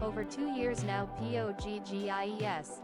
Over 2 years now. POGGIES.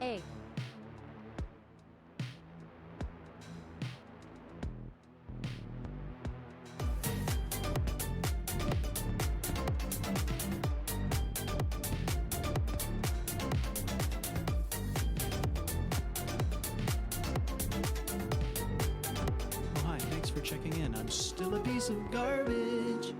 A. Hi, thanks for checking in. I'm still a piece of garbage.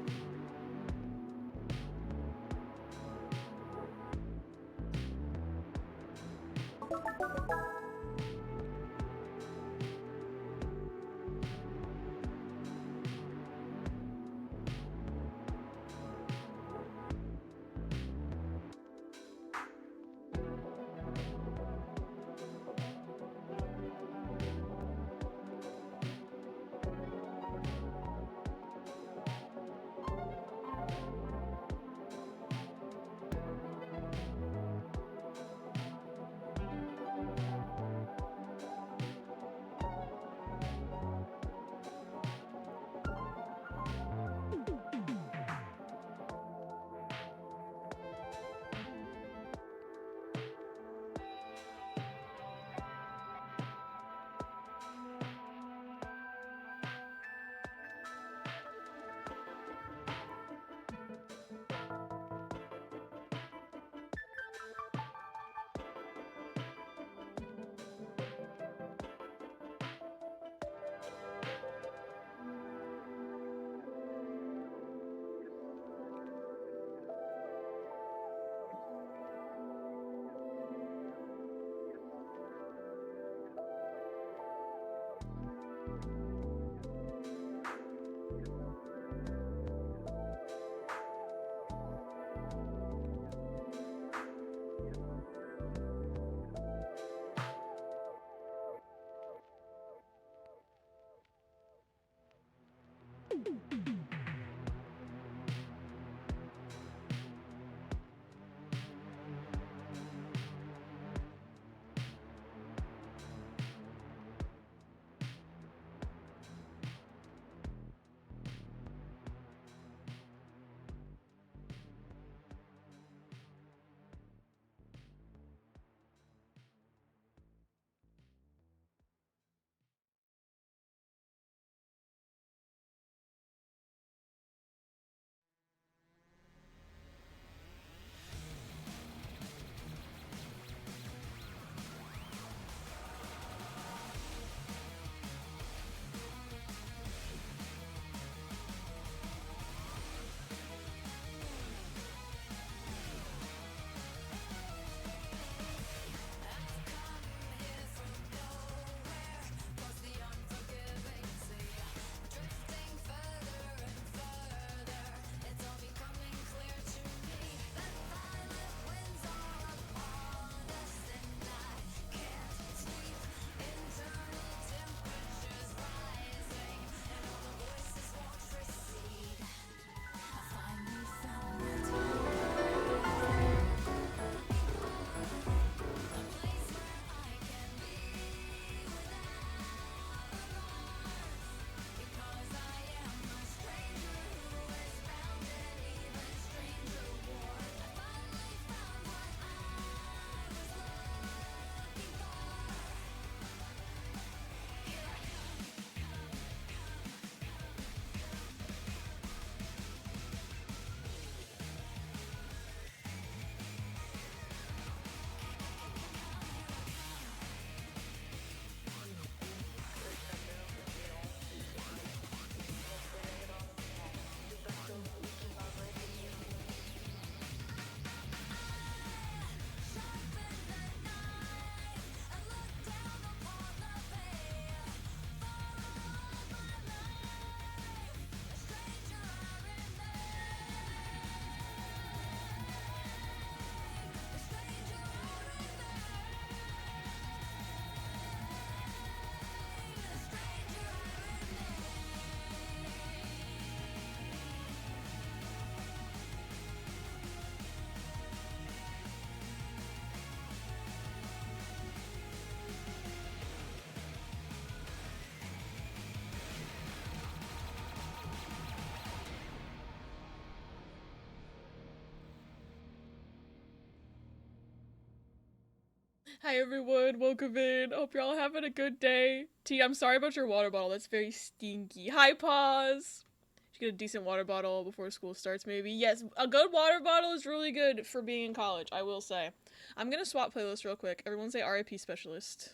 Hi everyone, welcome in. Hope you're all having a good day. T, I'm sorry about your water bottle. That's very stinky. Hi, Pause. Should get a decent water bottle before school starts, maybe. Yes, a good water bottle is really good for being in college, I will say. I'm gonna swap playlists real quick. Everyone say RIP specialist.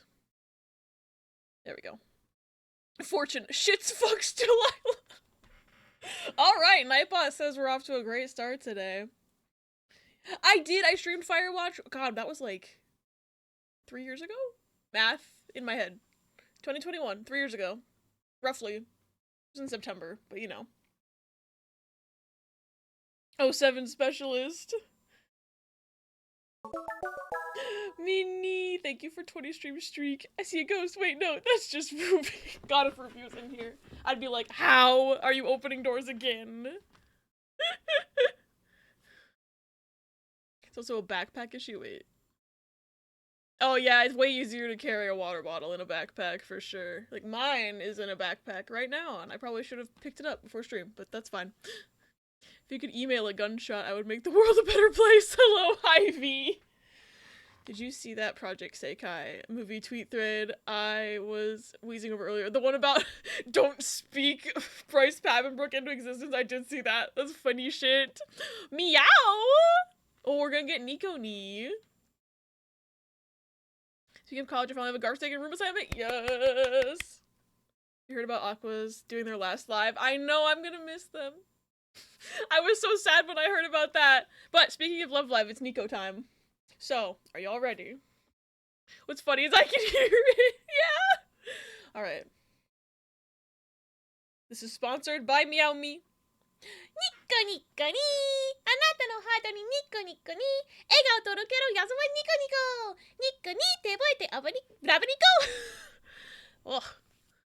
There we go. Fortune. Shit's fucks Delilah. Alright, Nightbot says we're off to a great start today. I streamed Firewatch. God, that was like 3 years ago? Math in my head. 2021, 3 years ago. Roughly. It was in September, but you know. 07 specialist. Minnie, thank you for 20 stream streak. I see a ghost. Wait, no, that's just Ruby. God, if Ruby was in here, I'd be like, how are you opening doors again? It's also a backpack issue. Wait. Oh yeah, it's way easier to carry a water bottle in a backpack for sure. Like mine is in a backpack right now, and I probably should have picked it up before stream, but that's fine. If you could email a gunshot, I would make the world a better place. Hello, Ivy. Did you see that Project Sekai movie tweet thread I was wheezing over earlier? The one about don't speak Bryce Papenbrook into existence. I did see that. That's funny shit. Meow! Oh, we're gonna get Nico Knee. Speaking of college, I finally have a Garf taking room assignment. Yes! You heard about Aqua's doing their last live? I know, I'm gonna miss them. I was so sad when I heard about that. But speaking of Love Live, it's Nico time. So, are y'all ready? What's funny is I can hear it. Yeah! Alright. This is sponsored by Meow Me. Nico Nico ni! あなたのハートにニコニコに笑顔届けろやぞはニコニコニコに手覚えてあばりブラブリコ Ugh.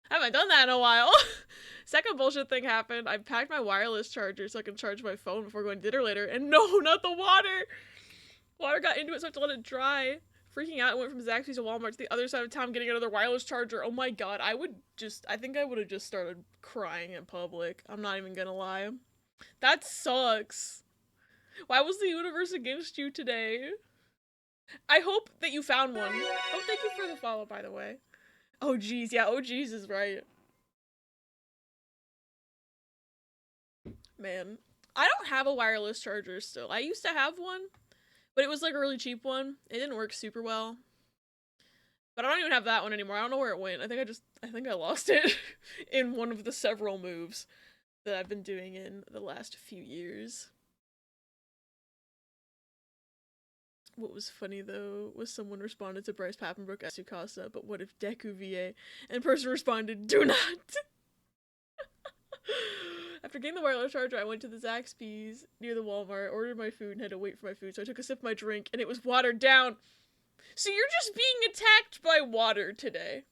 I haven't done that in a while. Second bullshit thing happened. I packed my wireless charger so I can charge my phone before going to dinner later, and no, not the water! Water got into it, so I have to let it dry. Freaking out, I went from Zaxby's to Walmart to the other side of town getting another wireless charger. Oh my god, I think I would have just started crying in public. I'm not even gonna lie. That sucks. Why was the universe against you today? I hope that you found one. Oh, thank you for the follow, by the way. Oh geez, yeah, oh geez is right. Man, I don't have a wireless charger still. I used to have one, but it was like a really cheap one. It didn't work super well. But I don't even have that one anymore. I don't know where it went. I think I lost it in one of the several moves that I've been doing in the last few years. What was funny though was someone responded to Bryce Papenbrook as Tsukasa, but what if Deku VA? And person responded, do not! After getting the wireless charger, I went to the Zaxby's near the Walmart, ordered my food, and had to wait for my food, so I took a sip of my drink, and it was watered down. So you're just being attacked by water today.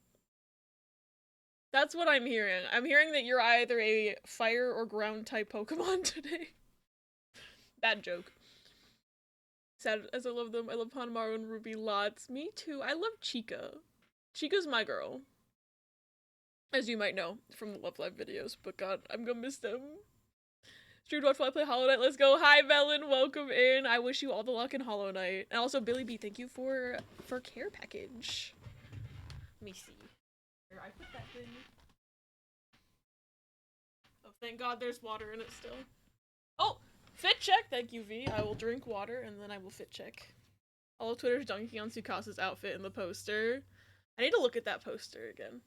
That's what I'm hearing. I'm hearing that you're either a fire or ground type Pokemon today. Bad joke. Sad as I love them. I love Hanamaru and Ruby lots. Me too. I love Chica. Chica's my girl. As you might know from the Love Live videos, but god, I'm gonna miss them. Streamed watch while I play Hollow Knight. Let's go. Hi, Melon. Welcome in. I wish you all the luck in Hollow Knight. And also, Billy B, thank you for care package. Let me see. Here, I put that thing. Oh, thank god there's water in it still. Oh, fit check. Thank you, V. I will drink water and then I will fit check. All of Twitter's dunking on Tsukasa's outfit in the poster. I need to look at that poster again.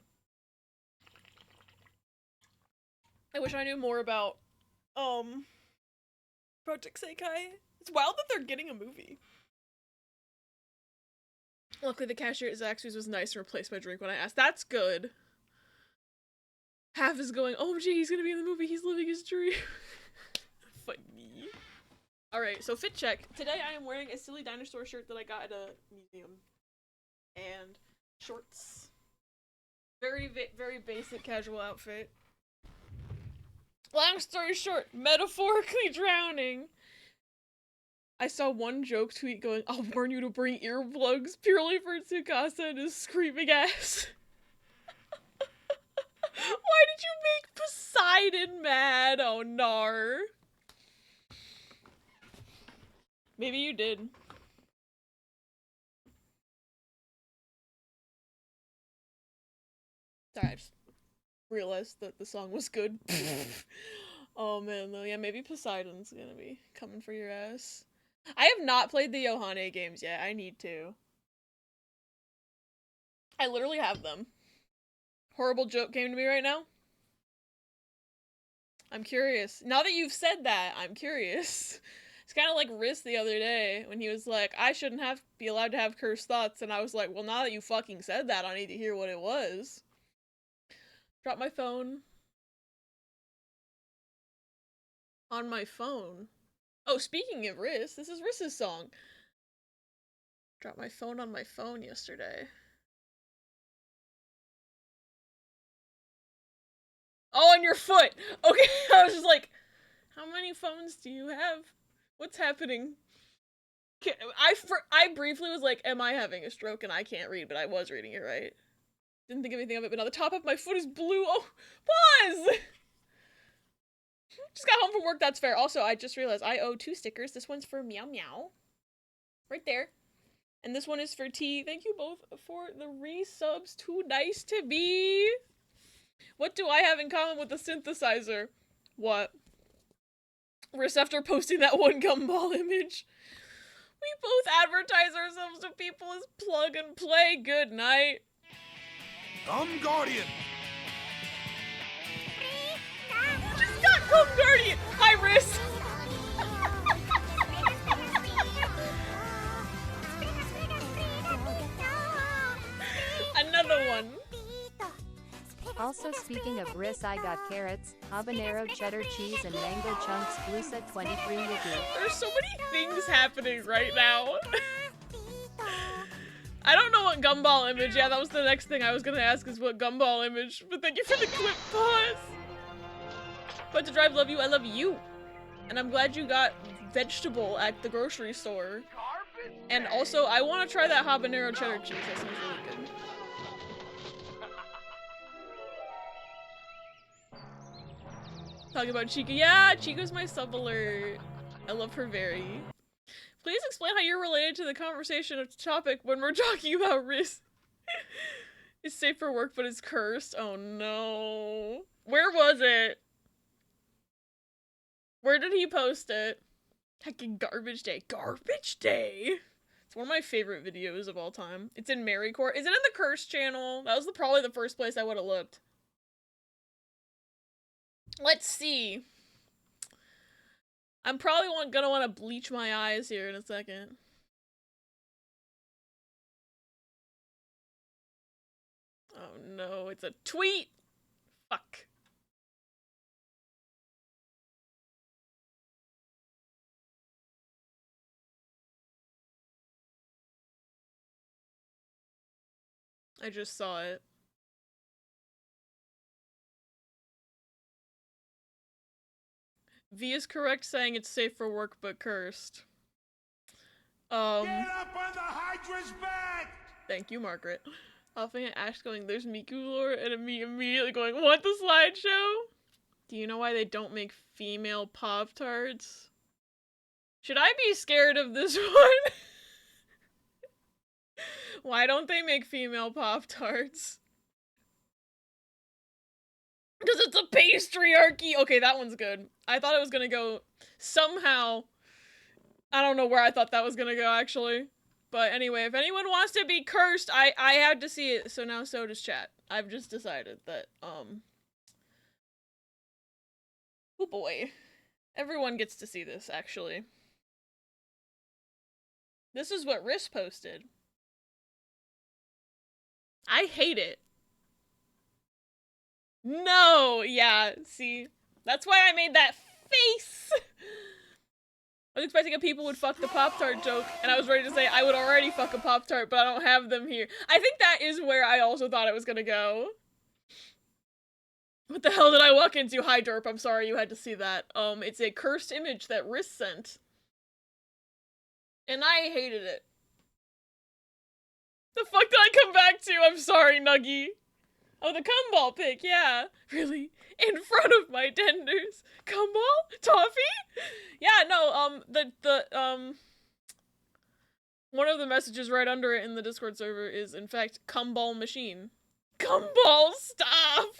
I wish I knew more about Project Sekai. It's wild that they're getting a movie. Luckily the cashier at Zaxby's was nice and replaced my drink when I asked. That's good. Half is going, oh gee, he's gonna be in the movie, he's living his dream. Funny. Alright, so fit check. Today I am wearing a silly dinosaur shirt that I got at a museum. And shorts. Very basic casual outfit. Long story short, metaphorically drowning. I saw one joke tweet going, I'll warn you to bring earplugs purely for Tsukasa and his screaming ass. Why did you make Poseidon mad? Oh, nar. Maybe you did. Sorry, I just realized that the song was good. Oh man, though, yeah, maybe Poseidon's gonna be coming for your ass. I have not played the Yohane games yet. I need to. I literally have them. Horrible joke came to me right now. I'm curious. Now that you've said that, I'm curious. It's kind of like Riz the other day when he was like, I shouldn't be allowed to have cursed thoughts, and I was like, well, now that you fucking said that, I need to hear what it was. Drop my phone. On my phone. Oh, speaking of Riz, this is Riz's song. Dropped my phone on my phone yesterday. Oh, on your foot! Okay, I was just like, how many phones do you have? What's happening? I briefly was like, am I having a stroke? And I can't read, but I was reading it right. Didn't think anything of it, but now the top of my foot is blue. Oh, pause! Just got home from work, that's fair. Also, I just realized I owe 2 stickers. This one's for Meow Meow. Right there. And this one is for T. Thank you both for the resubs. Too nice to be. What do I have in common with the synthesizer? What? Riz after posting that one gumball image. We both advertise ourselves to people as plug and play. Good night. Guardian. Just got Gum Guardian. Hi, Riz. Another one. Also speaking of Riz, I got carrots, habanero cheddar cheese and mango chunks Glusa 23 Wiki. There's so many things happening right now. I don't know what gumball image. Yeah, that was the next thing I was gonna ask is what gumball image. But thank you for the clip pause. But to drive, love you, I love you. And I'm glad you got vegetable at the grocery store. And also, I want to try that habanero cheddar cheese. That sounds really good. Talking about Chica. Yeah, Chica's my sub alert. I love her very. Please explain how you're related to the conversation of topic when we're talking about Riz. It's safe for work, but it's cursed. Oh no. Where was it? Where did he post it? Heckin' garbage day. Garbage day! It's one of my favorite videos of all time. It's in Marycourt. Is it in the Curse channel? That was probably the first place I would have looked. Let's see. I'm probably gonna want to bleach my eyes here in a second. Oh no, it's a tweet! Fuck. I just saw it. V is correct saying it's safe for work but cursed. Get up on the Hydra's back! Thank you, Margaret. Laughing at Ash going, there's Miku lore, and me immediately going, what, the slideshow? Do you know why they don't make female Pop-Tarts? Should I be scared of this one? Why don't they make female Pop-Tarts? Because it's a patriarchy! Okay, that one's good. I thought it was gonna go somehow. I don't know where I thought that was gonna go, actually. But anyway, if anyone wants to be cursed, I had to see it, so now so does chat. I've just decided that, oh boy. Everyone gets to see this, actually. This is what Riz posted. I hate it. No! Yeah, see? That's why I made that face! I was expecting that people would fuck the Pop-Tart joke, and I was ready to say I would already fuck a Pop-Tart, but I don't have them here. I think that is where I also thought it was gonna go. What the hell did I walk into? Hi, Derp, I'm sorry you had to see that. It's a cursed image that Riz sent. And I hated it. The fuck did I come back to? I'm sorry, Nuggy. Oh, the cumball pic, yeah. Really? In front of my tenders. Cumball? Toffee? Yeah, no, one of the messages right under it in the Discord server is, in fact, cumball machine. Cumball Gumball, stop!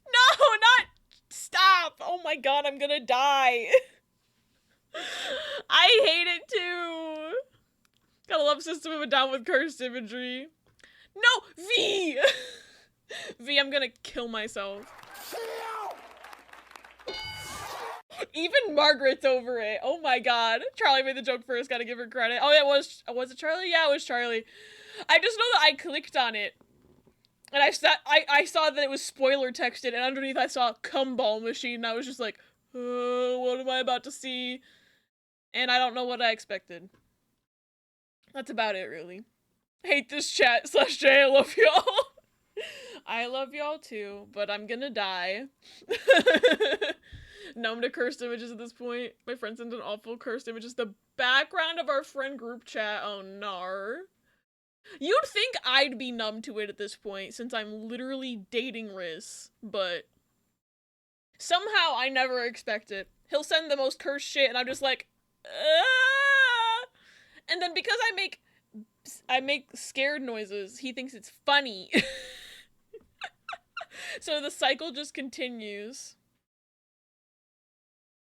No, not stop! Oh my god, I'm gonna die. I hate it too. Gotta love System of a Down with cursed imagery. No, V! V, I'm gonna kill myself. Even Margaret's over it. Oh my god. Charlie made the joke first, gotta give her credit. Oh yeah, was it Charlie? Yeah, it was Charlie. I just know that I clicked on it. And I saw that it was spoiler texted, and underneath I saw Gumball machine, and I was just like, what am I about to see? And I don't know what I expected. That's about it, really. Hate this chat / J, I love y'all. I love y'all too, but I'm gonna die. Numb to cursed images at this point. My friend sent an awful cursed images. The background of our friend group chat. Oh, nar. You'd think I'd be numb to it at this point, since I'm literally dating Riz, but somehow I never expect it. He'll send the most cursed shit, and I'm just like, ah! And then because I make scared noises, he thinks it's funny. So the cycle just continues.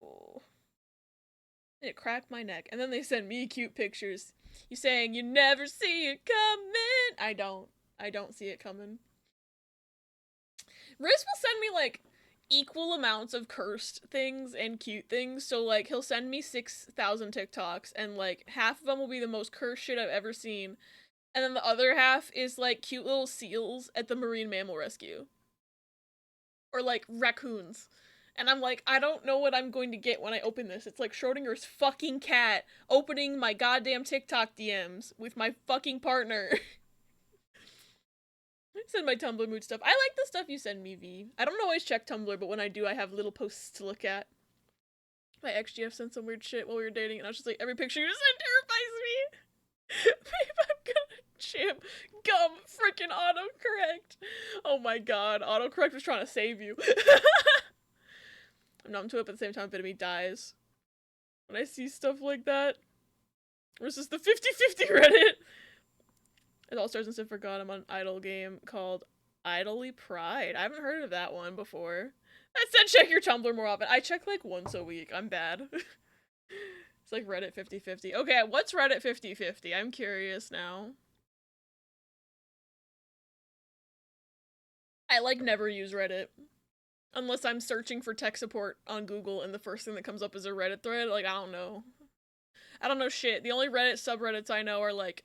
Oh. It cracked my neck. And then they send me cute pictures. You saying you never see it coming. I don't see it coming. Riz will send me like equal amounts of cursed things and cute things. So like he'll send me 6,000 TikToks and like half of them will be the most cursed shit I've ever seen. And then the other half is like cute little seals at the marine mammal rescue. Or like raccoons. And I'm like, I don't know what I'm going to get when I open this. It's like Schrodinger's fucking cat opening my goddamn TikTok DMs with my fucking partner. Send my Tumblr mood stuff. I like the stuff you send me, V. I don't always check Tumblr, but when I do, I have little posts to look at. My ex-GF sent some weird shit while we were dating, and I was just like, every picture you send terrifies me. Babe, I'm gonna jam gum freaking autocorrect. Oh my god, autocorrect was trying to save you. I'm numb to it, but at the same time, bit of me dies when I see stuff like that. Versus the 50/50 Reddit. It all starts and forgot. I'm on an idol game called Idly Pride. I haven't heard of that one before. That said, check your Tumblr more often. I check like once a week. I'm bad. It's like Reddit 50/50. Okay, what's Reddit 50/50? I'm curious now. I like never use Reddit. Unless I'm searching for tech support on Google and the first thing that comes up is a Reddit thread. Like, I don't know. I don't know shit. The only Reddit subreddits I know are like,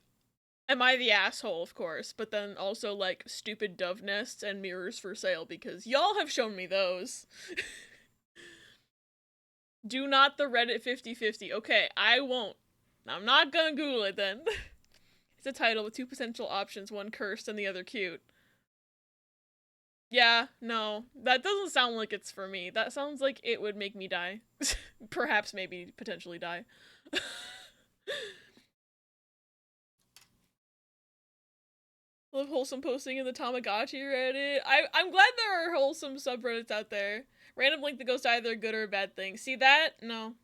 Am I the Asshole, of course, but then also like stupid dove nests and mirrors for sale because y'all have shown me those. Do not the Reddit 50/50. Okay, I won't. I'm not gonna Google it then. It's a title with two potential options, one cursed and the other cute. Yeah, no, that doesn't sound like it's for me. That sounds like it would make me die. Perhaps, maybe, potentially die. Love wholesome posting in the Tamagotchi Reddit. I'm glad there are wholesome subreddits out there. Random link that goes to either a good or a bad thing. See that? No.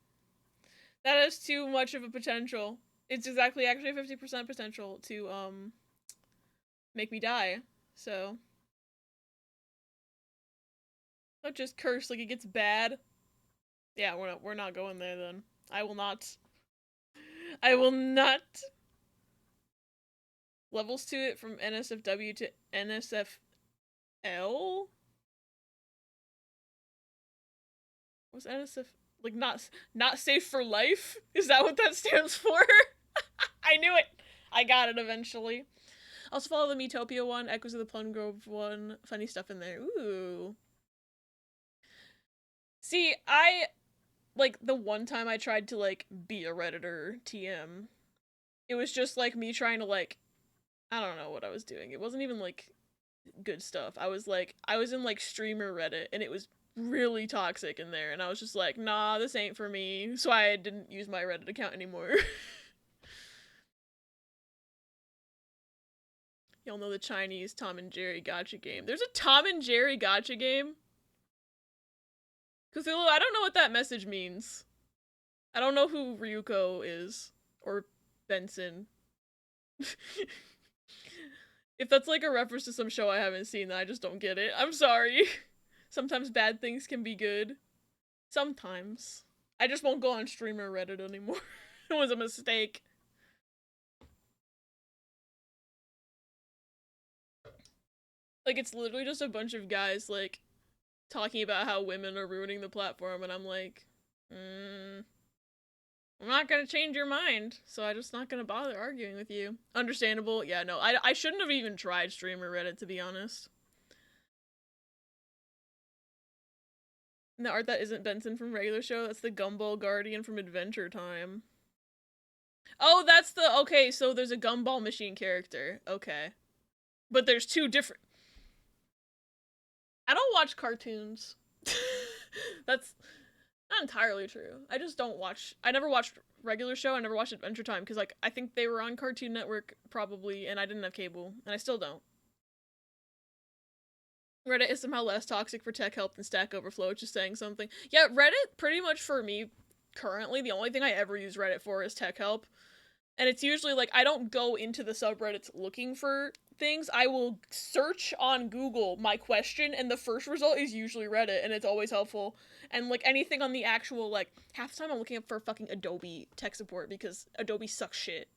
That has too much of a potential. It's exactly actually 50% potential to, make me die. So. Not just curse like it gets bad. Yeah, we're not going there then. I will not. I will not. Levels to it from NSFW to NSFL? What's NSF? Like not safe for life? Is that what that stands for? I knew it! I got it eventually. Also follow the Metopia one, Echoes of the Plum Grove one. Funny stuff in there. Ooh. See, like, the one time I tried to, like, be a Redditor TM, it was just, like, me trying to, like, I don't know what I was doing. It wasn't even, like, good stuff. I was in, like, streamer Reddit, and it was really toxic in there, and I was just like, nah, this ain't for me, so I didn't use my Reddit account anymore. Y'all know the Chinese Tom and Jerry gacha game. There's a Tom and Jerry gacha game? Cthulhu, I don't know what that message means. I don't know who Ryuko is. Or Benson. If that's like a reference to some show I haven't seen, then I just don't get it. I'm sorry. Sometimes bad things can be good. Sometimes. I just won't go on streamer Reddit anymore. It was a mistake. Like, it's literally just a bunch of guys, like, talking about how women are ruining the platform, and I'm like, I'm not gonna change your mind, so I'm just not gonna bother arguing with you. Understandable? Yeah, no, I shouldn't have even tried streamer Reddit, to be honest. And the art that isn't Benson from regular show, that's the Gumball Guardian from Adventure Time. Oh, that's the, okay, so there's a Gumball Machine character. Okay. But there's two different... I don't watch cartoons. That's not entirely true. I just don't watch... I never watched regular show, I never watched Adventure Time, because, like, I think they were on Cartoon Network, probably, and I didn't have cable, and I still don't. Reddit is somehow less toxic for tech help than Stack Overflow, which is saying something. Yeah, Reddit, pretty much for me, currently, the only thing I ever use Reddit for is tech help. And it's usually, like, I don't go into the subreddits looking for things. I will search on Google my question, and the first result is usually Reddit, and it's always helpful. And, like, anything on the actual, like, half the time I'm looking up for fucking Adobe tech support, because Adobe sucks shit.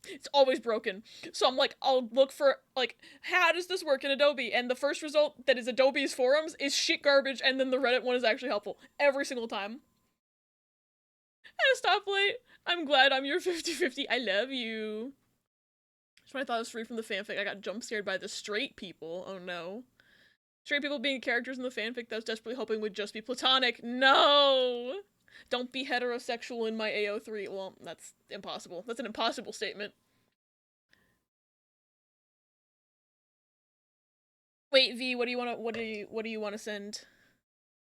It's always broken. So I'm like, I'll look for, like, how does this work in Adobe? And the first result that is Adobe's forums is shit garbage, and then the Reddit one is actually helpful. Every single time. At a stoplight. I'm glad I'm your 50-50. I love you. That's when I thought I was free from the fanfic. I got jump scared by the straight people. Oh no. Straight people being characters in the fanfic that I was desperately hoping would just be platonic. No! Don't be heterosexual in my AO3. Well, that's impossible. That's an impossible statement. Wait, V, what do you want to send?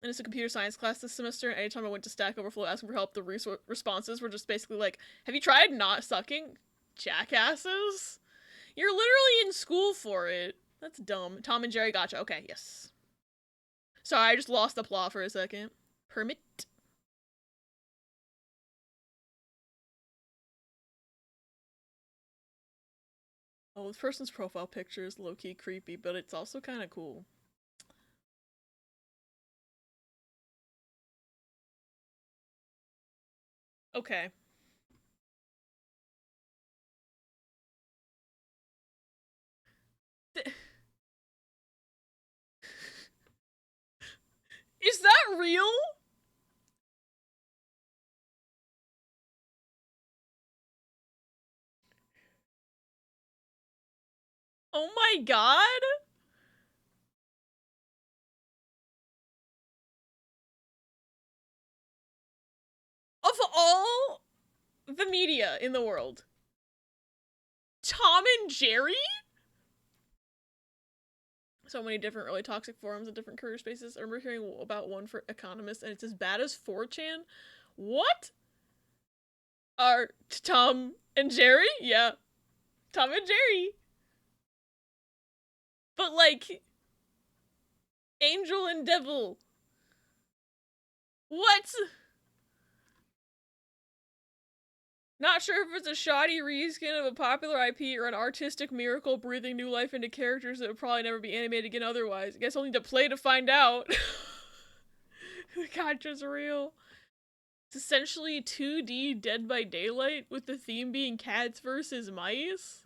And it's a computer science class this semester, and anytime I went to Stack Overflow asking for help, the responses were just basically like, have you tried not sucking? Jackasses? You're literally in school for it. That's dumb. Tom and Jerry gotcha. Okay, yes. Sorry, I just lost the plot for a second. Permit? Oh, this person's profile picture is low-key creepy, but it's also kind of cool. Okay. Is that real? Oh my god? Of all the media in the world, Tom and Jerry? So many different really toxic forums and different career spaces. I remember hearing about one for economists, and it's as bad as 4chan. What? Are Tom and Jerry? Yeah. Tom and Jerry. But, like, Angel and Devil. What? Not sure if it's a shoddy reskin of a popular IP or an artistic miracle breathing new life into characters that would probably never be animated again otherwise. I guess I'll need to play to find out. The gotcha's real. It's essentially 2D Dead by Daylight, with the theme being cats versus mice.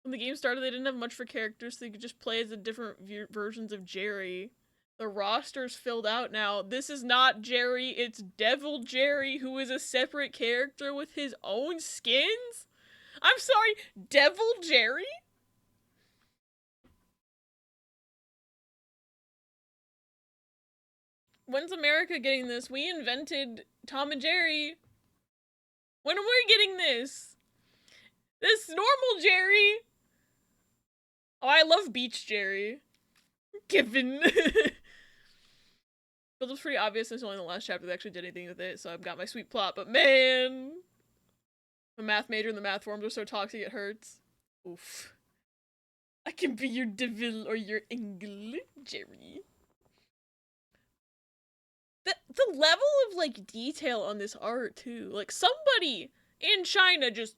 When the game started, they didn't have much for characters, so you could just play as the different versions of Jerry. The roster's filled out now. This is not Jerry, it's Devil Jerry, who is a separate character with his own skins? I'm sorry, Devil Jerry? When's America getting this? We invented Tom and Jerry. When are we getting this? This normal Jerry. Oh, I love Beach Jerry. Given. But it was pretty obvious it's only in the last chapter they actually did anything with it, so I've got my sweet plot, but man! The math major and the math forms are so toxic it hurts. Oof. I can be your devil or your angel, Jerry. The level of, like, detail on this art, too. Like, somebody in China just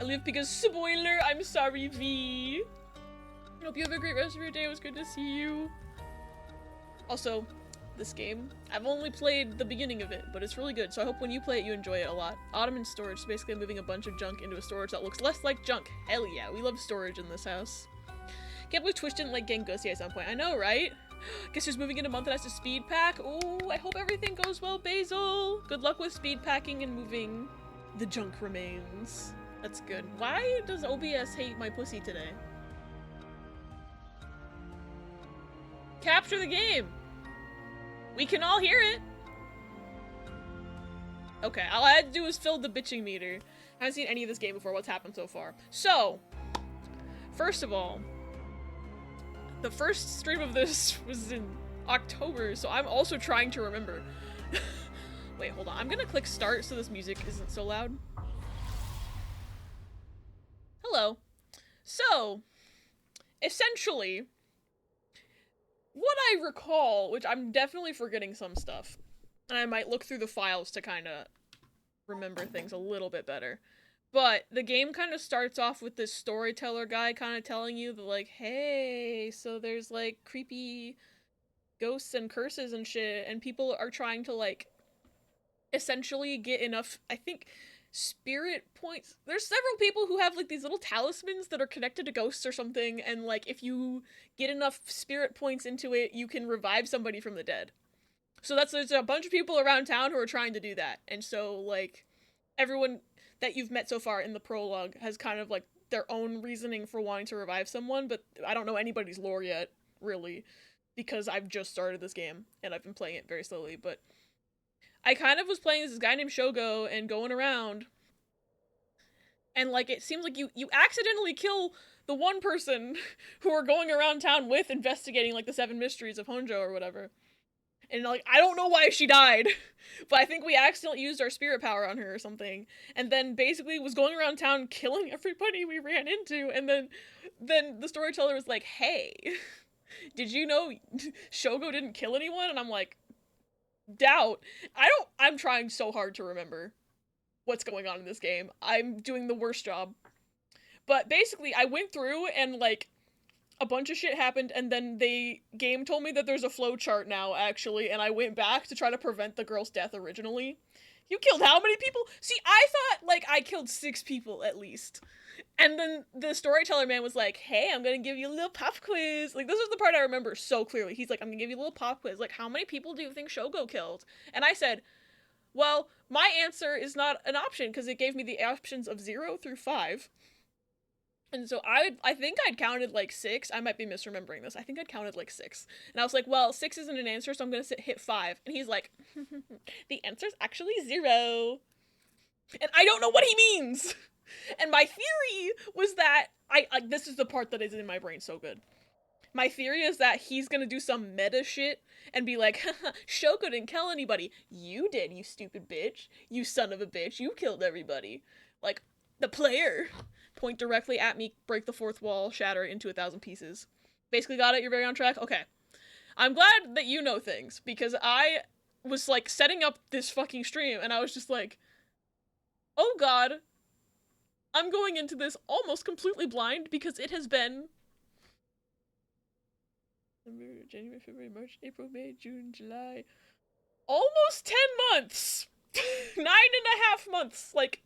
I live because spoiler, I'm sorry, V. I hope you have a great rest of your day. It was good to see you. Also, this game, I've only played the beginning of it, but it's really good, so I hope when you play it, you enjoy it a lot. Ottoman storage, so basically I'm moving a bunch of junk into a storage that looks less like junk. Hell yeah, we love storage in this house. Can't believe Twitch didn't like getting Ghosty at some point. I know, right? Guess who's moving in a month and has to speed pack? Oh, I hope everything goes well, Basil. Good luck with speed packing and moving. The junk remains. That's good. Why does OBS hate my pussy today? Capture the game! We can all hear it! Okay, all I had to do was fill the bitching meter. I haven't seen any of this game before. What's happened so far? So, first of all, the first stream of this was in October, so I'm also trying to remember. Wait, hold on. I'm gonna click start so this music isn't so loud. Hello. So, essentially, what I recall, which I'm definitely forgetting some stuff, and I might look through the files to kind of remember things a little bit better. But the game kind of starts off with this storyteller guy kind of telling you that, like, hey, so there's, like, creepy ghosts and curses and shit, and people are trying to, like, essentially get enough, I think, spirit points. There's several people who have, like, these little talismans that are connected to ghosts or something, and, like, if you get enough spirit points into it, you can revive somebody from the dead. So there's a bunch of people around town who are trying to do that, and so, like, everyone that you've met so far in the prologue has kind of, like, their own reasoning for wanting to revive someone, but I don't know anybody's lore yet, really, because I've just started this game, and I've been playing it very slowly, but I kind of was playing as this guy named Shogo and going around, and, like, it seems like you accidentally kill the one person who are going around town with investigating, like, the 7 mysteries of Honjo or whatever. And, like, I don't know why she died, but I think we accidentally used our spirit power on her or something, and then basically was going around town killing everybody we ran into, and then the storyteller was like, hey, did you know Shogo didn't kill anyone? And I'm like, doubt. I'm trying so hard to remember what's going on in this game. I'm doing the worst job. But basically, I went through and, like, a bunch of shit happened, and then game told me that there's a flowchart now, actually, and I went back to try to prevent the girl's death originally. You killed how many people? See, I thought, like, I killed 6 people, at least. And then the storyteller man was like, hey, I'm gonna give you a little pop quiz. Like, this is the part I remember so clearly. He's like, I'm gonna give you a little pop quiz. Like, how many people do you think Shogo killed? And I said, well, my answer is not an option, because it gave me the options of 0 through 5. And so I think I'd counted, like, 6. I might be misremembering this. I think I'd counted, like, 6. And I was like, well, 6 isn't an answer, so I'm gonna hit 5. And he's like, the answer's actually 0. And I don't know what he means! And my theory was that, this is the part that is in my brain so good. My theory is that he's gonna do some meta shit and be like, haha, Shoko didn't kill anybody. You did, you stupid bitch. You son of a bitch. You killed everybody. Like, the player. Point directly at me, break the 4th wall, shatter it into 1,000 pieces. Basically got it? You're very on track? Okay. I'm glad that you know things, because I was, like, setting up this fucking stream, and I was just like, oh god, I'm going into this almost completely blind, because it has been January, February, March, April, May, June, July, almost 10 months! 9.5 months, like,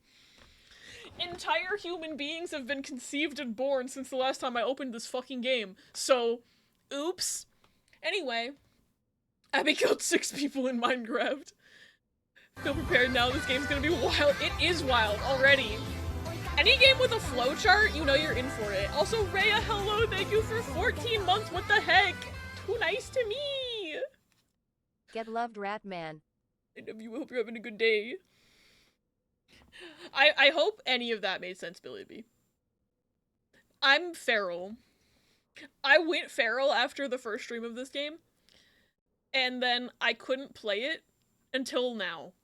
entire human beings have been conceived and born since the last time I opened this fucking game. So, oops. Anyway, Abby killed 6 people in Minecraft. Feel prepared now, this game's gonna be wild. It is wild already. Any game with a flowchart, you know you're in for it. Also, Rhea, hello, thank you for 14 months, what the heck? Too nice to me. Get loved, rat man. I love you, I hope you're having a good day. I hope any of that made sense, Billy B. I'm feral. I went feral after the first stream of this game, and then I couldn't play it until now.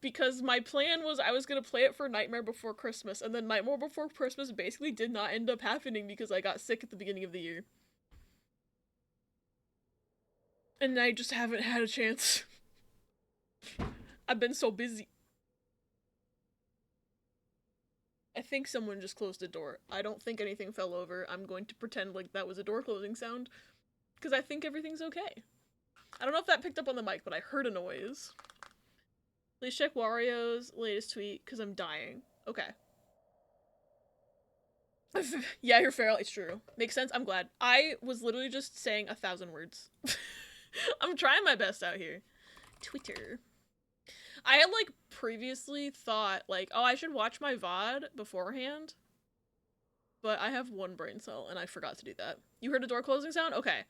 Because my plan was I was gonna play it for Nightmare Before Christmas, and then Nightmare Before Christmas basically did not end up happening because I got sick at the beginning of the year. And I just haven't had a chance. I've been so busy. I think someone just closed the door. I don't think anything fell over. I'm going to pretend like that was a door closing sound, because I think everything's okay. I don't know if that picked up on the mic, but I heard a noise. Please check Wario's latest tweet, because I'm dying. Okay. Yeah, you're feral. It's true. Makes sense. I'm glad. I was literally just saying 1,000 words. I'm trying my best out here. Twitter. I had, like, previously thought, like, oh, I should watch my VOD beforehand. But I have one brain cell, and I forgot to do that. You heard a door closing sound? Okay.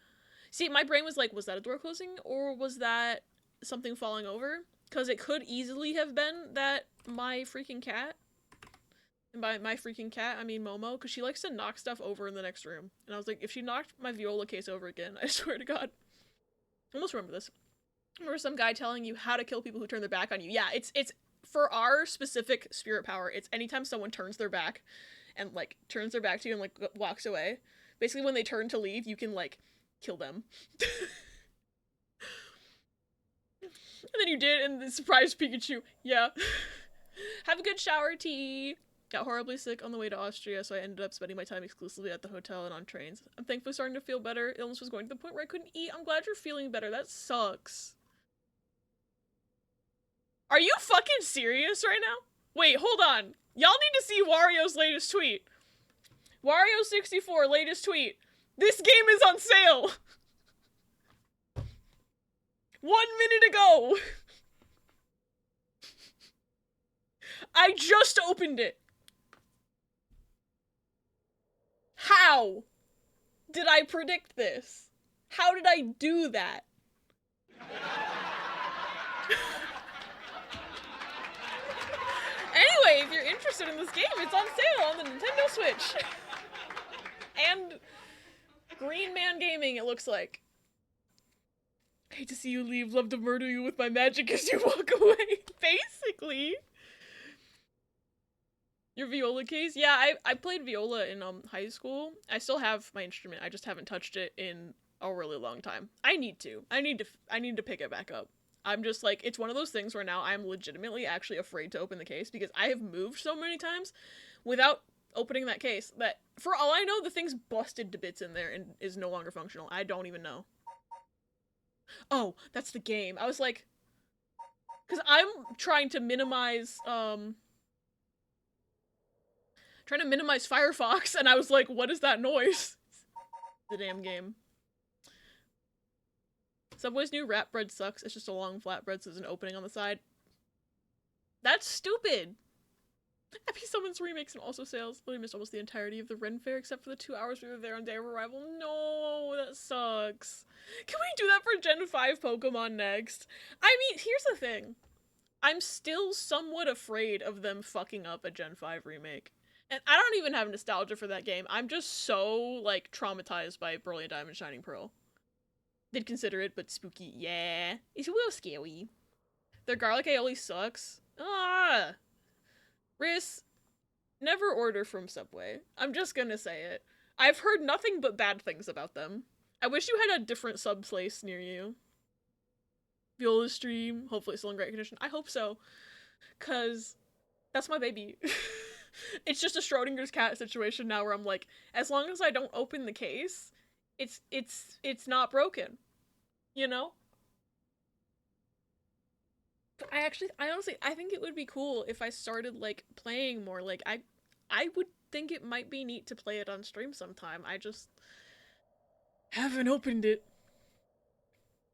See, my brain was like, was that a door closing? Or was that something falling over? Because it could easily have been that my freaking cat. And by my freaking cat, I mean Momo, because she likes to knock stuff over in the next room. And I was like, if she knocked my viola case over again, I swear to God. I almost remember this. I remember some guy telling you how to kill people who turn their back on you. Yeah, it's for our specific spirit power, it's anytime someone turns their back and, like, turns their back to you and, like, walks away. Basically, when they turn to leave, you can, like, kill them. And then you did, and the surprise Pikachu. Yeah. Have a good shower, T. Got horribly sick on the way to Austria, so I ended up spending my time exclusively at the hotel and on trains. I'm thankfully starting to feel better. Illness was going to the point where I couldn't eat. I'm glad you're feeling better. That sucks. Are you fucking serious right now? Wait, hold on. Y'all need to see Wario's latest tweet. Wario64 latest tweet. This game is on sale. 1 minute ago. I just opened it. How did I predict this? How did I do that? Anyway, if you're interested in this game, it's on sale on the Nintendo Switch. And Green Man Gaming, it looks like. Hate to see you leave, love to murder you with my magic as you walk away. Basically. Your viola case? Yeah, I played viola in high school. I still have my instrument. I just haven't touched it in a really long time. I need to pick it back up. I'm just like, it's one of those things where now I'm legitimately actually afraid to open the case because I have moved so many times without opening that case that for all I know the thing's busted to bits in there and is no longer functional. I don't even know. Oh, that's the game. I was like, because I'm trying to minimize Firefox, and I was like, what is that noise? The damn game. Subway's new wrap bread sucks. It's just a long flatbread, so there's an opening on the side. That's stupid! Happy Summons remakes and also sales. Literally missed almost the entirety of the Ren Fair except for the 2 hours we were there on day of arrival. No, that sucks. Can we do that for Gen 5 Pokemon next? I mean, here's the thing. I'm still somewhat afraid of them fucking up a Gen 5 remake. And I don't even have nostalgia for that game. I'm just so, like, traumatized by Brilliant Diamond Shining Pearl. Did consider it, but spooky. Yeah. It's a little scary. Their garlic aioli sucks. Ah! Riz, never order from Subway. I'm just gonna say it. I've heard nothing but bad things about them. I wish you had a different sub place near you. Viola stream, hopefully still in great condition. I hope so. 'Cause that's my baby. It's just a Schrodinger's cat situation now where I'm like, as long as I don't open the case, it's not broken. You know? I honestly, I think it would be cool if I started, like, playing more. Like, I would think it might be neat to play it on stream sometime. I just haven't opened it.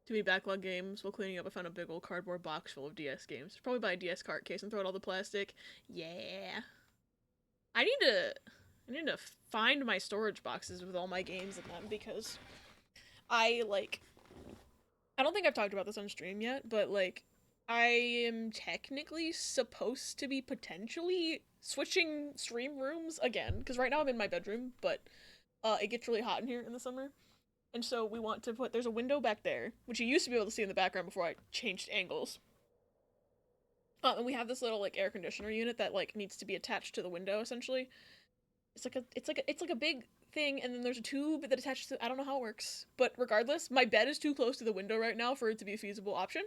Too many backlog games. While cleaning up, I found a big old cardboard box full of DS games. Probably buy a DS cart case and throw out all the plastic. Yeah. I need to find my storage boxes with all my games in them because I don't think I've talked about this on stream yet, but, like, I am technically supposed to be potentially switching stream rooms again, because right now I'm in my bedroom, but it gets really hot in here in the summer, and so we want to there's a window back there, which you used to be able to see in the background before I changed angles. And we have this little, like, air conditioner unit that, like, needs to be attached to the window, essentially. It's like a big thing, and then there's a tube that attaches to, I don't know how it works, but regardless, my bed is too close to the window right now for it to be a feasible option.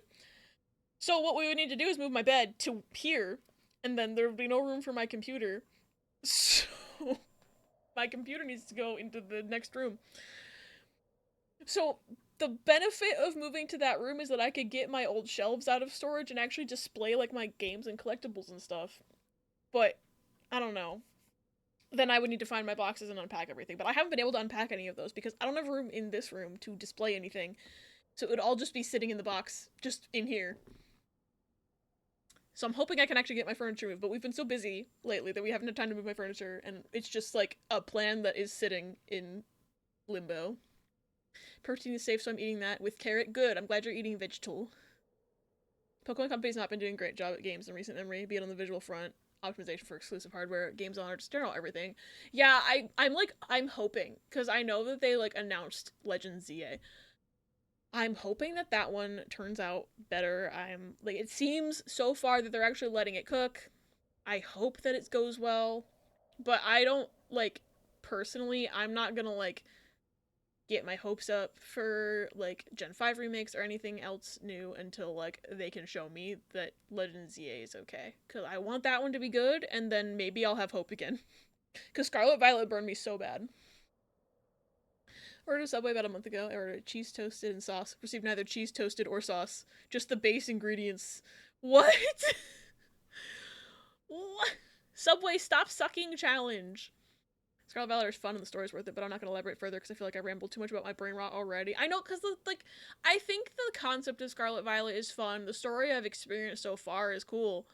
So what we would need to do is move my bed to here, and then there would be no room for my computer, So my computer needs to go into the next room. So the benefit of moving to that room is that I could get my old shelves out of storage and actually display like my games and collectibles and stuff. But I don't know. Then I would need to find my boxes and unpack everything. But I haven't been able to unpack any of those because I don't have room in this room to display anything. So it would all just be sitting in the box, just in here. So I'm hoping I can actually get my furniture moved, but we've been so busy lately that we haven't had time to move my furniture, and it's just like a plan that is sitting in limbo. Protein is safe, so I'm eating that with carrot. Good, I'm glad you're eating vegetable. Pokemon Company's not been doing a great job at games in recent memory, be it on the visual front, optimization for exclusive hardware, games on just general everything. Yeah, I'm hoping, because I know that they like announced Legends ZA. I'm hoping that that one turns out better. I'm like, it seems so far that they're actually letting it cook. I hope that it goes well, but I don't like personally. I'm not gonna like get my hopes up for like Gen 5 remakes or anything else new until like they can show me that Legends ZA is okay. Cause I want that one to be good, and then maybe I'll have hope again. Cause Scarlet Violet burned me so bad. Ordered a Subway about a month ago. I ordered cheese toasted and sauce. Received neither cheese toasted or sauce. Just the base ingredients. What? What? Subway stop sucking challenge. Scarlet Violet is fun and the story's worth it, but I'm not going to elaborate further because I feel like I rambled too much about my brain rot already. I know, because, like, I think the concept of Scarlet Violet is fun. The story I've experienced so far is cool.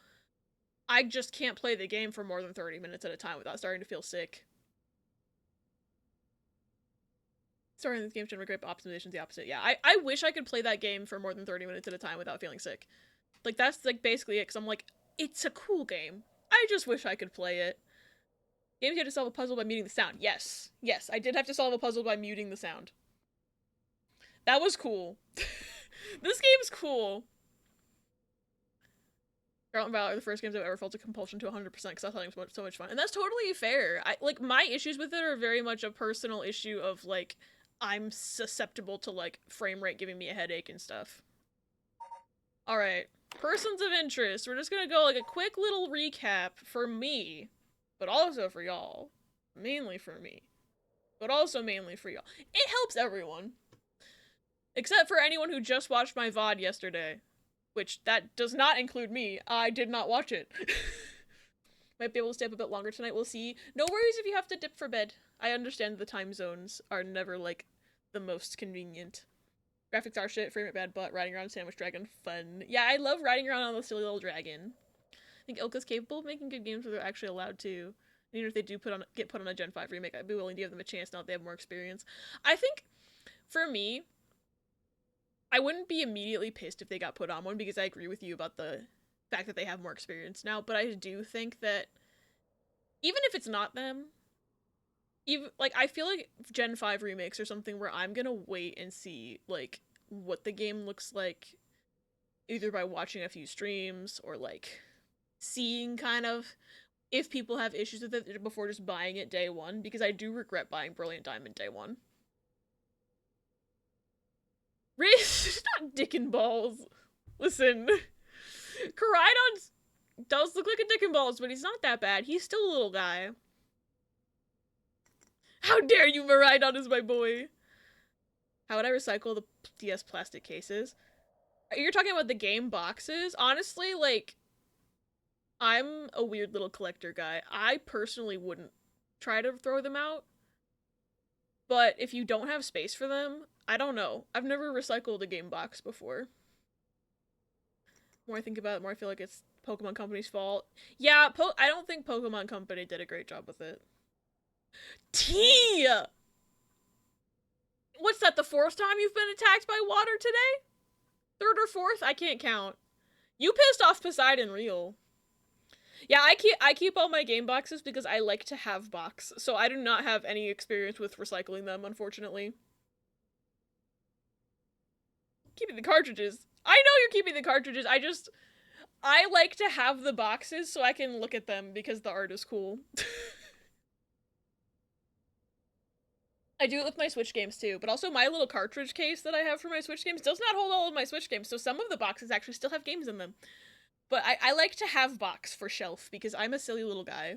I just can't play the game for more than 30 minutes at a time without starting to feel sick. Story in this game should regret, but optimization's the opposite. Yeah, I wish I could play that game for more than 30 minutes at a time without feeling sick. Like, that's, like, basically it, because I'm like, it's a cool game. I just wish I could play it. Games you had to solve a puzzle by muting the sound. Yes. Yes, I did have to solve a puzzle by muting the sound. That was cool. This game's cool. Scarlet and Violet are the first games I've ever felt a compulsion to 100% because I thought it was so much fun. And that's totally fair. Like, my issues with it are very much a personal issue of, like, I'm susceptible to, like, frame rate giving me a headache and stuff. Alright. Persons of interest. We're just gonna go, like, a quick little recap for me, but also for y'all. Mainly for me. But also mainly for y'all. It helps everyone. Except for anyone who just watched my VOD yesterday. Which, that does not include me. I did not watch it. Might be able to stay up a bit longer tonight, we'll see. No worries if you have to dip for bed. I understand the time zones are never, like, the most convenient. Graphics are shit, frame rate bad, but riding around Sandwich Dragon, fun. Yeah, I love riding around on the silly little dragon. I think Ilka's capable of making good games where they're actually allowed to. And even if they do get put on a Gen 5 remake, I'd be willing to give them a chance now that they have more experience. I think, for me, I wouldn't be immediately pissed if they got put on one, because I agree with you about the fact that they have more experience now, but I do think that even if it's not them, even, like, I feel like Gen 5 remakes are something where I'm gonna wait and see, like, what the game looks like, either by watching a few streams, or, like, seeing, kind of, if people have issues with it before just buying it day one, because I do regret buying Brilliant Diamond day one. It's not dick and balls. Listen, Koraidon does look like a dick and balls, but he's not that bad. He's still a little guy. How dare you, Miraidon is my boy. How would I recycle the DS plastic cases? You're talking about the game boxes? Honestly, like, I'm a weird little collector guy. I personally wouldn't try to throw them out. But if you don't have space for them, I don't know. I've never recycled a game box before. The more I think about it, the more I feel like it's Pokemon Company's fault. Yeah, I don't think Pokemon Company did a great job with it. T! What's that, the fourth time you've been attacked by water today? Third or fourth? I can't count. You pissed off Poseidon real. Yeah, I keep all my game boxes because I like to have box, so I do not have any experience with recycling them, unfortunately. Keeping the cartridges. I know you're keeping the cartridges, I like to have the boxes so I can look at them because the art is cool. I do it with my Switch games too, but also my little cartridge case that I have for my Switch games does not hold all of my Switch games, so some of the boxes actually still have games in them. But I like to have box for shelf because I'm a silly little guy.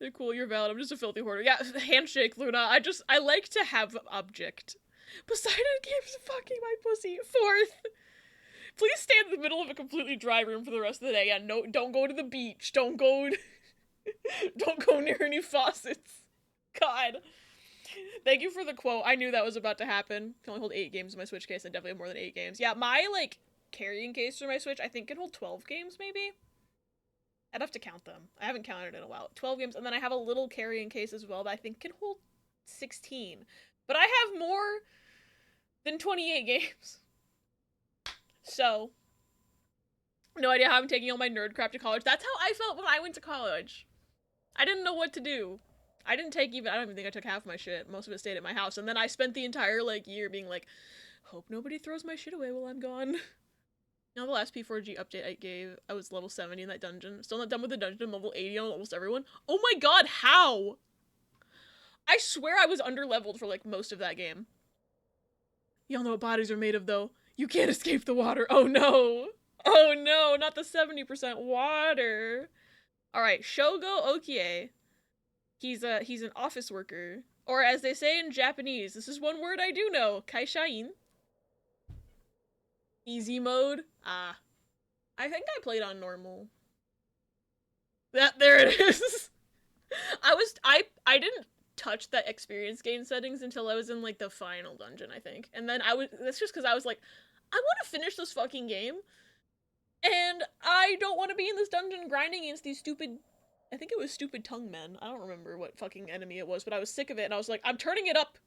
They're cool, you're valid, I'm just a filthy hoarder. Yeah, handshake, Luna. I like to have object. Poseidon keeps fucking my pussy. Fourth. Please stay in the middle of a completely dry room for the rest of the day. Yeah, no, don't go to the beach. Don't go near any faucets. God. Thank you for the quote. I knew that was about to happen. Can only hold 8 games in my Switch case. I definitely have more than 8 games. Yeah, my, like, carrying case for my Switch, I think can hold 12 games, maybe? I'd have to count them. I haven't counted in a while. 12 games, and then I have a little carrying case as well that I think can hold 16. But I have more than 28 games. So, no idea how I'm taking all my nerd crap to college. That's how I felt when I went to college. I didn't know what to do. I don't even think I took half my shit. Most of it stayed at my house. And then I spent the entire, like, year being like, hope nobody throws my shit away while I'm gone. Now the last P4G update I gave, I was level 70 in that dungeon. Still not done with the dungeon. I'm level 80 on almost everyone. Oh my god, how? I swear I was under-leveled for, like, most of that game. Y'all know what bodies are made of, though. You can't escape the water. Oh no. Oh no, not the 70% water. Alright, Shogo Okie. He's an office worker. Or as they say in Japanese, this is one word I do know, kaishain. Easy mode? Ah. I think I played on normal. There it is! I didn't touch that experience gain settings until I was in, like, the final dungeon, I think. And then that's just because I was like, I want to finish this fucking game. And I don't want to be in this dungeon grinding against these stupid, I think it was stupid tongue men. I don't remember what fucking enemy it was, but I was sick of it and I was like, I'm turning it up.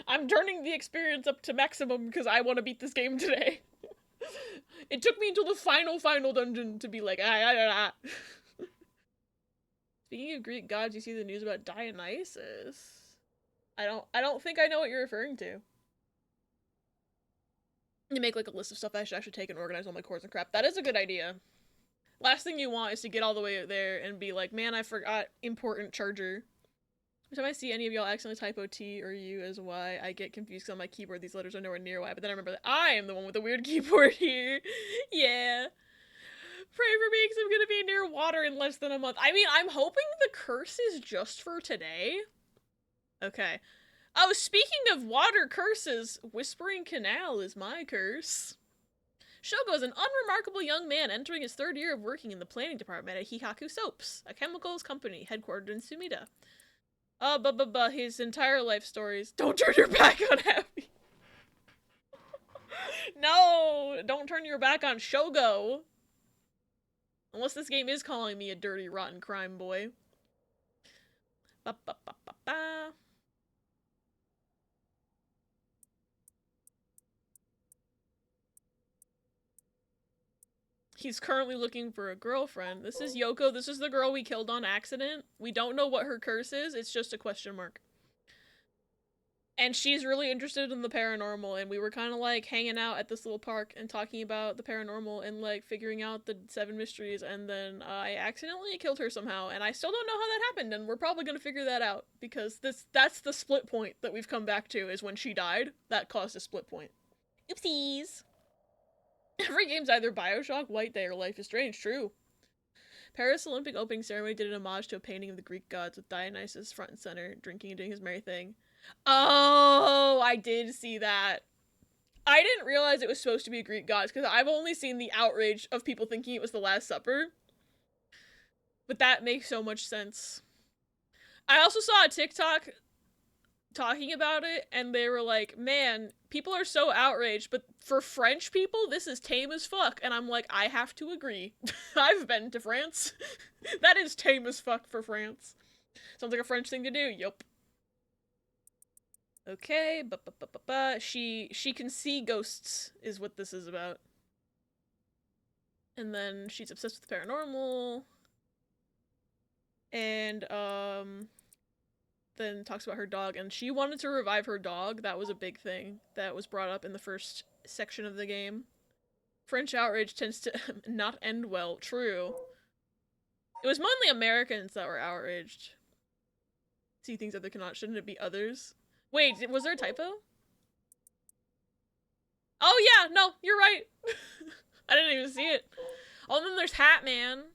I'm turning the experience up to maximum because I want to beat this game today. It took me until the final dungeon to be like, ah. Speaking of Greek gods, you see the news about Dionysus? I don't think I know what you're referring to. You make, like, a list of stuff I should actually take and organize all my cores and crap. That is a good idea. Last thing you want is to get all the way there and be like, man, I forgot important charger. Every time I see any of y'all accidentally typo T or U as Y, I get confused because on my keyboard these letters are nowhere near Y, but then I remember that I am the one with the weird keyboard here. Yeah. Pray for me because I'm gonna be near water in less than a month. I mean, I'm hoping the curse is just for today. Okay. Oh, speaking of water curses, Whispering Canal is my curse. Shogo is an unremarkable young man entering his 3rd year of working in the planning department at Hihaku Soaps, a chemicals company headquartered in Sumida. His entire life stories. Don't turn your back on Happy. No, don't turn your back on Shogo. Unless this game is calling me a dirty, rotten crime boy. He's currently looking for a girlfriend. This is Yoko. This is the girl we killed on accident. We don't know what her curse is. It's just a question mark. And she's really interested in the paranormal, and we were kind of, like, hanging out at this little park and talking about the paranormal and, like, figuring out the 7 mysteries, and then I accidentally killed her somehow, and I still don't know how that happened, and we're probably gonna figure that out, because that's the split point that we've come back to, is when she died. That caused a split point. Oopsies! Every game's either Bioshock, White Day, or Life is Strange. True. Paris Olympic opening ceremony did an homage to a painting of the Greek gods with Dionysus front and center, drinking and doing his merry thing. Oh, I did see that. I didn't realize it was supposed to be Greek gods, because I've only seen the outrage of people thinking it was the Last Supper. But that makes so much sense. I also saw a TikTok talking about it, and they were like, man, people are so outraged, but for French people, this is tame as fuck. And I'm like, I have to agree. I've been to France. That is tame as fuck for France. Sounds like a French thing to do. Yup. Okay, she can see ghosts, is what this is about. And then she's obsessed with the paranormal. And, then talks about her dog, and she wanted to revive her dog. That was a big thing that was brought up in the first section of the game. French outrage tends to not end well. True. It was mainly Americans that were outraged. See things other cannot. Shouldn't it be others? Wait, was there a typo? Oh yeah, no, you're right. I didn't even see it. Oh, and then there's Hat Man.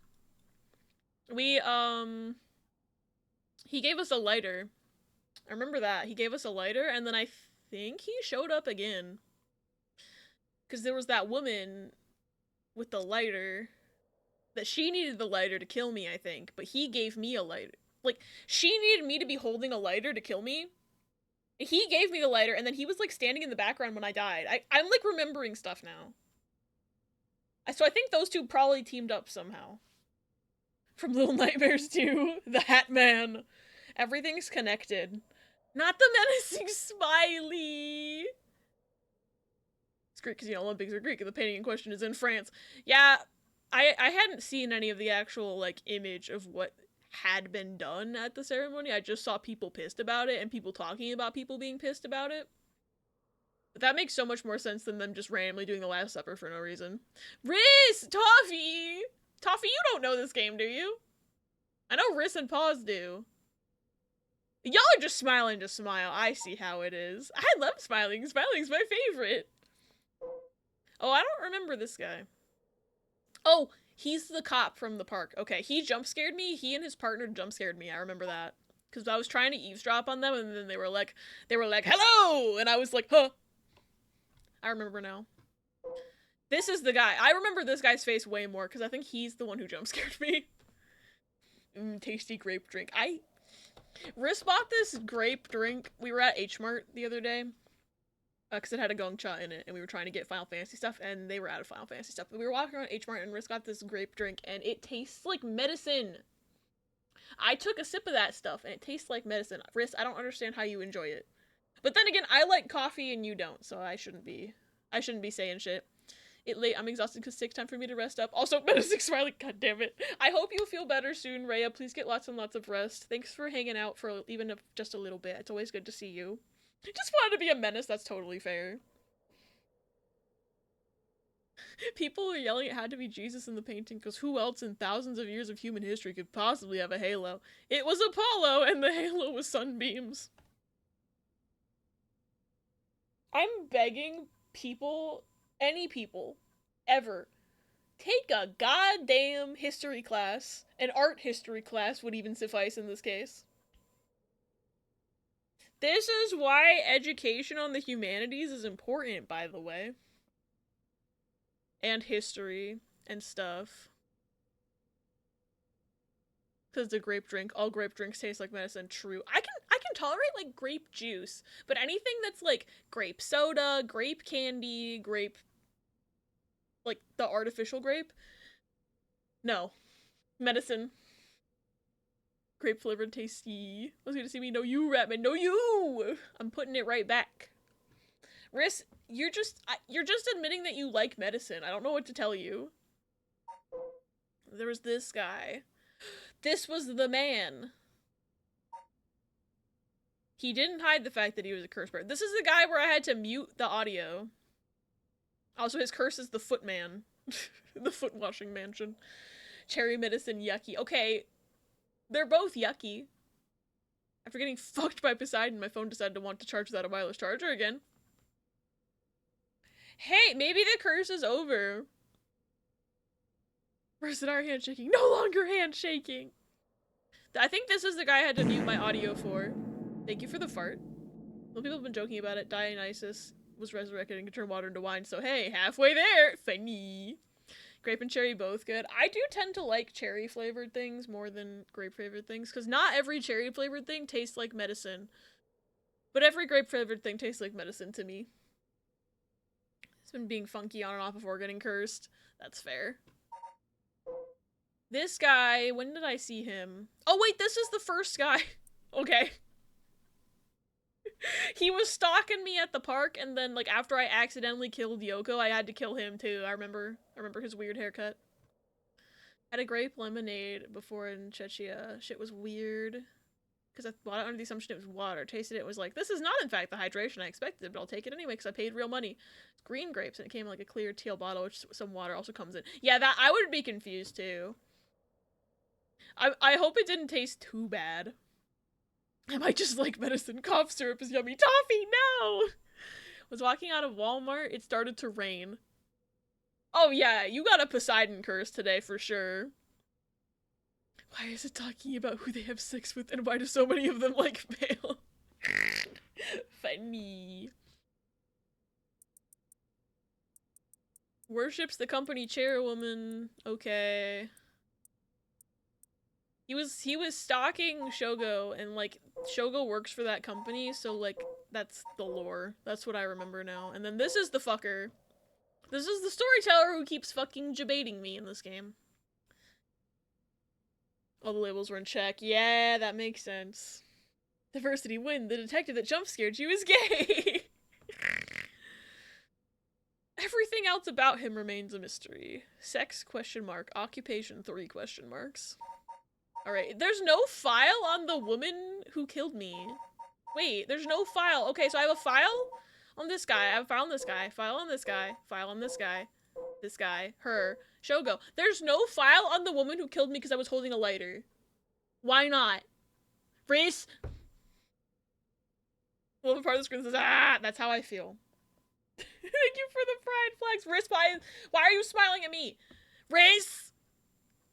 He gave us a lighter. I remember that. He gave us a lighter, and then I think he showed up again. Because there was that woman with the lighter, that she needed the lighter to kill me, I think, but he gave me a lighter. Like, she needed me to be holding a lighter to kill me. He gave me the lighter, and then he was, like, standing in the background when I died. I'm, like, remembering stuff now. So I think those two probably teamed up somehow. From Little Nightmares 2, the Hat Man. Everything's connected. Not the menacing smiley! It's Greek because, you know, Olympics are Greek, and the painting in question is in France. Yeah, I hadn't seen any of the actual, like, image of what had been done at the ceremony. I just saw people pissed about it and people talking about people being pissed about it. But that makes so much more sense than them just randomly doing the Last Supper for no reason. Riz! Toffee! Toffee, you don't know this game, do you? I know Riz and Paws do. Y'all are just smiling to smile. I see how it is. I love smiling. Smiling's my favorite. Oh, I don't remember this guy. Oh, he's the cop from the park. Okay, he jump scared me. He and his partner jump scared me. I remember that. Because I was trying to eavesdrop on them, and then they were like, hello! And I was like, huh. I remember now. This is the guy. I remember this guy's face way more, because I think he's the one who jump scared me. Tasty grape drink. Riz bought this grape drink. We were at H Mart the other day. Because it had a gongcha in it, and we were trying to get Final Fantasy stuff, and they were out of Final Fantasy stuff. But we were walking around H Mart, and Riz got this grape drink, and it tastes like medicine. I took a sip of that stuff, and it tastes like medicine. Riz, I don't understand how you enjoy it. But then again, I like coffee, and you don't, so I shouldn't be saying shit. I'm exhausted because it's sick, time for me to rest up. Also, medicine smiley, god damn it. I hope you feel better soon, Rhea. Please get lots and lots of rest. Thanks for hanging out for even just a little bit. It's always good to see you. Just wanted to be a menace, that's totally fair. People are yelling it had to be Jesus in the painting, because who else in thousands of years of human history could possibly have a halo? It was Apollo, and the halo was sunbeams. I'm begging people, any people, ever, take a goddamn history class. An art history class would even suffice in this case. This is why education on the humanities is important, by the way. And history and stuff. Because the grape drink, all grape drinks taste like medicine. True. I can tolerate, like, grape juice, but anything that's, like, grape soda, grape candy, grape, like, the artificial grape, no. Medicine. Grape flavored tasty. I was gonna see me. No, you, Ratman. No, you! I'm putting it right back. Riz, you're just admitting that you like medicine. I don't know what to tell you. There was this guy. This was the man. He didn't hide the fact that he was a curse bird. This is the guy where I had to mute the audio. Also, his curse is the footman. The foot washing mansion. Cherry medicine, yucky. Okay, they're both yucky. After getting fucked by Poseidon, my phone decided to want to charge without a wireless charger again. Hey, maybe the curse is over. Where's our handshaking? No longer handshaking! I think this is the guy I had to mute my audio for. Thank you for the fart. Well, people have been joking about it. Dionysus was resurrected and could turn water into wine, so hey, halfway there! Funny. Grape and cherry both good. I do tend to like cherry flavored things more than grape flavored things, because not every cherry flavored thing tastes like medicine. But every grape flavored thing tastes like medicine to me. It's been being funky on and off before getting cursed. That's fair. This guy, when did I see him? Oh wait, this is the first guy. Okay. He was stalking me at the park, and then, like, after I accidentally killed Yoko, I had to kill him too. I remember his weird haircut. Had a grape lemonade before in Czechia. Shit was weird. Because I bought it under the assumption it was water. Tasted it, was like, this is not in fact the hydration I expected, but I'll take it anyway because I paid real money. It's green grapes, and it came in like a clear teal bottle, which some water also comes in. Yeah, that I would be confused too. I hope it didn't taste too bad. I might just like medicine. Cough syrup is yummy. Toffee, no! Was walking out of Walmart, it started to rain. Oh yeah, you got a Poseidon curse today for sure. Why is it talking about who they have sex with and why do so many of them like pale? Funny. Worships the company chairwoman. Okay. He was stalking Shogo, and like Shogo works for that company, so like that's the lore. That's what I remember now. And then this is the fucker. This is the storyteller who keeps fucking debating me in this game. All the labels were in check. Yeah, that makes sense. Diversity win. The detective that jump scared you is gay. Everything else about him remains a mystery. Sex? Question mark. Occupation? 3 question marks. Alright, there's no file on the woman who killed me. Wait, there's no file. Okay, so I have a file on this guy. I have a file on this guy. File on this guy. File on this guy. This guy. Her. Shogo. There's no file on the woman who killed me because I was holding a lighter. Why not? Race? Well, the part of the screen says, ah, that's how I feel. Thank you for the pride flags. Riz, why are you smiling at me? Riz?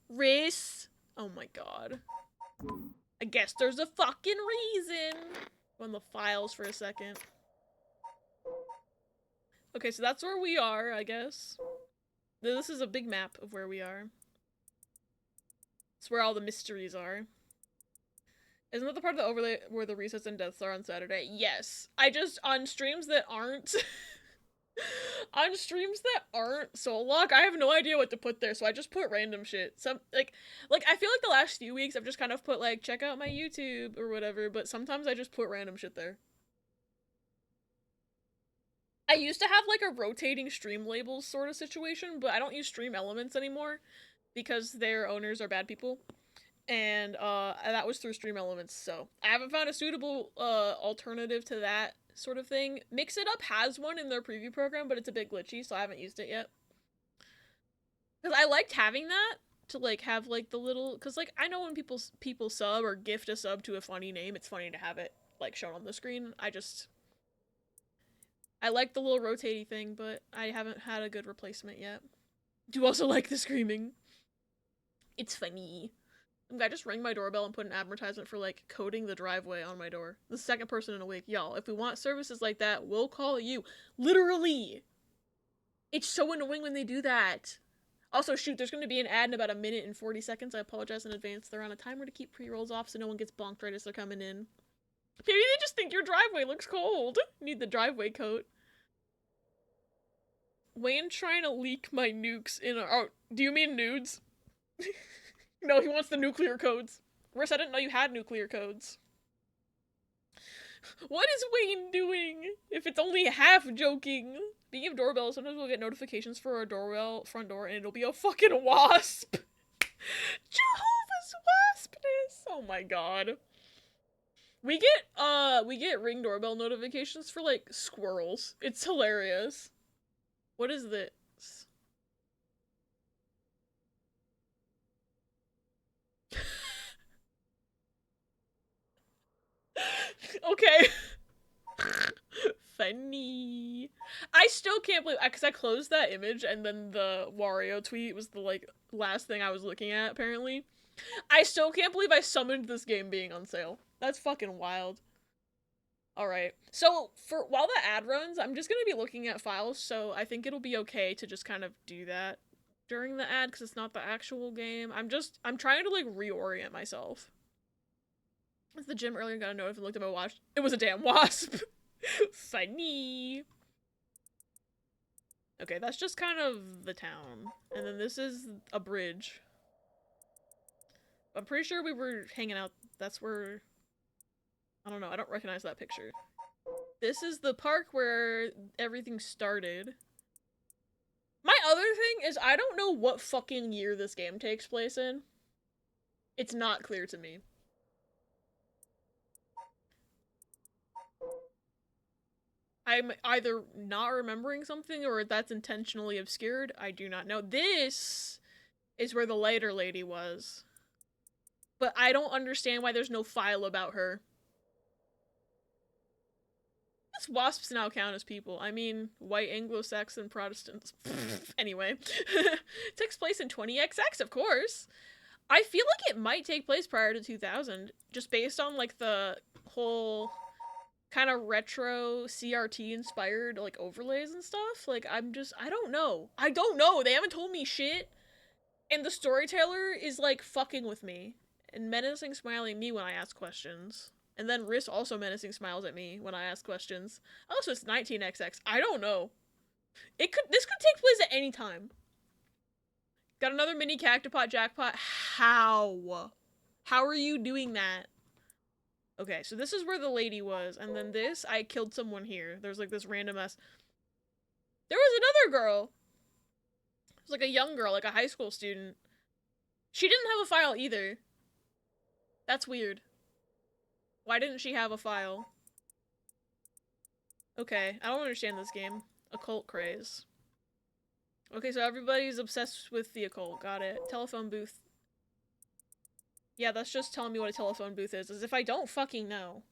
Riz? Oh my god. I guess there's a fucking reason. Go on the files for a second. Okay, so that's where we are, I guess. This is a big map of where we are. It's where all the mysteries are. Isn't that the part of the overlay where the resets and deaths are on Saturday? Yes. I just, on streams that aren't... on streams that aren't soul lock, I have no idea what to put there, so I just put random shit. Some, like, I feel like the last few weeks I've just kind of put, like, check out my YouTube or whatever, but sometimes I just put random shit there. I used to have, like, a rotating stream labels sort of situation, but I don't use Stream Elements anymore because their owners are bad people. And that was through Stream Elements, so I haven't found a suitable alternative to that sort of thing. Mix It Up has one in their preview program, but it's a bit glitchy, so I haven't used it yet. Because I liked having that to like have like the little, because like I know when people sub or gift a sub to a funny name, it's funny to have it like shown on the screen. I like the little rotating thing, but I haven't had a good replacement yet. Do you also like the screaming? It's funny. I just rang my doorbell and put an advertisement for, like, coding the driveway on my door. The second person in a week. Y'all, if we want services like that, we'll call you. Literally! It's so annoying when they do that. Also, shoot, there's going to be an ad in about 1 minute and 40 seconds. I apologize in advance. They're on a timer to keep pre-rolls off so no one gets bonked right as they're coming in. Maybe they just think your driveway looks cold. Need the driveway coat. Wayne trying to leak my nukes in our... Oh, do you mean nudes? No, he wants the nuclear codes. Riss, I didn't know you had nuclear codes. What is Wayne doing? If it's only half joking. Speaking of doorbells, sometimes we'll get notifications for our doorbell front door and it'll be a fucking wasp. Jehovah's waspness. Oh my god. We get Ring doorbell notifications for like squirrels. It's hilarious. What is this? Okay. Funny. I still can't believe, because I closed that image and then the Wario tweet was the like last thing I was looking at apparently. I still can't believe I summoned this game being on sale. That's fucking wild. Alright, so for while the ad runs, I'm just gonna be looking at files, so I think it'll be okay to just kind of do that during the ad because it's not the actual game. I'm trying to like reorient myself. I was at the gym earlier and got a note and looked at my watch. It was a damn wasp. Funny. Okay, that's just kind of the town. And then this is a bridge. I'm pretty sure we were hanging out. That's where... I don't know, I don't recognize that picture. This is the park where everything started. My other thing is I don't know what fucking year this game takes place in. It's not clear to me. I'm either not remembering something or that's intentionally obscured. I do not know. This is where the lighter lady was. But I don't understand why there's no file about her. I guess wasps now count as people. I mean, white Anglo-Saxon Protestants. Anyway. It takes place in 20XX, of course. I feel like it might take place prior to 2000, just based on like the whole kind of retro CRT inspired like overlays and stuff. Like I don't know. I don't know. They haven't told me shit. And the storyteller is like fucking with me and menacing smiling at me when I ask questions. And then Riss also menacing smiles at me when I ask questions. Oh, so it's 19XX. I don't know. This could take place at any time. Got another mini cactopot jackpot. How? How are you doing that? Okay, so this is where the lady was, and then this, I killed someone here. There's like this random ass. There was another girl. It was like a young girl, like a high school student. She didn't have a file either. That's weird. Why didn't she have a file? Okay, I don't understand this game. Occult craze. Okay, so everybody's obsessed with the occult. Got it. Telephone booth. Yeah, that's just telling me what a telephone booth is, as if I don't fucking know.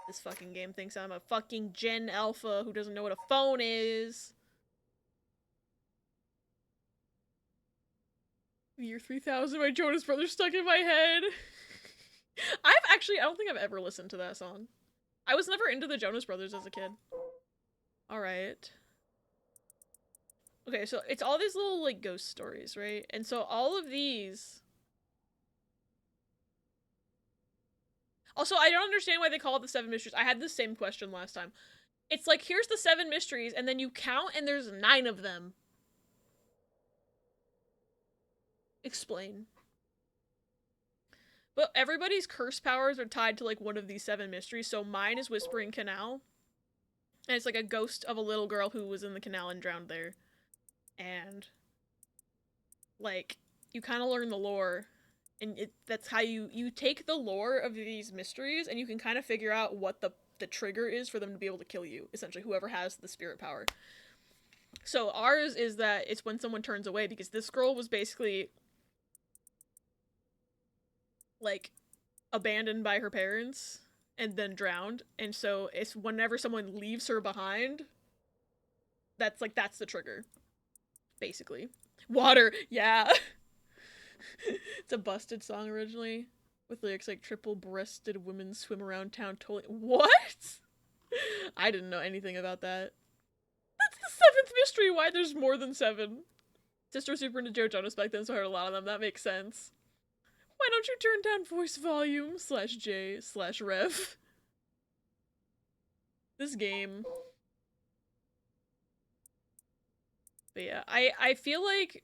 This fucking game thinks I'm a fucking Gen Alpha who doesn't know what a phone is. Year 3000 by Jonas Brothers stuck in my head. I don't think I've ever listened to that song. I was never into the Jonas Brothers as a kid. Alright. Okay, so it's all these little, like, ghost stories, right? And so all of these... Also, I don't understand why they call it the 7 mysteries. I had the same question last time. It's like, here's the 7 mysteries, and then you count, and there's 9 of them. Explain. But everybody's curse powers are tied to, like, one of these 7 mysteries. So mine is Whispering Canal. And it's like a ghost of a little girl who was in the canal and drowned there. And, like, you kind of learn the lore. And that's how you take the lore of these mysteries, and you can kind of figure out what the trigger is for them to be able to kill you. Essentially, whoever has the spirit power. So ours is that it's when someone turns away, because this girl was basically... like, abandoned by her parents and then drowned, and so it's whenever someone leaves her behind, that's the trigger, basically. Water, yeah. It's a Busted song originally, with lyrics like triple-breasted women swim around town totally— what? I didn't know anything about that. That's the 7th mystery. Why there's more than 7? Sister was super into Joe Jonas back then, so I heard a lot of them. That makes sense. Why don't you turn down voice volume /J/Rev? This game. But yeah, I feel like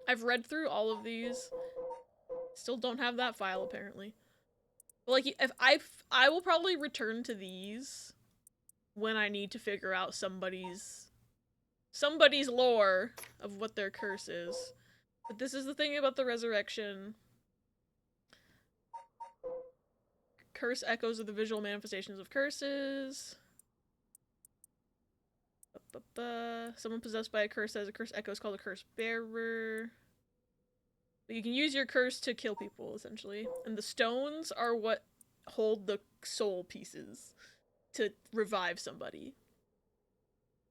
I've read through all of these. Still don't have that file, apparently. But like, if I will probably return to these when I need to figure out somebody's lore of what their curse is. But this is the thing about the resurrection. Curse echoes are the visual manifestations of curses. Someone possessed by a curse has a curse echo is called a curse bearer. But you can use your curse to kill people, essentially. And the stones are what hold the soul pieces to revive somebody.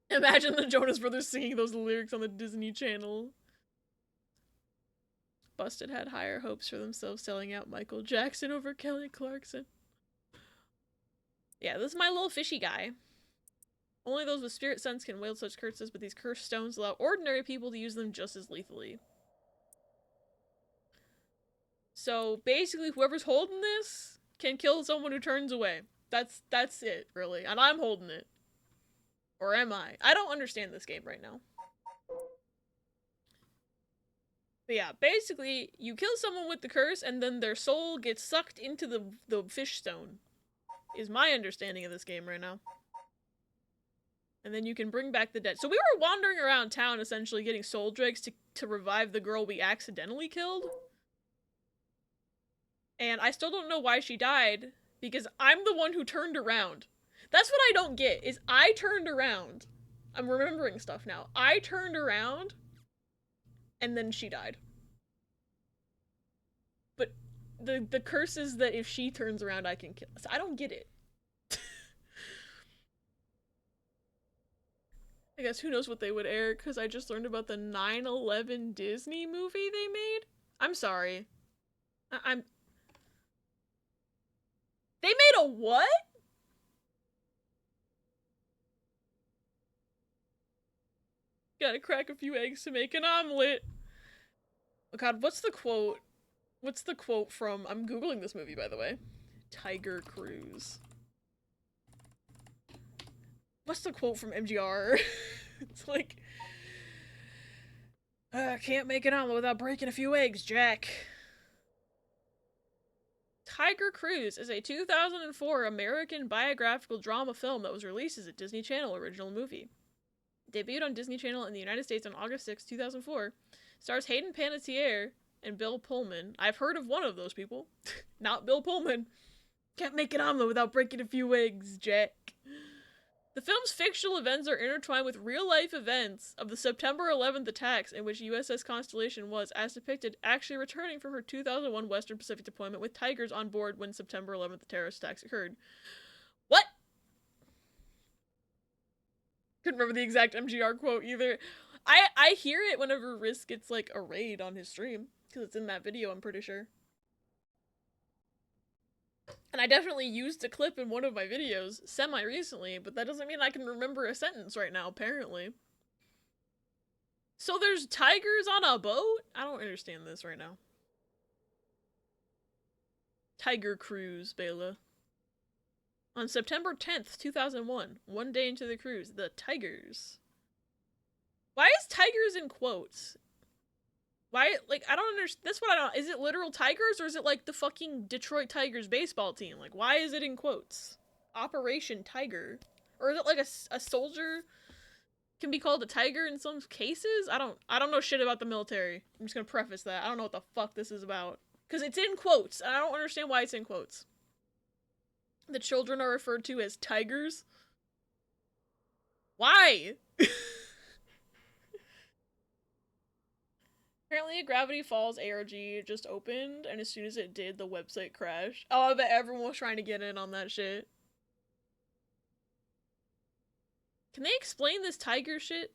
Imagine the Jonas Brothers singing those lyrics on the Disney Channel. Busted had higher hopes for themselves, selling out Michael Jackson over Kelly Clarkson. Yeah, this is my little fishy guy. Only those with spirit sense can wield such curses, but these cursed stones allow ordinary people to use them just as lethally. So basically, whoever's holding this can kill someone who turns away. That's it, really. And I'm holding it. Or am I? I don't understand this game right now. But yeah, basically, you kill someone with the curse, and then their soul gets sucked into the fish stone. Is my understanding of this game right now. And then you can bring back the dead. So we were wandering around town, essentially, getting soul dregs to revive the girl we accidentally killed. And I still don't know why she died, because I'm the one who turned around. That's what I don't get, is I turned around. I'm remembering stuff now. I turned around, and then she died. But the curse is that if she turns around, I can kill. So I don't get it. I guess who knows what they would air, because I just learned about the 9/11 Disney movie they made. I'm sorry. I'm... They made a what? Gotta crack a few eggs to make an omelet. Oh god, what's the quote? What's the quote from... I'm googling this movie, by the way. Tiger Cruise. What's the quote from MGR? It's like... can't make an omelet without breaking a few eggs, Jack. Tiger Cruise is a 2004 American biographical drama film that was released as a Disney Channel original movie. Debuted on Disney Channel in the United States on August 6, 2004. Stars Hayden Panettiere and Bill Pullman. I've heard of one of those people. Not Bill Pullman. Can't make an omelet without breaking a few eggs, Jack. The film's fictional events are intertwined with real-life events of the September 11th attacks in which USS Constellation was, as depicted, actually returning from her 2001 Western Pacific deployment with tigers on board when September 11th terrorist attacks occurred. What? Couldn't remember the exact MGR quote either. I hear it whenever Risk gets, like, a raid on his stream, because it's in that video, I'm pretty sure. And I definitely used a clip in one of my videos semi-recently, but that doesn't mean I can remember a sentence right now, apparently. So there's tigers on a boat? I don't understand this right now. Tiger Cruise, Bela. On September 10th, 2001, one day into the cruise, the Tigers. Why is tigers in quotes? Why, like, I don't understand. That's what I don't. Is it literal tigers, or is it like the fucking Detroit Tigers baseball team? Like, why is it in quotes? Operation Tiger. Or is it like a soldier can be called a tiger in some cases? I don't know shit about the military. I'm just gonna preface that. I don't know what the fuck this is about. Because it's in quotes, and I don't understand why it's in quotes. The children are referred to as tigers. Why? Apparently, a Gravity Falls ARG just opened, and as soon as it did, the website crashed. Oh, I bet everyone was trying to get in on that shit. Can they explain this tiger shit?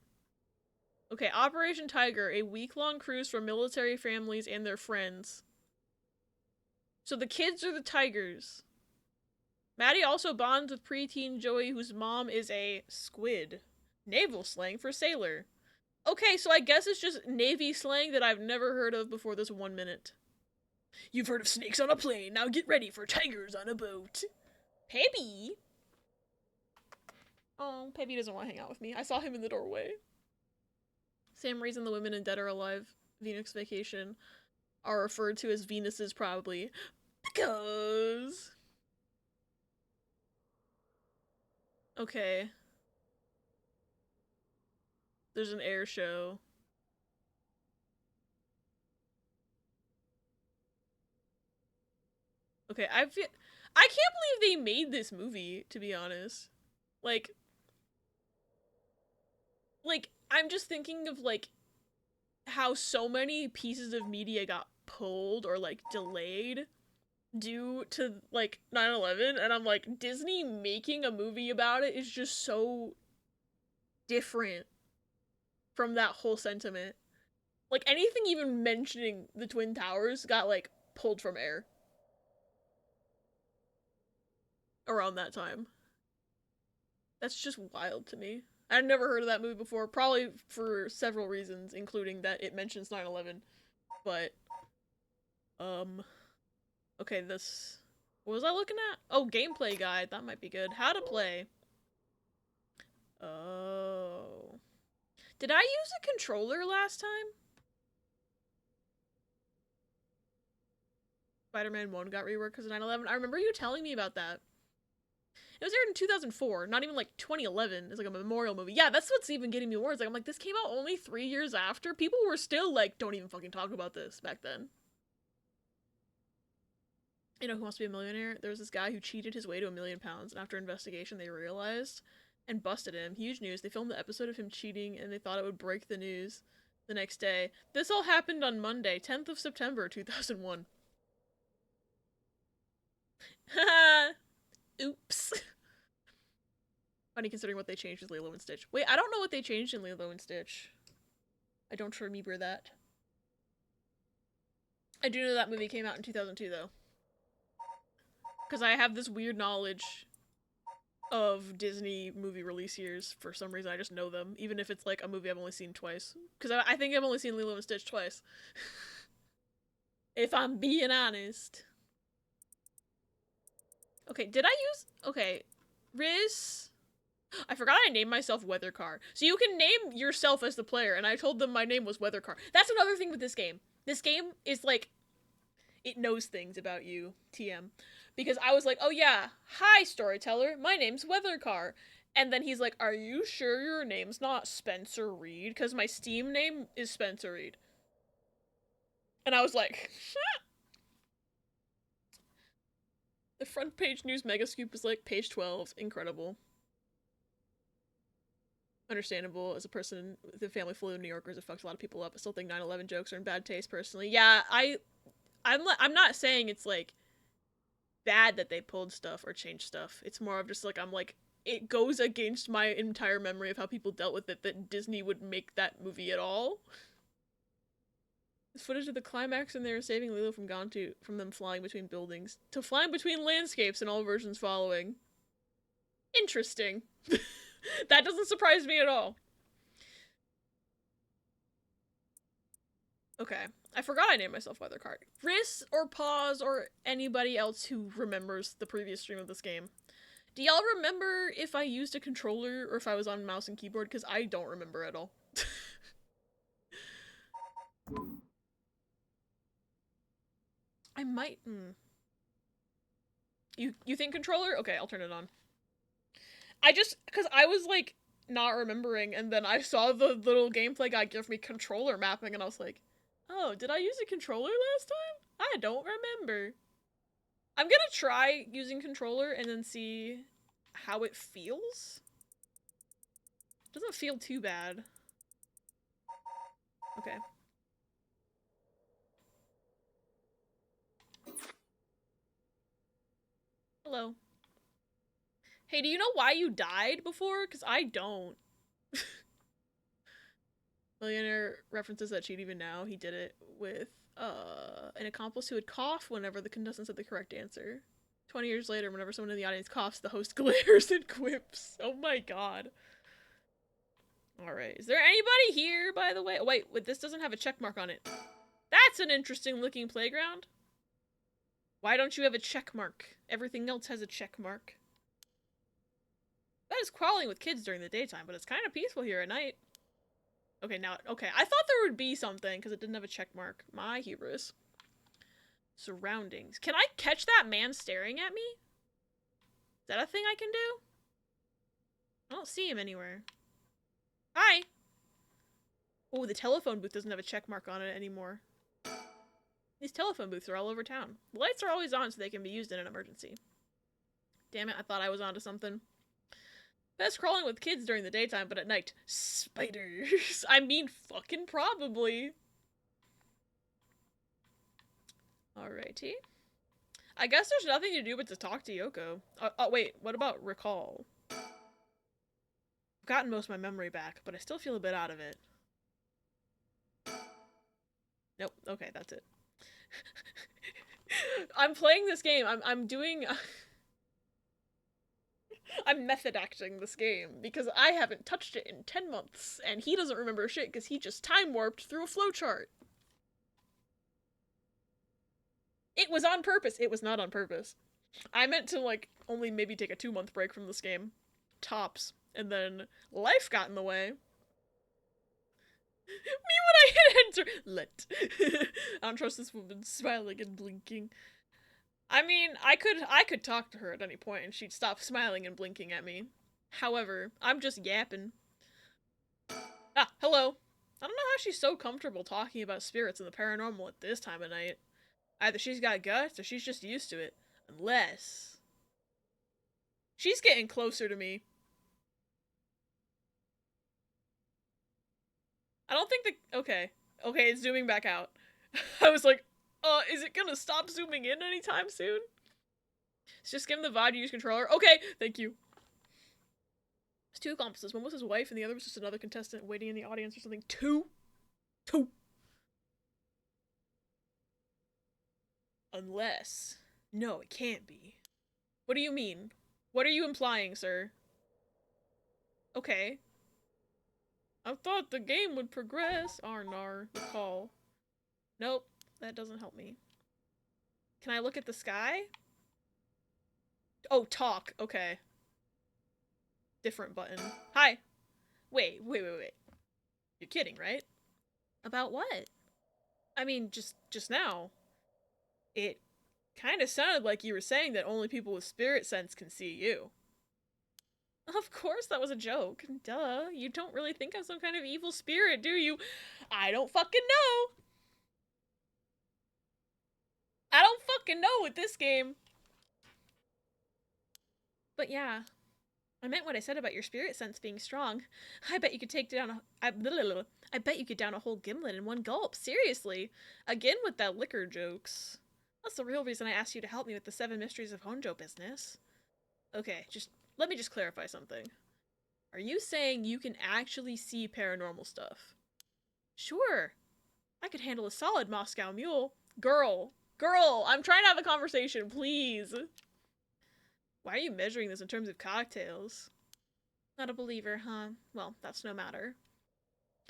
Okay, Operation Tiger, a week-long cruise for military families and their friends. So the kids are the tigers. Maddie also bonds with preteen Joey, whose mom is a squid. Naval slang for sailor. Okay, so I guess it's just Navy slang that I've never heard of before this 1 minute. You've heard of snakes on a plane, now get ready for tigers on a boat. Pebby? Oh, Pebby doesn't want to hang out with me. I saw him in the doorway. Same reason the women in Dead or Alive Venus Vacation are referred to as Venuses, probably. Because... Okay. There's an air show. Okay, I can't believe they made this movie, to be honest. Like, I'm just thinking of, like, how so many pieces of media got pulled or, like, delayed due to, like, 9/11, and I'm like, Disney making a movie about it is just so different from that whole sentiment. Like, anything even mentioning the Twin Towers got, like, pulled from air. Around that time. That's just wild to me. I'd never heard of that movie before, probably for several reasons, including that it mentions 9/11. But, okay, this... What was I looking at? Oh, gameplay guide. That might be good. How to play. Oh... Did I use a controller last time? Spider-Man 1 got reworked because of 9/11. I remember you telling me about that. It was aired in 2004, not even like 2011. It's like a memorial movie. Yeah, that's what's even getting me worse. Like, I'm like, this came out only 3 years after? People were still like, don't even fucking talk about this back then. You know Who Wants to Be a Millionaire? There was this guy who cheated his way to £1 million, and after investigation they realized and busted him. Huge news. They filmed the episode of him cheating, and they thought it would break the news the next day. This all happened on Monday, 10th of September, 2001. Haha. Oops. Funny considering what they changed with Lilo and Stitch. Wait, I don't know what they changed in Lilo and Stitch. I don't remember that. I do know that movie came out in 2002, though. Because I have this weird knowledge of Disney movie release years. For some reason, I just know them. Even if it's like a movie I've only seen twice. Because I think I've only seen Lilo and Stitch twice. If I'm being honest. Okay, did I use... Okay, Riz... I forgot I named myself Weathercar. So you can name yourself as the player, and I told them my name was Weathercar. That's another thing with this game. This game is like... It knows things about you, TM. Because I was like, oh yeah, hi storyteller, my name's Weathercar. And then he's like, are you sure your name's not Spencer Reed? Because my Steam name is Spencer Reed. And I was like, the front page news megascoop is like page 12. Incredible. Understandable. As a person with a family full of New Yorkers, it fucks a lot of people up. I still think 9/11 jokes are in bad taste, personally. Yeah, I'm not saying it's like bad that they pulled stuff or changed stuff. It's more of just like, I'm like, it goes against my entire memory of how people dealt with it that Disney would make that movie at all. This footage of the climax and they were saving Lilo from them flying between buildings to flying between landscapes in all versions following. Interesting. That doesn't surprise me at all. Okay. I forgot I named myself Weathercard. Riss or Pause or anybody else who remembers the previous stream of this game. Do y'all remember if I used a controller or if I was on mouse and keyboard? Because I don't remember at all. I might... You think controller? Okay, I'll turn it on. Because I was, like, not remembering, and then I saw the little gameplay guide give me controller mapping, and I was like, oh, did I use a controller last time? I don't remember. I'm gonna try using controller and then see how it feels. Doesn't feel too bad. Okay. Hello. Hey, do you know why you died before? Because I don't. Millionaire references that cheat even now. He did it with an accomplice who would cough whenever the contestant said the correct answer. 20 years later, whenever someone in the audience coughs, the host glares and quips. Oh my god. Alright, is there anybody here, by the way? Oh, wait, this doesn't have a check mark on it. That's an interesting looking playground. Why don't you have a check mark? Everything else has a check mark. That is crawling with kids during the daytime, but it's kind of peaceful here at night. Okay, now, okay, I thought there would be something, because it didn't have a check mark. My hubris. Surroundings. Can I catch that man staring at me? Is that a thing I can do? I don't see him anywhere. Hi! Oh, the telephone booth doesn't have a check mark on it anymore. These telephone booths are all over town. The lights are always on so they can be used in an emergency. Damn it, I thought I was onto something. Best crawling with kids during the daytime, but at night, spiders. I mean, fucking probably. Alrighty. I guess there's nothing to do but to talk to Yoko. Oh, wait, what about recall? I've gotten most of my memory back, but I still feel a bit out of it. Nope, okay, that's it. I'm playing this game, I'm doing... I'm method acting this game, because I haven't touched it in 10 months, and he doesn't remember shit because he just time warped through a flowchart. It was on purpose. It was not on purpose. I meant to, like, only maybe take a 2-month break from this game. Tops. And then life got in the way. Me when I hit enter. Let. I don't trust this woman smiling and blinking. I mean, I could talk to her at any point and she'd stop smiling and blinking at me. However, I'm just yapping. Ah, hello. I don't know how she's so comfortable talking about spirits and the paranormal at this time of night. Either she's got guts or she's just used to it. Unless... she's getting closer to me. I don't think the... okay. Okay, it's zooming back out. I was like, is it gonna stop zooming in anytime soon? It's just give him the vibe to use controller. Okay, thank you. 2 accomplices. One was his wife, and the other was just another contestant waiting in the audience or something. 2? 2. Unless. No, it can't be. What do you mean? What are you implying, sir? Okay. I thought the game would progress. Arnar, the call. Nope, that doesn't help me. Can I look at the sky? Oh, talk. Okay. Different button. Hi. Wait. You're kidding, right? About what? I mean, just now. It kind of sounded like you were saying that only people with spirit sense can see you. Of course that was a joke. Duh. You don't really think I'm some kind of evil spirit, do you? I don't fucking know. I don't fucking know with this game. But yeah. I meant what I said about your spirit sense being strong. I bet you could take down I bet you could down a whole gimlet in one gulp. Seriously. Again with that liquor jokes. That's the real reason I asked you to help me with the 7 Mysteries of Honjo business. Okay, let me just clarify something. Are you saying you can actually see paranormal stuff? Sure. I could handle a solid Moscow mule. Girl, I'm trying to have a conversation, please. Why are you measuring this in terms of cocktails? Not a believer, huh? Well, that's no matter.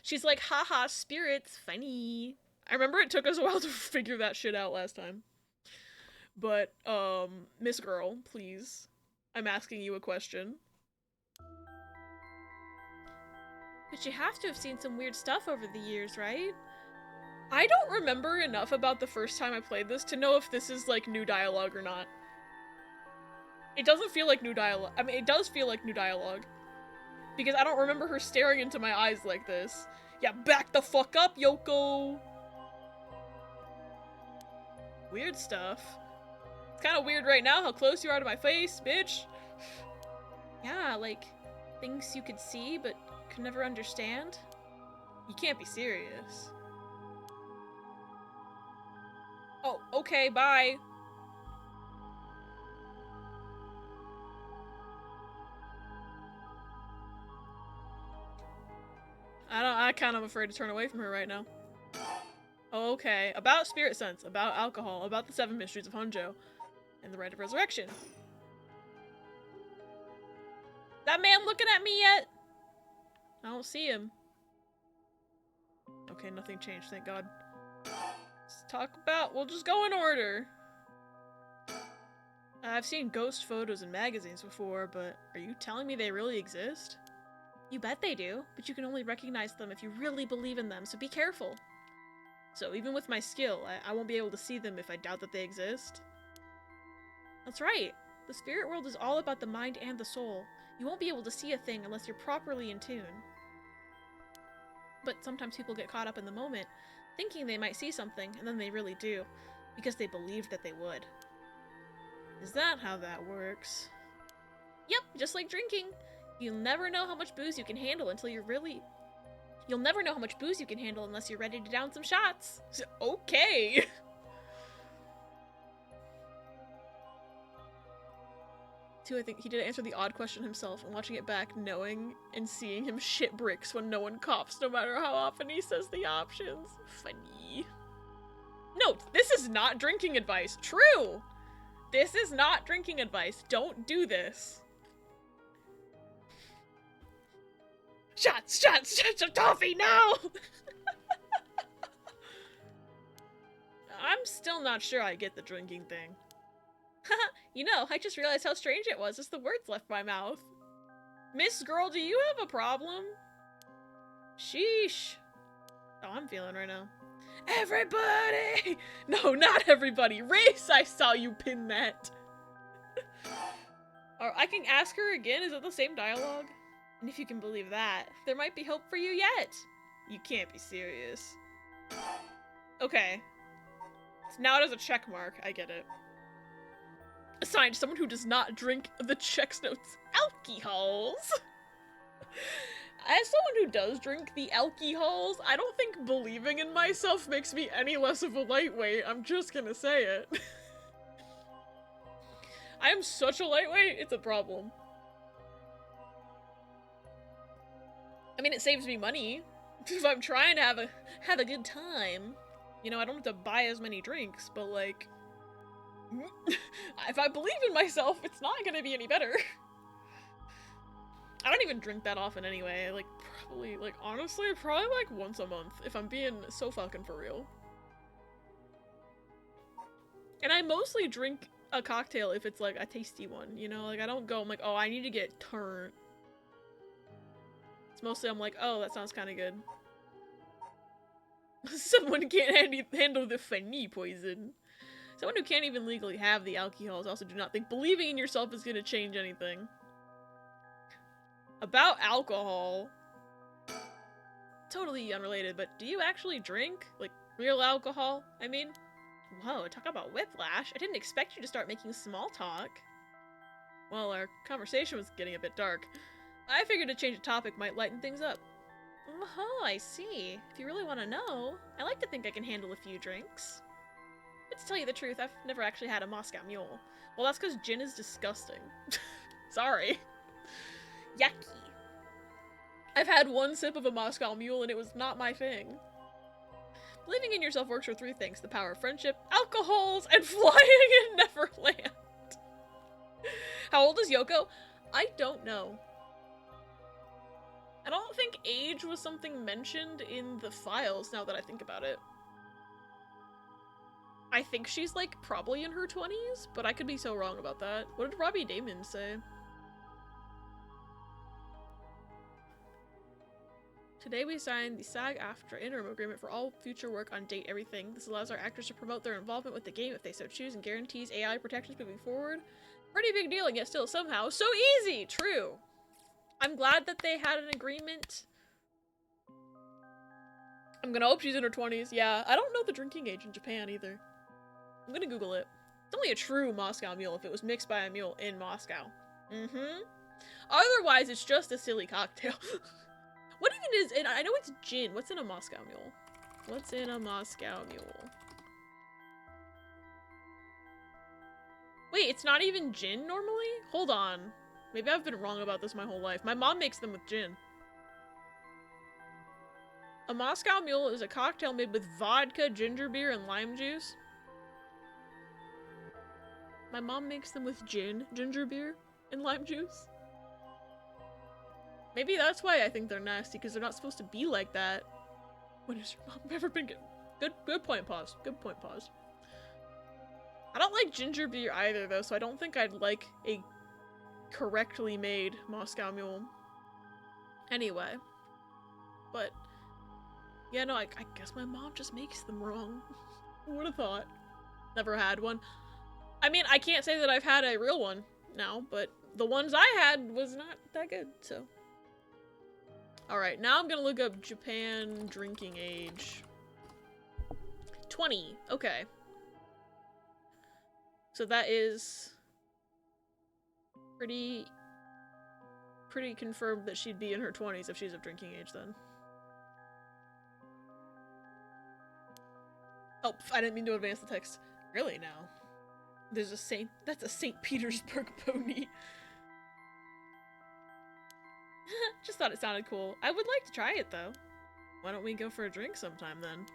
She's like, haha, spirits, funny. I remember it took us a while to figure that shit out last time. But, Miss Girl, please. I'm asking you a question. But you have to have seen some weird stuff over the years, right? I don't remember enough about the first time I played this to know if this is, like, new dialogue or not. It doesn't feel like new dialogue. I mean, it does feel like new dialogue. Because I don't remember her staring into my eyes like this. Yeah, back the fuck up, Yoko! Weird stuff. It's kind of weird right now how close you are to my face, bitch. Yeah, like, things you could see but could never understand. You can't be serious. Oh, okay, bye. I'm kind of afraid to turn away from her right now. Okay, about spirit sense, about alcohol, about the 7 Mysteries of Honjo, and the Rite of Resurrection. That man looking at me yet? I don't see him. Okay, nothing changed, thank God. Let's talk about, we'll just go in order. I've seen ghost photos in magazines before, but are you telling me they really exist? You bet they do, but you can only recognize them if you really believe in them, so be careful. So even with my skill, I won't be able to see them if I doubt that they exist. That's right. The spirit world is all about the mind and the soul. You won't be able to see a thing unless you're properly in tune. But sometimes people get caught up in the moment, thinking they might see something, and then they really do, because they believed that they would. Is that how that works? Yep, just like drinking. You'll never know how much booze you can handle until you're really... You'll never know how much booze you can handle unless you're ready to down some shots. Okay. Two, I think he did answer the odd question himself, and watching it back, knowing and seeing him shit bricks when no one coughs, no matter how often he says the options. Funny. Note, this is not drinking advice. True! This is not drinking advice. Don't do this. Shots of toffee, no! I'm still not sure I get the drinking thing. Haha, you know, I just realized how strange it was as the words left my mouth. Miss Girl, do you have a problem? Sheesh. Oh, I'm feeling right now. Everybody! No, not everybody. Race, I saw you pin that. Or I can ask her again, is it the same dialogue? And if you can believe that, there might be hope for you yet. You can't be serious. Okay. So now it has a check mark, I get it. Assigned someone who does not drink the checks notes alcohols. As someone who does drink the alcohols, I don't think believing in myself makes me any less of a lightweight. I'm just gonna say it. I am such a lightweight, it's a problem. I mean, it saves me money if I'm trying to have a good time. You know, I don't have to buy as many drinks, but like, if I believe in myself, it's not gonna be any better. I don't even drink that often anyway. Like, probably, like, honestly, probably like once a month, if I'm being so fucking for real. And I mostly drink a cocktail if it's like a tasty one, you know? Like, I don't go, I'm like, oh, I need to get turned. It's mostly I'm like, oh, that sounds kind of good. Someone can't handle the funny poison. Someone who can't even legally have the alcohols also do not think believing in yourself is going to change anything. About alcohol. Totally unrelated, but do you actually drink? Like, real alcohol, I mean? Whoa, talk about whiplash. I didn't expect you to start making small talk. Well, our conversation was getting a bit dark. I figured a change of topic might lighten things up. Oh, I see. If you really want to know, I like to think I can handle a few drinks. But to tell you the truth, I've never actually had a Moscow Mule. Well, that's because gin is disgusting. Sorry. Yucky. I've had one sip of a Moscow Mule and it was not my thing. Believing in yourself works for 3 things: the power of friendship, alcohols, and flying in Neverland. How old is Yoko? I don't know. I don't think age was something mentioned in the files, now that I think about it. I think she's, like, probably in her 20s, but I could be so wrong about that. What did Robbie Damon say? Today we signed the SAG-AFTRA interim agreement for all future work on Date Everything. This allows our actors to promote their involvement with the game if they so choose and guarantees AI protections moving forward. Pretty big deal, and yet still somehow so easy! True. I'm glad that they had an agreement. I'm gonna hope she's in her 20s. Yeah, I don't know the drinking age in Japan either. I'm gonna Google it. It's only a true Moscow Mule if it was mixed by a mule in Moscow. Otherwise, it's just a silly cocktail. What even is, and I know it's gin. What's in a Moscow Mule? What's in a Moscow Mule? Wait, it's not even gin normally? Hold on. Maybe I've been wrong about this my whole life. My mom makes them with gin. A Moscow Mule is a cocktail made with vodka, ginger beer, and lime juice. My mom makes them with gin, ginger beer, and lime juice. Maybe that's why I think they're nasty, because they're not supposed to be like that. When has your mom ever been good? Good point, pause. Good point, pause. I don't like ginger beer either, though, so I don't think I'd like a correctly made Moscow Mule. Anyway. But, yeah, no, I guess my mom just makes them wrong. Who would have thought? Never had one. I mean, I can't say that I've had a real one now, but the ones I had was not that good, so. Alright, now I'm gonna look up Japan drinking age. 20. Okay. So that is pretty confirmed that she'd be in her 20s if she's of drinking age then. Oh, I didn't mean to advance the text. Really now? There's a that's a St. Petersburg pony. Just thought it sounded cool. I would like to try it though. Why don't we go for a drink sometime then?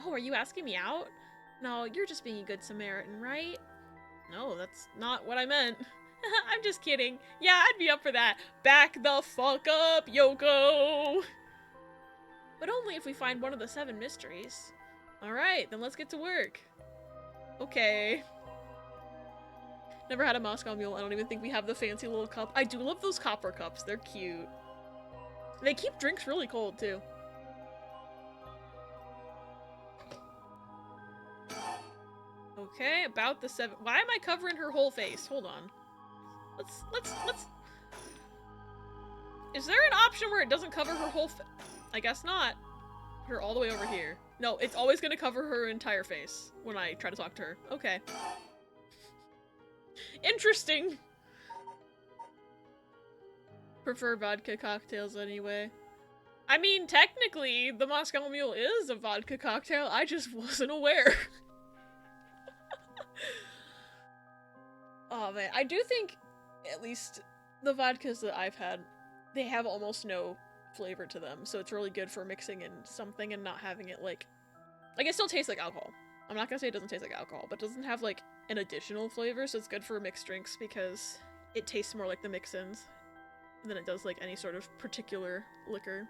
Oh, are you asking me out? No, you're just being a good Samaritan, right? No, that's not what I meant. I'm just kidding. Yeah, I'd be up for that. Back the fuck up, Yoko! But only if we find one of the 7 mysteries. Alright, then let's get to work. Okay. Never had a Moscow Mule. I don't even think we have the fancy little cup. I do love those copper cups. They're cute. They keep drinks really cold, too. Okay, about the 7. Why am I covering her whole face? Hold on. Let's. Is there an option where it doesn't cover her whole face? I guess not. Put her all the way over here. No, it's always gonna cover her entire face when I try to talk to her. Okay. Interesting. Prefer vodka cocktails anyway. I mean, technically, the Moscow Mule is a vodka cocktail. I just wasn't aware. Oh man, I do think, at least the vodkas that I've had, they have almost no flavor to them, so it's really good for mixing in something and not having it like it still tastes like alcohol. I'm not gonna say it doesn't taste like alcohol, but it doesn't have like an additional flavor, so it's good for mixed drinks because it tastes more like the mix-ins than it does like any sort of particular liquor.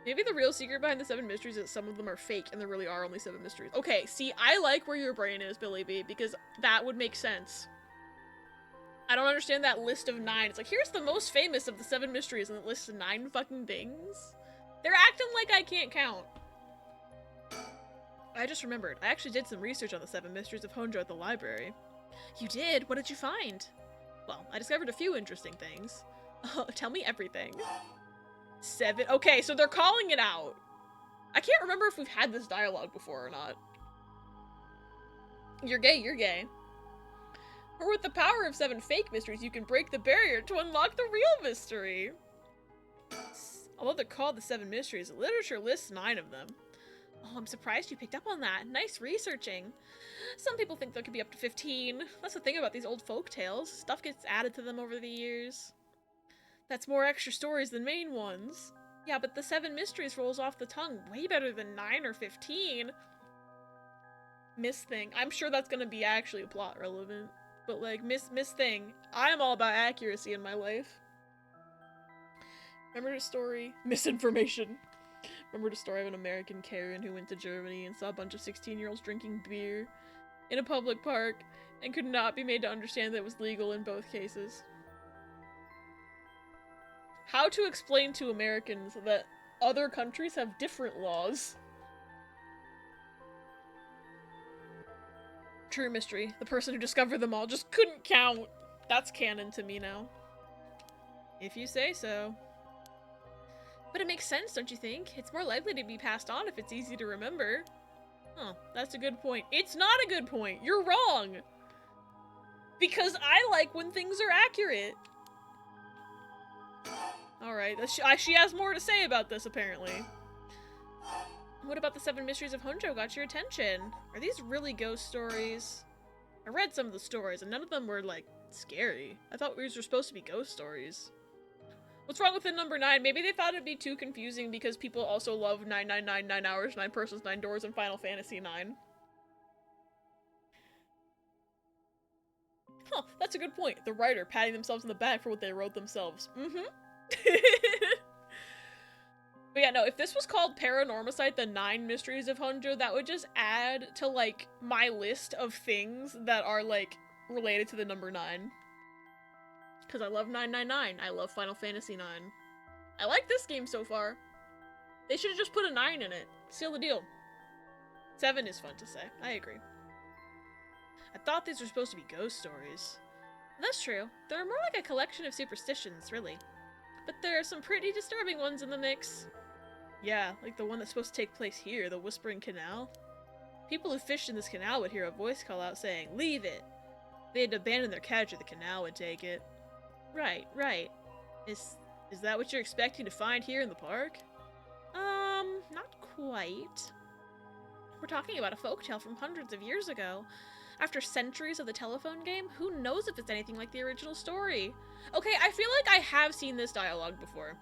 Maybe the real secret behind the 7 mysteries is some of them are fake and there really are only 7 mysteries. Okay, see, I like where your brain is, Billy B, because that would make sense. I don't understand that list of 9. It's like, here's the most famous of the 7 mysteries, and it lists 9 fucking things? They're acting like I can't count. I just remembered, I actually did some research on the 7 mysteries of Honjo at the library. You did? What did you find? Well, I discovered a few interesting things. Tell me everything. 7? Okay, so they're calling it out. I can't remember if we've had this dialogue before or not. You're gay, you're gay. Or with the power of 7 fake mysteries, you can break the barrier to unlock the real mystery. Although they're called the 7 mysteries, literature lists 9 of them. Oh, I'm surprised you picked up on that. Nice researching. Some people think there could be up to 15. That's the thing about these old folk tales. Stuff gets added to them over the years. That's more extra stories than main ones. Yeah, but the 7 mysteries rolls off the tongue way better than 9 or 15. Miss Thing. I'm sure that's gonna be actually plot relevant. But like, Miss Thing, I'm all about accuracy in my life. Remember the story? Misinformation. Remember the story of an American Karen who went to Germany and saw a bunch of 16-year-olds drinking beer in a public park and could not be made to understand that it was legal in both cases. How to explain to Americans that other countries have different laws. True mystery. The person who discovered them all just couldn't count. That's canon to me now. If you say so. But it makes sense, don't you think? It's more likely to be passed on if it's easy to remember. Huh, that's a good point. It's not a good point. You're wrong. Because I like when things are accurate. Alright, she has more to say about this, apparently. What about the 7 mysteries of Honjo got your attention? Are these really ghost stories? I read some of the stories, and none of them were, like, scary. I thought these were supposed to be ghost stories. What's wrong with the number 9? Maybe they thought it'd be too confusing because people also love 999, 9 hours, 9 persons, 9 doors, and Final Fantasy 9. Huh, that's a good point. The writer patting themselves in the back for what they wrote themselves. Mm-hmm. But yeah, no, if this was called Paranormasight, the 9 mysteries of Honjo, that would just add to, like, my list of things that are, like, related to the number 9. Because I love 999. I love Final Fantasy 9. I like this game so far. They should have just put a 9 in it. Seal the deal. 7 is fun to say. I agree. I thought these were supposed to be ghost stories. That's true. They're more like a collection of superstitions, really. But there are some pretty disturbing ones in the mix. Yeah, like the one that's supposed to take place here, the Whispering Canal. People who fished in this canal would hear a voice call out saying, "Leave it!" They had to abandon their catch or the canal would take it. Right, right. Is that what you're expecting to find here in the park? Not quite. We're talking about a folktale from hundreds of years ago. After centuries of the telephone game, who knows if it's anything like the original story? Okay, I feel like I have seen this dialogue before.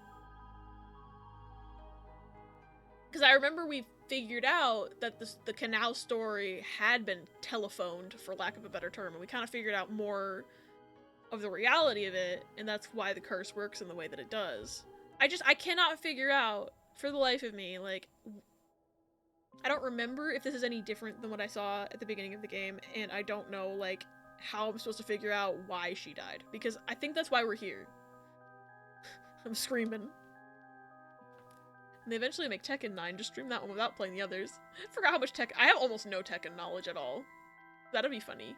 Because I remember we figured out that the canal story had been telephoned, for lack of a better term, and we kind of figured out more of the reality of it, and that's why the curse works in the way that it does. I cannot figure out, for the life of me, like, I don't remember if this is any different than what I saw at the beginning of the game, and I don't know, like, how I'm supposed to figure out why she died, because I think that's why we're here. I'm screaming. And they eventually make Tekken 9, just stream that one without playing the others. I forgot how much I have almost no Tekken knowledge at all. That'd be funny.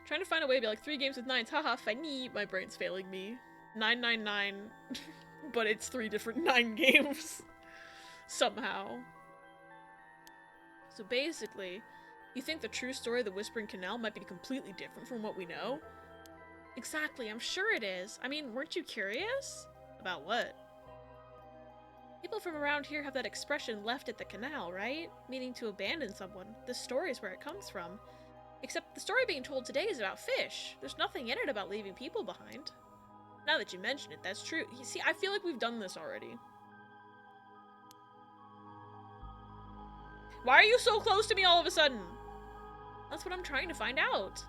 Trying to find a way to be like 3 games with 9s, haha, funny. My brain's failing me. 999, but it's 3 different 9 games. Somehow. So basically, you think the true story of the Whispering Canal might be completely different from what we know? Exactly, I'm sure it is. I mean, weren't you curious? About what? People from around here have that expression, left at the canal, right? Meaning to abandon someone. This story is where it comes from. Except the story being told today is about fish. There's nothing in it about leaving people behind. Now that you mention it, that's true. You see, I feel like we've done this already. Why are you so close to me all of a sudden? That's what I'm trying to find out.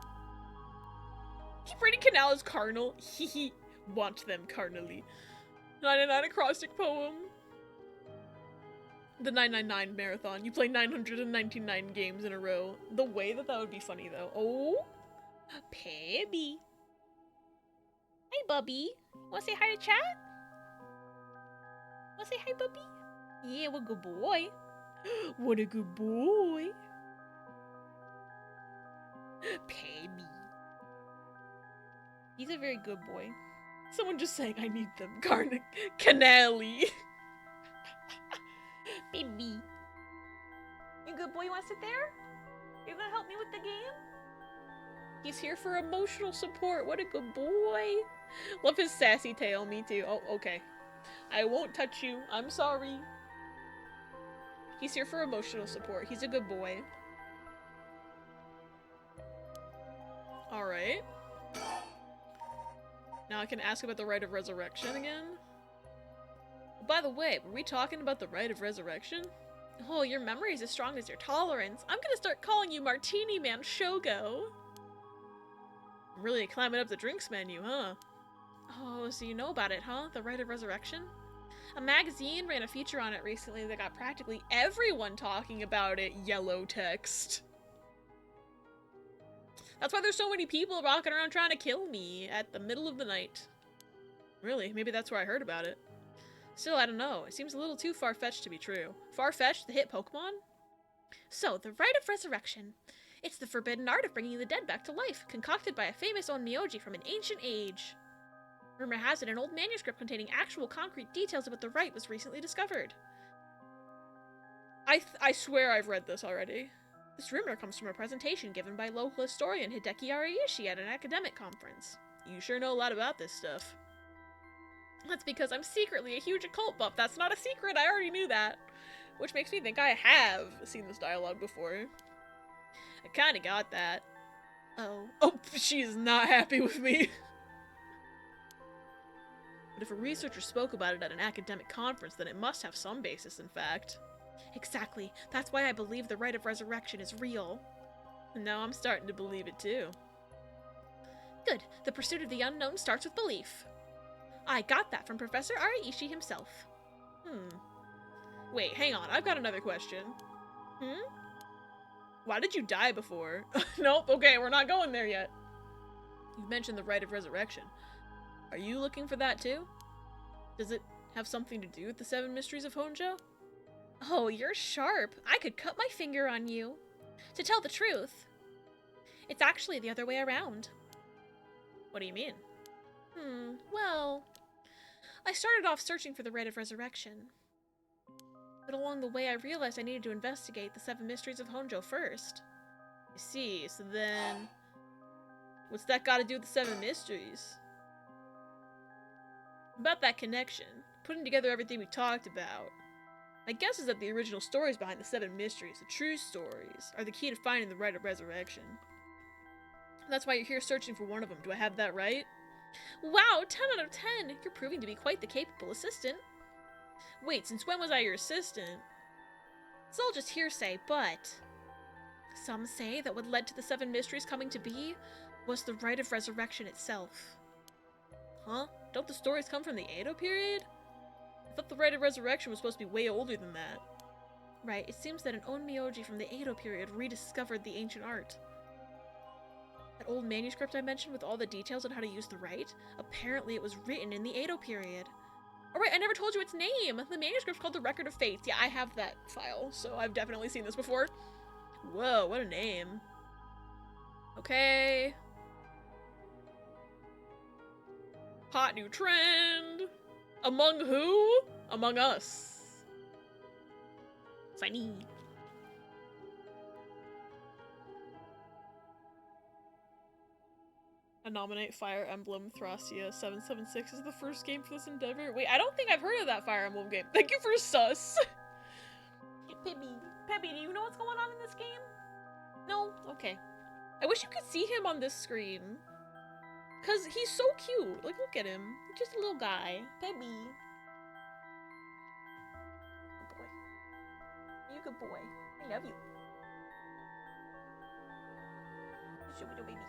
Keep reading Canal as carnal. Hehe. Want them carnally. 99 acrostic poem. The 999 marathon. You play 999 games in a row. The way that would be funny though. Oh, Pebby. Hey, Bubby. Wanna say hi to chat? Wanna say hi, Bubby? Yeah, what a good boy. What a good boy. Pebby. He's a very good boy. Someone just saying I need them. Canally. Baby. You good boy? You wanna sit there? You gonna help me with the game? He's here for emotional support. What a good boy. Love his sassy tail. Me too. Oh, okay. I won't touch you. I'm sorry. He's here for emotional support. He's a good boy. Alright. Now I can ask about the rite of resurrection again. By the way, were we talking about the rite of resurrection? Oh, your memory is as strong as your tolerance. I'm gonna start calling you Martini Man Shogo. Really climbing up the drinks menu, huh? Oh, so you know about it, huh? The rite of resurrection? A magazine ran a feature on it recently that got practically everyone talking about it. Yellow text. That's why there's so many people rocking around trying to kill me at the middle of the night. Really, maybe that's where I heard about it. Still, I don't know. It seems a little too far-fetched to be true. Far-fetched, the hit Pokemon? So, the rite of resurrection. It's the forbidden art of bringing the dead back to life, concocted by a famous Onmyoji from an ancient age. Rumor has it an old manuscript containing actual concrete details about the rite was recently discovered. I swear I've read this already. This rumor comes from a presentation given by local historian Hideki Ariishi at an academic conference. You sure know a lot about this stuff. That's because I'm secretly a huge occult buff. That's not a secret, I already knew that. Which makes me think I have seen this dialogue before. I kinda got that. Oh. Oh, she is not happy with me. But if a researcher spoke about it at an academic conference, then it must have some basis in fact. Exactly. That's why I believe the rite of resurrection is real. And now I'm starting to believe it too. Good. The pursuit of the unknown starts with belief. I got that from Professor Ariishi himself. Wait, hang on. I've got another question. Why did you die before? Nope, okay, we're not going there yet. You've mentioned the rite of resurrection. Are you looking for that too? Does it have something to do with the 7 mysteries of Honjo? Oh, you're sharp. I could cut my finger on you. To tell the truth, it's actually the other way around. What do you mean? Well, I started off searching for the rite of resurrection. But along the way, I realized I needed to investigate the 7 mysteries of Honjo first. You see, so then... what's that got to do with the 7 mysteries? About that connection, putting together everything we talked about. My guess is that the original stories behind the 7 mysteries, the true stories, are the key to finding the rite of resurrection. That's why you're here searching for one of them. Do I have that right? Wow, 10 out of 10! You're proving to be quite the capable assistant. Wait, since when was I your assistant? It's all just hearsay, but... some say that what led to the 7 mysteries coming to be was the rite of resurrection itself. Huh? Don't the stories come from the Edo period? I thought the rite of resurrection was supposed to be way older than that. Right, it seems that an Onmyoji from the Edo period rediscovered the ancient art. That old manuscript I mentioned with all the details on how to use the rite, apparently it was written in the Edo period. Oh right, I never told you its name! The manuscript's called the Record of Fates. Yeah, I have that file, so I've definitely seen this before. Whoa, what a name. Okay. Hot new trend! Among who? Among us. Funny. I nominate Fire Emblem Thracia 776 as the first game for this endeavor. Wait, I don't think I've heard of that Fire Emblem game. Thank you for sus. Peppy, do you know what's going on in this game? No? Okay. I wish you could see him on this screen. Cause he's so cute. Like, look at him. He's just a little guy. Baby. Good boy. You good boy. I love you. Show me the baby.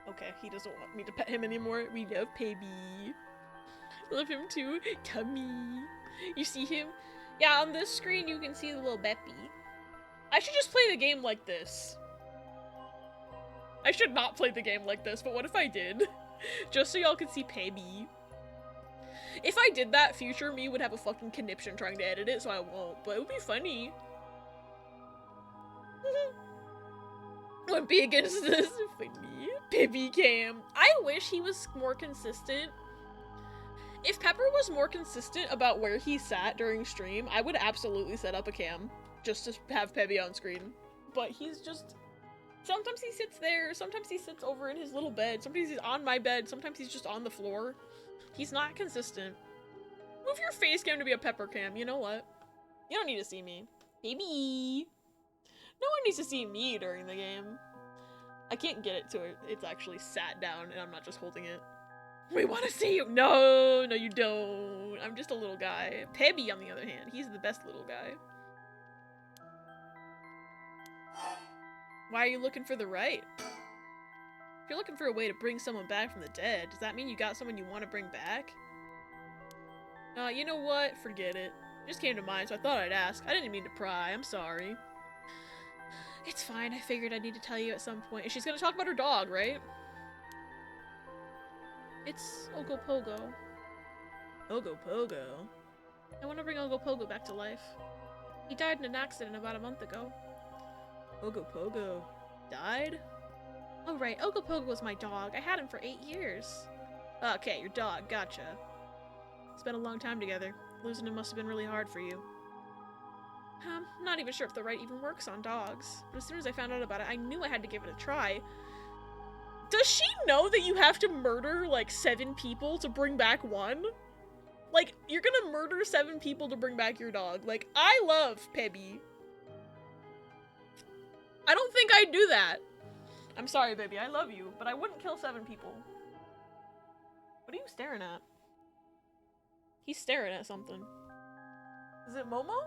Okay, he doesn't want me to pet him anymore. We love baby. Love him too. Tummy. You see him? Yeah, on this screen you can see the little Beppy. I should just play the game like this. I should not play the game like this, but what if I did? Just so y'all could see baby. If I did that, future me would have a fucking conniption trying to edit it, so I won't, but it would be funny. Wouldn't be against this. Funny. Baby cam. I wish he was more consistent. If Pepper was more consistent about where he sat during stream, I would absolutely set up a cam just to have Pebby on screen. But he's just... Sometimes he sits there, sometimes he sits over in his little bed, sometimes he's on my bed, sometimes he's just on the floor. He's not consistent. Move your face cam to be a Pepper cam, you know what? You don't need to see me. Baby! No one needs to see me during the game. I can't get it to it. It's actually sat down and I'm not just holding it. We want to see you! No, no you don't. I'm just a little guy. Pebby, on the other hand, he's the best little guy. Why are you looking for the right? If you're looking for a way to bring someone back from the dead, does that mean you got someone you want to bring back? You know what? Forget it. It just came to mind, so I thought I'd ask. I didn't mean to pry. I'm sorry. It's fine. I figured I'd need to tell you at some point. And she's gonna talk about her dog, right? It's Ogopogo. Ogopogo? I want to bring Ogopogo back to life. He died in an accident about a month ago. Ogopogo died? Oh right, Ogopogo was my dog. I had him for 8 years. Okay, your dog, gotcha. Spent a long time together. Losing him must have been really hard for you. I'm not even sure if the right even works on dogs. But as soon as I found out about it, I knew I had to give it a try. Does she know that you have to murder, like, 7 people to bring back one? Like, you're gonna murder 7 people to bring back your dog. Like, I love Pebby. I don't think I'd do that. I'm sorry, baby. I love you, but I wouldn't kill 7 people. What are you staring at? He's staring at something. Is it Momo?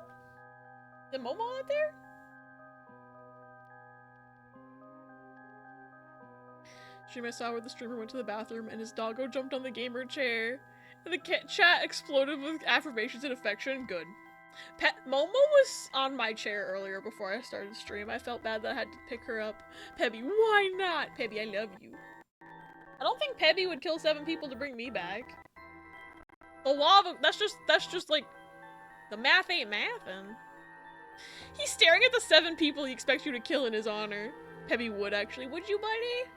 Is it Momo out there? Stream I saw where the streamer went to the bathroom and his doggo jumped on the gamer chair. And the chat exploded with affirmations and affection. Good. Momo was on my chair earlier before I started the stream. I felt bad that I had to pick her up. Pebby, why not? Pebby, I love you. I don't think Pebby would kill 7 people to bring me back. The law of that's just like the math ain't mathin'. He's staring at the 7 people he expects you to kill in his honor. Pebby would actually. Would you, buddy?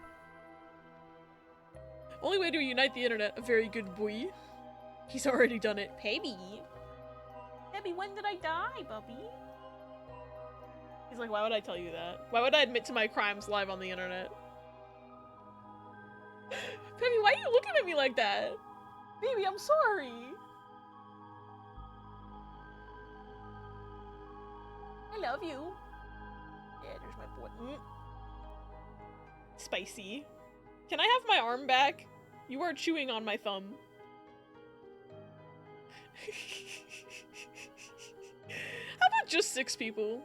Only way to unite the internet. A very good boy. He's already done it. Pebby. Pebby, when did I die, Bubby? He's like, why would I tell you that? Why would I admit to my crimes live on the internet? Pebby, why are you looking at me like that? Baby, I'm sorry. I love you. Yeah, there's my boy. Spicy. Can I have my arm back? You are chewing on my thumb. How about just 6 people?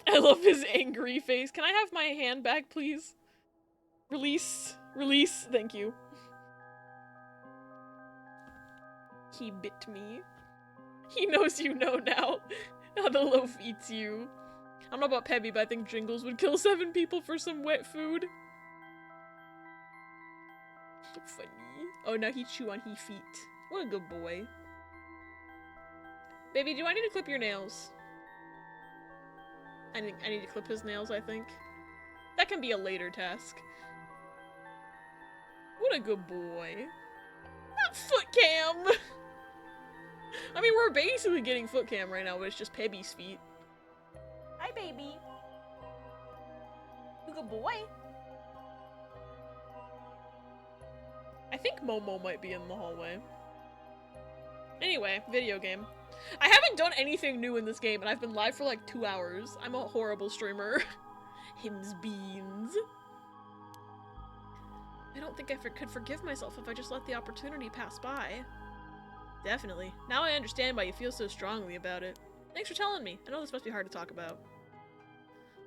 I love his angry face. Can I have my hand back, please? Release. Release. Thank you. He bit me. He knows you know now. How the loaf eats you. I don't know about Pebby, but I think Jingles would kill 7 people for some wet food. Funny. Oh, now he chew on he feet. What a good boy. Baby, do I need to clip your nails? I need to clip his nails, I think. That can be a later task. What a good boy. Not foot cam! I mean, we're basically getting foot cam right now, but it's just Pebby's feet. Hi, baby. You good boy. I think Momo might be in the hallway. Anyway, video game. I haven't done anything new in this game, and I've been live for like 2 hours. I'm a horrible streamer. Hims beans. I don't think I could forgive myself if I just let the opportunity pass by. Definitely. Now I understand why you feel so strongly about it. Thanks for telling me. I know this must be hard to talk about.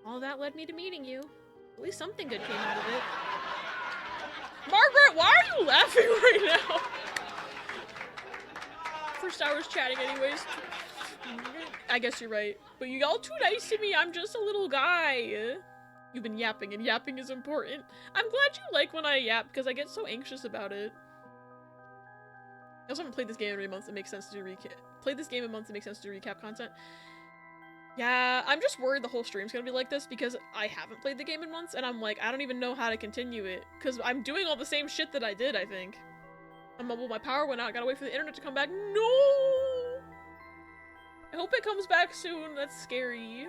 All that led me to meeting you. At least something good came out of it. Margaret, why are you laughing right now? First hour's chatting anyways. I guess you're right. But you all too nice to me. I'm just a little guy. You've been yapping, and yapping is important. I'm glad you like when I yap, because I get so anxious about it. I also haven't played this game in months. It makes sense to do recap. Played this game in months. It makes sense to do recap content. Yeah, I'm just worried the whole stream's gonna be like this because I haven't played the game in months, and I'm like, I don't even know how to continue it because I'm doing all the same shit that I did. I think. Well, my power went out. I gotta wait for the internet to come back. No. I hope it comes back soon. That's scary.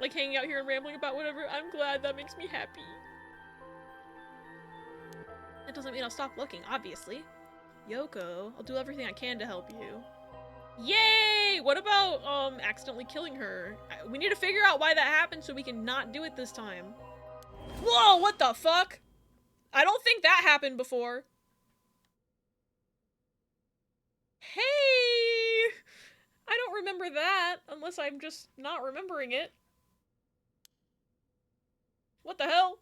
Like hanging out here and rambling about whatever. I'm glad. That makes me happy. That doesn't mean I'll stop looking, obviously. Yoko, I'll do everything I can to help you. Yay! What about, accidentally killing her? We need to figure out why that happened so we can not do it this time. Whoa, what the fuck? I don't think that happened before. Hey! I don't remember that, unless I'm just not remembering it. What the hell?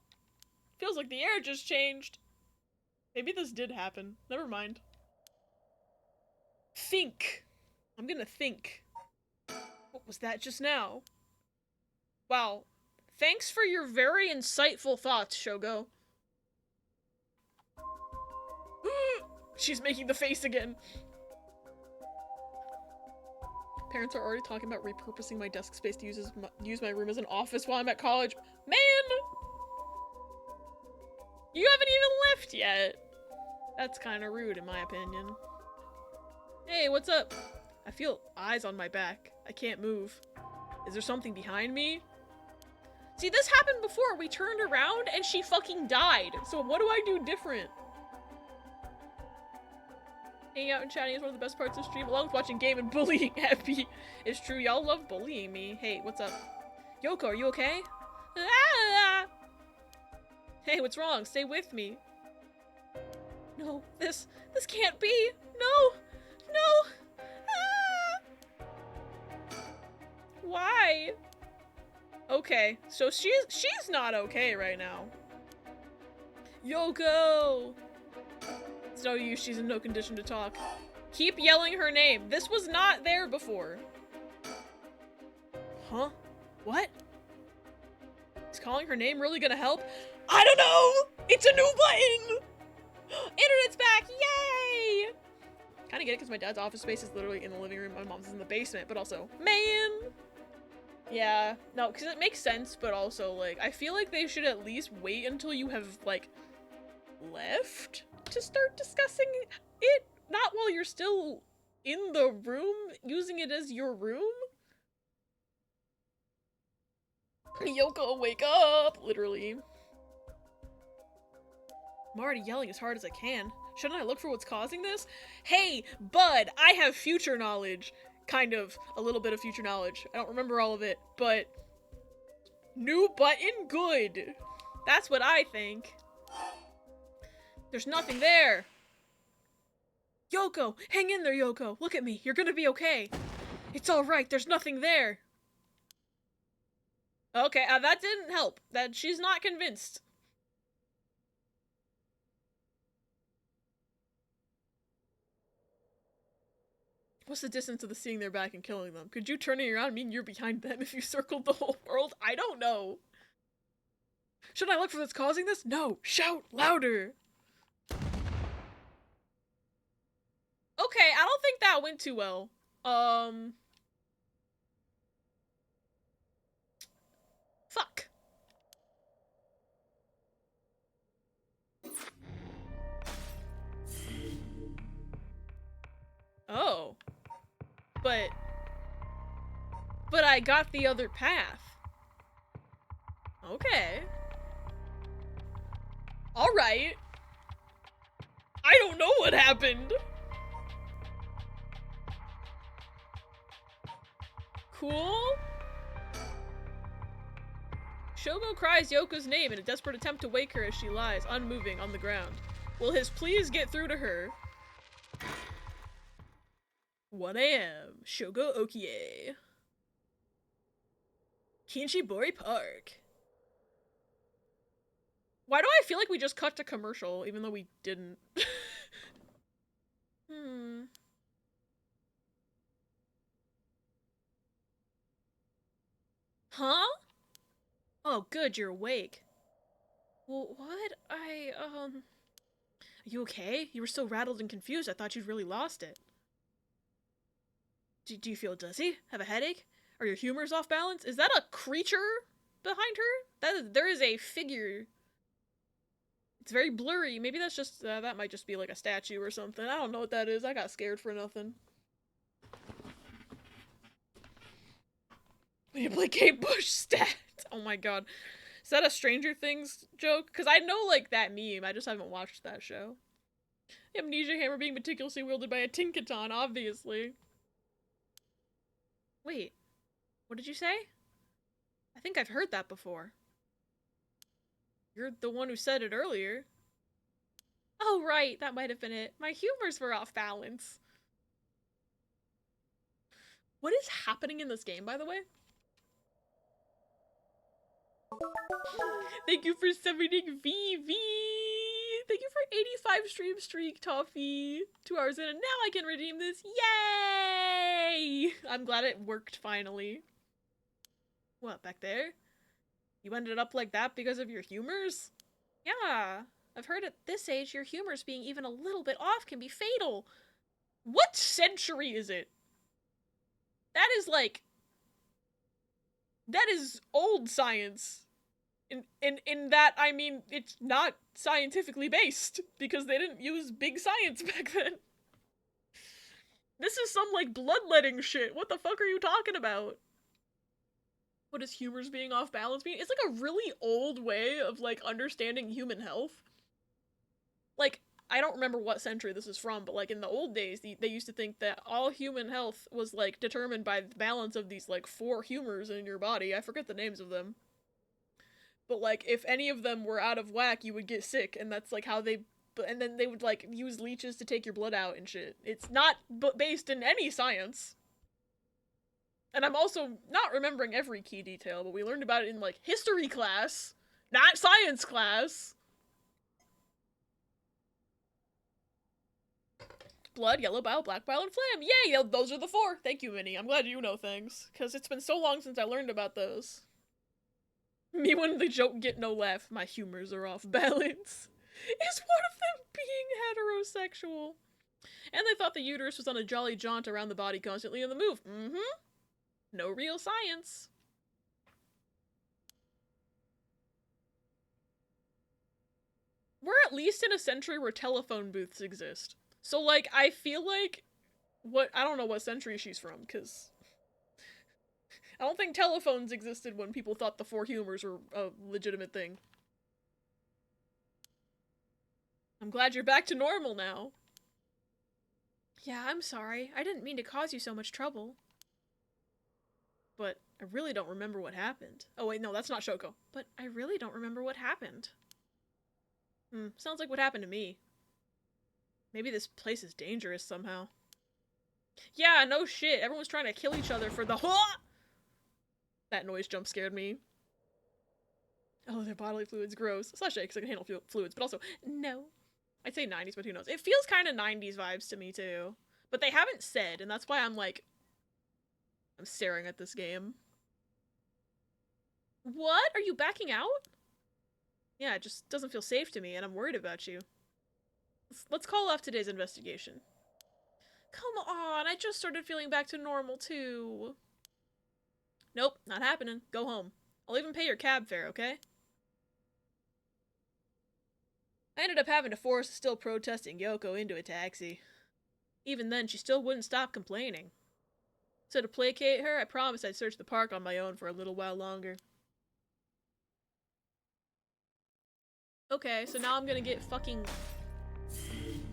Feels like the air just changed. Maybe this did happen. Never mind. Think. I'm gonna think. What was that just now? Wow. Thanks for your very insightful thoughts, Shogo. She's making the face again. Parents are already talking about repurposing my desk space to use my room as an office while I'm at college. Man! You haven't even left yet. That's kind of rude in my opinion. Hey, what's up? I feel eyes on my back. I can't move. Is there something behind me? See, this happened before. We turned around and she fucking died. So what do I do different? Hanging out and chatting is one of the best parts of stream, along with watching game and bullying Happy. It's true, y'all love bullying me. Hey, what's up? Yoko, are you okay? Ah! Hey, what's wrong? Stay with me. No, this can't be. No, no. Ah! Why? Okay, so she's not okay right now. Yoko! It's no use, she's in no condition to talk. Keep yelling her name. This was not there before. Huh? What? Is calling her name really gonna help? I don't know! It's a new button! Internet's back! Yay! Kinda get it because my dad's office space is literally in the living room, my mom's in the basement, but also, man! Yeah, no, because it makes sense, but also, like, I feel like they should at least wait until you have, like, left to start discussing it, not while you're still in the room, using it as your room. Yoko, wake up! Literally. I'm already yelling as hard as I can. Shouldn't I look for what's causing this? Hey, bud, I have future knowledge. Kind of. A little bit of future knowledge. I don't remember all of it, but... New button? Good. That's what I think. There's nothing there. Yoko! Hang in there, Yoko! Look at me. You're gonna be okay. It's alright. There's nothing there. Okay, that didn't help. That she's not convinced. What's the distance of the seeing their back and killing them? Could you turning around mean you're behind them if you circled the whole world? I don't know. Should I look for what's causing this? No! Shout louder! Okay, I don't think that went too well. Fuck. Oh. But I got the other path. Okay. Alright. I don't know what happened. Cool. Shogo cries Yoko's name in a desperate attempt to wake her as she lies, unmoving, on the ground. Will his pleas get through to her? 1 a.m. Shogo Okie. Kinshibori Park. Why do I feel like we just cut to commercial, even though we didn't? Huh? Oh, good, you're awake. Well, what? Are you okay? You were so rattled and confused, I thought you'd really lost it. Do you feel dizzy? Have a headache? Are your humors off balance? Is that a creature behind her? There is a figure. It's very blurry. Maybe that's just, that might just be like a statue or something. I don't know what that is. I got scared for nothing. You play Kate Bush stat. Oh my god. Is that a Stranger Things joke? Because I know, like, that meme. I just haven't watched that show. The amnesia hammer being meticulously wielded by a Tinkaton, obviously. Wait. What did you say? I think I've heard that before. You're the one who said it earlier. Oh, right. That might have been it. My humors were off balance. What is happening in this game, by the way? Thank you for summoning VV. Thank you for 85 stream streak, Toffee. 2 hours in, and now I can redeem this. Yay! I'm glad it worked finally. What, back there? You ended up like that because of your humors? Yeah. I've heard at this age, your humors being even a little bit off can be fatal. What century is it? That is like... That is old science. In that, I mean, it's not scientifically based, because they didn't use big science back then. This is some, like, bloodletting shit. What the fuck are you talking about? What does humors being off balance mean? It's like a really old way of, like, understanding human health. Like, I don't remember what century this is from, but, like, in the old days, they used to think that all human health was, like, determined by the balance of these, like, 4 humors in your body. I forget the names of them. But, like, if any of them were out of whack, you would get sick, and that's, like, how they... And then they would, like, use leeches to take your blood out and shit. It's not based in any science. And I'm also not remembering every key detail, but we learned about it in, like, history class, not science class. Blood, yellow bile, black bile, and phlegm. Yay! Those are the 4. Thank you, Minnie. I'm glad you know things, because it's been so long since I learned about those. Me when the joke get no laugh, my humors are off balance. Is one of them being heterosexual? And they thought the uterus was on a jolly jaunt around the body constantly on the move. No real science. We're at least in a century where telephone booths exist. So, like, I feel like... I don't know what century she's from, because... I don't think telephones existed when people thought the 4 humors were a legitimate thing. I'm glad you're back to normal now. Yeah, I'm sorry. I didn't mean to cause you so much trouble. But I really don't remember what happened. Oh wait, no, that's not Shoko. But I really don't remember what happened. Sounds like what happened to me. Maybe this place is dangerous somehow. Yeah, no shit. Everyone's trying to kill each other for the That noise jump scared me. Oh, their bodily fluids, gross. Slash A, because I can handle fluids, but also, no. I'd say 90s, but who knows. It feels kind of 90s vibes to me, too. But they haven't said, and that's why I'm like... I'm staring at this game. What? Are you backing out? Yeah, it just doesn't feel safe to me, and I'm worried about you. Let's call off today's investigation. Come on, I just started feeling back to normal, too. Nope, not happening. Go home. I'll even pay your cab fare, okay? I ended up having to force a still protesting Yoko into a taxi. Even then, she still wouldn't stop complaining. So to placate her, I promised I'd search the park on my own for a little while longer. Okay, so now I'm gonna get fucking...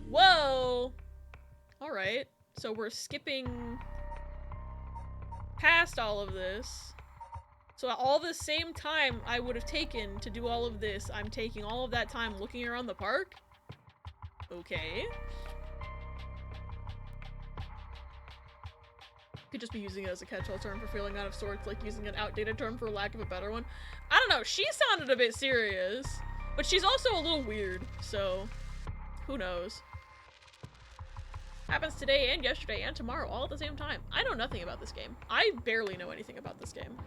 Whoa! Alright, so we're skipping past all of this. So all the same time I would have taken to do all of this, I'm taking all of that time looking around the park? Okay. Could just be using it as a catch-all term for feeling out of sorts, like using an outdated term for lack of a better one. I don't know, she sounded a bit serious, but she's also a little weird, so who knows. Happens today and yesterday and tomorrow all at the same time. I know nothing about this game. I barely know anything about this game.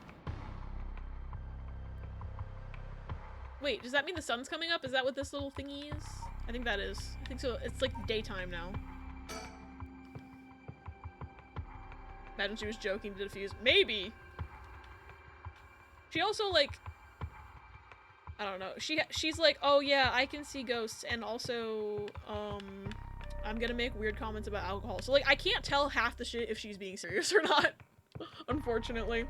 Wait, does that mean the sun's coming up? Is that what this little thingy is? I think that is. I think so. It's like daytime now. Imagine she was joking to defuse. Maybe! She also, like... I don't know. She's like, oh yeah, I can see ghosts, and also, I'm gonna make weird comments about alcohol. So, like, I can't tell half the shit if she's being serious or not. Unfortunately.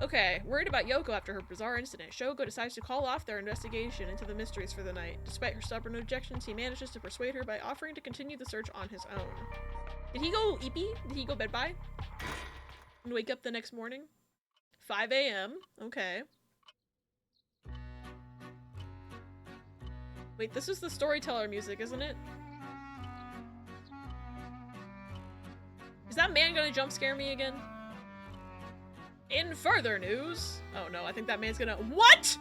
Okay, worried about Yoko after her bizarre incident, Shogo decides to call off their investigation into the mysteries for the night. Despite her stubborn objections, he manages to persuade her by offering to continue the search on his own. Did he go eepy? Did he go bed-bye? And wake up the next morning? 5 a.m. Okay. Wait, this is the storyteller music, isn't it? Is that man gonna jump scare me again? In further news... Oh no, I think that man's gonna- What?!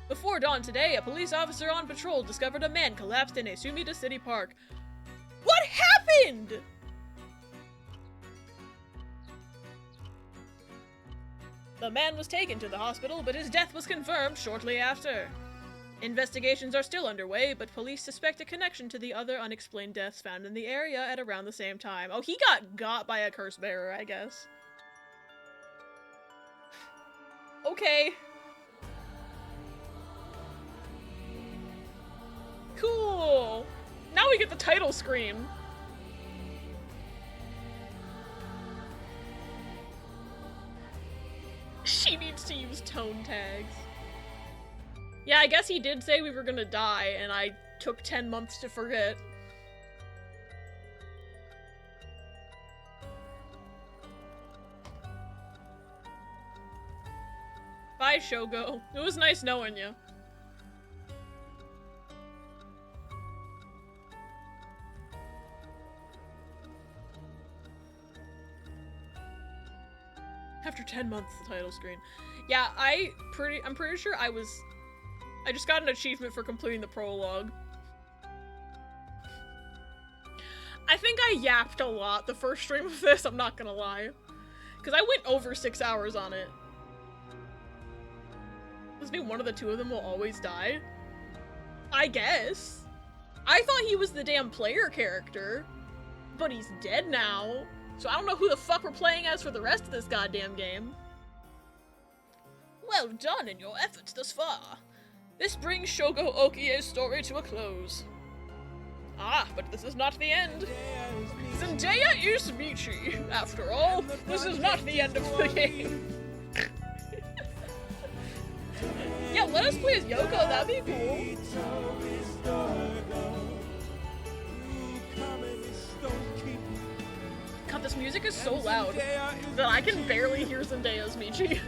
Before dawn today, a police officer on patrol discovered a man collapsed in a Sumida City Park. What happened?! The man was taken to the hospital, but his death was confirmed shortly after. Investigations are still underway, but police suspect a connection to the other unexplained deaths found in the area at around the same time. Oh, he got by a curse bearer, I guess. Okay. Cool. Now we get the title screen. She needs to use tone tags. Yeah, I guess he did say we were gonna die, and I took 10 months to forget. Bye, Shogo. It was nice knowing you. After 10 months, the title screen. Yeah, I'm pretty sure I just got an achievement for completing the prologue. I think I yapped a lot the first stream of this, I'm not gonna lie. Because I went over 6 hours on it. Does it mean one of the two of them will always die? I guess. I thought he was the damn player character, but he's dead now. So I don't know who the fuck we're playing as for the rest of this goddamn game. Well done in your efforts thus far. This brings Shogo Okie's story to a close. Ah, but this is not the end. Zendaya is Michi. After all, this is not the end of the game. Yeah, let us play as Yoko, that'd be cool. God, this music is so loud that I can barely hear Zendaya's Michi.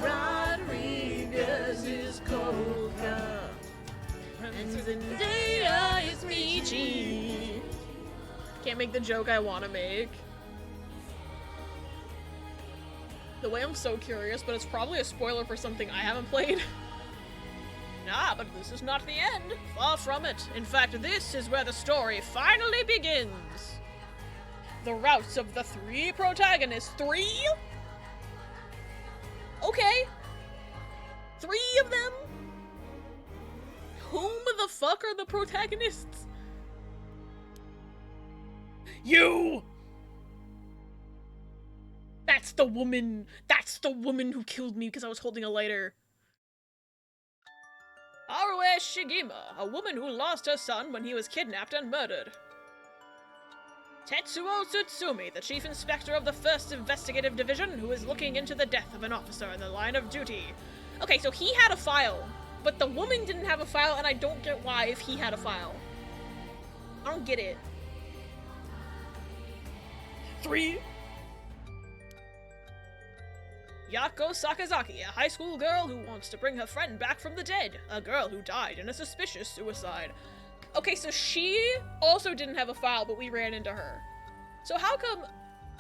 Rodriguez is Coca, and Zendaya is Michi. Can't make the joke I want to make. The way I'm so curious, but it's probably a spoiler for something I haven't played. Ah, but this is not the end. Far from it. In fact, this is where the story finally begins. The routes of the three protagonists. 3? Okay. 3 of them? Whom the fuck are the protagonists? You! That's the woman who killed me because I was holding a lighter. Arue Shigima, a woman who lost her son when he was kidnapped and murdered. Tetsuo Tsutsumi, the chief inspector of the 1st Investigative Division, who is looking into the death of an officer in the line of duty. Okay, so he had a file, but the woman didn't have a file, and I don't get why if he had a file. I don't get it. 3. Yako Sakazaki, a high school girl who wants to bring her friend back from the dead. A girl who died in a suspicious suicide. Okay, so she also didn't have a file, but we ran into her. So how come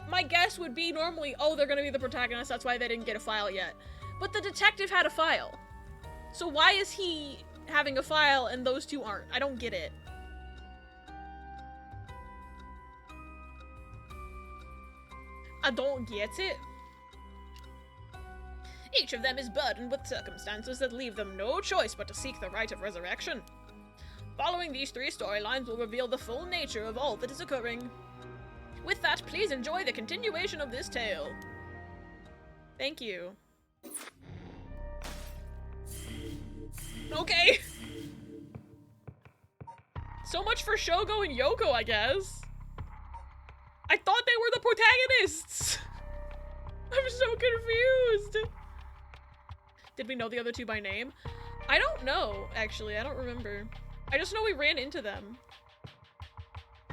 my guess would be normally, oh, they're gonna be the protagonist, that's why they didn't get a file yet. But the detective had a file. So why is he having a file and those two aren't? I don't get it. I don't get it. Each of them is burdened with circumstances that leave them no choice but to seek the right of resurrection. Following these three storylines will reveal the full nature of all that is occurring. With that, please enjoy the continuation of this tale. Thank you. Okay. So much for Shogo and Yoko, I guess. I thought they were the protagonists. I'm so confused. Did we know the other two by name? I don't know, actually. I don't remember. I just know we ran into them.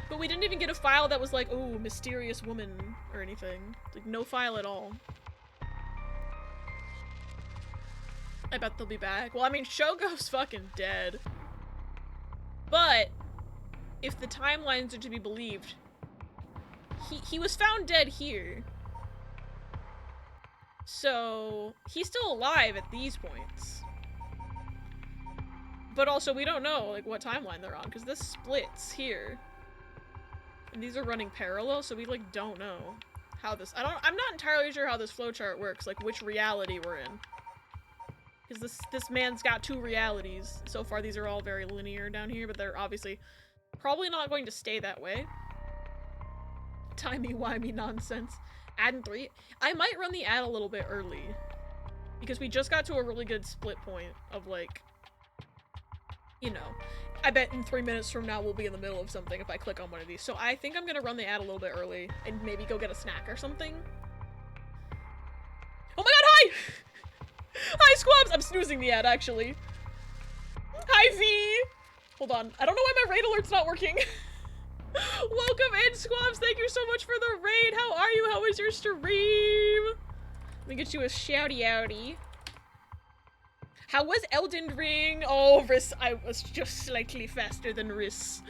But we didn't even get a file that was like, oh, mysterious woman or anything. Like, no file at all. I bet they'll be back. Well, I mean, Shogo's fucking dead. But if the timelines are to be believed, he was found dead here. So he's still alive at these points. But also we don't know like what timeline they're on because this splits here. And these are running parallel, so we like don't know how this I'm not entirely sure how this flowchart works, like which reality we're in. Because this man's got two realities. So far these are all very linear down here, but they're obviously probably not going to stay that way. Timey-wimey nonsense. Add in 3. I might run the ad a little bit early. Because we just got to a really good split point of like, you know, I bet in 3 minutes from now we'll be in the middle of something if I click on one of these. So I think I'm gonna run the ad a little bit early and maybe go get a snack or something. Oh my god, hi! Hi, Squabs! I'm snoozing the ad, actually. Hi, V! Hold on. I don't know why my raid alert's not working. Welcome in, Squabs! Thank you so much for the raid! How are you? How was your stream? Let me get you a shouty outy. How was Elden Ring? Oh, Riss, I was just slightly faster than Riss.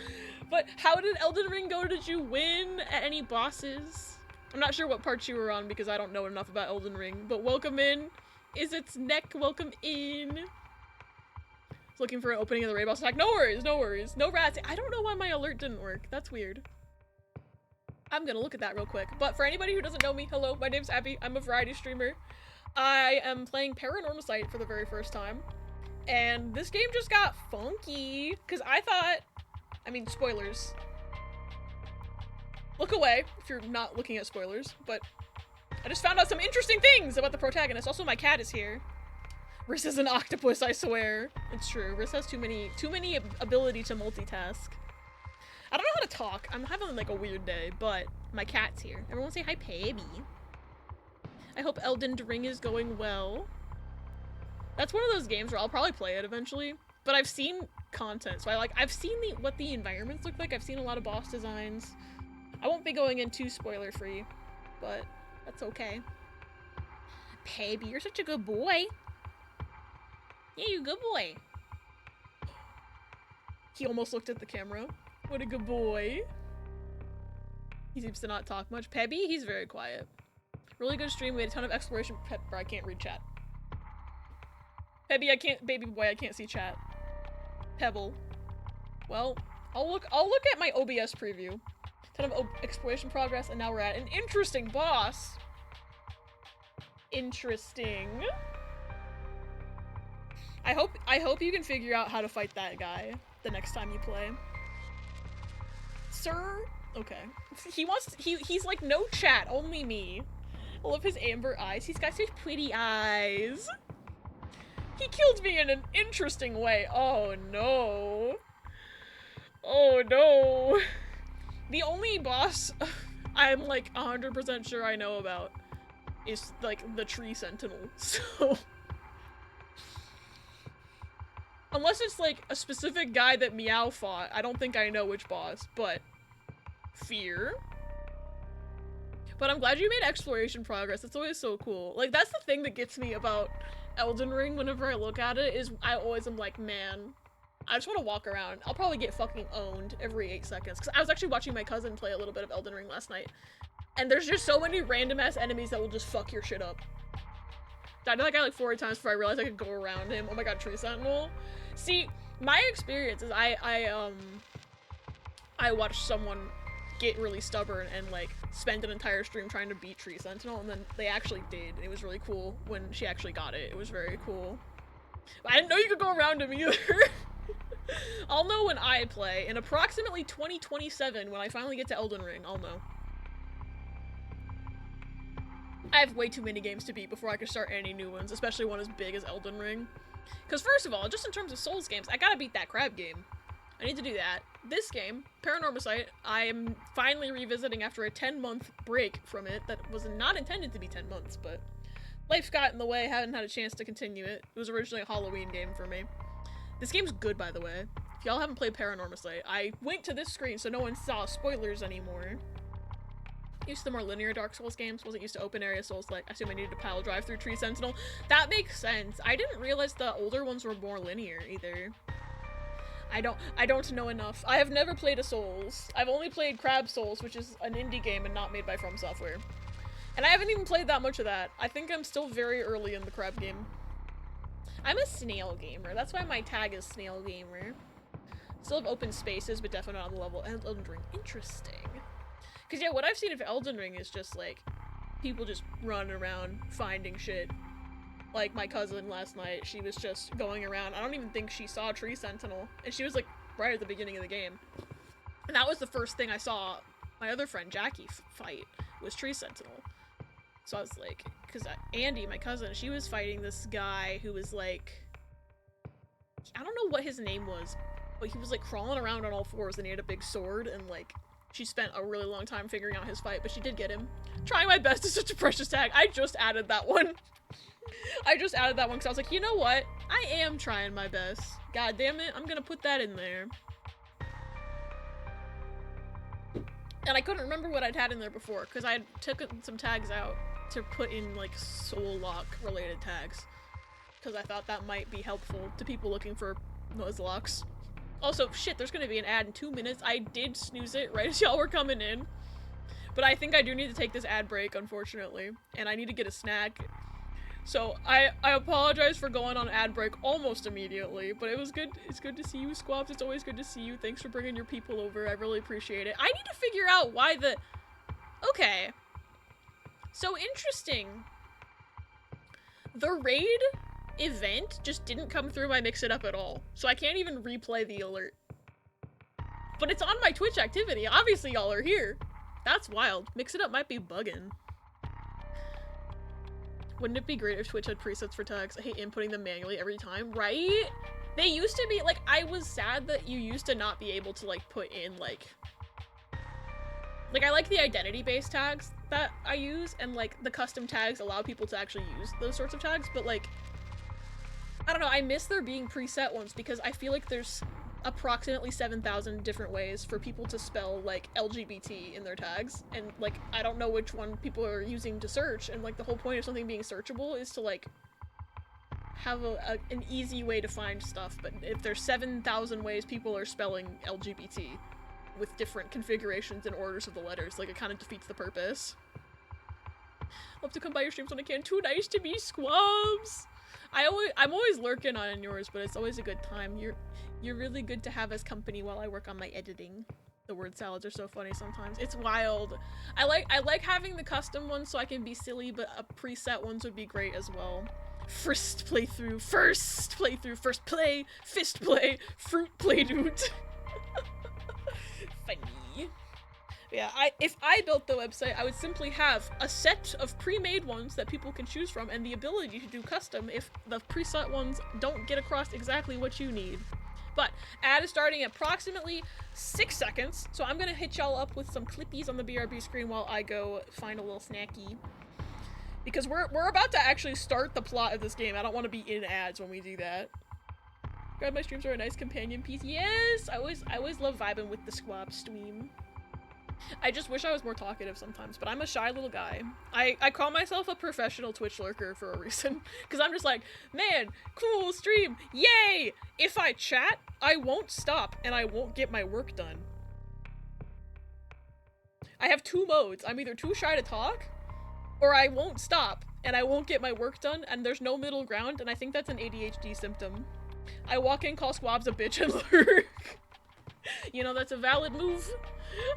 But how did Elden Ring go? Did you win at any bosses? I'm not sure what parts you were on because I don't know enough about Elden Ring, but welcome in. Is its neck welcome in? Looking for an opening of the raid boss attack. No worries, no worries. No rats. I don't know why my alert didn't work. That's weird. I'm gonna look at that real quick. But for anybody who doesn't know me, hello, my name's Abby. I'm a variety streamer. I am playing PARANORMASIGHT for the very first time. And this game just got funky. Because I thought, I mean, spoilers. Look away if you're not looking at spoilers. But I just found out some interesting things about the protagonist. Also, my cat is here. Riss is an octopus, I swear. It's true. Riss has too many ability to multitask. I don't know how to talk. I'm having like a weird day, but my cat's here. Everyone say hi, baby. I hope Elden Ring is going well. That's one of those games where I'll probably play it eventually, but I've seen content, so I've seen what the environments look like. I've seen a lot of boss designs. I won't be going in too spoiler free, but that's okay. Baby, you're such a good boy. Yeah, you good boy. He almost looked at the camera. What a good boy. He seems to not talk much. Pebby, he's very quiet. Really good stream. We had a ton of exploration. I can't read chat. Pebby, I can't. Baby boy, I can't see chat. Pebble. Well, I'll look at my OBS preview. Ton of exploration progress, and now we're at an interesting boss. Interesting. I hope you can figure out how to fight that guy the next time you play. Sir? Okay. He's like, no chat, only me. I love his amber eyes. He's got such pretty eyes. He killed me in an interesting way. Oh no. Oh no. The only boss I'm like 100% sure I know about is like the tree sentinel, so. Unless it's like a specific guy that Meow fought, I don't think I know which boss, but Fear. But I'm glad you made exploration progress. It's always so cool. Like, that's the thing that gets me about Elden Ring whenever I look at it, is I always am like, man, I just want to walk around. I'll probably get fucking owned every 8 seconds. Because I was actually watching my cousin play a little bit of Elden Ring last night. And there's just so many random-ass enemies that will just fuck your shit up. Died to that guy like 40 times before I realized I could go around him. Oh my god, Tree Sentinel. See, my experience is I watched someone get really stubborn and like spend an entire stream trying to beat Tree Sentinel, and then they actually did. It was really cool when she actually got it. It was very cool. But I didn't know you could go around him either. I'll know when I play. In approximately 2027, when I finally get to Elden Ring, I'll know. I have way too many games to beat before I can start any new ones, especially one as big as Elden Ring. Because first of all, just in terms of Souls games, I gotta beat that crab game. I need to do that. This game, PARANORMASIGHT, I am finally revisiting after a 10-month break from it that was not intended to be 10 months, but life got in the way, haven't had a chance to continue it. It was originally a Halloween game for me. This game's good, by the way. If y'all haven't played PARANORMASIGHT, I winked to this screen so no one saw spoilers anymore. Used to the more linear Dark Souls games, wasn't used to open area Souls, like I assume I needed to pile drive through Tree Sentinel. That makes sense. I didn't realize the older ones were more linear either. I don't know enough. I have never played a Souls. I've only played Crab Souls, which is an indie game and not made by From Software. And I haven't even played that much of that. I think I'm still very early in the crab game. I'm a snail gamer. That's why my tag is snail gamer. Still have open spaces, but definitely not on the level of Elden Ring. Interesting. Because, yeah, what I've seen of Elden Ring is just, like, people just running around finding shit. Like, my cousin last night, she was just going around. I don't even think she saw Tree Sentinel. And she was, like, right at the beginning of the game. And that was the first thing I saw my other friend, Jackie, fight, was Tree Sentinel. So I was like, because Andy, my cousin, she was fighting this guy who was, like, I don't know what his name was, but he was, like, crawling around on all fours and he had a big sword, and, like, she spent a really long time figuring out his fight, but she did get him. Trying my best is such a precious tag. I just added that one. I just added that one because I was like, you know what? I am trying my best. God damn it, I'm gonna put that in there. And I couldn't remember what I'd had in there before because I had taken some tags out to put in, like, soul lock related tags. Because I thought that might be helpful to people looking for Nuzlocks. Also, shit, there's gonna be an ad in 2 minutes. I did snooze it right as y'all were coming in. But I think I do need to take this ad break, unfortunately. And I need to get a snack. So, I apologize for going on ad break almost immediately. But it was good. It's good to see you, Squabs. It's always good to see you. Thanks for bringing your people over. I really appreciate it. I need to figure out why the... Okay. So, interesting. The raid event just didn't come through my Mix It Up at all, so I can't even replay the alert. But it's on my Twitch activity. Obviously y'all are here. That's wild. Mix It Up might be bugging. Wouldn't it be great if Twitch had presets for tags? I hate inputting them manually every time, right? They used to be, like, I was sad that you used to not be able to, like, put in, like, I like the identity-based tags that I use, and, like, the custom tags allow people to actually use those sorts of tags, but, like, I don't know, I miss there being preset ones because I feel like there's approximately 7,000 different ways for people to spell, like, LGBT in their tags, and, like, I don't know which one people are using to search, and, like, the whole point of something being searchable is to, like, have an easy way to find stuff, but if there's 7,000 ways people are spelling LGBT with different configurations and orders of the letters, like, it kind of defeats the purpose. Love to come by your streams when I can. Too nice to be Squabs! I'm always lurking on yours, but it's always a good time. You're really good to have as company while I work on my editing. The word salads are so funny sometimes. It's wild. I like having the custom ones so I can be silly, but preset ones would be great as well. First playthrough, first play, fist play, fruit play, dude. Funny. Yeah, if I built the website, I would simply have a set of pre-made ones that people can choose from and the ability to do custom if the preset ones don't get across exactly what you need. But ad is starting at approximately 6 seconds, so I'm gonna hit y'all up with some clippies on the BRB screen while I go find a little snacky. Because we're about to actually start the plot of this game. I don't want to be in ads when we do that. God, my streams are a nice companion piece. Yes! I always love vibing with the Squab stream. I just wish I was more talkative sometimes, but I'm a shy little guy. I call myself a professional Twitch lurker for a reason, because I'm just like, man, cool stream, yay! If I chat, I won't stop, and I won't get my work done. I have two modes. I'm either too shy to talk, or I won't stop, and I won't get my work done, and there's no middle ground, and I think that's an ADHD symptom. I walk in, call squabs a bitch, and lurk. You know, that's a valid move.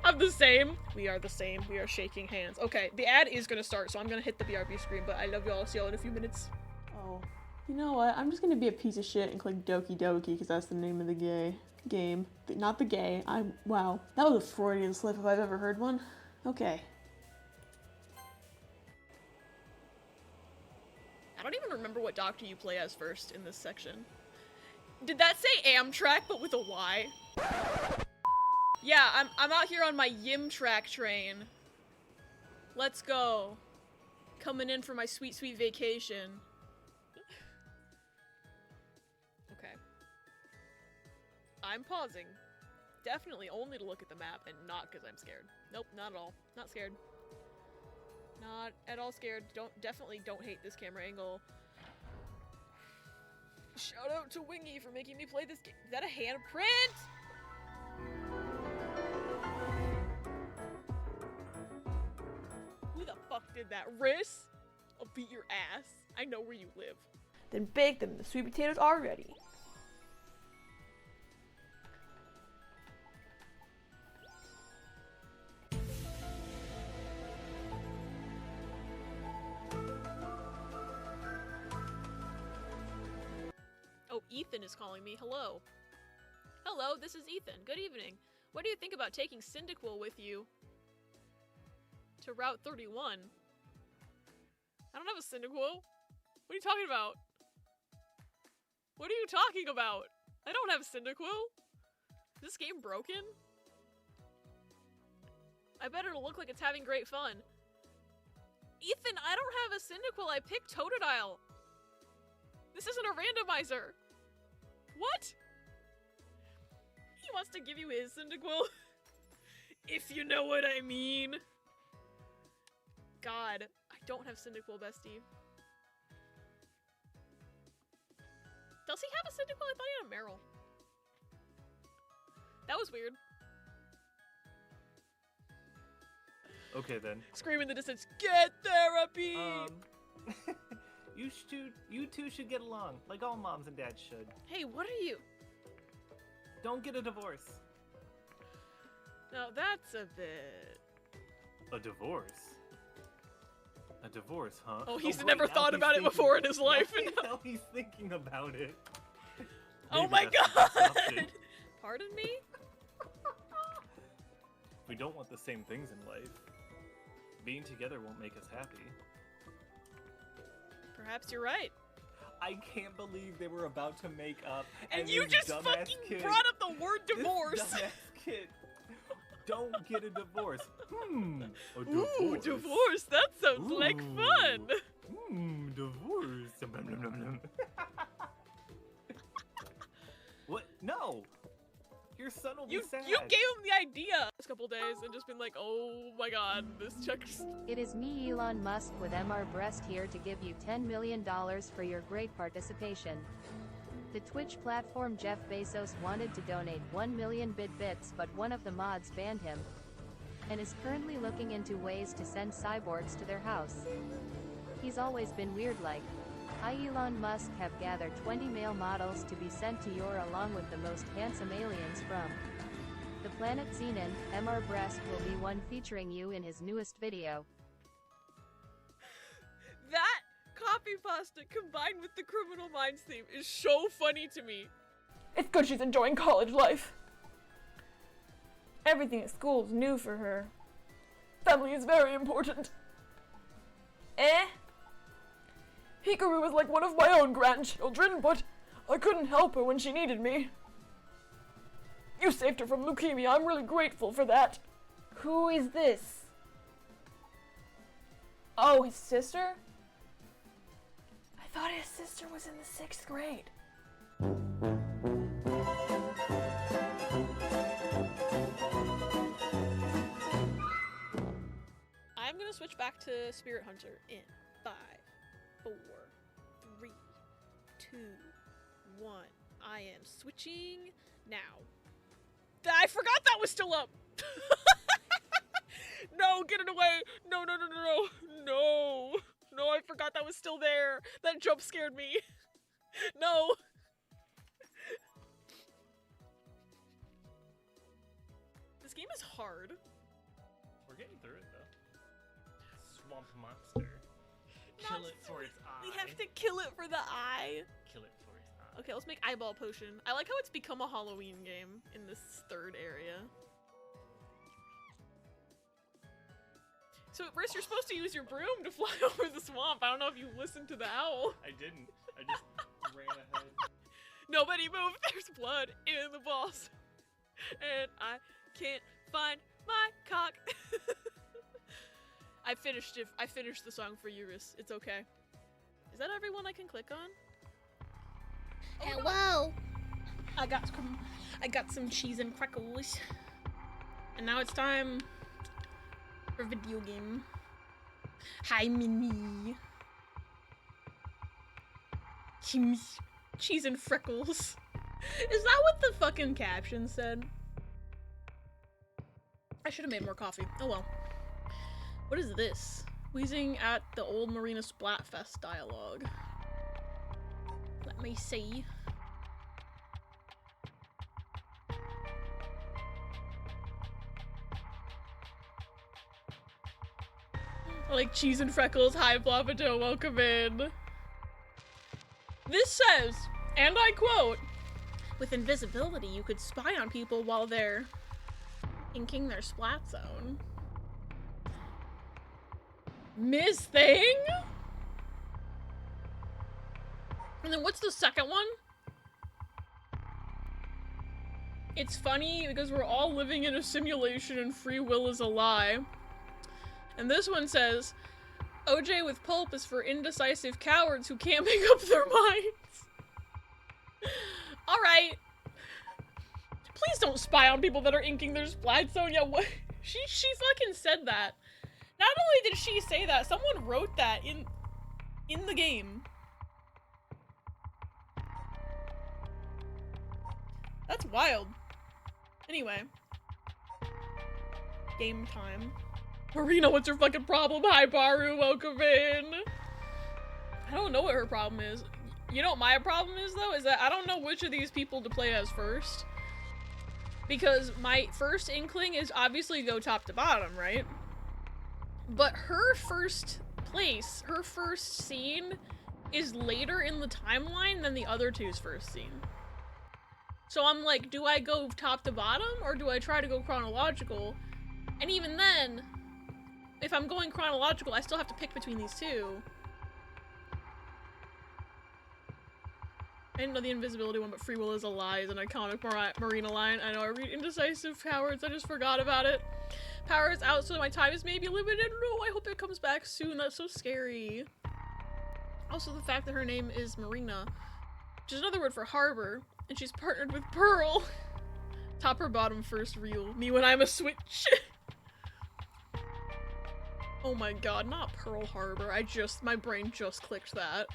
I'm the same. We are the same. We are shaking hands. Okay, the ad is gonna start, so I'm gonna hit the BRB screen, but I love y'all. See y'all in a few minutes. Oh, you know what? I'm just gonna be a piece of shit and click Doki Doki because that's the name of the game. Not the gay. Wow. That was a Freudian slip if I've ever heard one. Okay. I don't even remember what doctor you play as first in this section. Did that say Amtrak, but with a Y? Yeah, I'm out here on my Yimtrak train. Let's go. Coming in for my sweet, sweet vacation. Okay. I'm pausing. Definitely only to look at the map and not because I'm scared. Nope, not at all. Not scared. Not at all scared. Definitely don't hate this camera angle. Shout out to Wingy for making me play this game. Is that a handprint? Who the fuck did that? Riss? I'll beat your ass. I know where you live. Then bake them. The sweet potatoes are ready. Oh, Ethan is calling me. Hello. Hello, this is Ethan. Good evening. What do you think about taking Cyndaquil with you to Route 31? I don't have a Cyndaquil. What are you talking about? What are you talking about? I don't have Cyndaquil. Is this game broken? I bet it'll look like it's having great fun. Ethan, I don't have a Cyndaquil. I picked Totodile. This isn't a randomizer. What? He wants to give you his Cyndaquil. If you know what I mean. God, I don't have Cyndaquil, bestie. Does he have a Cyndaquil? I thought he had a Meryl. That was weird. Okay then. Scream in the distance, get therapy! You two should get along, like all moms and dads should. Hey, what are you? Don't get a divorce. Now that's a bit... A divorce? A divorce, huh? Oh, he's right, never now thought he's about it thinking- before in his life. Now he's thinking about it. Oh Maybe my that's not god! something. Pardon me? We don't want the same things in life. Being together won't make us happy. Perhaps you're right. I can't believe they were about to make up, And you this just dumbass fucking kid, brought up the word divorce! This dumbass kid, don't get a divorce. A divorce. Ooh, divorce! That sounds like fun! Divorce. Blum, blum, blum, blum. What? No! Your son will You be sad. gave him the idea last couple days and just been like, oh my god, this checks. It is me, Elon Musk, with MR Breast here to give you $10 million for your great participation. The Twitch platform Jeff Bezos wanted to donate 1 million bits, but one of the mods banned him, and is currently looking into ways to send cyborgs to their house. He's always been weird like. I, Elon Musk, have gathered 20 male models to be sent to your along with the most handsome aliens from the planet Xenon. MR Breast will be one featuring you in his newest video. That copy pasta combined with the Criminal Minds theme is so funny to me. It's good she's enjoying college life. Everything at school is new for her. Family is very important. Hikaru was like one of my own grandchildren, but I couldn't help her when she needed me. You saved her from leukemia. I'm really grateful for that. Who is this? Oh, his sister? I thought his sister was in the 6th grade. gonna switch back to Spirit Hunter in 5, 4, 3, 2, 1. I am switching now. I forgot that was still up. No, get it away. No, no, no, no, no. No. No, I forgot that was still there. That jump scared me. No. This game is hard. We're getting through it though. Swamp monster. Kill it for its eye. We have to kill it for the eye. Kill it for its eye. Okay, let's make eyeball potion. I like how it's become a Halloween game in this third area. So at first you're supposed to use your broom to fly over the swamp. I don't know if you listened to the owl. I didn't. I just ran ahead. Nobody move. There's blood in the balls. And I can't find my cock. I finished it. I finished the song for Eurus. It's okay. Is that everyone I can click on? Hello. I got some cheese and crackles. And now it's time for video game. Hi, Minnie. Cheese and freckles. Is that what the fucking caption said? I should have made more coffee. Oh well. What is this? Wheezing at the old Marina Splatfest dialogue. Let me see. I like cheese and freckles. Hi, Flopito. Welcome in. This says, and I quote, with invisibility, you could spy on people while they're inking their splat zone. Miss Thing? And then what's the second one? It's funny because we're all living in a simulation and free will is a lie. And this one says, OJ with pulp is for indecisive cowards who can't make up their minds. Alright. Please don't spy on people that are inking their splat zone. Yeah, what? She fucking said that. Not only did she say that, someone wrote that in the game. That's wild. Anyway. Game time. Marina, what's her fucking problem? Hi, Baru, welcome in. I don't know what her problem is. You know what my problem is, though? Is that I don't know which of these people to play as first. Because my first inkling is obviously go top to bottom, right? But her first place, her first scene, is later in the timeline than the other two's first scene. So I'm like, do I go top to bottom, or do I try to go chronological? And even then, if I'm going chronological, I still have to pick between these two. I didn't know the invisibility one, but free will is a lie is an iconic Marina line. I know I read indecisive cowards, I just forgot about it. Power is out, so my time is maybe limited. No, I hope it comes back soon. That's so scary. Also, the fact that her name is Marina, which is another word for harbor, and she's partnered with Pearl. Top or bottom first reel. Me when I'm a switch. Oh my god, not Pearl Harbor. My brain just clicked that.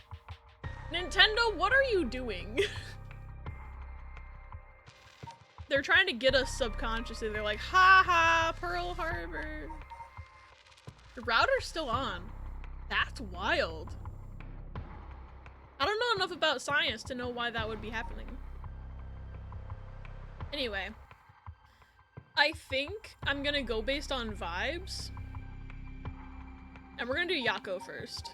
Nintendo, what are you doing? They're trying to get us subconsciously. They're like, ha ha, Pearl Harbor. The router's still on. That's wild. I don't know enough about science to know why that would be happening. Anyway. I think I'm gonna go based on vibes. And we're gonna do Yako first.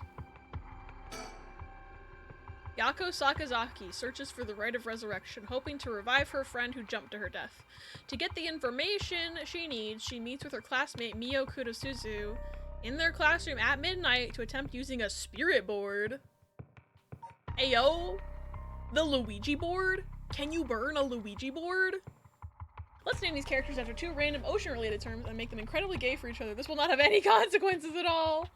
Yako Sakazaki searches for the rite of resurrection, hoping to revive her friend who jumped to her death. To get the information she needs, she meets with her classmate Mio Kurosuzu in their classroom at midnight to attempt using a spirit board. Ayo! The Luigi board? Can you burn a Luigi board? Let's name these characters after two random ocean-related terms and make them incredibly gay for each other. This will not have any consequences at all.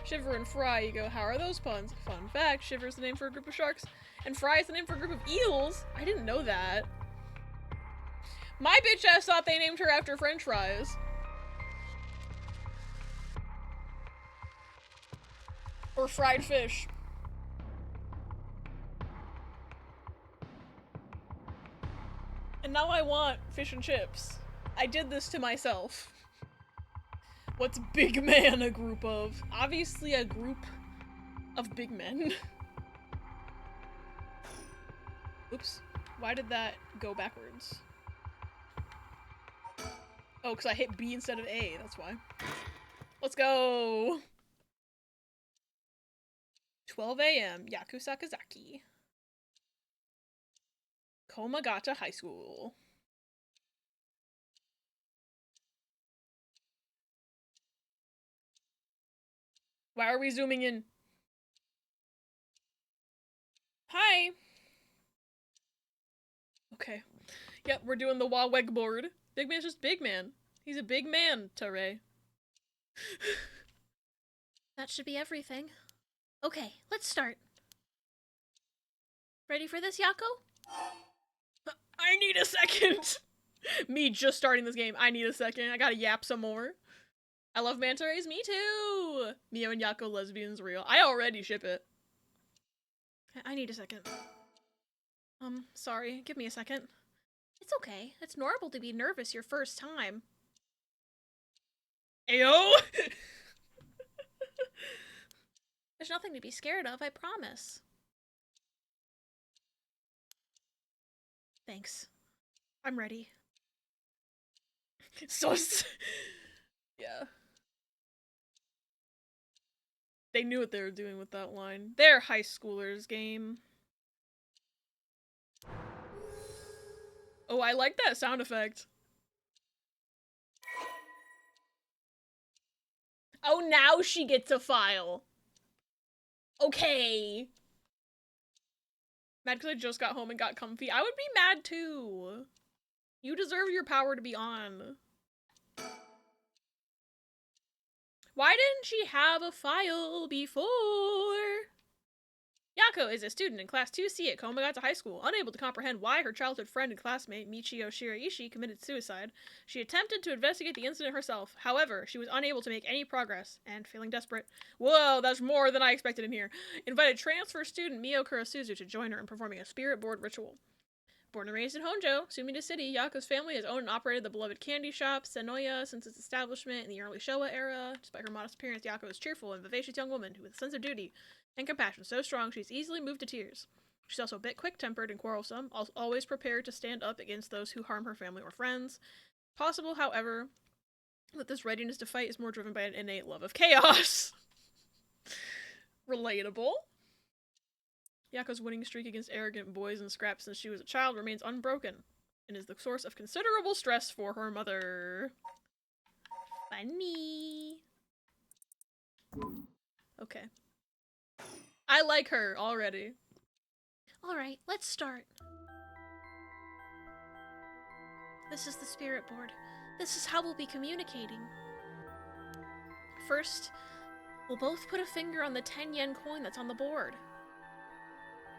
Shiver and Fry, you go, how are those puns? Fun fact, Shiver is the name for a group of sharks, and Fry is the name for a group of eels. I didn't know that. My bitch ass thought they named her after french fries. Or fried fish. And now I want fish and chips. I did this to myself. What's big man a group of? Obviously a group of big men. Oops. Why did that go backwards? Oh, because I hit B instead of A, that's why. Let's go! 12 a.m. Yakusakazaki. Komagata High School. Why are we zooming in? Hi! Okay. Yep, we're doing the Waweg board. Big man's just big man. He's a big man, Tare. That should be everything. Okay, let's start. Ready for this, Yako? I need a second! Me just starting this game. I need a second. I gotta yap some more. I love manta rays. Me too! Mio and Yako lesbians real. I already ship it. I need a second. Sorry. Give me a second. It's okay. It's normal to be nervous your first time. Ayo! There's nothing to be scared of, I promise. Thanks. I'm ready. Sus! Yeah. They knew what they were doing with that line. They're high schoolers game. Oh, I like that sound effect. Oh, now she gets a file. Okay. Mad because I just got home and got comfy. I would be mad too. You deserve your power to be on. Why didn't she have a file before? Yako is a student in Class 2C at Komagata High School. Unable to comprehend why her childhood friend and classmate, Michio Shiraishi, committed suicide, she attempted to investigate the incident herself. However, she was unable to make any progress, and feeling desperate, whoa, that's more than I expected in here, invited transfer student Mio Kurasuzu to join her in performing a spirit board ritual. Born and raised in Honjo, Sumida City, Yako's family has owned and operated the beloved candy shop, Senoya, since its establishment in the early Showa era. Despite her modest appearance, Yako is a cheerful and vivacious young woman with a sense of duty and compassion so strong she's easily moved to tears. She's also a bit quick-tempered and quarrelsome, always prepared to stand up against those who harm her family or friends. Possible, however, that this readiness to fight is more driven by an innate love of chaos. Relatable. Yako's winning streak against arrogant boys and scraps since she was a child remains unbroken, and is the source of considerable stress for her mother. Funny. Okay. I like her already. Alright, let's start. This is the spirit board. This is how we'll be communicating. First, we'll both put a finger on the 10 yen coin that's on the board.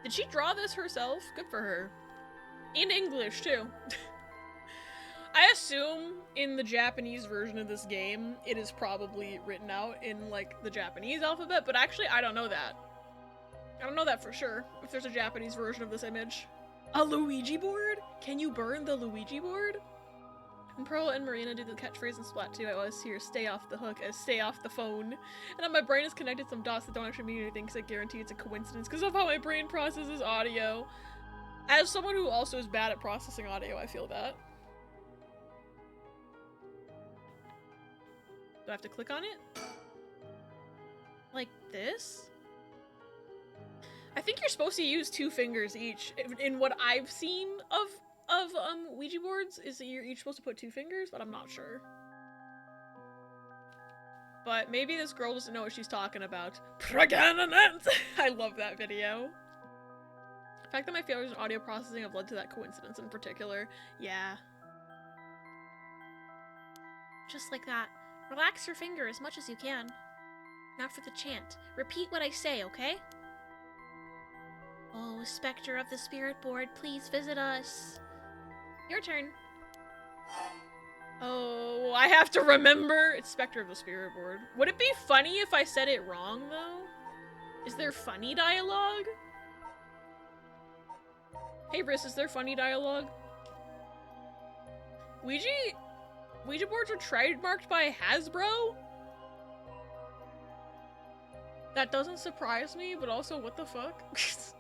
Did she draw this herself? Good for her. In English, too. I assume in the Japanese version of this game, it is probably written out in, like, the Japanese alphabet, but actually, I don't know that. I don't know that for sure, if there's a Japanese version of this image. A Luigi board? Can you burn the Luigi board? When Pearl and Marina do the catchphrase in Splat 2, I always hear stay off the hook as stay off the phone. And then my brain has connected some dots that don't actually mean anything because I guarantee it's a coincidence because of how my brain processes audio. As someone who also is bad at processing audio, I feel that. Do I have to click on it? Like this? I think you're supposed to use 2 fingers each. In what I've seen of Ouija boards, is that you're each supposed to put 2 fingers, but I'm not sure. But maybe this girl doesn't know what she's talking about. I love that video. The fact that my failures in audio processing have led to that coincidence in particular. Yeah. Just like that. Relax your finger as much as you can. Now for the chant. Repeat what I say, okay? Oh, Spectre of the Spirit Board, please visit us. Your turn. Oh, I have to remember. It's Spectre of the Spirit Board. Would it be funny if I said it wrong, though? Is there funny dialogue? Hey, Briss, is there funny dialogue? Ouija boards are trademarked by Hasbro? That doesn't surprise me, but also, what the fuck? If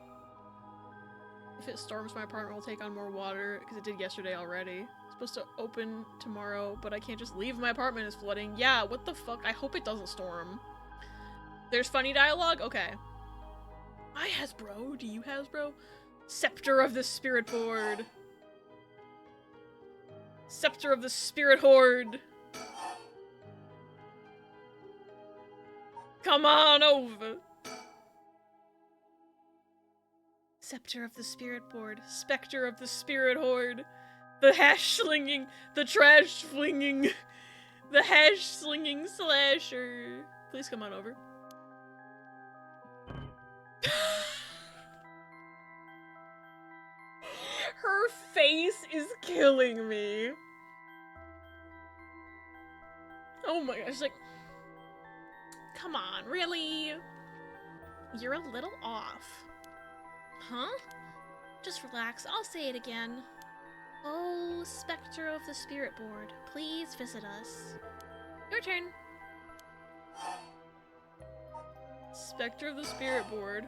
it storms, my apartment will take on more water, because it did yesterday already. It's supposed to open tomorrow, but I can't just leave my apartment is flooding. Yeah, what the fuck? I hope it doesn't storm. There's funny dialogue? Okay. I Hasbro. Do you Hasbro? Scepter of the Spirit Board. Scepter of the Spirit Horde. Come on over. Scepter of the Spirit Board. Spectre of the Spirit Horde. The hash slinging. The trash flinging. The hash slinging slasher. Please come on over. Her face is killing me. Oh my gosh, like, come on, really? You're a little off. Huh? Just relax, I'll say it again. Oh, Spectre of the Spirit Board, please visit us. Your turn. Spectre of the Spirit Board.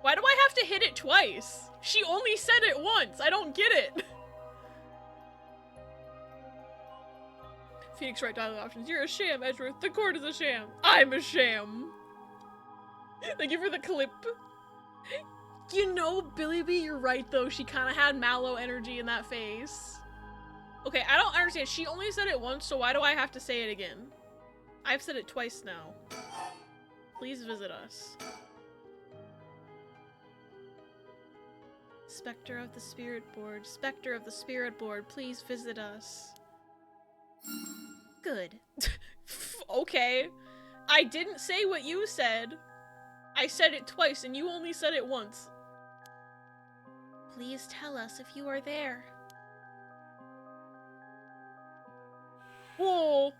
Why do I have to hit it twice? She only said it once. I don't get it. Phoenix Wright dialogue options. You're a sham, Edgeworth. The court is a sham. I'm a sham. Thank you for the clip. You know, Billy B, you're right though. She kind of had Mallow energy in that face. Okay, I don't understand. She only said it once, so why do I have to say it again? I've said it twice now. Please visit us. Spectre of the Spirit Board. Spectre of the Spirit Board, please visit us. Good. Okay. I didn't say what you said. I said it twice and you only said it once. Please tell us if you are there. Whoa.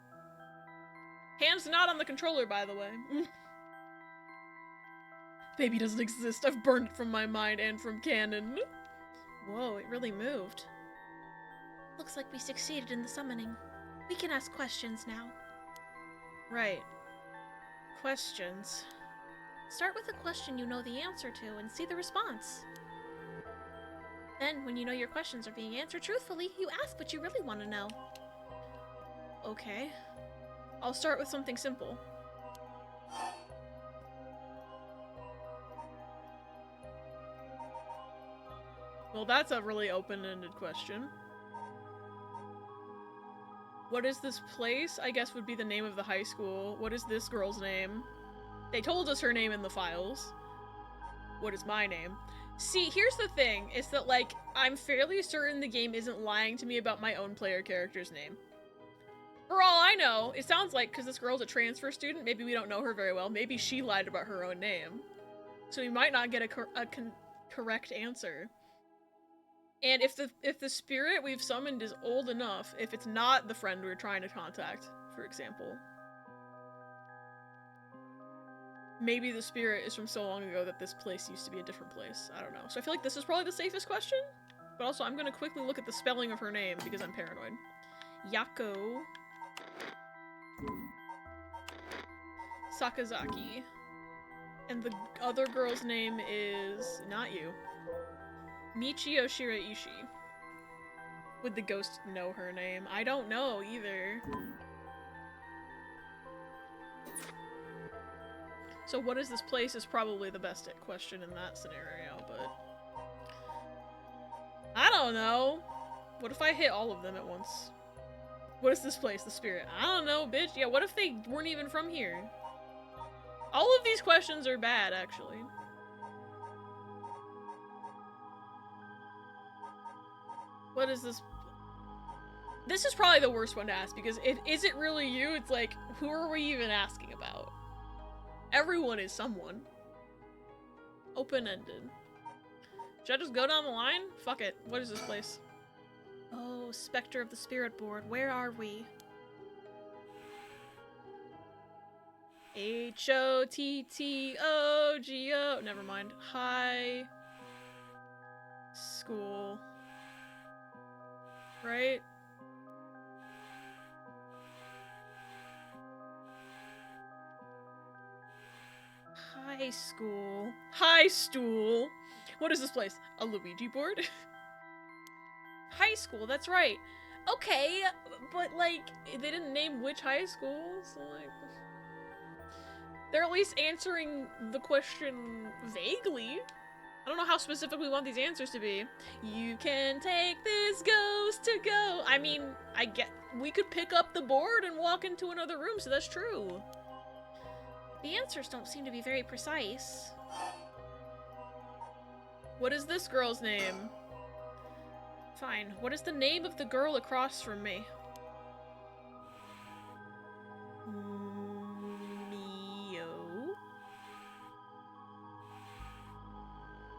Hands not on the controller, by the way. Baby doesn't exist. I've burned it from my mind and from canon. Whoa, it really moved. Looks like we succeeded in the summoning. We can ask questions now. Right. Questions. Start with a question you know the answer to and see the response. Then, when you know your questions are being answered truthfully, you ask what you really want to know. Okay. I'll start with something simple. Well, that's a really open-ended question. What is this place? I guess would be the name of the high school. What is this girl's name? They told us her name in the files. What is my name? See, here's the thing, is that, like, I'm fairly certain the game isn't lying to me about my own player character's name. For all I know, it sounds like, because this girl's a transfer student, maybe we don't know her very well, maybe she lied about her own name. So we might not get a correct answer. And if the spirit we've summoned is old enough, if it's not the friend we're trying to contact, for example, maybe the spirit is from so long ago that this place used to be a different place. I don't know. So I feel like this is probably the safest question, but also I'm gonna quickly look at the spelling of her name because I'm paranoid. Yako Sakazaki. And the other girl's name is not you. Michio Shiraishi. Would the ghost know her name? I don't know either. So what is this place is probably the best question in that scenario, but I don't know. What if I hit all of them at once? What is this place? The spirit? I don't know, bitch. Yeah, what if they weren't even from here? All of these questions are bad, actually. What is this? This is probably the worst one to ask, because is it really you? It's like, who are we even asking about? Everyone is someone. Open-ended. Should I just go down the line? Fuck it. What is this place? Oh, Spectre of the Spirit Board. Where are we? H-O-T-T-O-G-O. Never mind. High school. Right? High school. High stool. What is this place? A Luigi board? High school, that's right. Okay, but like, they didn't name which high school, so like... They're at least answering the question vaguely. I don't know how specific we want these answers to be. You can take this ghost to go. I mean, I get we could pick up the board and walk into another room, so that's true. The answers don't seem to be very precise. What is this girl's name? Fine. What is the name of the girl across from me?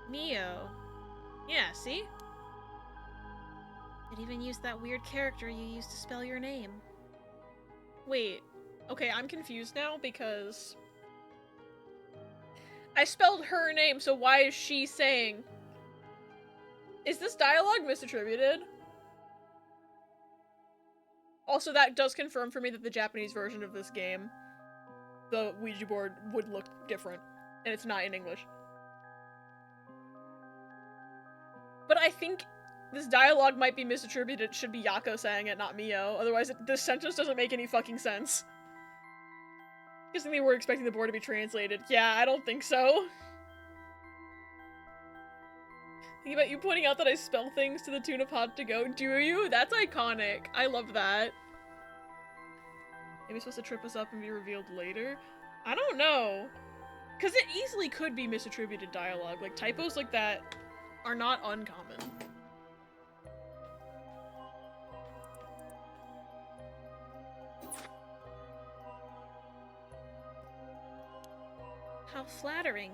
Mio. Yeah, see? It even used that weird character you used to spell your name. Wait. Okay, I'm confused now because... I spelled her name, so why is she saying... Is this dialogue misattributed? Also, that does confirm for me that the Japanese version of this game, the Ouija board, would look different. And it's not in English. But I think this dialogue might be misattributed. It should be Yako saying it, not Mio. Otherwise, this sentence doesn't make any fucking sense. I think they were expecting the board to be translated. Yeah, I don't think so. Think about you pointing out that I spell things to the tune of hot to go. Do you? That's iconic. I love that. Maybe it's supposed to trip us up and be revealed later? I don't know. Because it easily could be misattributed dialogue. Like, typos like that are not uncommon. How flattering.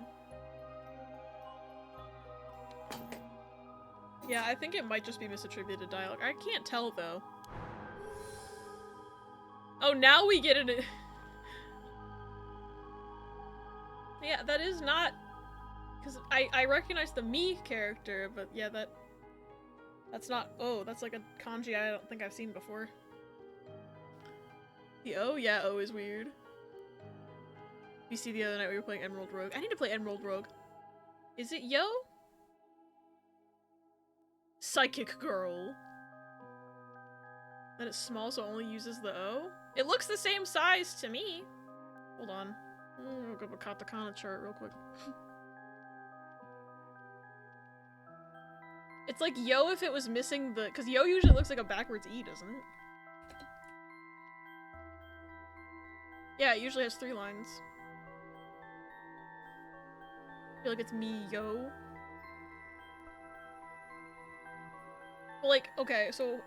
Yeah, I think it might just be misattributed dialogue. I can't tell, though. Oh, now we get it. Yeah, that is not... Because I recognize the me character, but yeah, that's not... Oh, that's like a kanji I don't think I've seen before. The O? Yeah, O is weird. You see the other night we were playing Emerald Rogue. I need to play Emerald Rogue. Is it Yo? Psychic Girl. That it's small so it only uses the O? It looks the same size to me. Hold on. I'll look up a katakana chart real quick. It's like Yo if it was missing the... Because Yo usually looks like a backwards E, doesn't it? Yeah, it usually has 3 lines. I feel like it's me, Yo. Well, like, okay, so...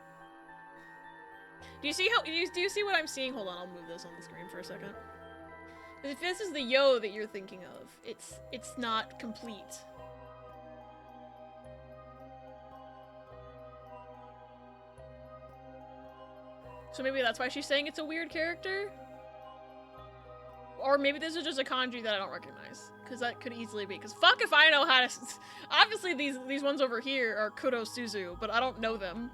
Do you see how... Do you see what I'm seeing? Hold on, I'll move this on the screen for a second. If this is the Yo that you're thinking of, it's not complete. So maybe that's why she's saying it's a weird character? Or maybe this is just a kanji that I don't recognize. Because that could easily be. Because fuck if I know how to... Obviously these ones over here are Kuro Suzu, but I don't know them.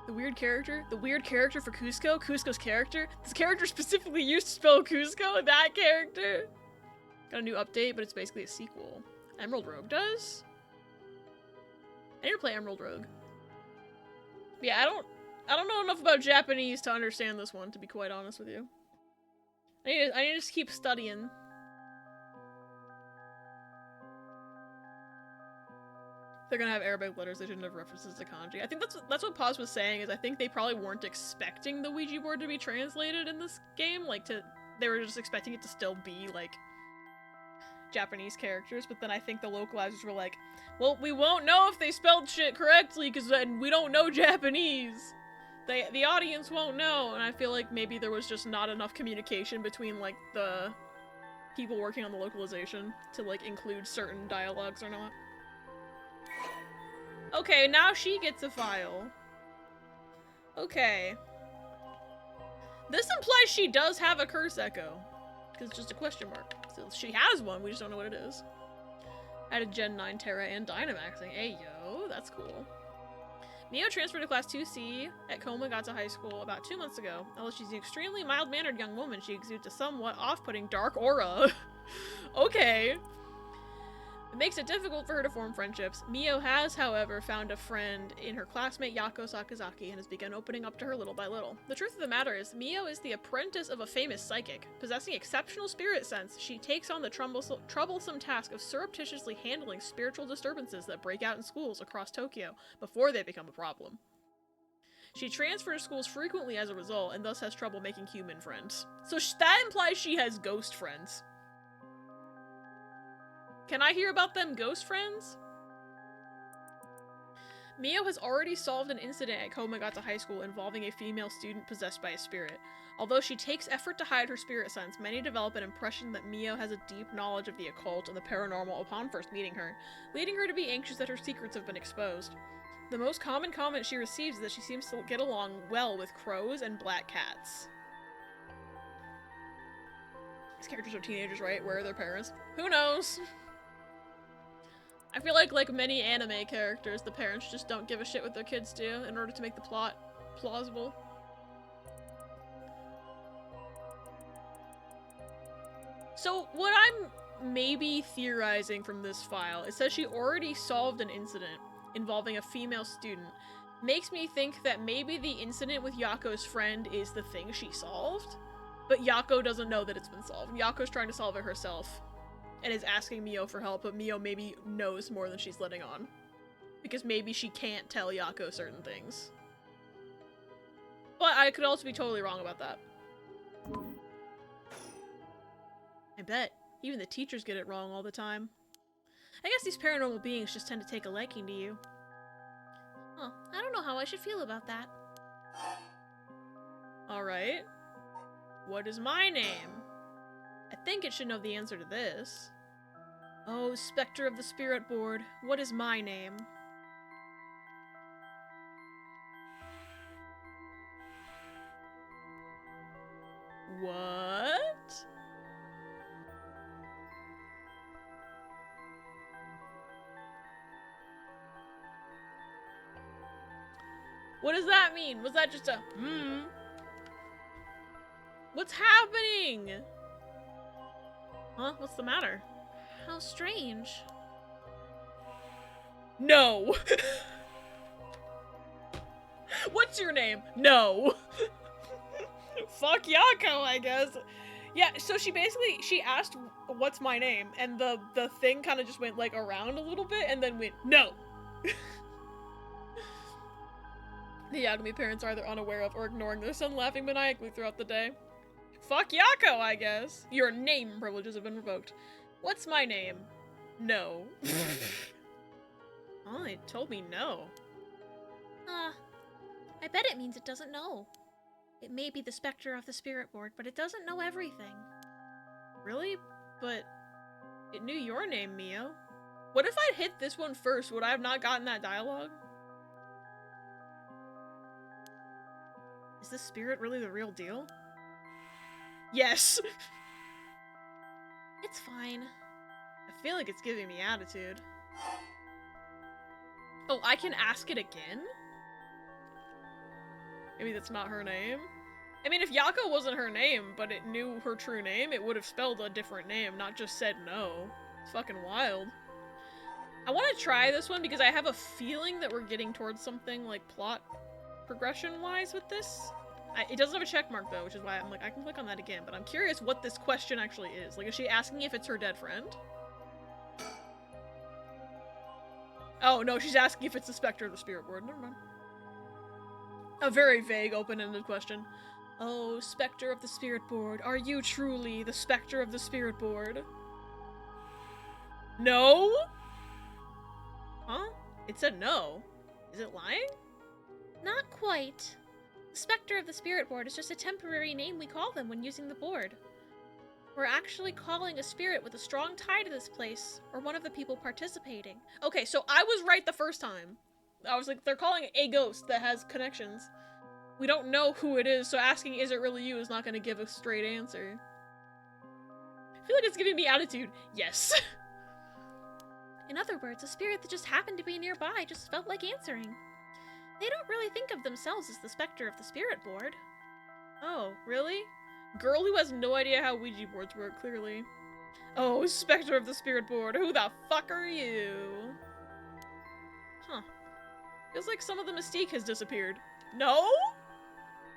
The weird character? The weird character for Cusco? Cusco's character? This character specifically used to spell Cusco? That character? Got a new update, but it's basically a sequel. Emerald Rogue does? I need to play Emerald Rogue. Yeah, I don't know enough about Japanese to understand this one, to be quite honest with you. I need to just keep studying. They're gonna have Arabic letters, they shouldn't have references to kanji. I think that's what Paz was saying, is I think they probably weren't expecting the Ouija board to be translated in this game, they were just expecting it to still be, like, Japanese characters, but then I think the localizers were like, well, we won't know if they spelled shit correctly, because then we don't know Japanese. The audience won't know, and I feel like maybe there was just not enough communication between, like, the people working on the localization to, like, include certain dialogues or not. Okay, now she gets a file. Okay. This implies she does have a curse echo. Because it's just a question mark. So she has one, we just don't know what it is. I had a Gen 9 Terra and Dynamaxing. Hey yo, that's cool. Mio transferred to Class 2C at Komagata High School about 2 months ago. Although she's an extremely mild-mannered young woman, she exudes a somewhat off-putting dark aura. Okay. It makes it difficult for her to form friendships. Mio has, however, found a friend in her classmate Yako Sakazaki and has begun opening up to her little by little. The truth of the matter is, Mio is the apprentice of a famous psychic. Possessing exceptional spirit sense, she takes on the troublesome task of surreptitiously handling spiritual disturbances that break out in schools across Tokyo before they become a problem. She transfers schools frequently as a result, and thus has trouble making human friends. So that implies she has ghost friends. Can I hear about them ghost friends? Mio has already solved an incident at Komagata High School involving a female student possessed by a spirit. Although she takes effort to hide her spirit sense, many develop an impression that Mio has a deep knowledge of the occult and the paranormal upon first meeting her, leading her to be anxious that her secrets have been exposed. The most common comment she receives is that she seems to get along well with crows and black cats. These characters are teenagers, right? Where are their parents? Who knows? I feel like many anime characters, the parents just don't give a shit what their kids do in order to make the plot plausible. So what I'm maybe theorizing from this file, it says she already solved an incident involving a female student. Makes me think that maybe the incident with Yako's friend is the thing she solved, but Yako doesn't know that it's been solved. Yako's trying to solve it herself. And is asking Mio for help, but Mio maybe knows more than she's letting on. Because maybe she can't tell Yako certain things. But I could also be totally wrong about that. I bet. Even the teachers get it wrong all the time. I guess these paranormal beings just tend to take a liking to you. Huh, I don't know how I should feel about that. Alright. What is my name? I think it should know the answer to this. Oh, Spectre of the Spirit Board, what is my name? What? What does that mean? Was that just a What's happening? Huh? What's the matter? How strange. No! What's your name? No! Fuck Yako, I guess. Yeah, so she asked, what's my name? And the thing kind of just went, like, around a little bit and then went, no! The Yagami parents are either unaware of or ignoring their son, laughing maniacally throughout the day. Fuck Yako, I guess. Your name privileges have been revoked. What's my name? No. Oh, it told me no. I bet it means it doesn't know. It may be the Spectre of the Spirit Board, but it doesn't know everything. Really? But it knew your name, Mio. What if I'd hit this one first? Would I have not gotten that dialogue? Is this spirit really the real deal? Yes! It's fine. I feel like it's giving me attitude. Oh, I can ask it again? Maybe that's not her name? I mean, if Yako wasn't her name, but it knew her true name, it would have spelled a different name, not just said no. It's fucking wild. I want to try this one because I have a feeling that we're getting towards something, like, plot progression-wise with this. It doesn't have a check mark though, which is why I'm like, I can click on that again, but I'm curious what this question actually is. Like, is she asking if it's her dead friend? Oh, no, she's asking if it's the Spectre of the Spirit Board. Never mind. A very vague, open-ended question. Oh, Spectre of the Spirit Board, are you truly the Spectre of the Spirit Board? No? Huh? It said no. Is it lying? Not quite. The Spectre of the Spirit Board is just a temporary name we call them when using the board. We're actually calling a spirit with a strong tie to this place, or one of the people participating. Okay, so I was right the first time. I was like, they're calling it a ghost that has connections. We don't know who it is, so asking is it really you is not gonna give a straight answer. I feel like it's giving me attitude. Yes. In other words, a spirit that just happened to be nearby just felt like answering. They don't really think of themselves as the specter of the spirit board. Oh, really? Girl who has no idea how Ouija boards work, clearly. Oh, Spectre of the Spirit Board, who the fuck are you? Huh. Feels like some of the mystique has disappeared. No?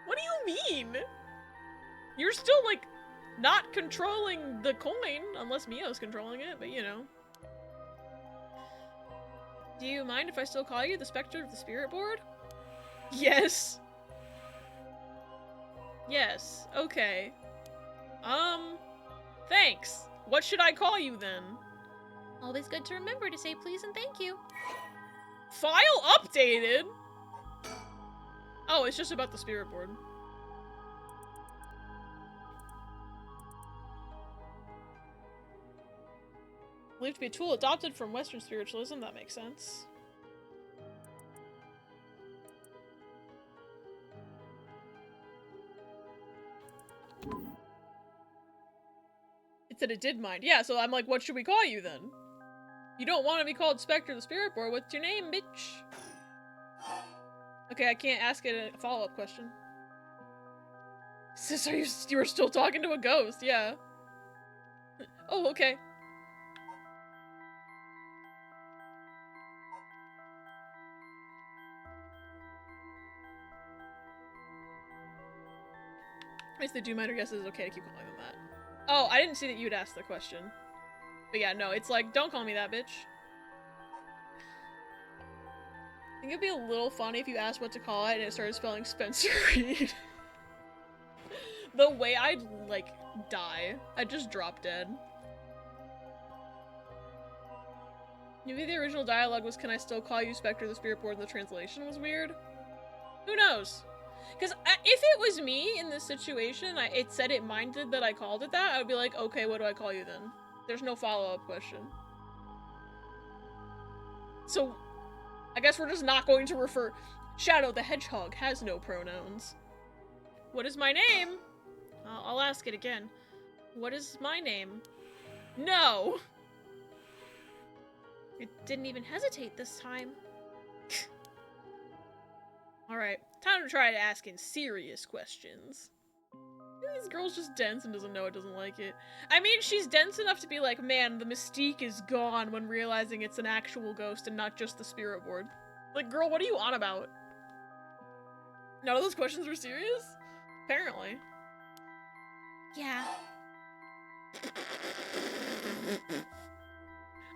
What do you mean? You're still, like, not controlling the coin, unless Mio's controlling it, but you know. Do you mind if I still call you the Spectre of the Spirit Board? Yes. Yes, okay. Thanks. What should I call you then? Always good to remember to say please and thank you. File updated? Oh, it's just about the spirit board. Believed to be a tool adopted from Western spiritualism, that makes sense. It said it did mind. Yeah, so I'm like, what should we call you then? You don't want to be called Spectre of the Spirit Board. What's your name, bitch? Okay, I can't ask it a follow-up question. Sis, you were still talking to a ghost, yeah. Oh, okay. I guess the do mind or guess it's okay to keep calling them that. Oh, I didn't see that you'd asked the question. But yeah, no, it's like, don't call me that, bitch. I think it'd be a little funny if you asked what to call it and it started spelling Spencer Reed. The way I'd, like, die. I'd just drop dead. Maybe the original dialogue was, can I still call you Spectre of the Spirit Board, and the translation was weird? Who knows? Because if it was me in this situation, it said it minded that I called it that, I would be like, okay, what do I call you then? There's no follow-up question. So, I guess we're just not going to refer... Shadow the Hedgehog has no pronouns. What is my name? I'll ask it again. What is my name? No! It didn't even hesitate this time. Alright, time to try asking serious questions. This girl's just dense and doesn't know it, doesn't like it. I mean, she's dense enough to be like, man, the mystique is gone when realizing it's an actual ghost and not just the spirit board. Like, girl, what are you on about? None of those questions were serious? Apparently. Yeah.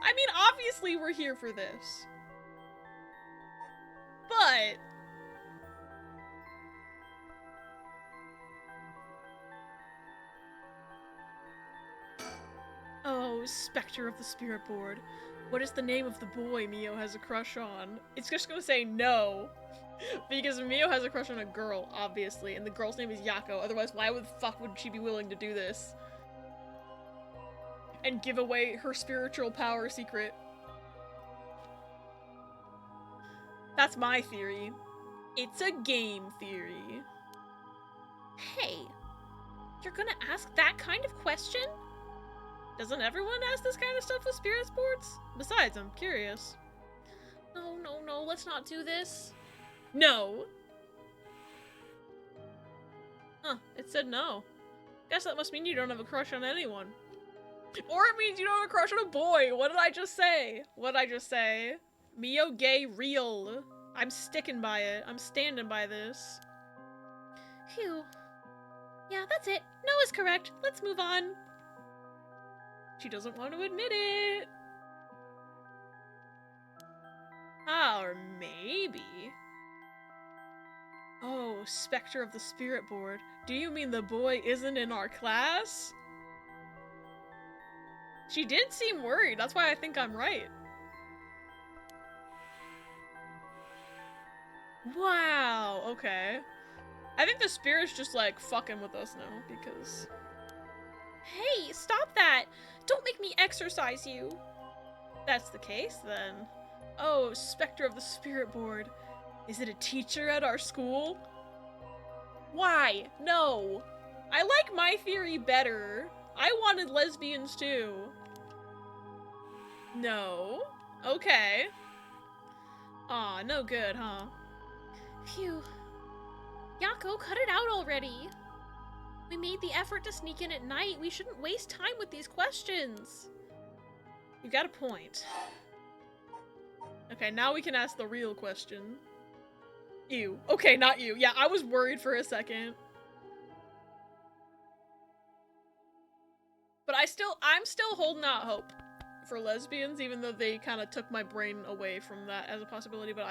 I mean, obviously we're here for this. But... Oh, Spectre of the Spirit Board. What is the name of the boy Mio has a crush on? It's just gonna say no. Because Mio has a crush on a girl, obviously, and the girl's name is Yako. Otherwise, why the fuck would she be willing to do this? And give away her spiritual power secret. That's my theory. It's a game theory. Hey, you're gonna ask that kind of question? Doesn't everyone ask this kind of stuff with spirit boards? Besides, I'm curious. No, let's not do this. No. Huh, it said no. Guess that must mean you don't have a crush on anyone. Or it means you don't have a crush on a boy. What did I just say? What did I just say? Mio gay real. I'm sticking by it. I'm standing by this. Phew. Yeah, that's it. No is correct. Let's move on. She doesn't want to admit it. Or maybe. Oh, Spectre of the Spirit Board. Do you mean the boy isn't in our class? She did seem worried. That's why I think I'm right. Wow, okay. I think the spirit's just like fucking with us now because... Hey, stop that! Don't make me exercise you! That's the case, then. Oh, Spectre of the Spirit Board. Is it a teacher at our school? Why? No. I like my theory better. I wanted lesbians too. No. Okay. Aw, no good, huh? Phew. Yako, cut it out already. We made the effort to sneak in at night. We shouldn't waste time with these questions. You got a point. Okay, now we can ask the real question. You. Okay, not you. Yeah, I was worried for a second. But I'm still holding out hope for lesbians, even though they kind of took my brain away from that as a possibility, but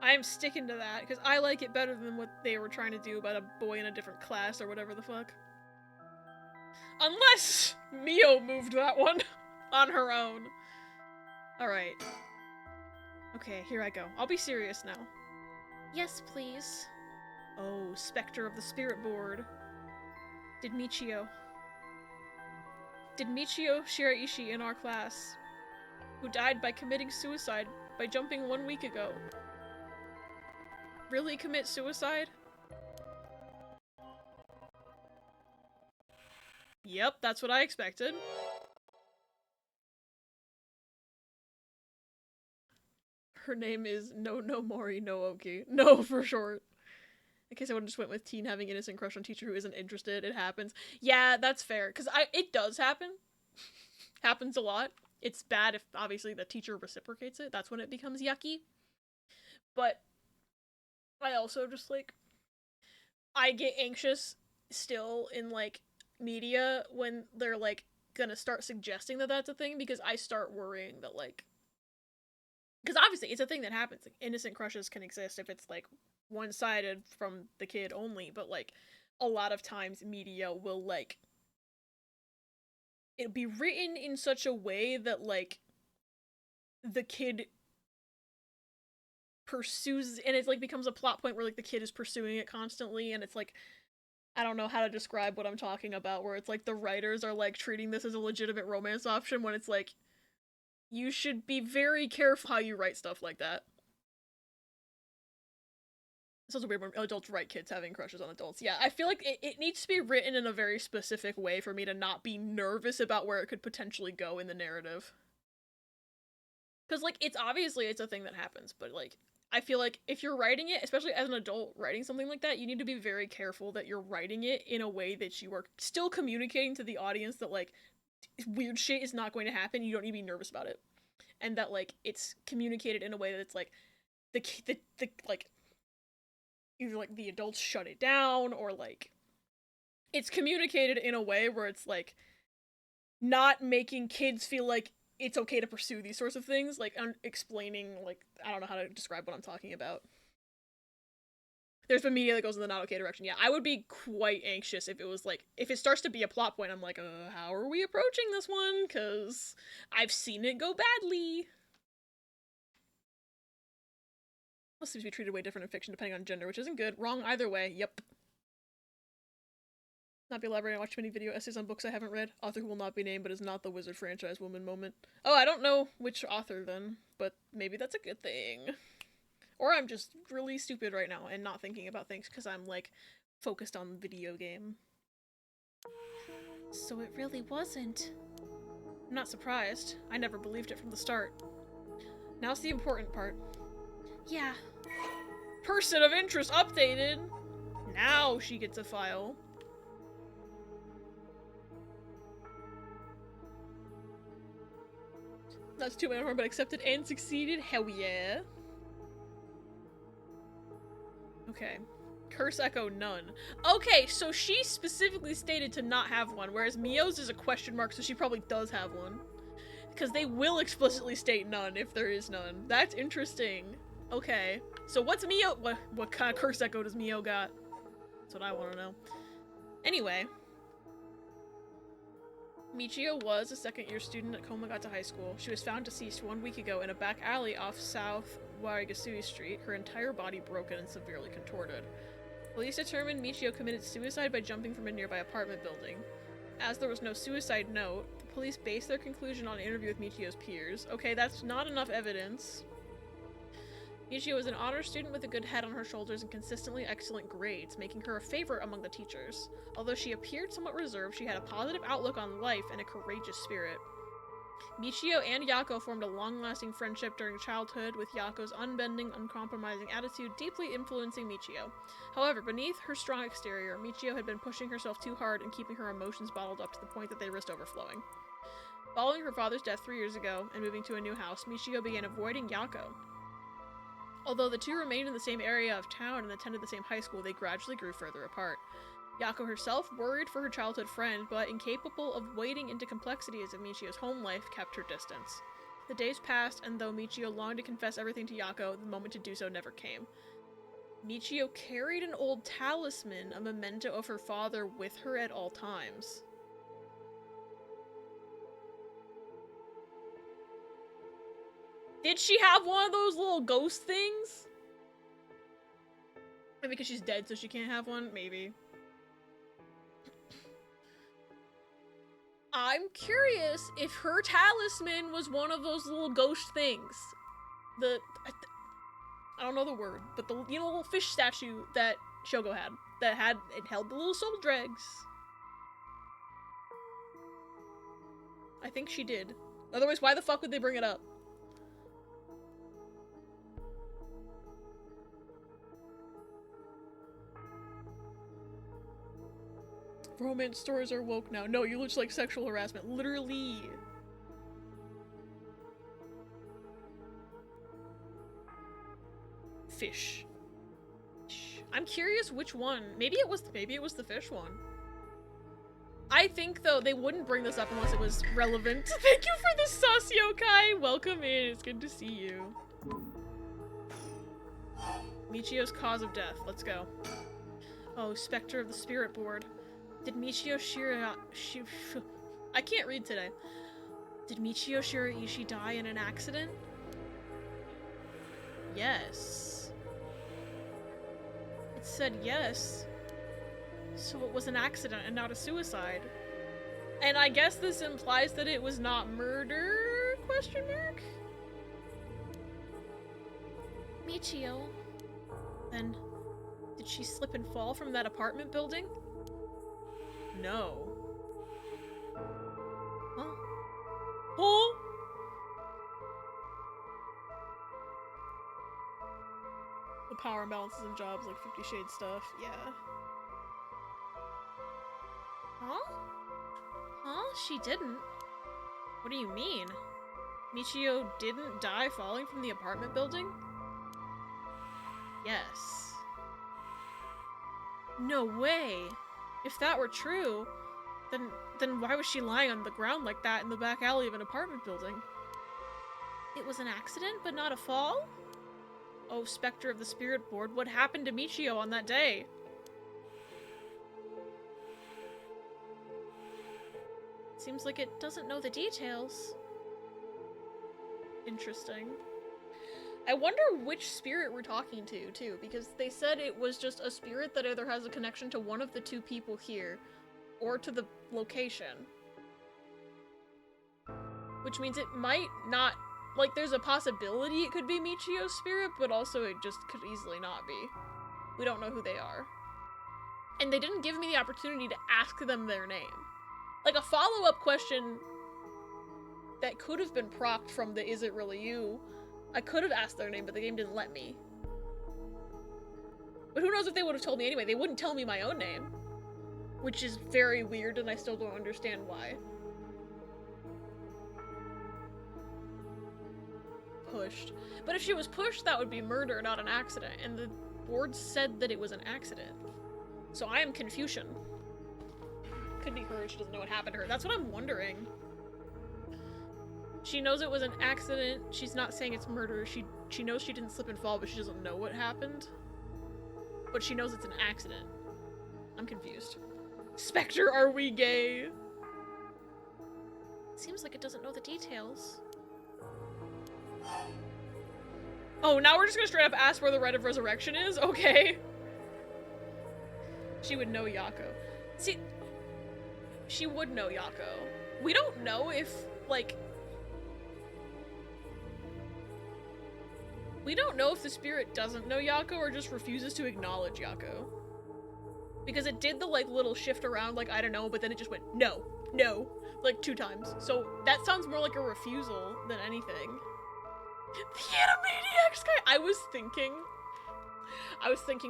I'm sticking to that, because I like it better than what they were trying to do about a boy in a different class or whatever the fuck. Unless Mio moved that one on her own. Alright. Okay, here I go. I'll be serious now. Yes, please. Oh, Spectre of the Spirit Board. Did Michio Shiraishi in our class, who died by committing suicide by jumping 1 week ago, really commit suicide? Yep, that's what I expected. Her name is No Mori no Oki. No, for short. In case I would have just went with teen having innocent crush on teacher who isn't interested. It happens. Yeah, that's fair. Because it does happen. Happens a lot. It's bad if, obviously, the teacher reciprocates it. That's when it becomes yucky. But I also just, like, I get anxious still in, like, media when they're, like, gonna start suggesting that that's a thing, because I start worrying that, like, because obviously it's a thing that happens. Like, innocent crushes can exist if it's, like, one-sided from the kid only, but, like, a lot of times media will, like, it'll be written in such a way that, like, the kid pursues, and it, like, becomes a plot point where, like, the kid is pursuing it constantly, and it's, like, I don't know how to describe what I'm talking about, where it's, like, the writers are, like, treating this as a legitimate romance option, when it's, like, you should be very careful how you write stuff like that. It's also weird when adults write kids having crushes on adults. Yeah, I feel like it needs to be written in a very specific way for me to not be nervous about where it could potentially go in the narrative. Because, like, it's a thing that happens, but, like, I feel like if you're writing it, especially as an adult writing something like that, you need to be very careful that you're writing it in a way that you are still communicating to the audience that, like, weird shit is not going to happen, you don't need to be nervous about it. And that, like, it's communicated in a way that it's, like, like, either, like, the adults shut it down, or, like, it's communicated in a way where it's, like, not making kids feel like it's okay to pursue these sorts of things, like, explaining, like, I don't know how to describe what I'm talking about. There's been media that goes in the not okay direction. Yeah, I would be quite anxious if it was, like, if it starts to be a plot point, I'm like, how are we approaching this one? Because I've seen it go badly. This seems to be treated way different in fiction depending on gender, which isn't good. Wrong either way. Yep. Not be elaborating. I watch too many video essays on books I haven't read. Author who will not be named, but is not the Wizard franchise woman moment. Oh, I don't know which author then, but maybe that's a good thing. Or I'm just really stupid right now and not thinking about things because I'm, like, focused on the video game. So it really wasn't. I'm not surprised. I never believed it from the start. Now's the important part. Yeah. Person of interest updated! Now she gets a file. That's too many, but accepted and succeeded? Hell yeah. Okay. Curse Echo, none. Okay, so she specifically stated to not have one, whereas Mio's is a question mark, so she probably does have one. Because they will explicitly state none if there is none. That's interesting. Okay. So what's Mio- what kind of Curse Echo does Mio got? That's what I want to know. Anyway. Michio was a second-year student at Komagata High School. She was found deceased 1 week ago in a back alley off South Warigasui Street, her entire body broken and severely contorted. Police determined Michio committed suicide by jumping from a nearby apartment building. As there was no suicide note, the police based their conclusion on an interview with Michio's peers. Okay, that's not enough evidence. Michio is an honor student with a good head on her shoulders and consistently excellent grades, making her a favorite among the teachers. Although she appeared somewhat reserved, she had a positive outlook on life and a courageous spirit. Michio and Yako formed a long-lasting friendship during childhood, with Yako's unbending, uncompromising attitude deeply influencing Michio. However, beneath her strong exterior, Michio had been pushing herself too hard and keeping her emotions bottled up to the point that they risked overflowing. Following her father's death 3 years ago and moving to a new house, Michio began avoiding Yako. Although the two remained in the same area of town and attended the same high school, they gradually grew further apart. Yako herself, worried for her childhood friend, but incapable of wading into complexities of Michio's home life, kept her distance. The days passed, and though Michio longed to confess everything to Yako, the moment to do so never came. Michio carried an old talisman, a memento of her father, with her at all times. Did she have one of those little ghost things? Maybe because she's dead, so she can't have one? Maybe. I'm curious if her talisman was one of those little ghost things. I don't know the word, but the little fish statue that Shogo had. It held the little soul dregs. I think she did. Otherwise, why the fuck would they bring it up? Romance stories are woke now. No, you look like sexual harassment. Literally. Fish. I'm curious which one. Maybe it was the fish one. I think though they wouldn't bring this up unless it was relevant. Thank you for the sus, yokai. Welcome in. It's good to see you. Michio's cause of death. Let's go. Oh, Spectre of the Spirit Board. Did Michio I can't read today. Did Michio Shiraishi die in an accident? Yes. It said yes. So it was an accident and not a suicide. And I guess this implies that it was not murder? Question mark? Michio. Then, did she slip and fall from that apartment building? No. Huh? Oh! The power imbalances in jobs like 50 Shades stuff, yeah. Huh? Huh? She didn't. What do you mean? Michio didn't die falling from the apartment building? Yes. No way! If that were true, then why was she lying on the ground like that in the back alley of an apartment building? It was an accident, but not a fall? Oh, Spectre of the Spirit Board, what happened to Michio on that day? Seems like it doesn't know the details. Interesting. I wonder which spirit we're talking to, too, because they said it was just a spirit that either has a connection to one of the two people here, or to the location. Which means it might not, like, there's a possibility it could be Michio's spirit, but also it just could easily not be. We don't know who they are. And they didn't give me the opportunity to ask them their name. Like, a follow-up question that could have been procced from the "Is it really you?" I could have asked their name, but the game didn't let me. But who knows if they would have told me anyway. They wouldn't tell me my own name. Which is very weird, and I still don't understand why. Pushed. But if she was pushed, that would be murder, not an accident. And the board said that it was an accident. So I am Confucian. Could be her, she doesn't know what happened to her. That's what I'm wondering. She knows it was an accident. She's not saying it's murder. She knows she didn't slip and fall, but she doesn't know what happened. But she knows it's an accident. I'm confused. Spectre, are we gay? Seems like it doesn't know the details. Oh, now we're just gonna straight up ask where the Rite of Resurrection is? Okay. She would know Yako. See, she would know Yako. We don't know if, like... We don't know if the spirit doesn't know Yako or just refuses to acknowledge Yako. Because it did the, like, little shift around, like, I don't know, but then it just went, no, no, like, 2 times. So that sounds more like a refusal than anything. The Animaniacs guy! I was thinking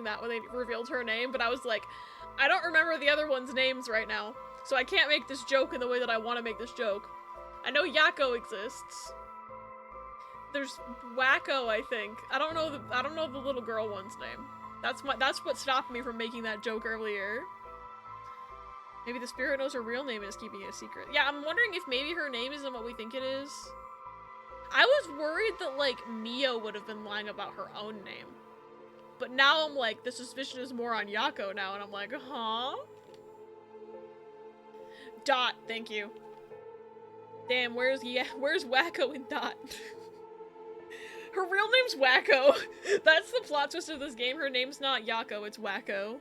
that when they revealed her name, but I was like, I don't remember the other one's names right now, so I can't make this joke in the way that I want to make this joke. I know Yako exists. There's Wacko, I think. I don't know the little girl one's name. That's what stopped me from making that joke earlier. Maybe the spirit knows her real name and is keeping it a secret. Yeah, I'm wondering if maybe her name isn't what we think it is. I was worried that, like, Mio would have been lying about her own name. But now I'm like, the suspicion is more on Yako now, and I'm like, huh? Dot, thank you. Damn, where's Wacko and Dot? Her real name's Wacko. That's the plot twist of this game. Her name's not Yako, it's Wacko.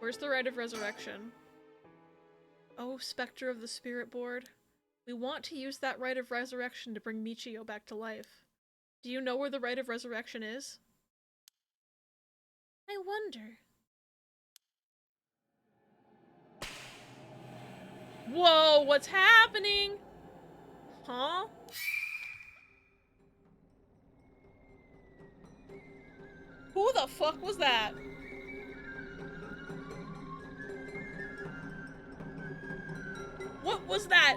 Where's the Rite of Resurrection? Oh, Spectre of the Spirit Board. We want to use that Rite of Resurrection to bring Michio back to life. Do you know where the Rite of Resurrection is? I wonder. Whoa, what's happening? Huh? Who the fuck was that? What was that?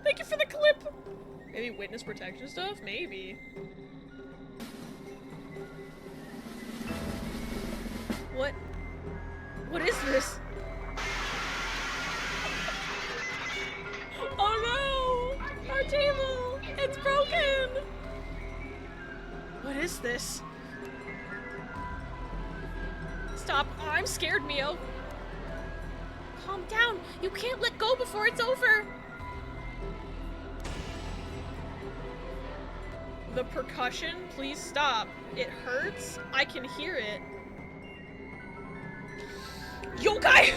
Thank you for the clip! Maybe witness protection stuff? Maybe. What? What is this? Oh no! Our table! It's broken! What is this? Stop. Oh, I'm scared, Mio. Calm down. You can't let go before it's over. The percussion? Please stop. It hurts. I can hear it. Yokai!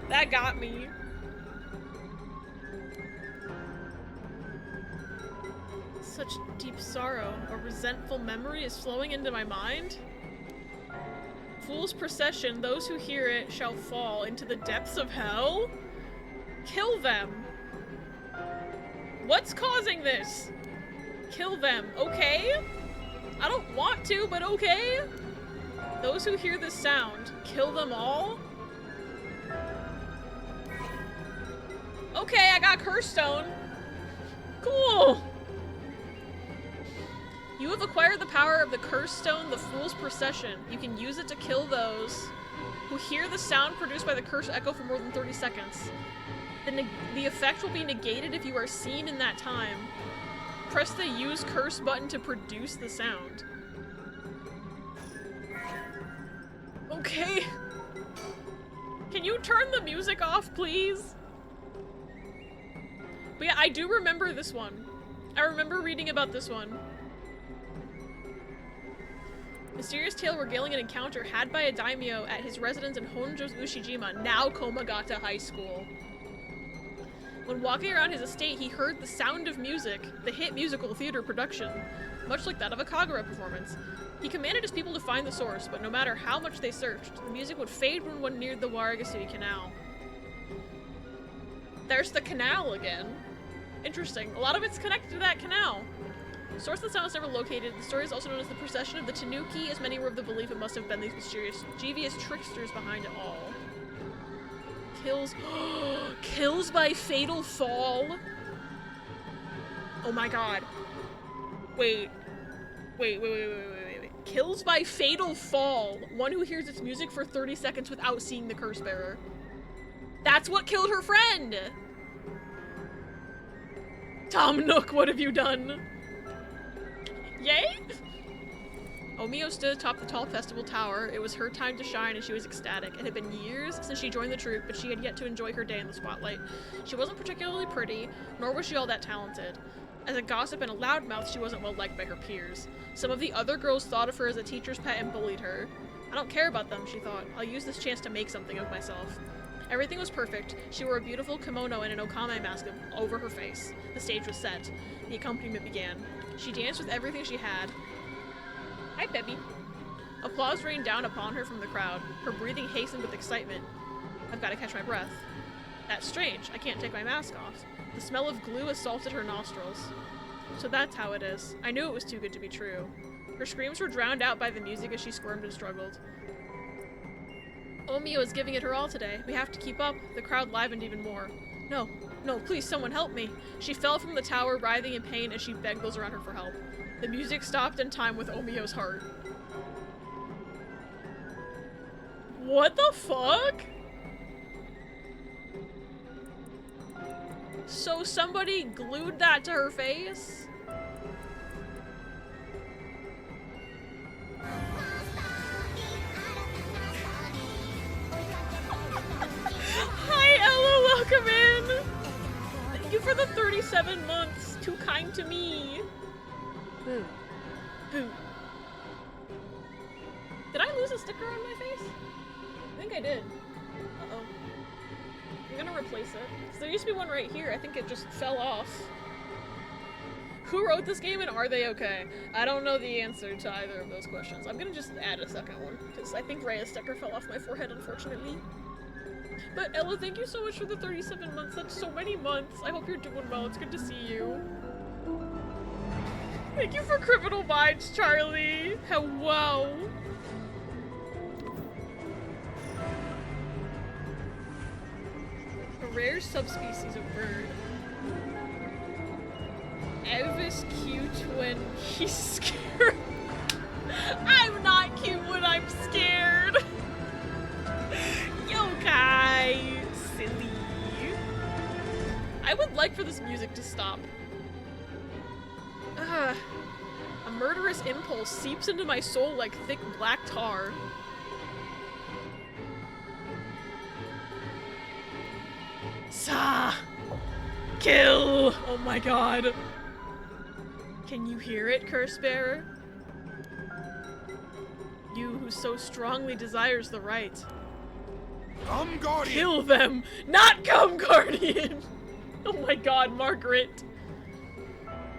That got me. Such deep sorrow. A resentful memory is flowing into my mind. Fool's procession. Those who hear it shall fall into the depths of hell. Kill them. What's causing this? Kill them. Okay? I don't want to, but okay? Those who hear this sound, kill them all? Okay, I got Curse Stone. Cool! You have acquired the power of the Curse Stone, the Fool's Procession. You can use it to kill those who hear the sound produced by the curse echo for more than 30 seconds. The effect will be negated if you are seen in that time. Press the Use Curse button to produce the sound. Okay. Can you turn the music off, please? But yeah, I do remember this one. I remember reading about this one. Mysterious tale regaling an encounter had by a daimyo at his residence in Honjo's Ushijima, now Komagata High School. When walking around his estate, he heard the sound of music, the hit musical theater production, much like that of a Kagura performance. He commanded his people to find the source, but no matter how much they searched, the music would fade when one neared the Waragasui Canal. There's the canal again. Interesting. A lot of it's connected to that canal. The source of the sound was never located. The story is also known as the procession of the Tanuki, as many were of the belief it must have been these mysterious, devious tricksters behind it all. Kills by fatal fall? Oh my god. Wait. Kills by fatal fall. One who hears its music for 30 seconds without seeing the curse bearer. That's what killed her friend! Tom Nook, what have you done? Yay? Omio stood atop the tall festival tower. It was her time to shine and she was ecstatic. It had been years since she joined the troupe, but she had yet to enjoy her day in the spotlight. She wasn't particularly pretty, nor was she all that talented. As a gossip and a loudmouth, she wasn't well liked by her peers. Some of the other girls thought of her as a teacher's pet and bullied her. I don't care about them, she thought. I'll use this chance to make something of myself. Everything was perfect. She wore a beautiful kimono and an okame mask over her face. The stage was set. The accompaniment began. She danced with everything she had. Hi, Peppy. Applause rained down upon her from the crowd. Her breathing hastened with excitement. I've got to catch my breath. That's strange. I can't take my mask off. The smell of glue assaulted her nostrils. So that's how it is. I knew it was too good to be true. Her screams were drowned out by the music as she squirmed and struggled. Omio is giving it her all today. We have to keep up. The crowd livened even more. No, no, please, someone help me. She fell from the tower, writhing in pain as she begged those around her for help. The music stopped in time with Omio's heart. What the fuck? So somebody glued that to her face? Hi, Ella, welcome in! Thank you for the 37 months. Too kind to me. Boo. Boo. Did I lose a sticker on my face? I think I did. Uh-oh. I'm gonna replace it. 'Cause there used to be one right here. I think it just fell off. Who wrote this game and are they okay? I don't know the answer to either of those questions. I'm gonna just add a second one, because I think Rhea's sticker fell off my forehead, unfortunately. But Ella, thank you so much for the 37 months. That's so many months. I hope you're doing well. It's good to see you. Thank you for Criminal Minds, Charlie. Wow. A rare subspecies of bird. Ev is cute when he's scared. I'm not cute when I'm scared. Yokai! Silly. I would like for this music to stop. A murderous impulse seeps into my soul like thick black tar. Sa! Kill! Oh my god. Can you hear it, Curse Bearer? You who so strongly desires the right. Come, Guardian! Kill them! Not come, Guardian! Oh my god, Margaret!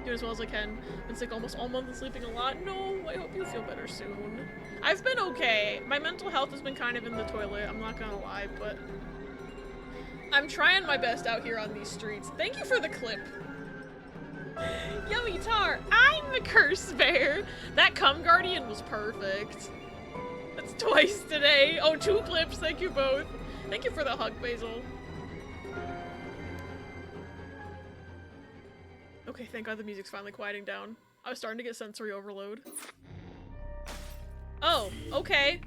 Do as well as I can. Been sick almost all month and sleeping a lot. No, I hope you feel better soon. I've been okay. My mental health has been kind of in the toilet, I'm not gonna lie, but I'm trying my best out here on these streets. Thank you for the clip. Yummy Tar, I'm the Curse Bear! That Cum Guardian was perfect. That's twice today. Oh, 2 clips, thank you both. Thank you for the hug, Basil. Okay, thank god the music's finally quieting down. I was starting to get sensory overload. Oh, okay.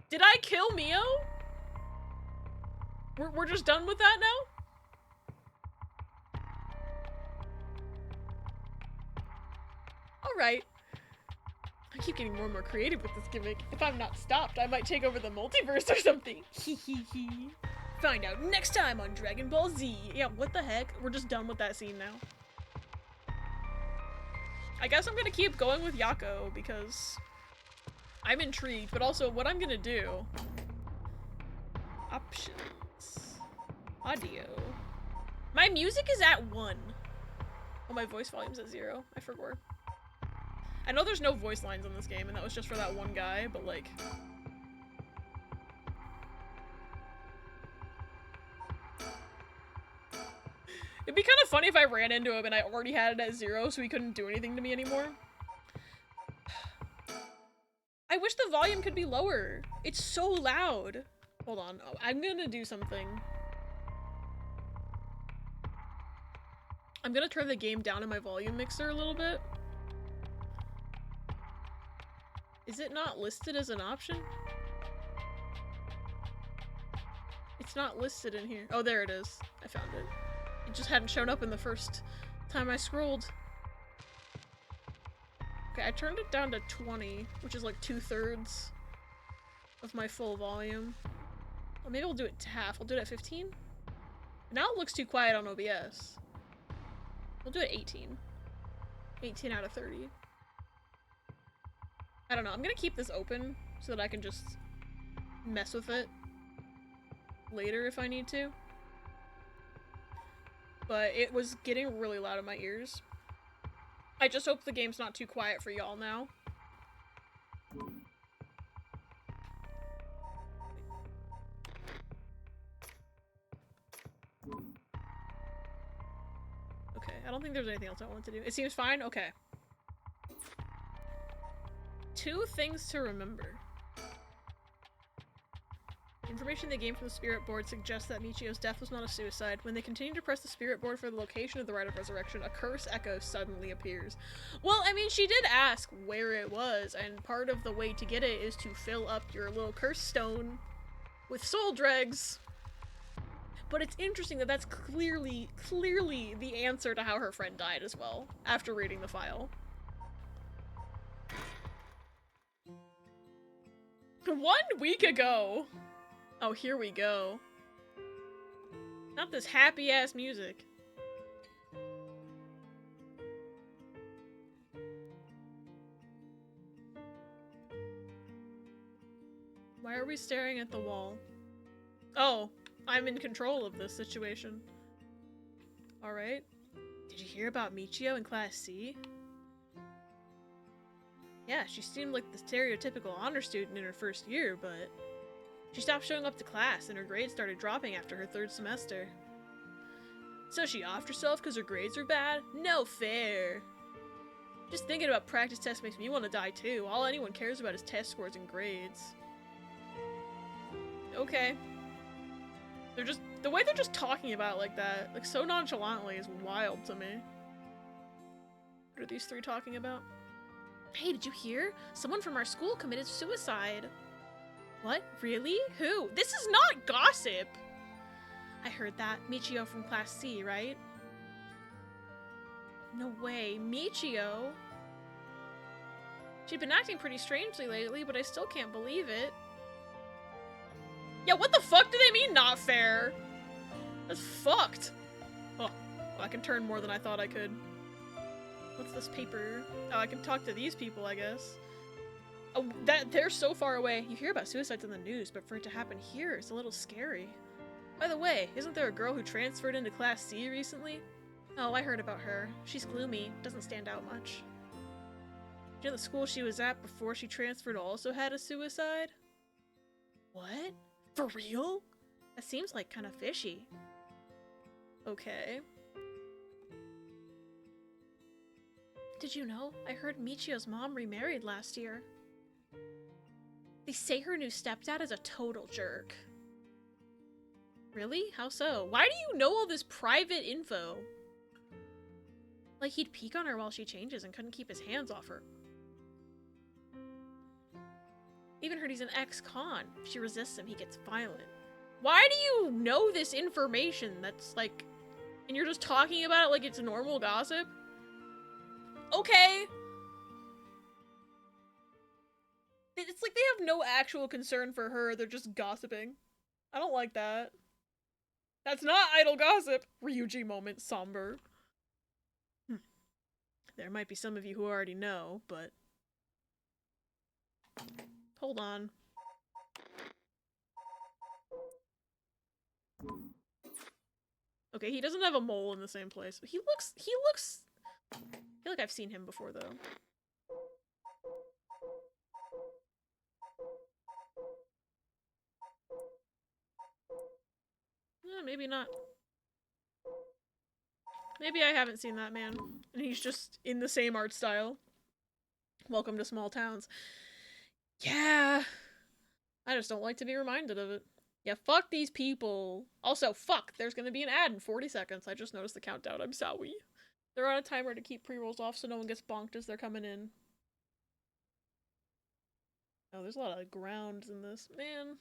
Did I kill Mio? We're just done with that now? Alright. I keep getting more and more creative with this gimmick. If I'm not stopped, I might take over the multiverse or something. Hee. Find out next time on Dragon Ball Z. Yeah, what the heck? We're just done with that scene now. I guess I'm gonna keep going with Yako because I'm intrigued, but also what I'm gonna do. Options. Audio. My music is at 1. Oh, my voice volume's at 0. I forgot. I know there's no voice lines in this game, and that was just for that one guy, but like... It'd be kind of funny if I ran into him and I already had it at 0, so he couldn't do anything to me anymore. I wish the volume could be lower. It's so loud. Hold on. Oh, I'm gonna do something. I'm gonna turn the game down in my volume mixer a little bit. Is it not listed as an option? It's not listed in here. Oh, there it is. I found it. It just hadn't shown up in the first time I scrolled. Okay, I turned it down to 20, which is like 2/3 of my full volume. Well, maybe I'll do it to half. I'll do it at 15. Now it looks too quiet on OBS. We'll do it 18. 18 out of 30. I don't know. I'm gonna keep this open so that I can just mess with it later if I need to. But it was getting really loud in my ears. I just hope the game's not too quiet for y'all now. Okay, I don't think there's anything else I want to do. It seems fine? Okay. 2 things to remember. Information they gained from the spirit board suggests that Michio's death was not a suicide. When they continue to press the spirit board for the location of the Rite of Resurrection, a curse echo suddenly appears. Well, I mean, she did ask where it was, and part of the way to get it is to fill up your little curse stone with soul dregs. But it's interesting that that's clearly the answer to how her friend died as well, after reading the file. 1 week ago! Oh, here we go. Not this happy-ass music. Why are we staring at the wall? Oh, I'm in control of this situation. Alright. Did you hear about Michio in Class C? Yeah, she seemed like the stereotypical honor student in her first year, but she stopped showing up to class and her grades started dropping after her 3rd semester. So she offed herself because her grades were bad? No fair! Just thinking about practice tests makes me want to die too. All anyone cares about is test scores and grades. Okay. The way they're just talking about it like that, like so nonchalantly, is wild to me. What are these 3 talking about? Hey, did you hear? Someone from our school committed suicide. What? Really? Who? This is not gossip! I heard that. Michio from Class C, right? No way. Michio? She'd been acting pretty strangely lately, but I still can't believe it. Yeah, what the fuck do they mean not fair? That's fucked. Oh, I can turn more than I thought I could. What's this paper? Oh, I can talk to these people, I guess. Oh, they're so far away. You hear about suicides in the news, but for it to happen here, it's a little scary. By the way, isn't there a girl who transferred into Class C recently? Oh, I heard about her. She's gloomy. Doesn't stand out much. You know the school she was at before she transferred also had a suicide? What? For real? That seems like kind of fishy. Okay. Did you know? I heard Michio's mom remarried last year. They say her new stepdad is a total jerk. Really? How so? Why do you know all this private info? Like he'd peek on her while she changes and couldn't keep his hands off her. Even heard he's an ex-con. If she resists him, he gets violent. Why do you know this information that's like... And you're just talking about it like it's normal gossip? Okay. It's like they have no actual concern for her, they're just gossiping. I don't like that. That's not idle gossip! Ryuji moment, somber. There might be some of you who already know, but... Hold on. Okay, he doesn't have a mole in the same place. He looks... I feel like I've seen him before, though. Maybe not. Maybe I haven't seen that man, and he's just in the same art style. Welcome to small towns. Yeah. I just don't like to be reminded of it. Yeah, fuck these people. Also, fuck, there's gonna be an ad in 40 seconds. I just noticed the countdown. I'm sorry. They're on a timer to keep pre-rolls off so no one gets bonked as they're coming in. Oh, there's a lot of grounds in this. Man.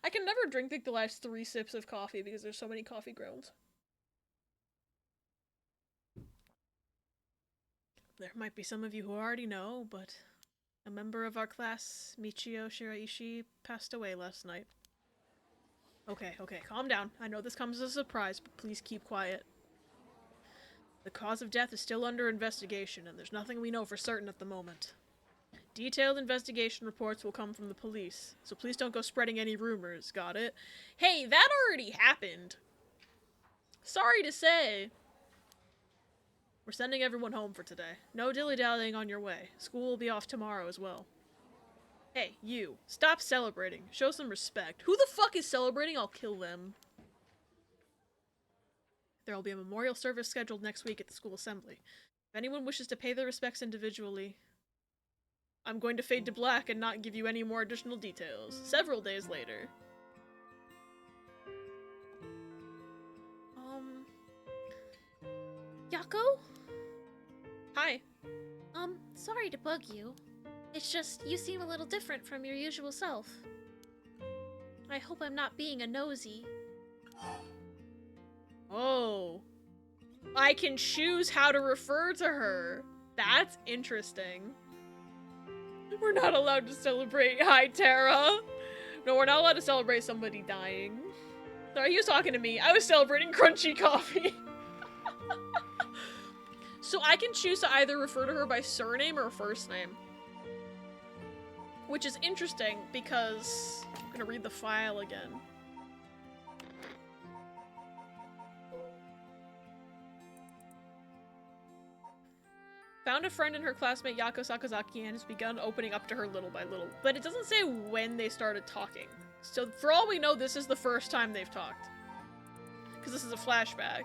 I can never drink like the last 3 sips of coffee because there's so many coffee grounds. There might be some of you who already know, but a member of our class, Michio Shiraishi, passed away last night. Okay, calm down. I know this comes as a surprise, but please keep quiet. The cause of death is still under investigation, and there's nothing we know for certain at the moment. Detailed investigation reports will come from the police, so please don't go spreading any rumors, got it? Hey, that already happened. Sorry to say. We're sending everyone home for today. No dilly-dallying on your way. School will be off tomorrow as well. Hey, you. Stop celebrating. Show some respect. Who the fuck is celebrating? I'll kill them. There will be a memorial service scheduled next week at the school assembly. If anyone wishes to pay their respects individually, I'm going to fade to black and not give you any more additional details. Several days later. Yako? Hi. Sorry to bug you. It's just, you seem a little different from your usual self. I hope I'm not being a nosy. Oh. I can choose how to refer to her. That's interesting. We're not allowed to celebrate. Hi, Tara. No, we're not allowed to celebrate somebody dying. Sorry, he was talking to me. I was celebrating crunchy coffee. So I can choose to either refer to her by surname or first name. Which is interesting because I'm gonna read the file again. Found a friend in her classmate Yako Sakazaki and has begun opening up to her little by little. But it doesn't say when they started talking. So for all we know, this is the first time they've talked. Because this is a flashback.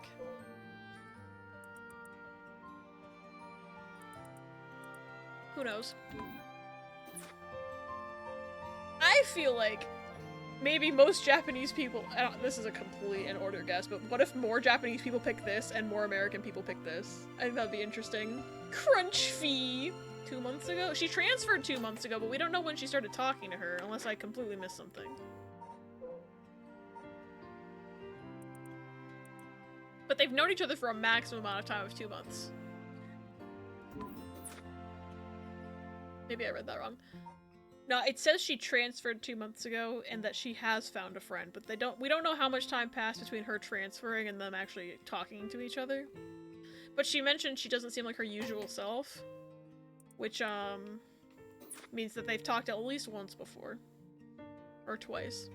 Who knows? I feel like maybe most Japanese people, this is a complete and order guess, but what if more Japanese people pick this and more American people pick this? I think that'd be interesting. Crunch fee! 2 months ago? She transferred 2 months ago, but we don't know when she started talking to her, unless I completely missed something. But they've known each other for a maximum amount of time of 2 months. Maybe I read that wrong. No, it says she transferred 2 months ago and that she has found a friend, but we don't know how much time passed between her transferring and them actually talking to each other. But she mentioned she doesn't seem like her usual self, which means that they've talked at least once before. Or twice.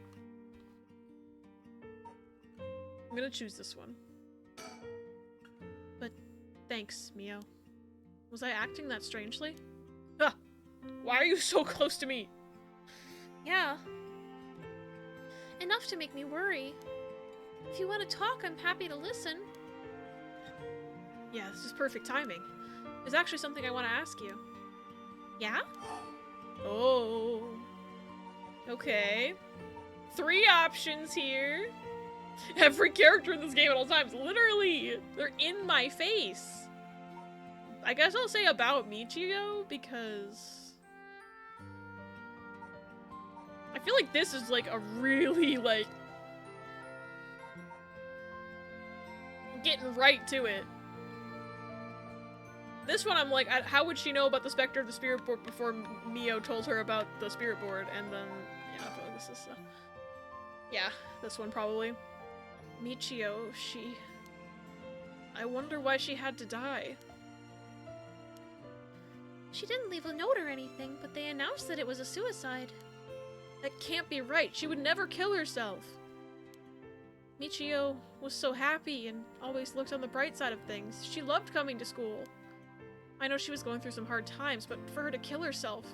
I'm gonna choose this one. But thanks, Mio. Was I acting that strangely? Ah! Why are you so close to me? Yeah. Enough to make me worry. If you want to talk, I'm happy to listen. Yeah, this is perfect timing. There's actually something I want to ask you. Yeah? Oh. Okay. 3 options here. Every character in this game at all times. Literally, they're in my face. I guess I'll say about Michio, because I feel like this is like a really like getting right to it. This one I'm like, how would she know about the Spectre of the Spirit Board before Mio told her about the Spirit Board? And then, yeah, I feel like this is, yeah, this one probably. Michio, I wonder why she had to die. She didn't leave a note or anything, but they announced that it was a suicide. That can't be right. She would never kill herself. Michio was so happy and always looked on the bright side of things. She loved coming to school. I know she was going through some hard times, but for her to kill herself...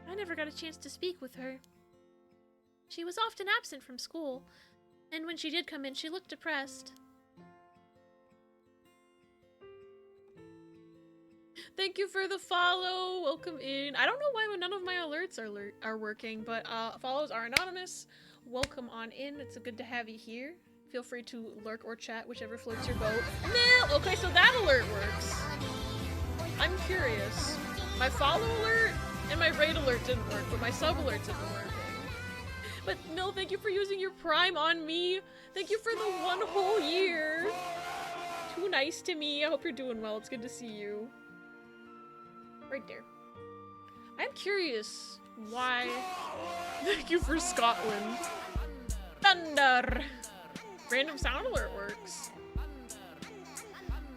I never got a chance to speak with her. She was often absent from school, and when she did come in, she looked depressed. Thank you for the follow. Welcome in. I don't know why none of my alerts are working, but follows are anonymous. Welcome on in. It's good to have you here. Feel free to lurk or chat, whichever floats your boat. No! Okay, so that alert works. I'm curious. My follow alert and my raid alert didn't work, but my sub alerts have been working. But Mill, thank you for using your Prime on me. Thank you for the 1 whole year. Too nice to me. I hope you're doing well. It's good to see you. Right there. I'm curious why. Thank you for Scotland. Thunder. Random sound alert works.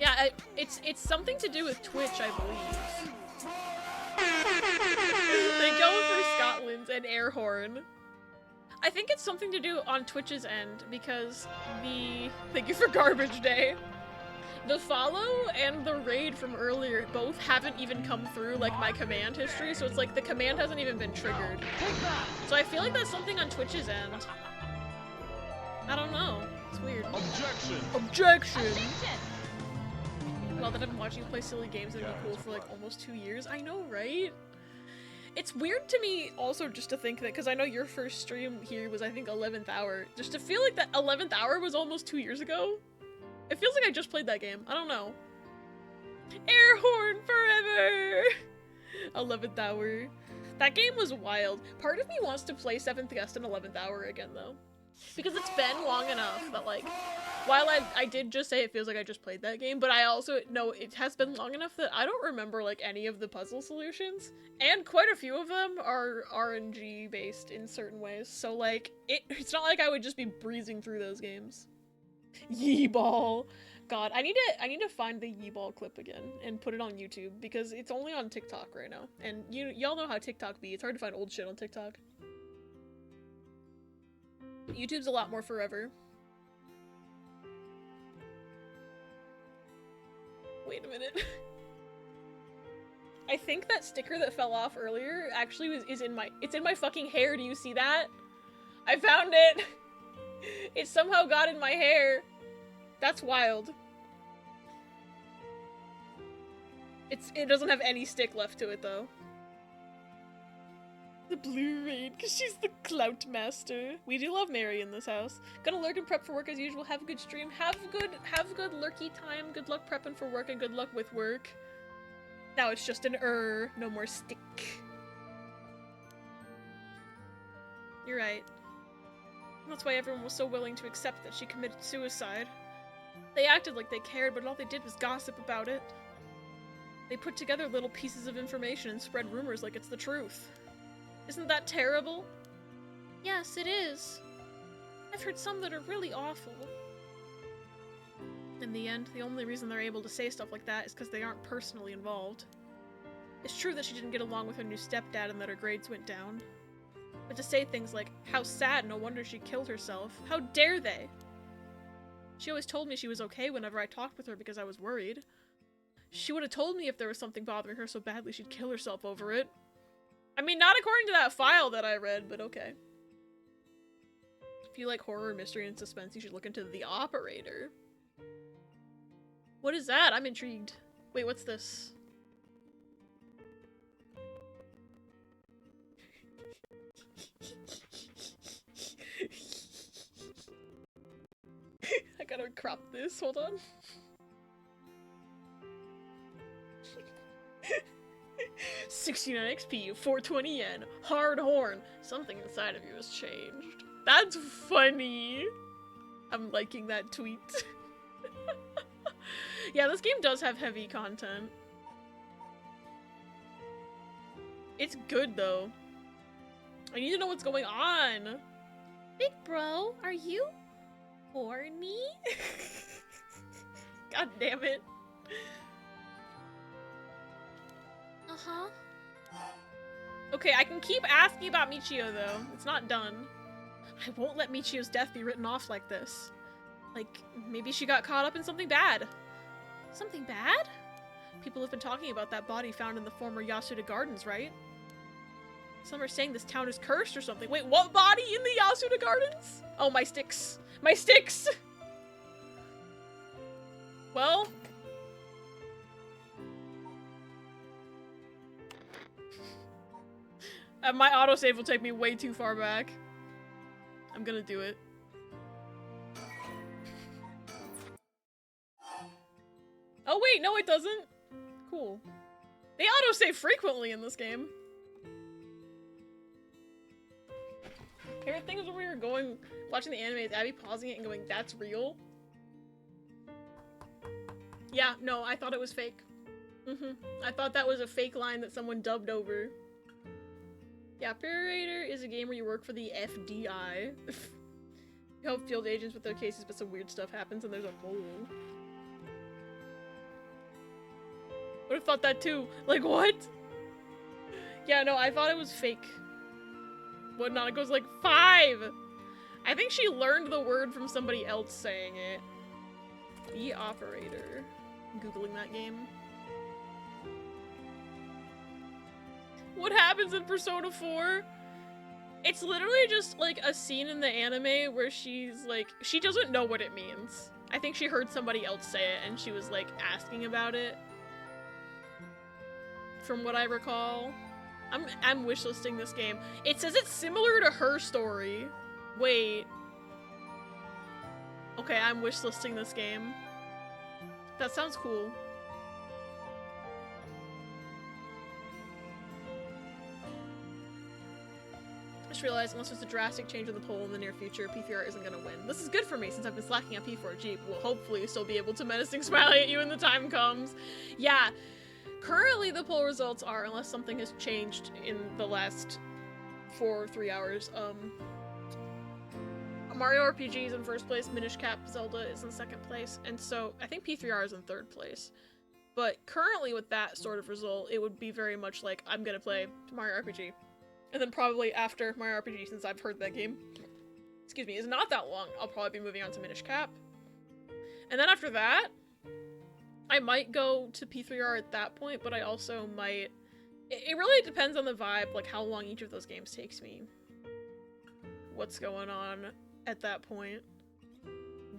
Yeah, it's something to do with Twitch, I believe. an air horn. I think it's something to do on Twitch's end, because thank you for Garbage Day. The follow and the raid from earlier both haven't even come through, like, my command history, so it's like the command hasn't even been triggered. So I feel like that's something on Twitch's end. I don't know. It's weird. Objection! Objection! Well, that I've been watching you play silly games that have been cool for like almost 2 years. I know, right? It's weird to me also just to think that, because I know your first stream here was, I think, 11th hour. Just to feel like that 11th hour was almost 2 years ago. It feels like I just played that game. I don't know. Air horn forever! 11th hour. That game was wild. Part of me wants to play 7th Guest and 11th hour again, though. Because it's been long enough that, like, while I did just say it feels like I just played that game, but I also know it has been long enough that I don't remember, like, any of the puzzle solutions. And quite a few of them are RNG based in certain ways, so, like, it's not like I would just be breezing through those games. Yeeball. God, I need to find the Yeeball clip again and put it on YouTube, because it's only on TikTok right now. And y'all know how TikTok be. It's hard to find old shit on TikTok. YouTube's a lot more forever. Wait a minute. I think that sticker that fell off earlier actually is in my fucking hair. Do you see that? I found it. It somehow got in my hair. That's wild. It doesn't have any stick left to it though. The blue raid, because she's the clout master. We do love Mary in this house. Gonna lurk and prep for work as usual. Have a good stream. Have good lurky time. Good luck prepping for work and good luck with work. Now it's just an no more stick. You're right. That's why everyone was so willing to accept that she committed suicide. They acted like they cared, but all they did was gossip about it. They put together little pieces of information and spread rumors like it's the truth. Isn't that terrible? Yes, it is. I've heard some that are really awful. In the end, the only reason they're able to say stuff like that is because they aren't personally involved. It's true that she didn't get along with her new stepdad and that her grades went down. But to say things like, how sad, no wonder she killed herself, how dare they? She always told me she was okay whenever I talked with her because I was worried. She would have told me if there was something bothering her so badly she'd kill herself over it. I mean, not according to that file that I read, but okay. If you like horror, mystery, and suspense, you should look into The Operator. What is that? I'm intrigued. Wait, what's this? I gotta crop this, hold on. 69 XP, 420 yen, hard horn. Something inside of you has changed. That's funny. I'm liking that tweet. Yeah, this game does have heavy content. It's good though. I need to know what's going on. Big bro, are you horny? God damn it. Uh-huh. Okay, I can keep asking about Michio though. It's not done. I won't let Michio's death be written off like this. Like, maybe she got caught up in something bad. Something bad? People have been talking about that body found in the former Yasuda Gardens, right? Some are saying this town is cursed or something. Wait, what body in the Yasuda Gardens? Oh, my sticks. My sticks! Well... my autosave will take me way too far back. I'm gonna do it. Oh wait, no it doesn't. Cool. They autosave frequently in this game. Favorite things when we were watching the anime is Abby pausing it and going, that's real? Yeah, no, I thought it was fake. I thought that was a fake line that someone dubbed over. Yeah, Parator is a game where you work for the FDI. You help field agents with their cases, but some weird stuff happens and there's a mole. Would have thought that too. Like, what? Yeah, no, I thought it was fake. What, Nanako's like 5! I think she learned the word from somebody else saying it. The operator. Googling that game. What happens in Persona 4? It's literally just like a scene in the anime where she's like, she doesn't know what it means. I think she heard somebody else say it and she was like asking about it. From what I recall. I'm wishlisting this game. It says it's similar to Her Story. Wait. Okay, I'm wishlisting this game. That sounds cool. I just realized unless there's a drastic change in the poll in the near future, P3R isn't gonna win. This is good for me since I've been slacking on P4G, but we'll hopefully still be able to menacing smiley at you when the time comes. Yeah, currently the poll results are, unless something has changed in the last 4 or 3 hours, Mario RPG is in first place, Minish Cap Zelda is in second place, and so I think P3R is in third place. But currently with that sort of result, it would be very much like, I'm gonna play Mario RPG. And then probably after Mario RPG, since I've heard that game, excuse me, is not that long, I'll probably be moving on to Minish Cap. And then after that, I might go to P3R at that point, but I also might... It really depends on the vibe, like how long each of those games takes me. What's going on at that point.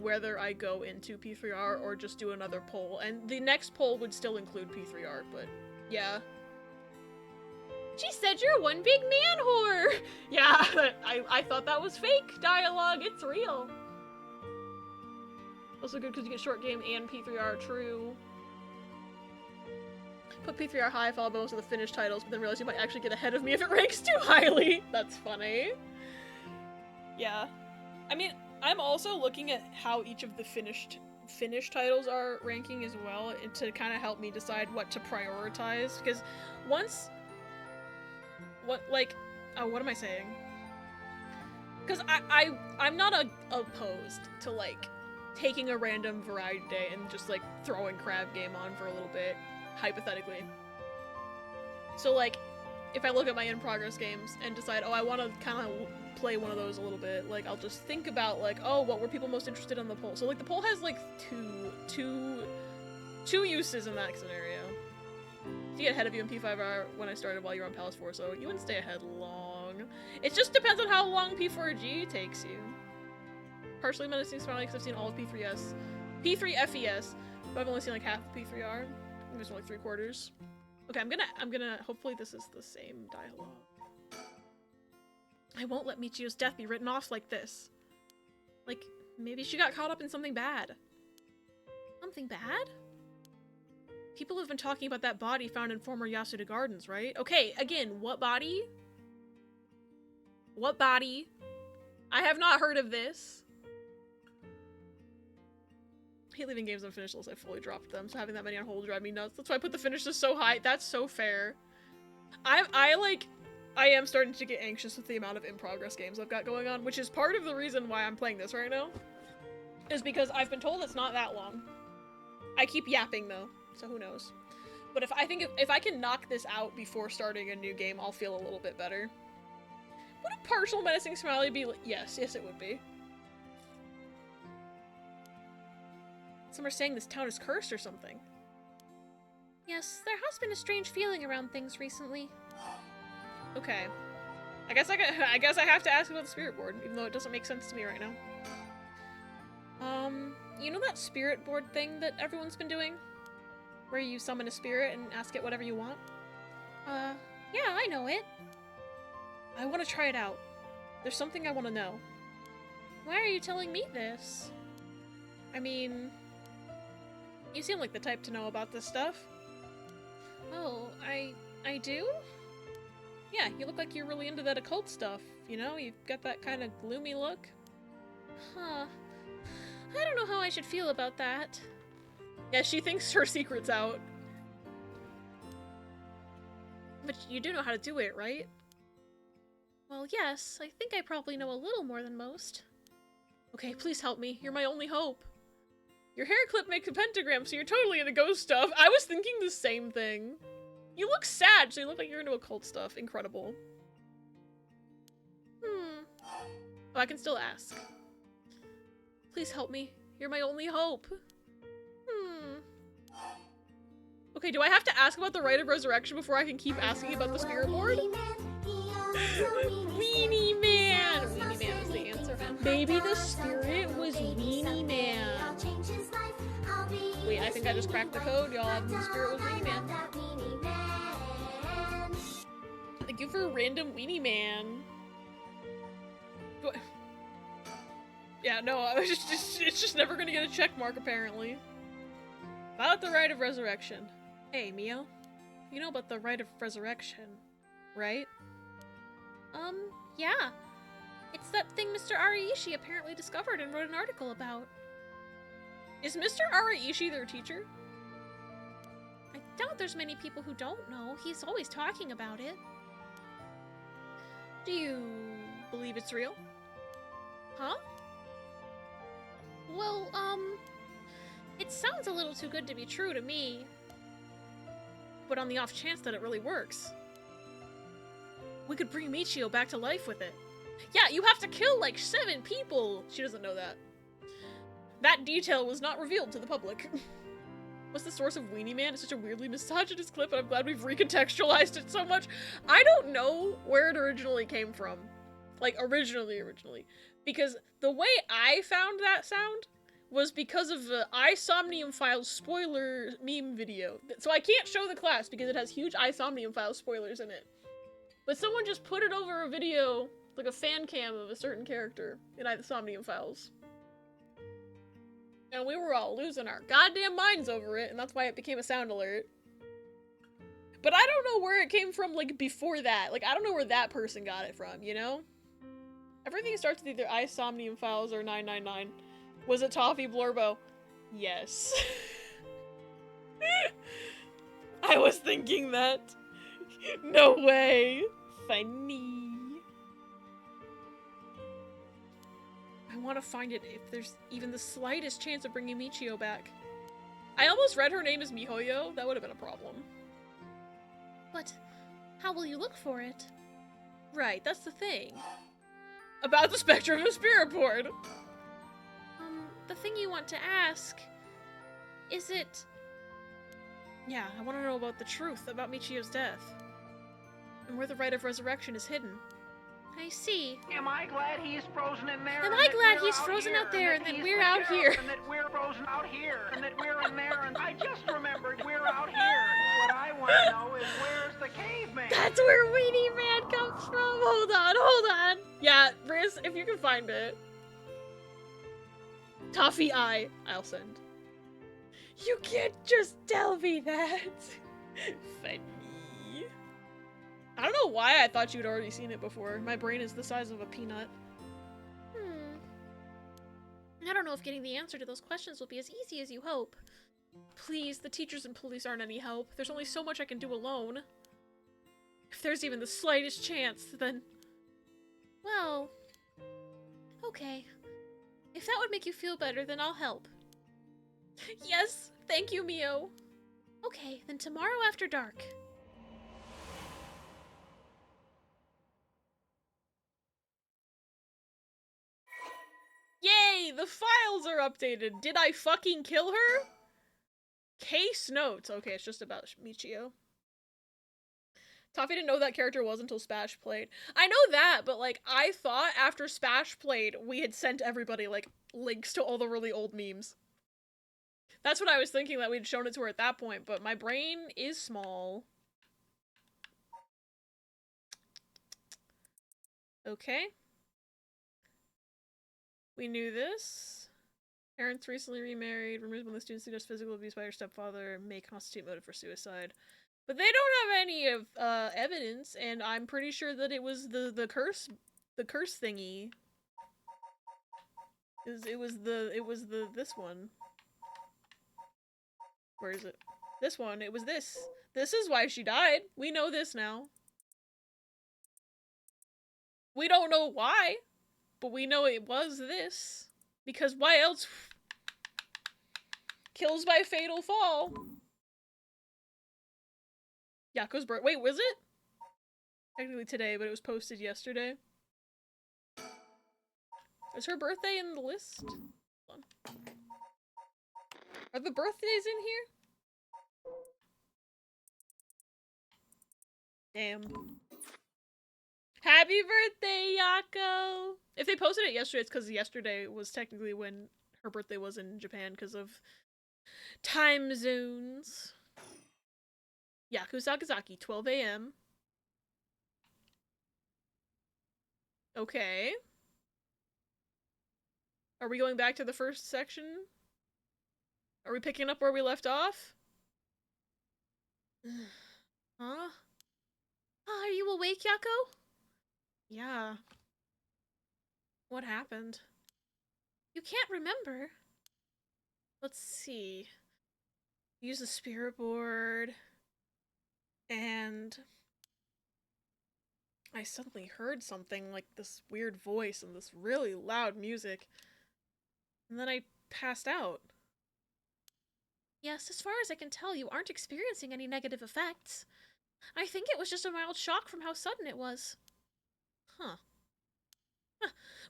Whether I go into P3R or just do another poll. And the next poll would still include P3R, but yeah. She said you're one big man whore! Yeah, I thought that was fake dialogue. It's real. Also good because you get short game and P3R, true. Put P3R high, followed by most of the finished titles, but then realize you might actually get ahead of me if it ranks too highly. That's funny. Yeah. I mean, I'm also looking at how each of the finished titles are ranking as well, and to kind of help me decide what to prioritize, because once... what am I saying? Because I'm not opposed to, like, taking a random variety day and just, like, throwing Crab Game on for a little bit, hypothetically. So, like, if I look at my in-progress games and decide, oh, I want to kind of play one of those a little bit, like, I'll just think about, like, oh, what were people most interested in the poll? So, like, the poll has, like, two uses in that scenario. To get ahead of you in P5R when I started while you were on Palace 4, so you wouldn't stay ahead long. It just depends on how long P4G takes you. Partially menacing smiley because I've seen all of P3S. P3FES, but I've only seen like half of P3R. There's only 3/4. Okay, I'm gonna, hopefully this is the same dialogue. I won't let Michio's death be written off like this. Like, maybe she got caught up in something bad. Something bad? People have been talking about that body found in former Yasuda Gardens, right? Okay, again, what body? What body? I have not heard of this. I hate leaving games unfinished unless I fully dropped them, so having that many on hold drive me nuts. That's why I put the finishes so high. That's so fair. I am starting to get anxious with the amount of in-progress games I've got going on, which is part of the reason why I'm playing this right now. Is because I've been told it's not that long. I keep yapping though, so who knows. But if I can knock this out before starting a new game, I'll feel a little bit better. Would a partial menacing smiley be yes, it would be. Some are saying this town is cursed or something. Yes, there has been a strange feeling around things recently. Okay. I guess I have to ask about the spirit board, even though it doesn't make sense to me right now. You know that spirit board thing that everyone's been doing? Where you summon a spirit and ask it whatever you want? Yeah, I know it. I want to try it out. There's something I want to know. Why are you telling me this? I mean... You seem like the type to know about this stuff. Oh, I do? Yeah, you look like you're really into that occult stuff, you know? You've got that kind of gloomy look. Huh. I don't know how I should feel about that. Yeah, she thinks her secret's out. But you do know how to do it, right? Well, yes, I think I probably know a little more than most. Okay, please help me. You're my only hope. Your hair clip makes a pentagram, so you're totally into ghost stuff. I was thinking the same thing. You look sad, so you look like you're into occult stuff. Incredible. Oh, I can still ask. Please help me. You're my only hope. Okay, do I have to ask about the Rite of Resurrection before I can keep asking about the spirit board? Weenie Man! Weenie Man is the answer. Maybe the spirit was Weenie Man. Wait, I think I just cracked the code, y'all. The spirit was Weenie Man. Thank you for random Weenie Man. Yeah, no, it's just never gonna get a check mark, apparently. About the Rite of Resurrection. Hey, Mio. You know about the Rite of Resurrection, right? Yeah. It's that thing Mr. Araishi apparently discovered and wrote an article about. Is Mr. Araishi their teacher? I doubt there's many people who don't know. He's always talking about it. Do you believe it's real? Huh? Well, it sounds a little too good to be true to me. But on the off chance that it really works, we could bring Michio back to life with it. Yeah, you have to kill like 7 people! She doesn't know that. That detail was not revealed to the public. What's the source of Weenie Man? It's such a weirdly misogynist clip, and I'm glad we've recontextualized it so much. I don't know where it originally came from. Like, originally. Because the way I found that sound was because of the iSomnium Files spoiler meme video. So I can't show the class because it has huge iSomnium Files spoilers in it. But someone just put it over a video, like a fan cam of a certain character in iSomnium Files. And we were all losing our goddamn minds over it, and that's why it became a sound alert. But I don't know where it came from, like, before that. Like, I don't know where that person got it from, you know? Everything starts with either iSomnium Files or 999. Was it Toffee Blorbo? Yes. I was thinking that. No way. Funny. I want to find it if there's even the slightest chance of bringing Michio back. I almost read her name as Mihoyo. That would have been a problem. But how will you look for it? Right, that's the thing. About the spectrum of spirit board. The thing you want to ask, is it... Yeah, I want to know about the truth about Michio's death. And where the Rite of Resurrection is hidden. I see. Am I glad he's frozen in there? Am I glad he's frozen out there and that we're out here? And that we're frozen out here. And that we're in there and I just remembered we're out here. What I want to know is where's the caveman? That's where Weenie Man comes from. Hold on. Yeah, Riz, if you can find it. Toffee I'll send. You can't just tell me that. Funny. I don't know why I thought you'd already seen it before. My brain is the size of a peanut. I don't know if getting the answer to those questions will be as easy as you hope. Please, the teachers and police aren't any help. There's only so much I can do alone. If there's even the slightest chance, then... Well... Okay. If that would make you feel better, then I'll help. Yes, thank you, Mio. Okay, then tomorrow after dark. Yay! The files are updated! Did I fucking kill her? Case notes. Okay, it's just about Michio. Toffee didn't know who that character was until Spash played. I know that, but like, I thought after Spash played, we had sent everybody, like, links to all the really old memes. That's what I was thinking, that we'd shown it to her at that point, but my brain is small. Okay. We knew this. Parents recently remarried. Rumors when the students suggest physical abuse by her stepfather may constitute motive for suicide. But they don't have any of evidence, and I'm pretty sure that it was the curse thingy. It was this one. Where is it? This one. It was this. This is why she died. We know this now. We don't know why. But we know it was this. Because why else? Kills by fatal fall. Yako's birth. Wait, was it? Technically today, but it was posted yesterday. Is her birthday in the list? Hold on. Are the birthdays in here? Damn. Happy birthday, Yako! If they posted it yesterday, it's because yesterday was technically when her birthday was in Japan because of time zones. Yaku Sakazaki, 12 a.m. Okay. Are we going back to the first section? Are we picking up where we left off? Huh? Oh, are you awake, Yako? Yeah. What happened? You can't remember. Let's see. Use the spirit board. And I suddenly heard something like this weird voice and this really loud music. And then I passed out. Yes, as far as I can tell, you aren't experiencing any negative effects. I think it was just a mild shock from how sudden it was. Huh.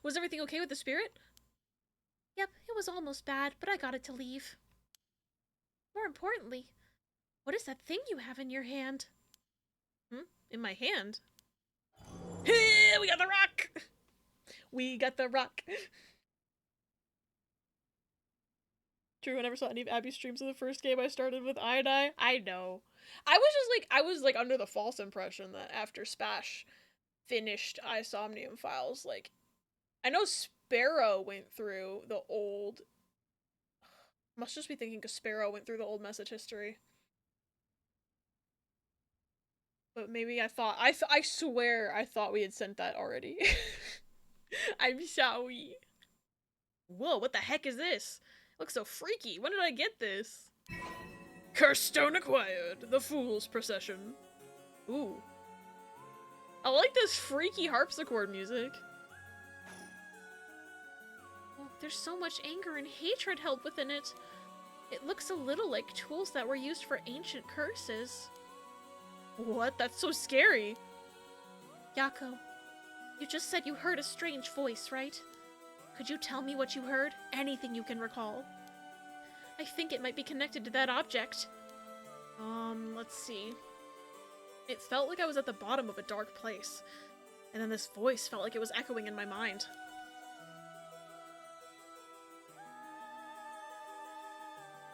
Was everything okay with the spirit? Yep, it was almost bad, but I got it to leave. More importantly, what is that thing you have in your hand? In my hand? We got the rock! We got the rock! True, I never saw any of Abby's streams of the first game I started with I know. I was under the false impression that after Spash finished Isomnium Files, like, I know Sparrow went through the old... Must just be thinking because Sparrow went through the old message history. But maybe I thought... I swear I thought we had sent that already. I'm sorry. Whoa, what the heck is this? It looks so freaky. When did I get this? Cursed stone acquired. The Fool's Procession. Ooh. I like this freaky harpsichord music. Oh, there's so much anger and hatred held within it. It looks a little like tools that were used for ancient curses. What? That's so scary. Yako, you just said you heard a strange voice, right? Could you tell me what you heard? Anything you can recall. I think it might be connected to that object. Let's see. It felt like I was at the bottom of a dark place. And then this voice felt like it was echoing in my mind.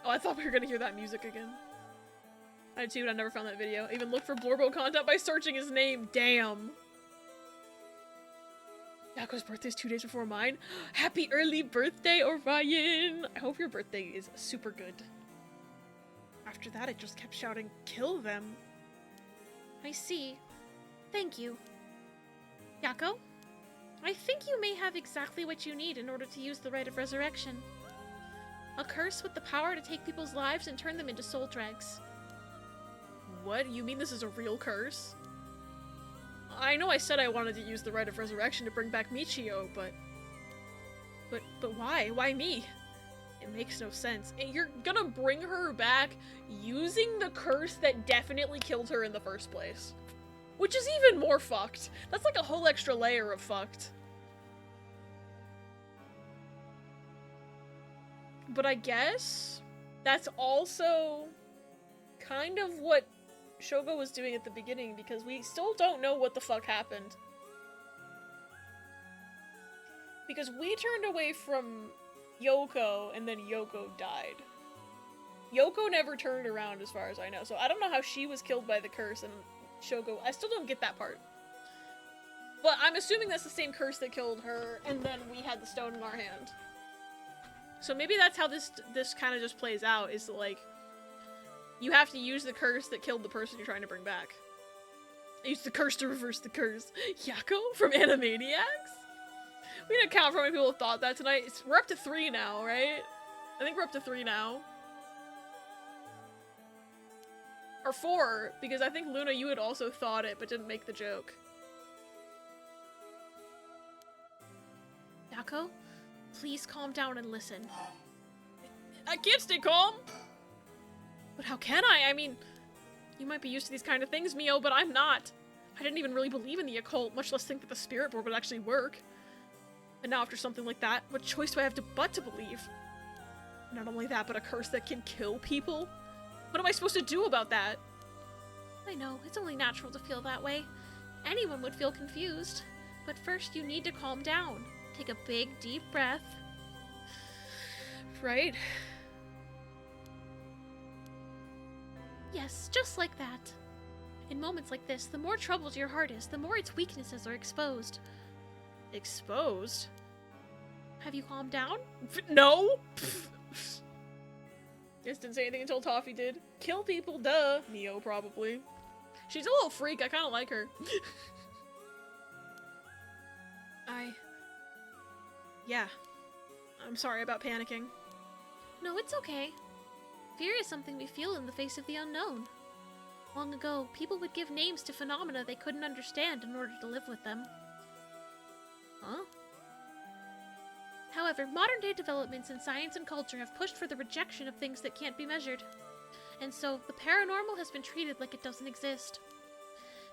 Oh, I thought we were gonna hear that music again. I did too, but I never found that video. I even looked for Blorbo content by searching his name. Damn. Yako's birthday is 2 days before mine. Happy early birthday, Orion! I hope your birthday is super good. After that, it just kept shouting, kill them. I see. Thank you. Yako? I think you may have exactly what you need in order to use the Rite of Resurrection. A curse with the power to take people's lives and turn them into soul dregs. What? You mean this is a real curse? I know I said I wanted to use the Rite of Resurrection to bring back Michio, but why? Why me? It makes no sense. And you're gonna bring her back using the curse that definitely killed her in the first place. Which is even more fucked. That's like a whole extra layer of fucked. But I guess that's also kind of what Shogo was doing at the beginning, because we still don't know what the fuck happened. Because we turned away from Yoko, and then Yoko died. Yoko never turned around as far as I know, so I don't know how she was killed by the curse, and Shogo, I still don't get that part. But I'm assuming that's the same curse that killed her, and then we had the stone in our hand. So maybe that's how this kind of just plays out, is like, you have to use the curse that killed the person you're trying to bring back. Use the curse to reverse the curse. Yako from Animaniacs? We didn't count for how many people thought that tonight. We're up to 3 now, right? I think we're up to 3 now. Or 4, because I think Luna, you had also thought it, but didn't make the joke. Yako, please calm down and listen. I can't stay calm! But how can I? I mean, you might be used to these kind of things, Mio, but I'm not. I didn't even really believe in the occult, much less think that the spirit board would actually work. And now after something like that, what choice do I have but to believe? Not only that, but a curse that can kill people? What am I supposed to do about that? I know, it's only natural to feel that way. Anyone would feel confused. But first you need to calm down. Take a big, deep breath. Right? Yes, just like that. In moments like this, the more troubled your heart is, the more its weaknesses are exposed. Exposed? Have you calmed down? No! Just didn't say anything until Toffee did. Kill people, duh. Neo, probably. She's a little freak, I kinda like her. Yeah. I'm sorry about panicking. No, it's okay. Fear is something we feel in the face of the unknown. Long ago, people would give names to phenomena they couldn't understand in order to live with them. Huh? However, modern-day developments in science and culture have pushed for the rejection of things that can't be measured. And so, the paranormal has been treated like it doesn't exist.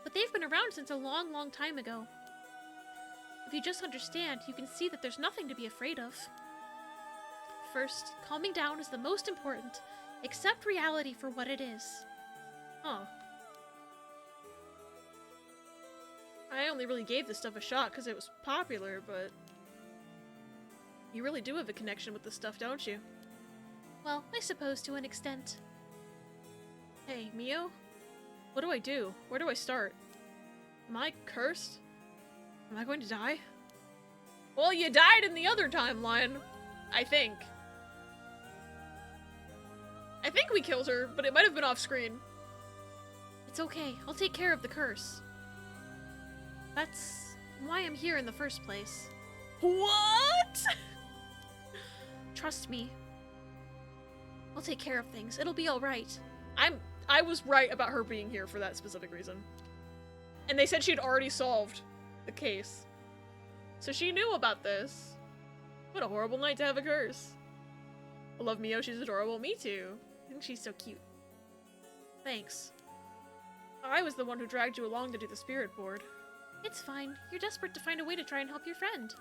But they've been around since a long, long time ago. If you just understand, you can see that there's nothing to be afraid of. First, calming down is the most important. Accept reality for what it is. Huh. I only really gave this stuff a shot because it was popular, but... You really do have a connection with this stuff, don't you? Well, I suppose to an extent. Hey, Mio? What do I do? Where do I start? Am I cursed? Am I going to die? Well, you died in the other timeline. I think. I think we killed her, but it might have been off screen. It's okay. I'll take care of the curse. That's why I'm here in the first place. What? Trust me. I'll take care of things. It'll be alright. I was right about her being here for that specific reason. And they said she'd already solved the case. So she knew about this. What a horrible night to have a curse. I love Mio, she's adorable. Me too. I think she's so cute. Thanks. I was the one who dragged you along to do the spirit board. It's fine. You're desperate to find a way to try and help your friend.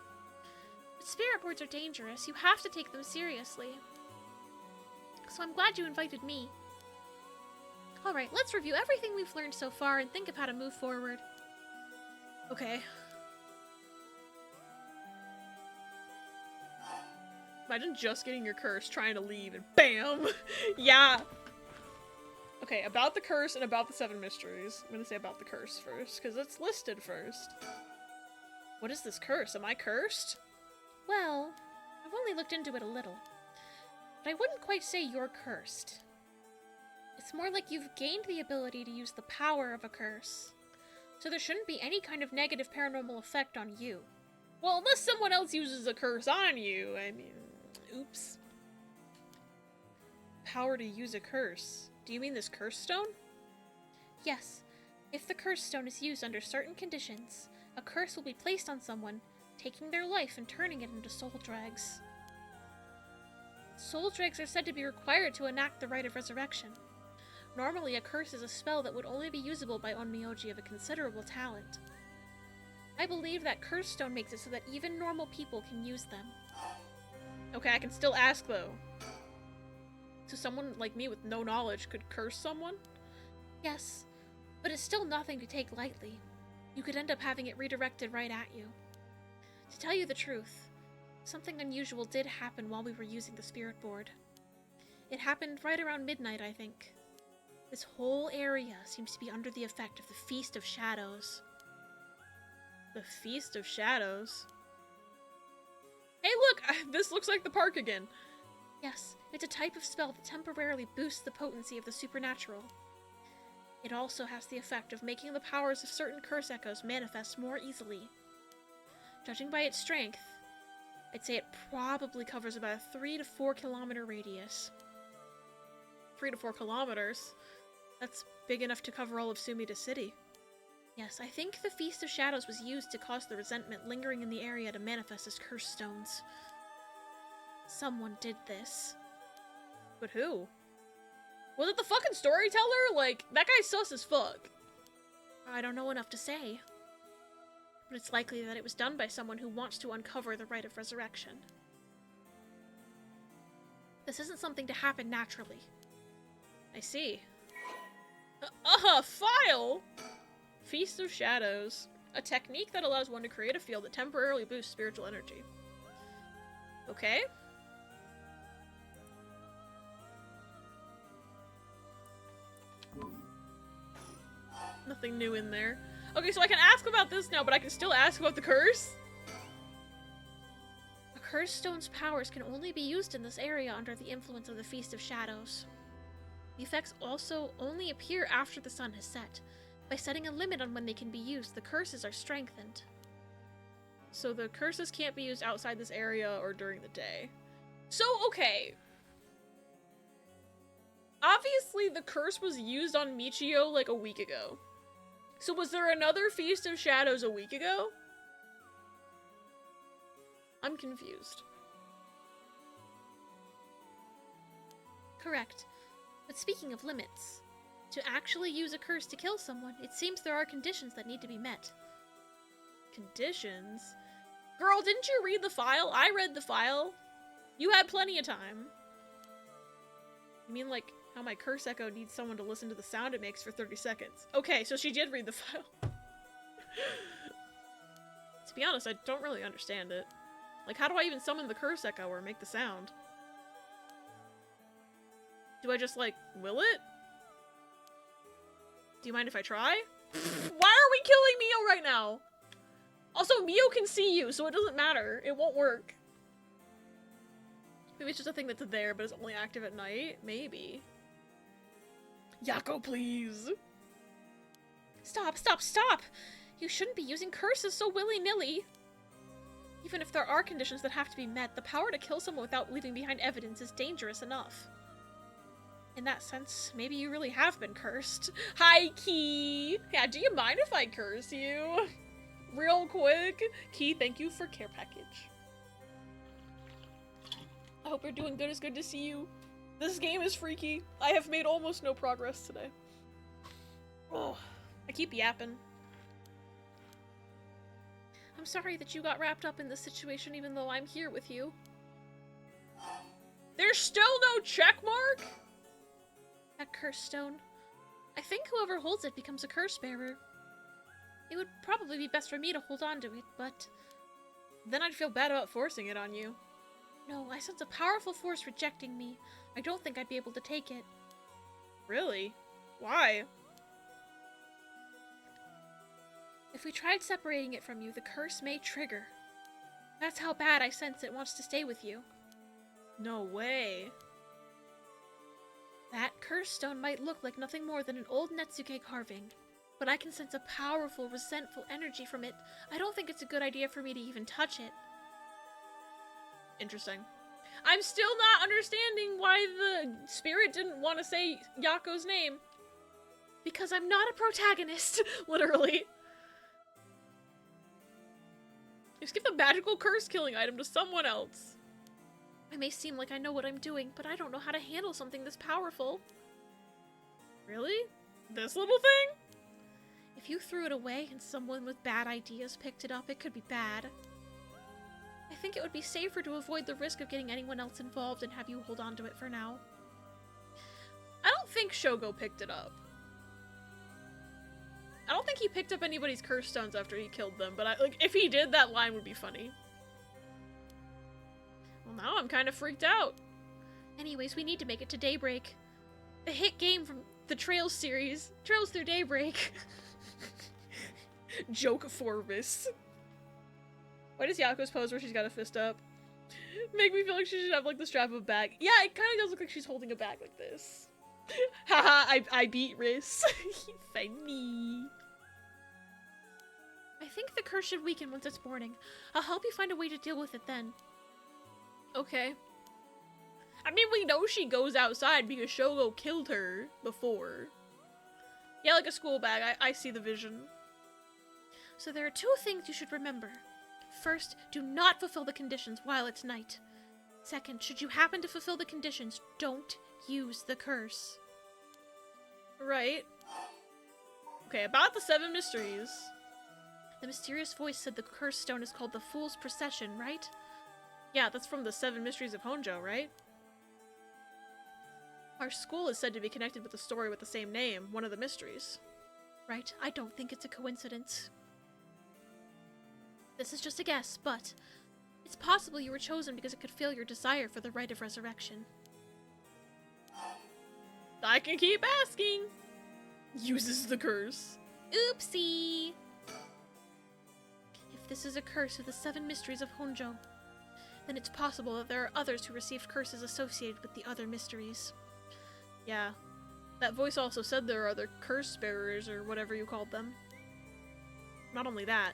But spirit boards are dangerous. You have to take them seriously. So I'm glad you invited me. Alright, let's review everything we've learned so far and think of how to move forward. Okay. Imagine just getting your curse, trying to leave, and BAM! Yeah! Okay, about the curse and about the 7 mysteries. I'm gonna say about the curse first, because it's listed first. What is this curse? Am I cursed? Well, I've only looked into it a little. But I wouldn't quite say you're cursed. It's more like you've gained the ability to use the power of a curse. So there shouldn't be any kind of negative paranormal effect on you. Well, unless someone else uses a curse on you, I mean, oops. Power to use a curse. Do you mean this curse stone? Yes. If the curse stone is used under certain conditions, a curse will be placed on someone, taking their life and turning it into soul dregs. Soul dregs are said to be required to enact the rite of resurrection. Normally, a curse is a spell that would only be usable by onmyoji of a considerable talent. I believe that curse stone makes it so that even normal people can use them. Okay, I can still ask though. So someone like me with no knowledge could curse someone? Yes, but it's still nothing to take lightly. You could end up having it redirected right at you. To tell you the truth, something unusual did happen while we were using the spirit board. It happened right around midnight, I think. This whole area seems to be under the effect of the Feast of Shadows. The Feast of Shadows? Hey look! This looks like the park again! Yes, it's a type of spell that temporarily boosts the potency of the supernatural. It also has the effect of making the powers of certain curse echoes manifest more easily. Judging by its strength, I'd say it probably covers about a 3 to 4 kilometer radius. 3 to 4 kilometers? That's big enough to cover all of Sumida City. Yes, I think the Feast of Shadows was used to cause the resentment lingering in the area to manifest as curse stones. Someone did this. But who? Was it the fucking storyteller? Like, that guy's sus as fuck. I don't know enough to say. but it's likely that it was done by someone who wants to uncover the rite of resurrection. This isn't something to happen naturally. I see. File! Feast of Shadows. A technique that allows one to create a field that temporarily boosts spiritual energy. Okay. Nothing new in there. Okay, so I can ask about this now, but I can still ask about the curse? A cursed stone's powers can only be used in this area under the influence of the Feast of Shadows. The effects also only appear after the sun has set. By setting a limit on when they can be used, the curses are strengthened. So the curses can't be used outside this area or during the day. So, okay. Obviously, the curse was used on Michio like a week ago. So was there another Feast of Shadows a week ago? I'm confused. Correct. But speaking of limits, to actually use a curse to kill someone, it seems there are conditions that need to be met. Conditions? Girl, didn't you read the file? I read the file. You had plenty of time. You mean like how my curse echo needs someone to listen to the sound it makes for 30 seconds. Okay, so she did read the file. To be honest, I don't really understand it. Like, how do I even summon the curse echo or make the sound? Do I just, like, will it? Do you mind if I try? Why are we killing Mio right now? Also, Mio can see you, so it doesn't matter. It won't work. Maybe it's just a thing that's there, but it's only active at night? Maybe. Yako, please! Stop, stop, stop! You shouldn't be using curses so willy-nilly! Even if there are conditions that have to be met, the power to kill someone without leaving behind evidence is dangerous enough. In that sense, maybe you really have been cursed. Hi, Key! Yeah, do you mind if I curse you? Real quick? Key, thank you for care package. I hope you're doing good. It's good to see you. This game is freaky. I have made almost no progress today. Oh, I keep yapping. I'm sorry that you got wrapped up in this situation even though I'm here with you. There's still no check mark? That curse stone. I think whoever holds it becomes a curse bearer. It would probably be best for me to hold on to it, but then I'd feel bad about forcing it on you. No, I sense a powerful force rejecting me. I don't think I'd be able to take it. Really? Why? If we tried separating it from you, the curse may trigger. That's how bad I sense it wants to stay with you. No way. That curse stone might look like nothing more than an old Netsuke carving, but I can sense a powerful, resentful energy from it. I don't think it's a good idea for me to even touch it. Interesting. I'm still not understanding why the spirit didn't want to say Yako's name. Because I'm not a protagonist, literally. Just give the magical curse killing item to someone else. I may seem like I know what I'm doing, but I don't know how to handle something this powerful. Really? This little thing? If you threw it away and someone with bad ideas picked it up, it could be bad. I think it would be safer to avoid the risk of getting anyone else involved and have you hold on to it for now. I don't think Shogo picked it up. I don't think he picked up anybody's curse stones after he killed them, but if he did, that line would be funny. Well, now I'm kind of freaked out. Anyways, we need to make it to daybreak. The hit game from the Trails series, Trails Through Daybreak. Joke for this. Why does Yako's pose where she's got a fist up make me feel like she should have like the strap of a bag? Yeah, it kind of does look like she's holding a bag like this. Haha, I beat Riss. Funny. I think the curse should weaken once it's morning. I'll help you find a way to deal with it then. Okay. I mean, we know she goes outside because Shogo killed her before. Yeah, like a school bag. I see the vision. So there are two things you should remember. First, do not fulfill the conditions while it's night. Second, should you happen to fulfill the conditions, don't use the curse. Right. Okay, about the 7 mysteries. The mysterious voice said the cursed stone is called the Fool's Procession, right? Yeah, that's from the 7 Mysteries of Honjo, right? Our school is said to be connected with a story with the same name, one of the mysteries. Right, I don't think it's a coincidence. This is just a guess, but it's possible you were chosen because it could fill your desire for the rite of resurrection. I can keep asking. Uses the curse. Oopsie! If this is a curse of the 7 Mysteries of Honjo, then it's possible that there are others who received curses associated with the other mysteries. Yeah. That voice also said there are other curse bearers, or whatever you called them. Not only that,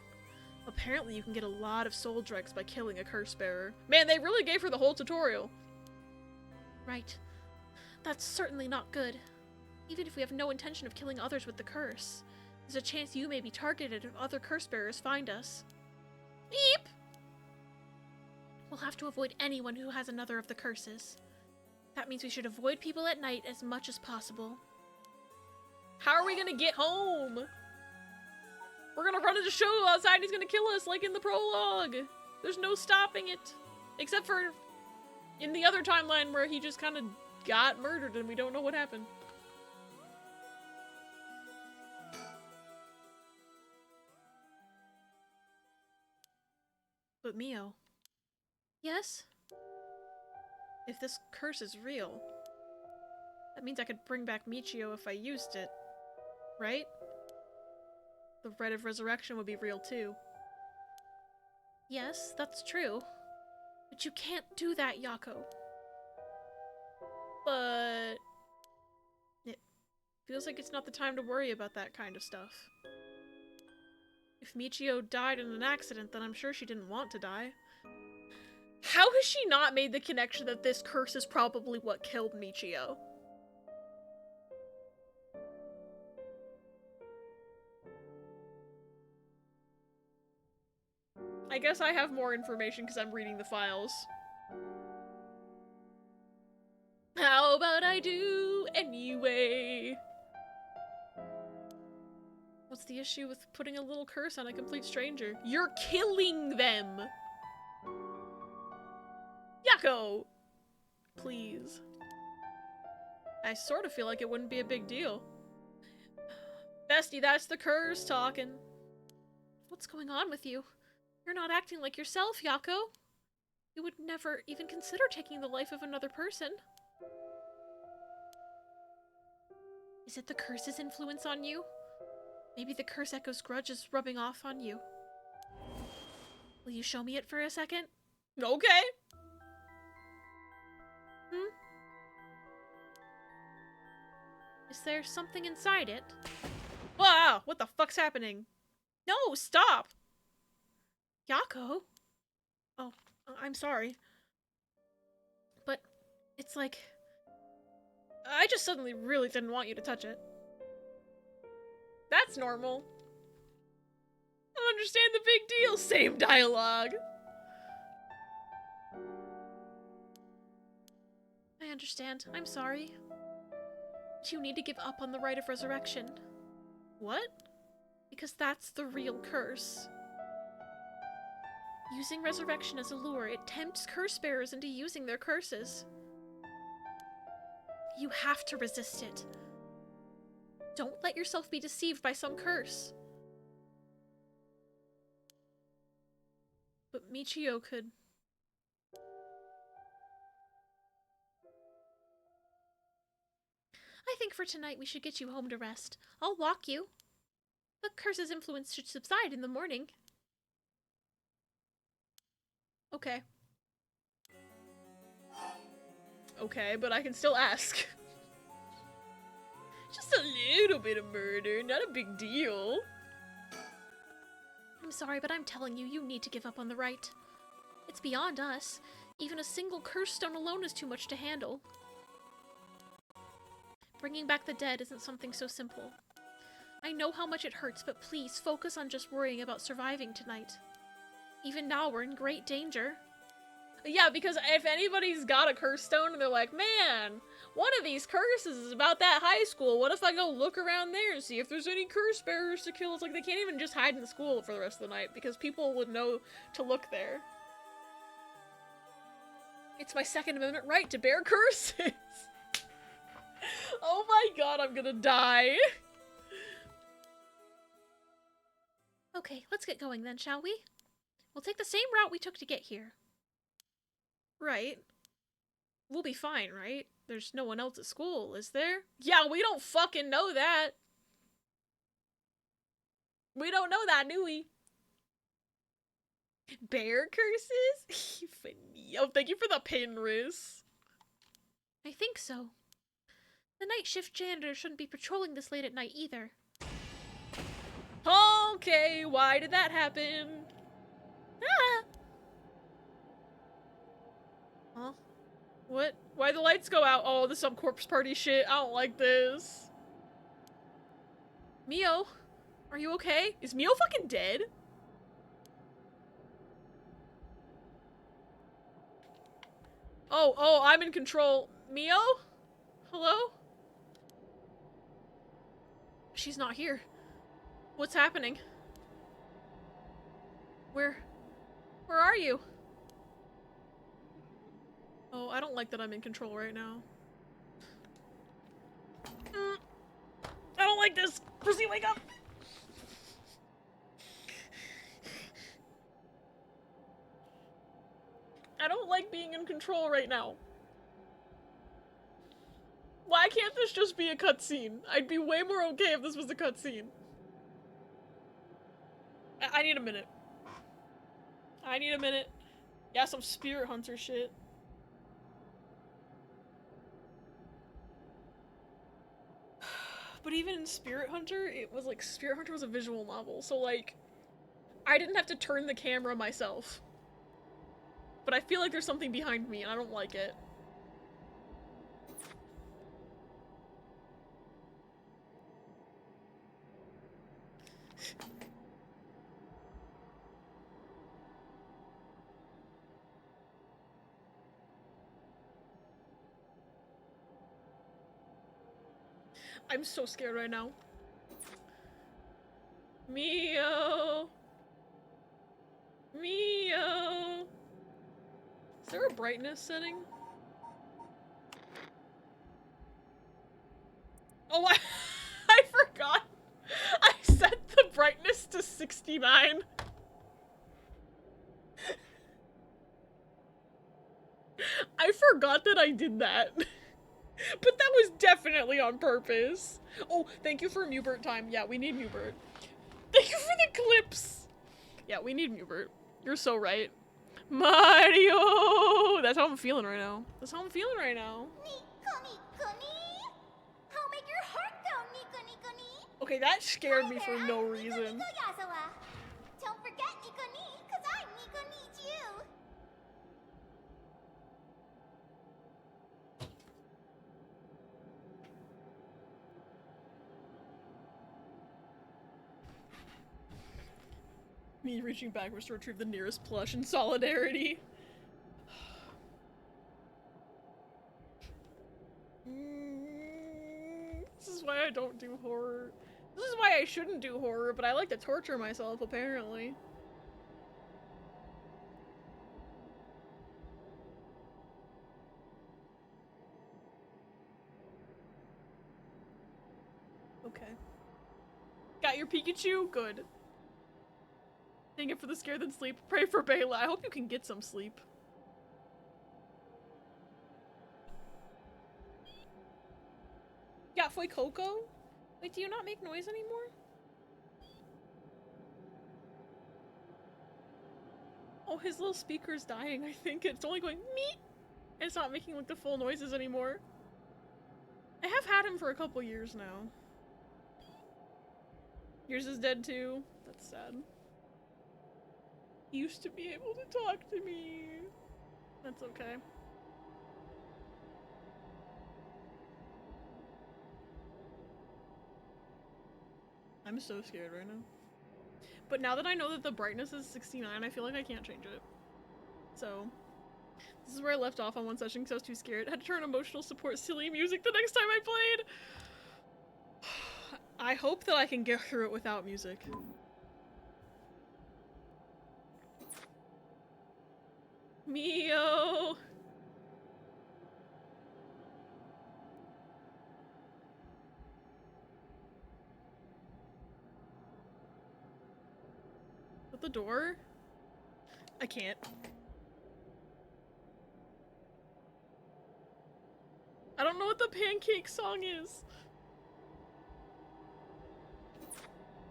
apparently you can get a lot of soul dregs by killing a curse bearer. Man, they really gave her the whole tutorial. Right. That's certainly not good. Even if we have no intention of killing others with the curse, there's a chance you may be targeted if other curse bearers find us. Beep! We'll have to avoid anyone who has another of the curses. That means we should avoid people at night as much as possible. How are we gonna get home? We're gonna run into Show outside and he's gonna kill us like in the prologue. There's no stopping it. Except for in the other timeline where he just kind of got murdered and we don't know what happened. But Mio. Yes? If this curse is real, that means I could bring back Michio if I used it, right? The Rite of Resurrection would be real too. Yes, that's true. But you can't do that, Yako. But it feels like it's not the time to worry about that kind of stuff. If Michio died in an accident, then I'm sure she didn't want to die. How has she not made the connection that this curse is probably what killed Michio? I guess I have more information because I'm reading the files. How about I do anyway? What's the issue with putting a little curse on a complete stranger? You're killing them! Yako! Please. I sort of feel like it wouldn't be a big deal. Bestie, that's the curse talking. What's going on with you? You're not acting like yourself, Yako. You would never even consider taking the life of another person. Is it the curse's influence on you? Maybe the curse echo's grudge is rubbing off on you. Will you show me it for a second? Okay. Is there something inside it? Wow, what the fuck's happening? No, stop! Yako? Oh, I'm sorry. But it's like... I just suddenly really didn't want you to touch it. That's normal. I don't understand the big deal. Same dialogue. I understand. I'm sorry. But you need to give up on the rite of resurrection. What? Because that's the real curse. Using resurrection as a lure, it tempts curse bearers into using their curses. You have to resist it. Don't let yourself be deceived by some curse. But Michio could... I think for tonight we should get you home to rest. I'll walk you. The curse's influence should subside in the morning. Okay. Okay, but I can still ask. Just a little bit of murder, not a big deal. I'm sorry, but I'm telling you, you need to give up on the rite. It's beyond us. Even a single curse stone alone is too much to handle. Bringing back the dead isn't something so simple. I know how much it hurts, but please focus on just worrying about surviving tonight. Even now, we're in great danger. Yeah, because if anybody's got a curse stone and they're like, man, one of these curses is about that high school. What if I go look around there and see if there's any curse bearers to kill? It's like they can't even just hide in the school for the rest of the night because people would know to look there. It's my Second Amendment right to bear curses. Oh my god, I'm gonna die. Okay, let's get going then, shall we? We'll take the same route we took to get here. Right. We'll be fine, right? There's no one else at school, is there? Yeah, we don't fucking know that. We don't know that, do we? Bear curses? Funny. Oh, thank you for the pin, Riz. I think so. The night shift janitor shouldn't be patrolling this late at night either. Okay, why did that happen? Ah! Huh? What? Why'd the lights go out? Oh, this is some corpse party shit. I don't like this. Mio, are you okay? Is Mio fucking dead? Oh, I'm in control. Mio? Hello? She's not here. What's happening? Where are you? Oh, I don't like that I'm in control right now. I don't like this! Percy, wake up! I don't like being in control right now. Why can't this just be a cutscene? I'd be way more okay if this was a cutscene. I need a minute. I need a minute. Yeah, some spirit hunter shit. But even in Spirit Hunter, it was like, Spirit Hunter was a visual novel, so like, I didn't have to turn the camera myself. But I feel like there's something behind me and I don't like it. I'm so scared right now. Mio! Mio! Is there a brightness setting? Oh, I forgot! I set the brightness to 69. I forgot that I did that. But that was definitely on purpose. Oh, thank you for Mubert time. Yeah, we need Mubert. Thank you for the clips. Yeah, we need Mubert. You're so right. Mario! That's how I'm feeling right now. That's how I'm feeling right now. Okay, that scared me for no reason. Don't forget Nico-ni, cause I Nico-ni'd you. Me reaching backwards to retrieve the nearest plush in solidarity. This is why I don't do horror. This is why I shouldn't do horror, but I like to torture myself, apparently. Okay. Got your Pikachu? Good. Thank it for the scare then sleep. Pray for Bela. I hope you can get some sleep. Got Foy Coco? Wait, do you not make noise anymore? Oh, his little speaker's dying, I think. It's only going meep! And it's not making like the full noises anymore. I have had him for a couple years now. Yours is dead too. That's sad. He used to be able to talk to me. That's okay. I'm so scared right now. But now that I know that the brightness is 69, I feel like I can't change it. So, This is where I left off on one session because I was too scared. I had to turn emotional support silly music the next time I played. I hope that I can get through it without music. Mio! At the door? I can't. I don't know what the pancake song is.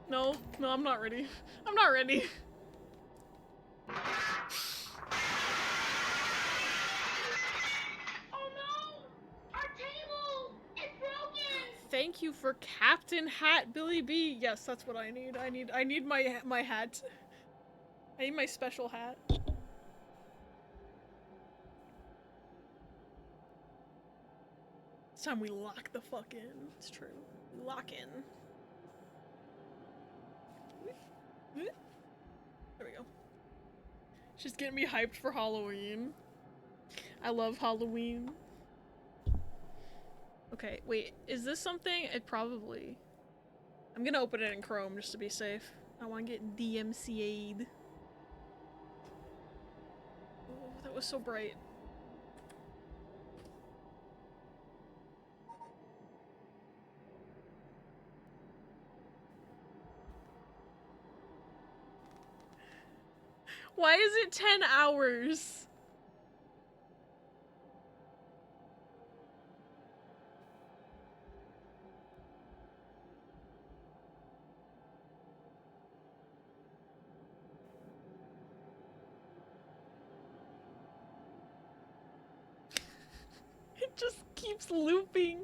No, I'm not ready. I'm not ready. Oh no! Our table! It's broken! Thank you for Captain Hat Billy B. Yes, that's what I need. I need my hat. I need my special hat. It's time we lock the fuck in. It's true. Lock in. There we go. She's getting me hyped for Halloween. I love Halloween. Okay, wait, is this something? It probably... I'm gonna open it in Chrome just to be safe. I wanna get DMCA'd. Oh, that was so bright. Why is it 10 hours? It just keeps looping.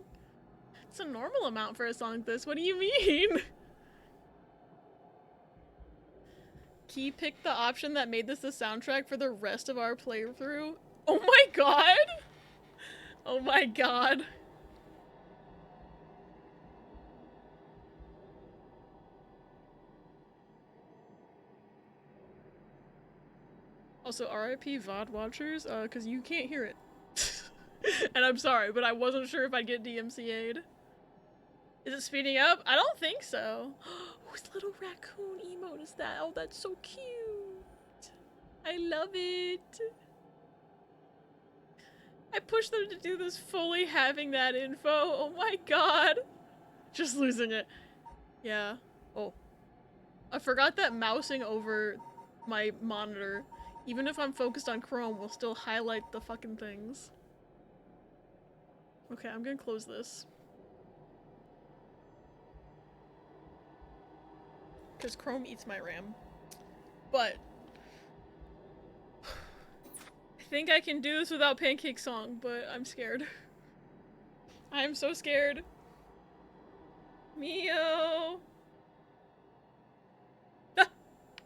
It's a normal amount for a song like this. What do you mean? Key picked the option that made this the soundtrack for the rest of our playthrough. Oh my god! Oh my god. Also, RIP VOD watchers, cause you can't hear it. And I'm sorry, but I wasn't sure if I'd get DMCA'd. Is it speeding up? I don't think so. Whose little raccoon emote is that? Oh, that's so cute. I love it. I pushed them to do this fully having that info. Oh my god. Just losing it. Yeah. Oh. I forgot that mousing over my monitor, even if I'm focused on Chrome, will still highlight the fucking things. Okay, I'm gonna close this. Because Chrome eats my RAM. But I think I can do this without Pancake Song, but I'm scared. I am so scared. Mio! Ah!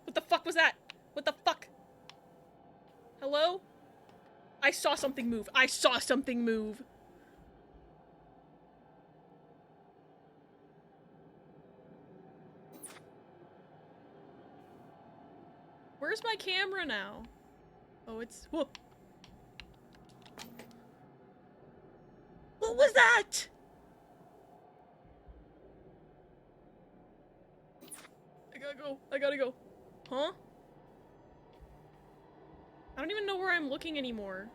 What the fuck was that? What the fuck? Hello? I saw something move. I saw something move. Where's my camera now? Oh, it's... Whoa. What was that? I gotta go. I gotta go. Huh? I don't even know where I'm looking anymore.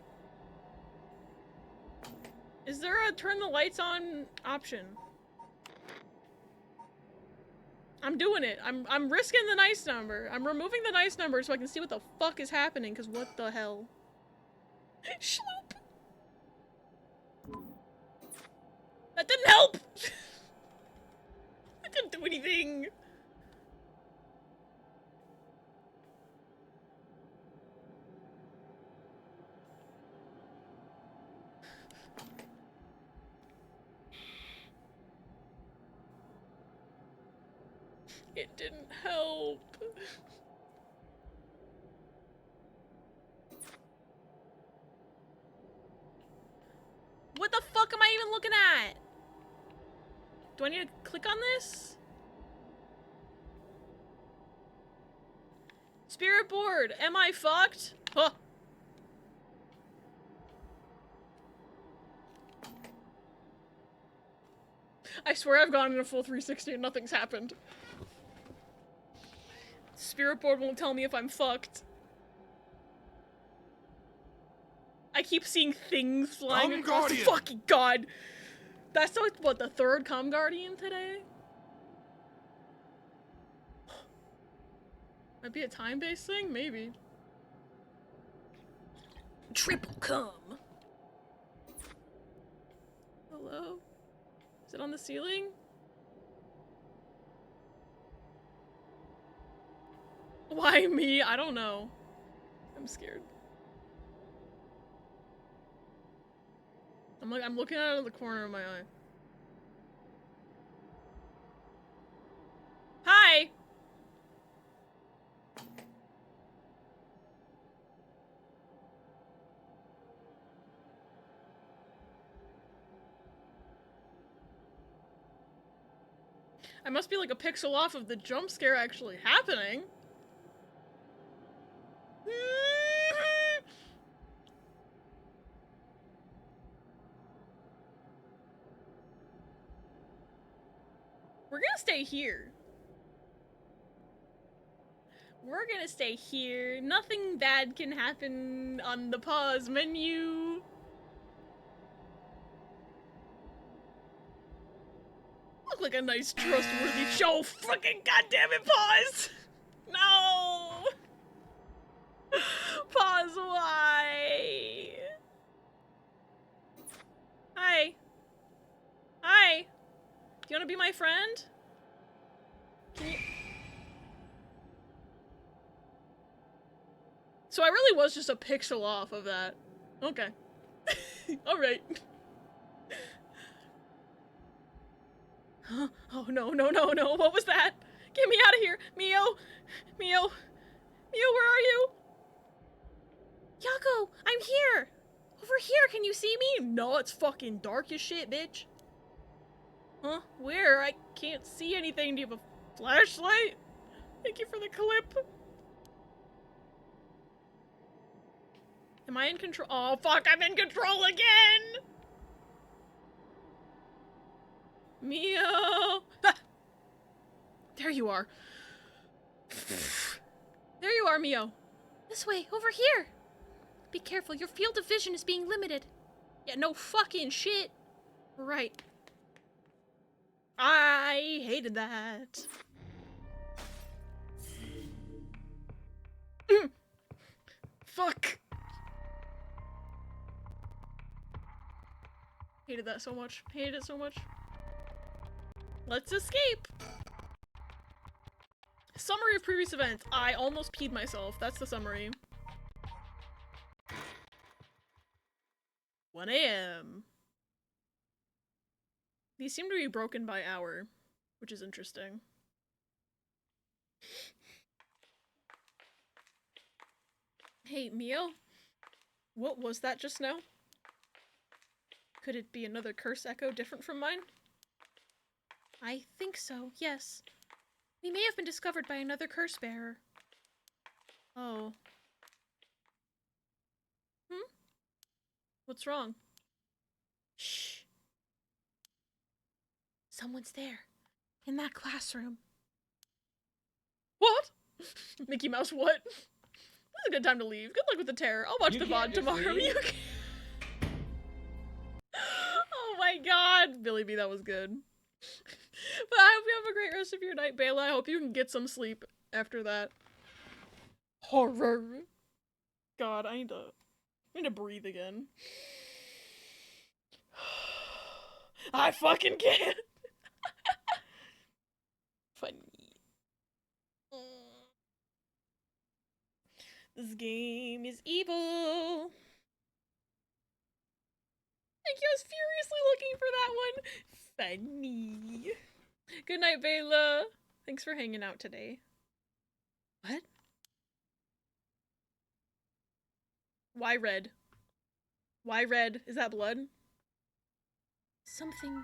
Is there a turn the lights on option? I'm doing it. I'm risking the nice number. I'm removing the nice number so I can see what the fuck is happening, because what the hell? Schloop! That didn't help! That didn't do anything. It didn't help. What the fuck am I even looking at? Do I need to click on this? Spirit board, am I fucked? Huh. I swear I've gone in a full 360 and nothing's happened. Spirit board won't tell me if I'm fucked. I keep seeing things flying across the fucking god. That's like, what, the third Come Guardian today? Might be a time-based thing? Maybe. Triple cum. Hello? Is it on the ceiling? Why me? I don't know. I'm scared. I'm looking out of the corner of my eye. Hi! I must be like a pixel off of the jump scare actually happening. We're gonna stay here. We're gonna stay here. Nothing bad can happen on the pause menu. Look like a nice, trustworthy show. Fucking goddammit, pause! No! Pause, why? Hi. Hi. Do you wanna be my friend? Can you... So I really was just a pixel off of that. Okay. Alright. Oh no, no, no, no, what was that? Get me out of here! Mio! Mio! Mio, where are you? Yako! I'm here! Over here, can you see me? No, it's fucking dark as shit, bitch. Huh? Where? I can't see anything. Do you have a flashlight? Thank you for the clip. Am I in control? Oh, fuck, I'm in control again! Mio! Ah! There you are. There you are, Mio. This way, over here. Be careful, your field of vision is being limited. Yeah, no fucking shit. Right. I hated that. Fuck. Hated that so much. Hated it so much. Let's escape! Summary of previous events. I almost peed myself. That's the summary. 1 a.m. These seem to be broken by hour, which is interesting. Hey, Mio? What was that just now? Could it be another curse echo different from mine? I think so, yes. We may have been discovered by another curse bearer. Oh. What's wrong? Shh. Someone's there. In that classroom. What? Mickey Mouse, what? This is a good time to leave. Good luck with the terror. I'll watch the VOD tomorrow. You can... Oh my god. Billy B, that was good. But I hope you have a great rest of your night, Bayla. I hope you can get some sleep after that. Horror. God, I need to breathe again. I fucking can't. Funny. This game is evil. Thank you. I was furiously looking for that one. Funny. Good night, Bayla. Thanks for hanging out today. What? Why red? Why red? Is that blood? Something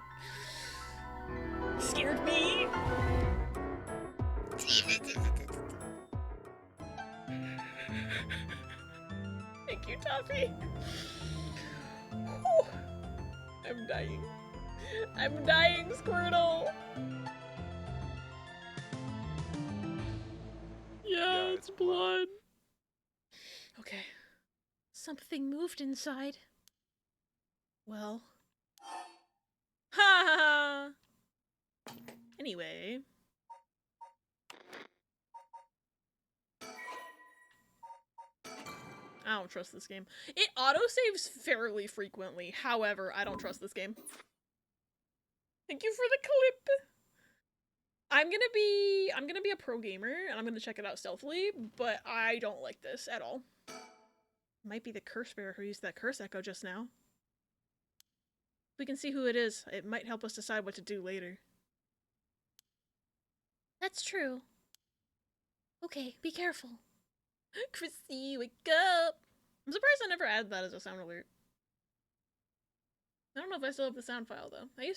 scared me. Thank you, Toffee. Whew. I'm dying. I'm dying, Squirtle. Yeah, it's blood. Okay. Something moved inside. Well. Ha ha ha. Anyway. I don't trust this game. It autosaves fairly frequently. However, I don't trust this game. Thank you for the clip. I'm gonna be a pro gamer and I'm gonna check it out stealthily, but I don't like this at all. Might be the curse bearer who used that curse echo just now. We can see who it is. It might help us decide what to do later. That's true. Okay, be careful. Chrissy, wake up! I'm surprised I never added that as a sound alert. I don't know if I still have the sound file though. I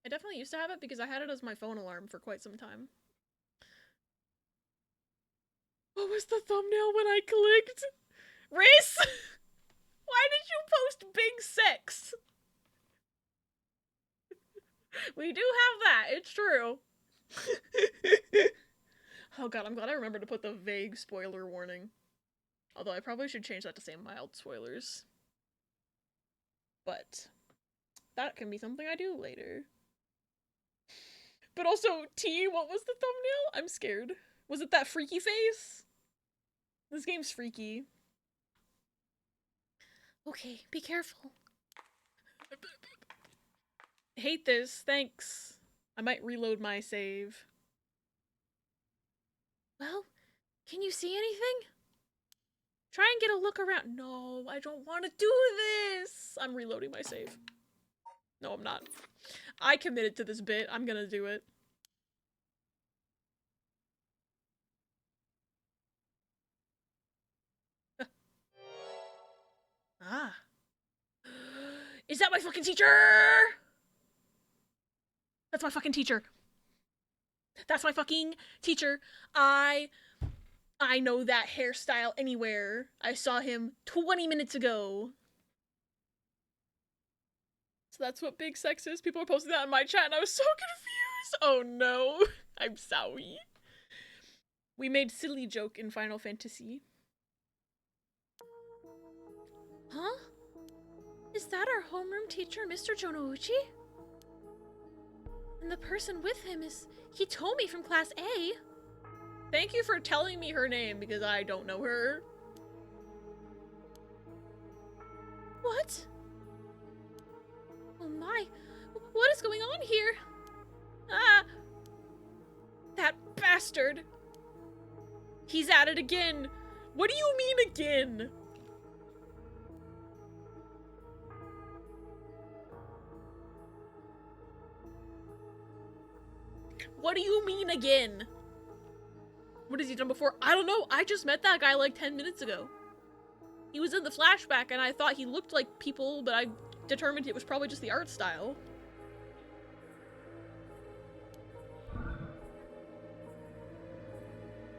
definitely used to have it because I had it as my phone alarm for quite some time. What was the thumbnail when I clicked? Race! Why did you post big sex? We do have that, it's true. Oh god, I'm glad I remembered to put the vague spoiler warning. Although I probably should change that to say mild spoilers. But that can be something I do later. But also, T, what was the thumbnail? I'm scared. Was it that freaky face? This game's freaky. Okay, be careful. Hate this, thanks. I might reload my save. Well, can you see anything? Try and get a look around. No, I don't want to do this. I'm reloading my save. No, I'm not. I committed to this bit. I'm gonna do it. Ah. Is that my fucking teacher? That's my fucking teacher. That's my fucking teacher. I know that hairstyle anywhere. I saw him 20 minutes ago. So that's what big sex is. People are posting that in my chat and I was so confused. Oh no. I'm sorry. We made silly joke in Final Fantasy. Huh? Is that our homeroom teacher, Mr. Jonouchi? And the person with him is Hitomi from Class A. Thank you for telling me her name because I don't know her. What? Oh my, what is going on here? Ah! That bastard! He's at it again! What do you mean again? What do you mean again? What has he done before? I don't know. I just met that guy like 10 minutes ago. He was in the flashback and I thought he looked like people, but I determined it was probably just the art style.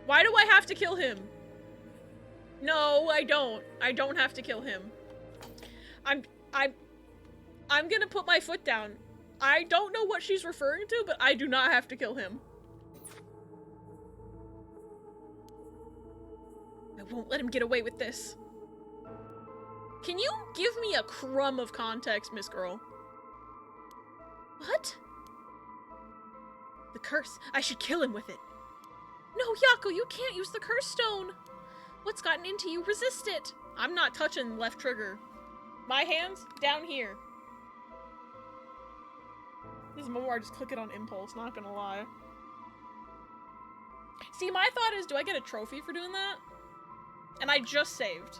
Why do I have to kill him? No, I don't. I don't have to kill him. I'm gonna put my foot down. I don't know what she's referring to, but I do not have to kill him. I won't let him get away with this. Can you give me a crumb of context, Miss Girl? What? The curse. I should kill him with it. No, Yako, you can't use the curse stone. What's gotten into you? Resist it. I'm not touching left trigger. My hand's down here. This is more I just click it on impulse, not gonna lie. See, my thought is, do I get a trophy for doing that? And I just saved.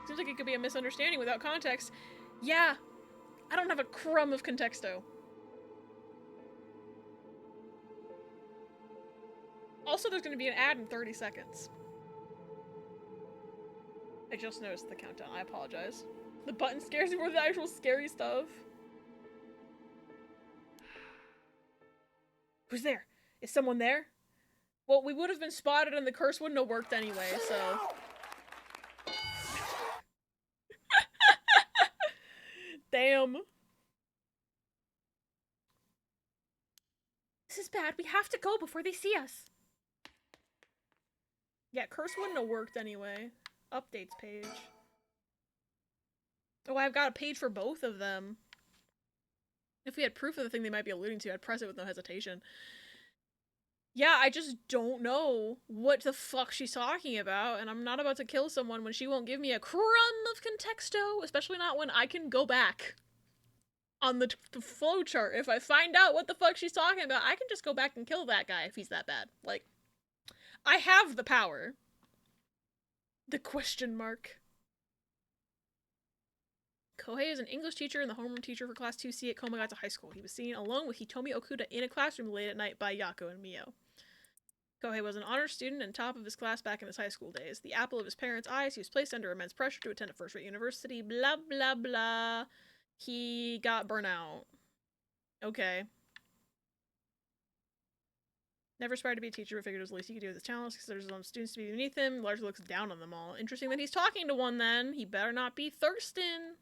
Seems like it could be a misunderstanding without context. Yeah, I don't have a crumb of contexto. Also, there's gonna be an ad in 30 seconds. I just noticed the countdown. I apologize. The button scares me more than the actual scary stuff. Who's there? Is someone there? Well, we would have been spotted and the curse wouldn't have worked anyway, so... Damn. This is bad. We have to go before they see us. Yeah, curse wouldn't have worked anyway. Updates page. Oh, I've got a page for both of them. If we had proof of the thing they might be alluding to, I'd press it with no hesitation. Yeah, I just don't know what the fuck she's talking about, and I'm not about to kill someone when she won't give me a crumb of contexto, especially not when I can go back on the flowchart. If I find out what the fuck she's talking about, I can just go back and kill that guy if he's that bad. Like, I have the power. The question mark. Kohei is an English teacher and the homeroom teacher for Class 2C at Komagata High School. He was seen alone with Hitomi Okuda in a classroom late at night by Yako and Mio. Kohei was an honor student and top of his class back in his high school days. The apple of his parents' eyes, he was placed under immense pressure to attend a first-rate university. Blah, blah, blah. He got burnout. Okay. Never aspired to be a teacher, but figured it was the least he could do with his talents, because there's some students to be beneath him. Largely looks down on them all. Interesting that he's talking to one, then. He better not be Thurston.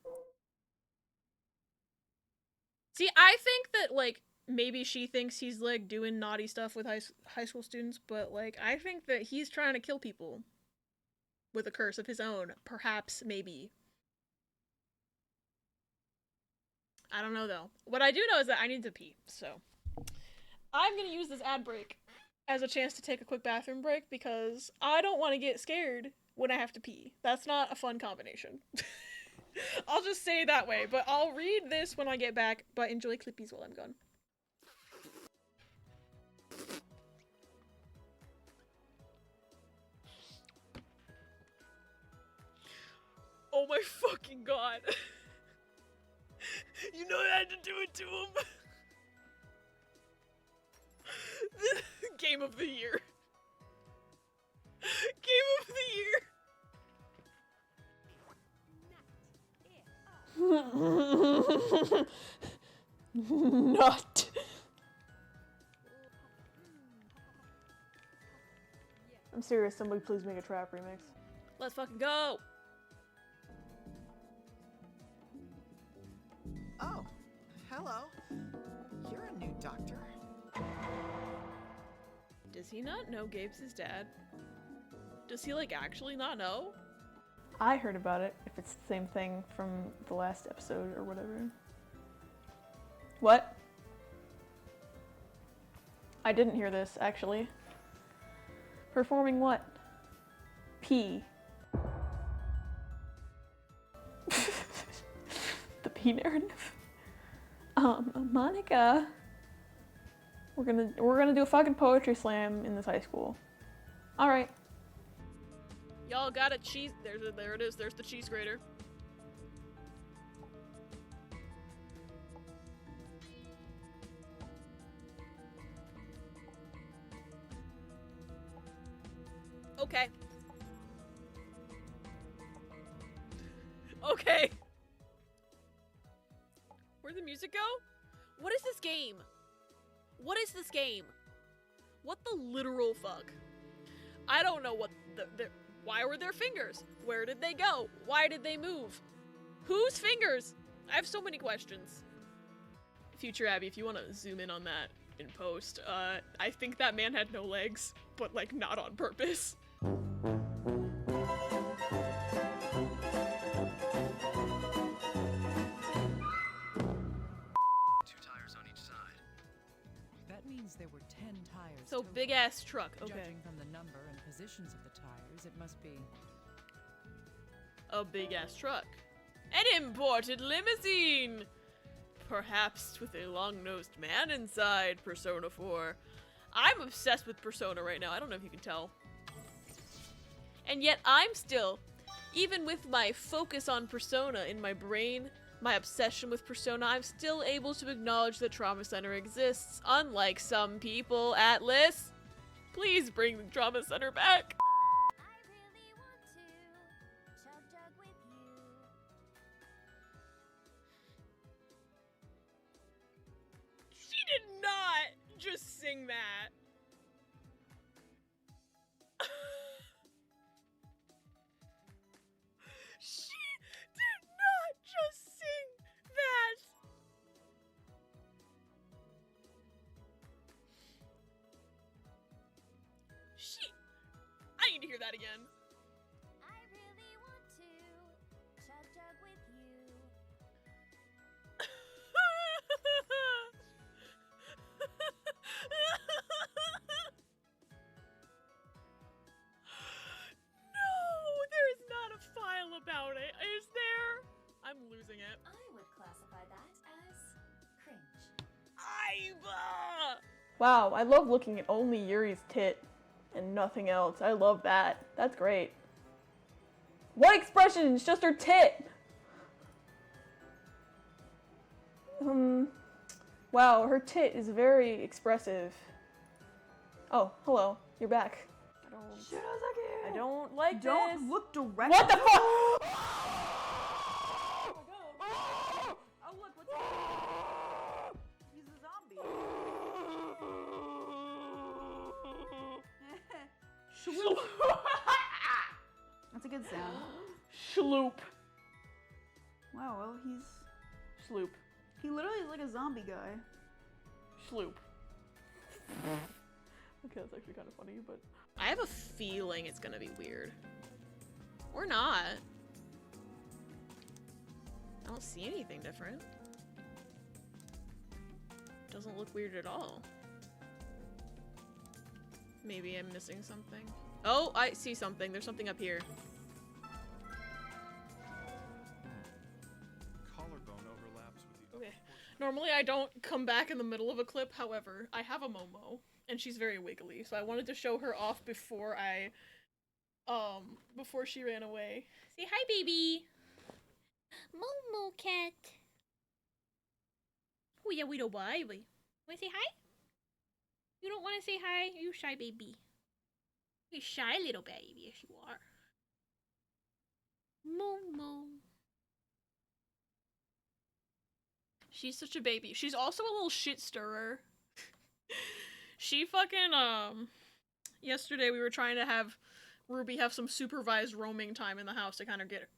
See, I think that, like, maybe she thinks he's, like, doing naughty stuff with high school students, but, like, I think that he's trying to kill people with a curse of his own. Perhaps, maybe. I don't know, though. What I do know is that I need to pee, so I'm gonna use this ad break as a chance to take a quick bathroom break, because I don't want to get scared when I have to pee. That's not a fun combination. I'll just say it that way, but I'll read this when I get back, but enjoy Clippies while I'm gone. Oh my fucking god. You know I had to do it to him. Game of the year. Game of the year. Not. I'm serious, somebody please make a trap remix. Let's fucking go. Oh, hello. You're a new doctor. Does he not know Gabe's his dad? Does he, like, actually not know? I heard about it, if it's the same thing from the last episode or whatever. What? I didn't hear this, actually. Performing what? P. The P narrative? Monica. We're gonna do a fucking poetry slam in this high school. Alright. Y'all got a cheese. There it is. There's the cheese grater. Okay. Okay. Where'd the music go? What is this game? What is this game? What the literal fuck? I don't know what the why were there fingers? Where did they go? Why did they move? Whose fingers? I have so many questions. Future Abby, if you want to zoom in on that in post, I think that man had no legs, but like not on purpose. There were 10 tires. So big ass truck. Okay. Judging from the number and positions of the tires, it must be a big ass truck. An imported limousine! Perhaps with a long-nosed man inside, Persona 4. I'm obsessed with Persona right now. I don't know if you can tell. And yet I'm still, even with my focus on Persona in my brain, my obsession with Persona, I'm still able to acknowledge that Trauma Center exists, unlike some people. Atlas, please bring the Trauma Center back. I really want to chug jug with you. She did not just sing that. She did not just sing that. Shit! I need to hear that again. I really want to chug chug with you. No, there is not a file about it. Is there? I'm losing it. I would classify that as cringe. Wow, I love looking at only Yuri's tit and nothing else. I love that. That's great. What expression? It's just her tit! Wow, her tit is very expressive. Oh, hello. You're back. I don't like Don't this. look directly. What the fuck? Oh, look, what's He's a zombie. That's a good sound. Schloop. Wow, well, Sloop. he literally is like a zombie guy. Schloop. Okay, that's actually kind of funny, but... I have a feeling it's gonna be weird. Or not. I don't see anything different. Doesn't look weird at all. Maybe I'm missing something. Oh, I see something. There's something up here. Collarbone overlaps with the Okay. Normally I don't come back in the middle of a clip, however, I have a Momo, and she's very wiggly, so I wanted to show her off before before she ran away. Say hi, baby! Momo cat! Oh yeah, we don't bye. Wanna say hi? You don't wanna say hi? You shy baby. You shy little baby, yes you are. Momo. She's such a baby. She's also a little shit stirrer. She fucking, yesterday we were trying to have Ruby have some supervised roaming time in the house to kind of get,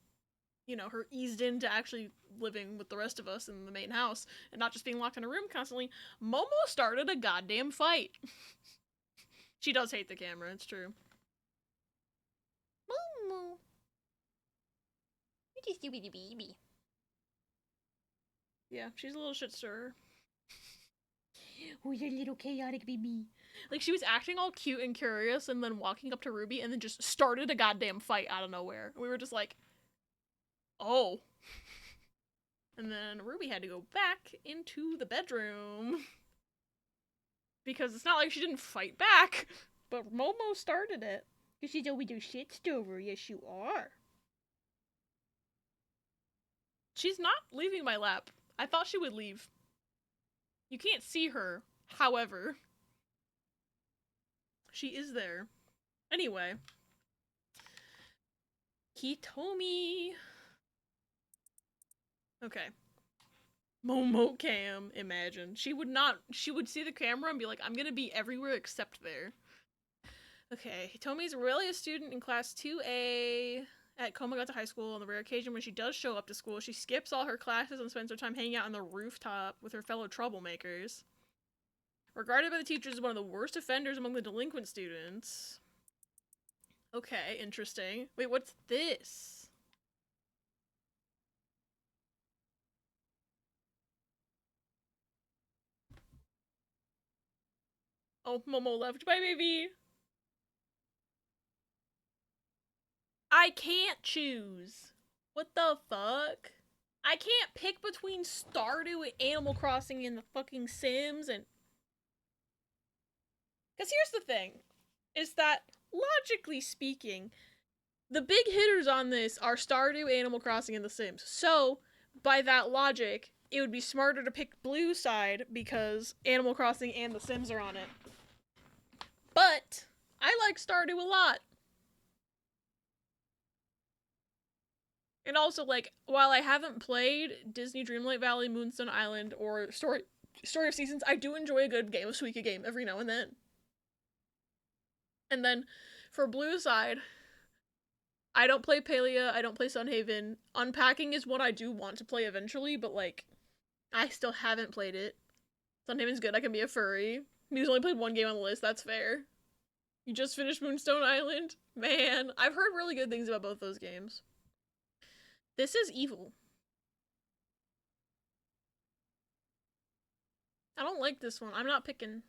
you know, her eased into actually living with the rest of us in the main house and not just being locked in a room constantly. Momo started a goddamn fight. She does hate the camera, it's true. Momo. You're just a wee baby. Yeah, she's a little shit stirrer. Oh, you're a little chaotic baby. Like, she was acting all cute and curious and then walking up to Ruby and then just started a goddamn fight out of nowhere. We were just like, oh. And then Ruby had to go back into the bedroom. Because it's not like she didn't fight back, but Momo started it. Because she's always a shit stirrer, yes you are. She's not leaving my lap. I thought she would leave. You can't see her, however. She is there. Anyway. Hitomi. Okay. Momo Cam, imagine. She would see the camera and be like, I'm gonna be everywhere except there. Okay, Hitomi's really a student in class 2A at Komagata High School. On the rare occasion when she does show up to school, she skips all her classes and spends her time hanging out on the rooftop with her fellow troublemakers. Regarded by the teachers as one of the worst offenders among the delinquent students. Okay, interesting. Wait, what's this? Oh, Momo left. Bye, baby! I can't choose. What the fuck? I can't pick between Stardew and Animal Crossing and the fucking Sims and... Because here's the thing, is that, logically speaking, the big hitters on this are Stardew, Animal Crossing, and The Sims. So, by that logic, it would be smarter to pick blue side because Animal Crossing and The Sims are on it. But, I like Stardew a lot. And also, like, while I haven't played Disney Dreamlight Valley, Moonstone Island, or Story of Seasons, I do enjoy a good game of Suika game every now and then. And then, for blue side, I don't play Palia, I don't play Sunhaven. Unpacking is what I do want to play eventually, but, like, I still haven't played it. Sunhaven's good, I can be a furry. He's only played one game on the list, that's fair. You just finished Moonstone Island? Man, I've heard really good things about both those games. This is evil. I don't like this one. I'm not picking.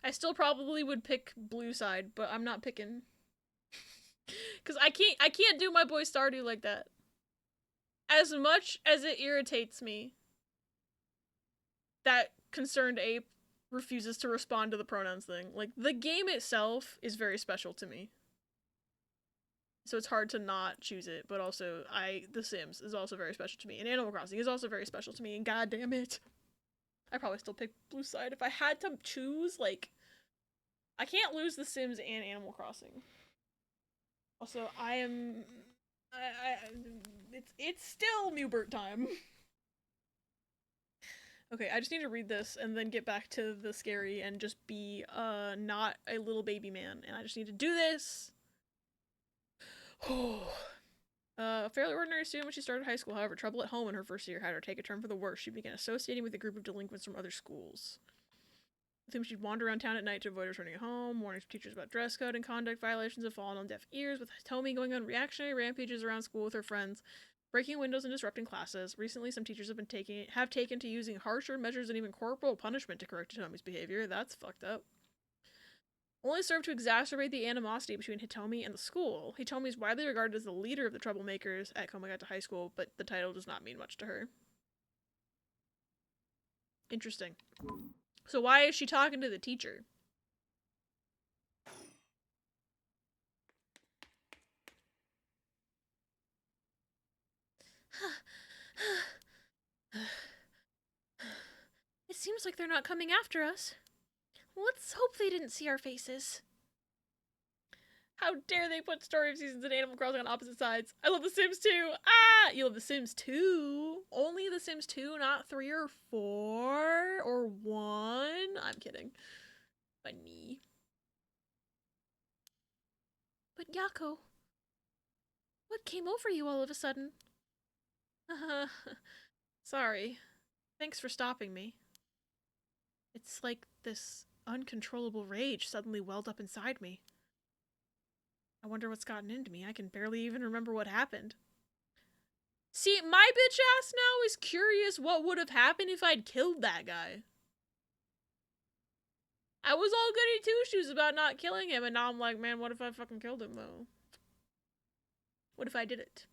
I still probably would pick blue side, but I'm not picking. Cause I can't do my boy Stardew like that. As much as it irritates me that Concerned Ape refuses to respond to the pronouns thing. Like, the game itself is very special to me. So it's hard to not choose it, but also The Sims is also very special to me, and Animal Crossing is also very special to me, and god damn it. I'd probably still pick blue side if I had to choose, like, I can't lose The Sims and Animal Crossing. Also, it's still Mewbert time. Okay, I just need to read this and then get back to the scary and just be, not a little baby man. And I just need to do this. A fairly ordinary student when she started high school, however, trouble at home in her first year had her take a turn for the worse. She began associating with a group of delinquents from other schools, with whom she'd wander around town at night to avoid returning home. Warnings from teachers about dress code and conduct violations have fallen on deaf ears, with Hitomi going on reactionary rampages around school with her friends, breaking windows and disrupting classes. Recently, some teachers have taken to using harsher measures and even corporal punishment to correct Hitomi's behavior. That's fucked up. Only served to exacerbate the animosity between Hitomi and the school. Hitomi is widely regarded as the leader of the troublemakers at Komagata High School, but the title does not mean much to her. Interesting. So why is she talking to the teacher? It seems like they're not coming after us. Let's hope they didn't see our faces. How dare they put Story of Seasons and Animal Crossing on opposite sides? I love The Sims 2! Ah! You love The Sims 2? Only The Sims 2, not 3 or 4? Or 1? I'm kidding. Funny. But Yako, what came over you all of a sudden? Sorry. Thanks for stopping me. It's like this uncontrollable rage suddenly welled up inside me. I wonder what's gotten into me. I can barely even remember what happened. See, my bitch ass now is curious what would have happened if I'd killed that guy. I was all goody two-shoes about not killing him, and now I'm like, man, what if I fucking killed him, though? What if I did it?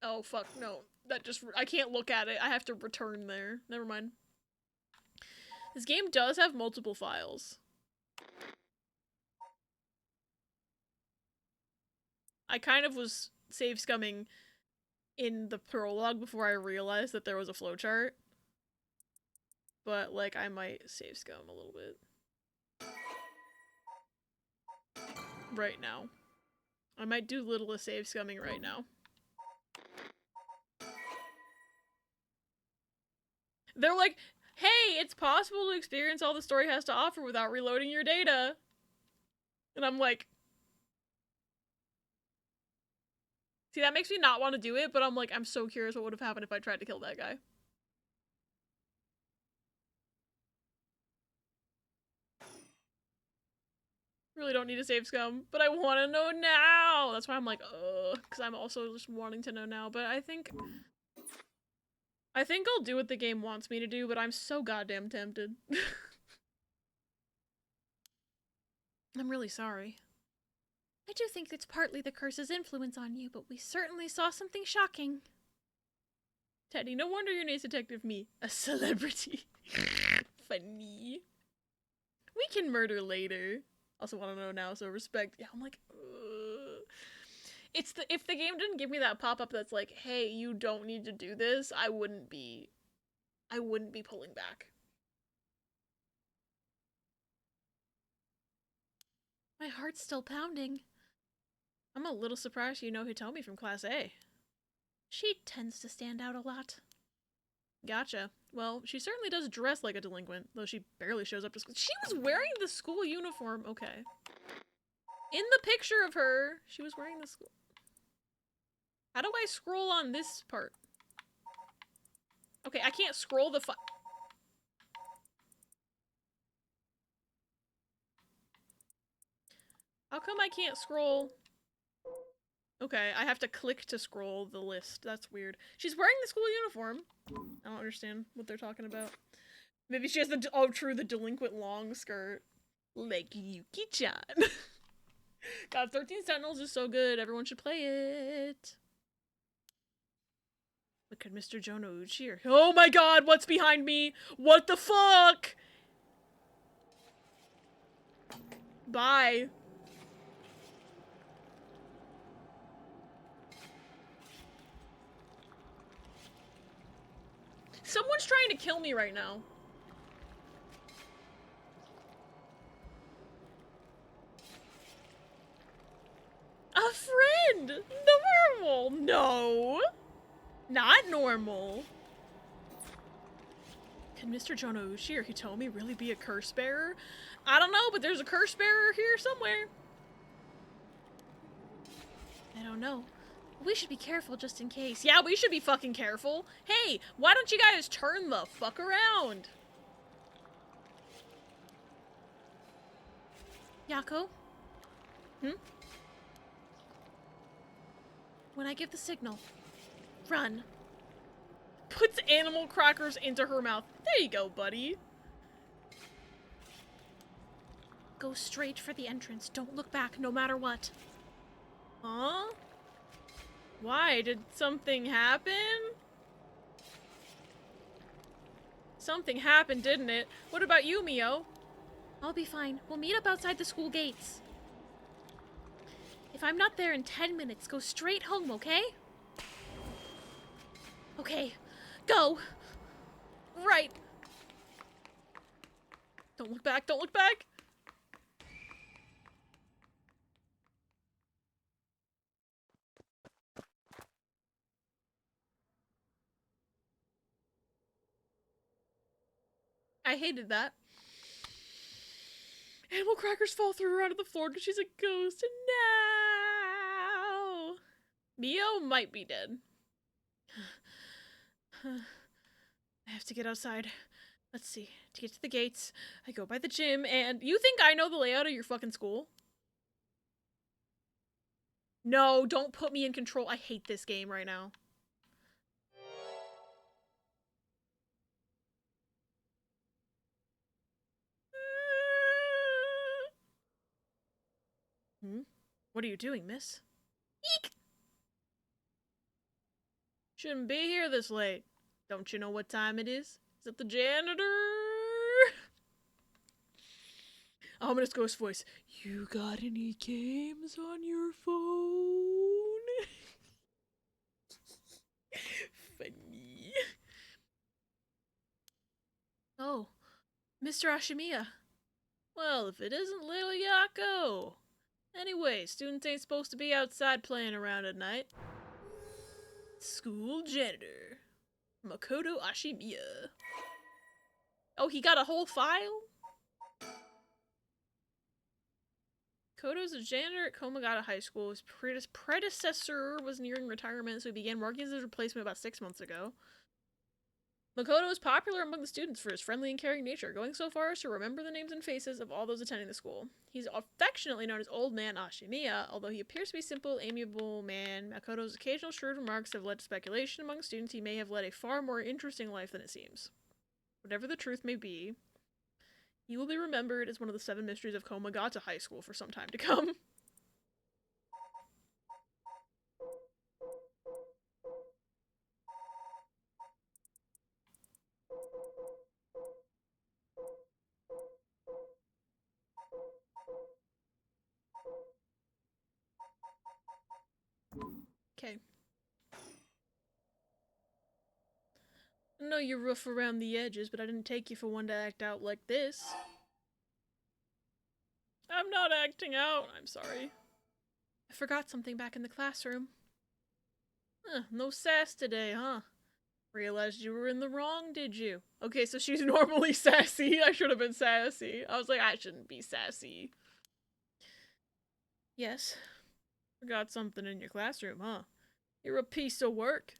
Oh, fuck, no. That just, I can't look at it. I have to return there. Never mind. This game does have multiple files. I kind of was save scumming in the prologue before I realized that there was a flowchart. But, like, I might save scum a little bit. Right now. I might do little save scumming right now. They're like, hey, it's possible to experience all the story has to offer without reloading your data. And I'm like... See, that makes me not want to do it, but I'm like, I'm so curious what would have happened if I tried to kill that guy. Really don't need to save scum, but I want to know now! That's why I'm like, ugh, because I'm also just wanting to know now, but I think I'll do what the game wants me to do, but I'm so goddamn tempted. I'm really sorry. I do think it's partly the curse's influence on you, but we certainly saw something shocking. Teddy, no wonder your name's Detective Me. A celebrity. Funny. We can murder later. Also want to know now, so respect. Yeah, I'm like, ugh. It's the, if the game didn't give me that pop-up that's like, hey, you don't need to do this, I wouldn't be pulling back. My heart's still pounding. I'm a little surprised you know Hitomi from Class A. She tends to stand out a lot. Gotcha. Well, she certainly does dress like a delinquent, though she barely shows up to school. She was wearing the school uniform. Okay. In the picture of her, she was wearing the school. How do I scroll on this part? Okay, I can't scroll the How come I can't scroll? Okay, I have to click to scroll the list. That's weird. She's wearing the school uniform. I don't understand what they're talking about. Maybe she has the, oh true, the delinquent long skirt. Like Yuki-chan. God, 13 Sentinels is so good. Everyone should play it. Look at Mr. Jonouchi here. Oh my god, what's behind me? What the fuck? Bye. Someone's trying to kill me right now. A friend! Normal! No! Not normal. Can Mr. Jonouchi or Hitomi really be a curse bearer? I don't know, but there's a curse bearer here somewhere. I don't know. We should be careful just in case. Yeah, we should be fucking careful. Hey, why don't you guys turn the fuck around? Yako? Hmm? When I give the signal, run. Puts animal crackers into her mouth. There you go, buddy. Go straight for the entrance. Don't look back, no matter what. Huh? Why? Did something happen? Something happened, didn't it? What about you, Mio? I'll be fine. We'll meet up outside the school gates. If I'm not there in 10 minutes, go straight home, okay? Okay. Go! Right! Don't look back, don't look back! I hated that. Animal crackers fall through her onto the floor because she's a ghost. No! Mio might be dead. I have to get outside. Let's see. To get to the gates, I go by the gym, and you think I know the layout of your fucking school? No, don't put me in control. I hate this game right now. Hmm? What are you doing, miss? Eek! Shouldn't be here this late. Don't you know what time it is? Is it the janitor? Oh, I'm gonna ghost voice. You got any games on your phone? Funny. Oh, Mr. Ashimiya. Well, if it isn't little Yako. Anyway, students ain't supposed to be outside playing around at night. School janitor. Makoto Ashimiya. Oh, he got a whole file? Koto's a janitor at Komagata High School. His predecessor was nearing retirement, so he began working as his replacement about 6 months ago. Makoto is popular among the students for his friendly and caring nature, going so far as to remember the names and faces of all those attending the school. He's affectionately known as Old Man Ashimiya, although he appears to be a simple, amiable man. Makoto's occasional shrewd remarks have led to speculation among students he may have led a far more interesting life than it seems. Whatever the truth may be, he will be remembered as one of the 7 mysteries of Komagata High School for some time to come. Okay. I know you're rough around the edges, but I didn't take you for one to act out like this. I'm not acting out. I'm sorry. I forgot something back in the classroom. No sass today, huh? Realized you were in the wrong, did you? Okay, so she's normally sassy. I should have been sassy. I was like, I shouldn't be sassy. Yes. Forgot something in your classroom, huh? You're a piece of work.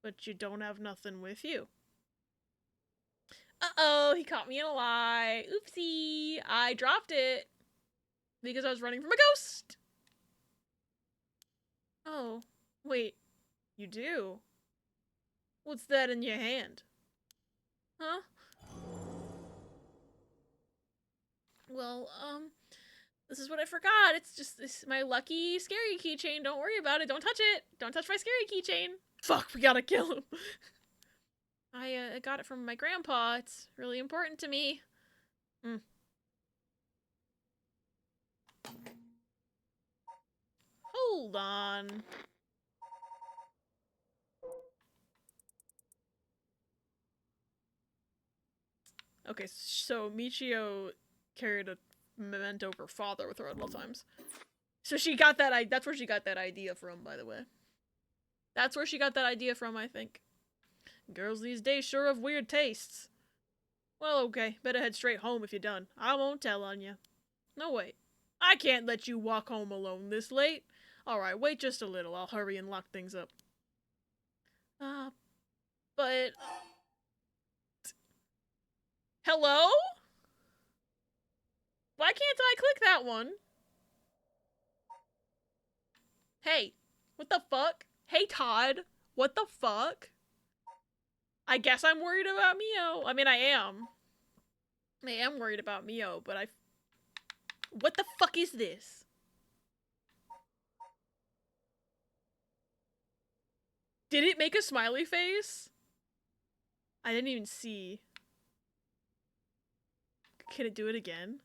But you don't have nothing with you. Uh-oh, he caught me in a lie. Oopsie. I dropped it because I was running from a ghost. Oh, wait. You do? What's that in your hand? Huh? Well, this is what I forgot. It's just my lucky scary keychain. Don't worry about it. Don't touch it. Don't touch my scary keychain. Fuck, we gotta kill him. I got it from my grandpa. It's really important to me. Hold on. Okay, so Michio carried a memento of her father with her at all times. So she got that, that's where she got that idea from, by the way. That's where she got that idea from, I think. Girls these days sure have weird tastes. Well, okay, better head straight home if you're done. I won't tell on you. No, wait. I can't let you walk home alone this late. Alright, wait just a little. I'll hurry and lock things up. But... Hello? Why can't I click that one? Hey, what the fuck? Hey, Todd. What the fuck? I guess I'm worried about Mio. I mean, I am. I am worried about Mio, but what the fuck is this? Did it make a smiley face? I didn't even see. Can it do it again?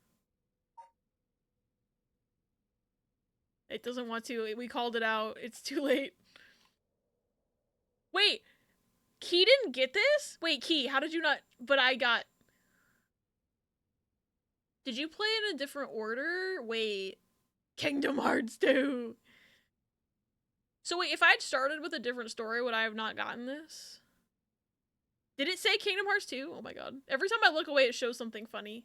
It doesn't want to. We called it out. It's too late. Wait. Key didn't get this? Wait, Key, how did you not... But I got... Did you play in a different order? Wait. Kingdom Hearts 2. So wait, if I'd started with a different story, would I have not gotten this? Did it say Kingdom Hearts 2? Oh my god. Every time I look away, it shows something funny.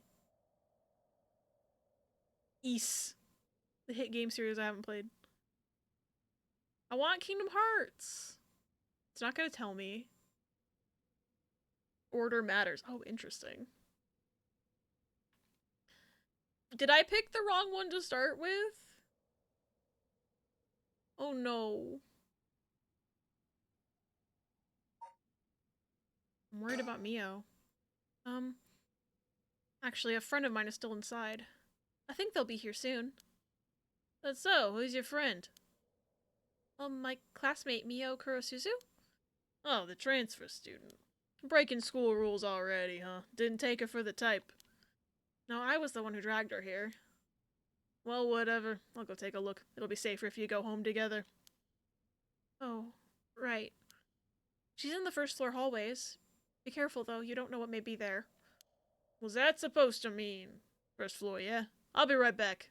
Ys. The hit game series I haven't played. I want Kingdom Hearts. It's not gonna tell me. Order matters. Oh, interesting. Did I pick the wrong one to start with? Oh no. I'm worried about Mio. Actually, a friend of mine is still inside. I think they'll be here soon. That's so. Who's your friend? My classmate Mio Kurosuzu? Oh, the transfer student. Breaking school rules already, huh? Didn't take her for the type. No, I was the one who dragged her here. Well, whatever. I'll go take a look. It'll be safer if you go home together. Oh, right. She's in the first floor hallways. Be careful, though. You don't know what may be there. What's that supposed to mean? First floor, yeah? I'll be right back.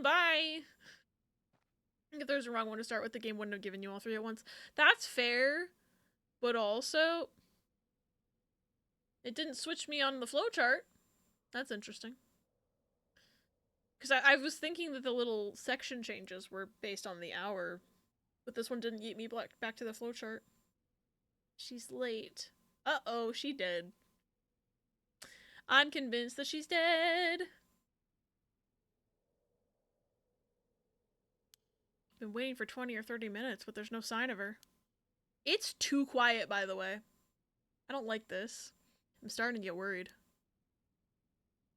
Bye! If there's a wrong one to start with, the game wouldn't have given you all three at once. That's fair, but also... It didn't switch me on the flowchart. That's interesting. Because I was thinking that the little section changes were based on the hour, but this one didn't get me back to the flowchart. She's late. Uh-oh, she dead. I'm convinced that she's dead. Been waiting for 20 or 30 minutes, but there's no sign of her. It's too quiet, by the way. I don't like this. I'm starting to get worried.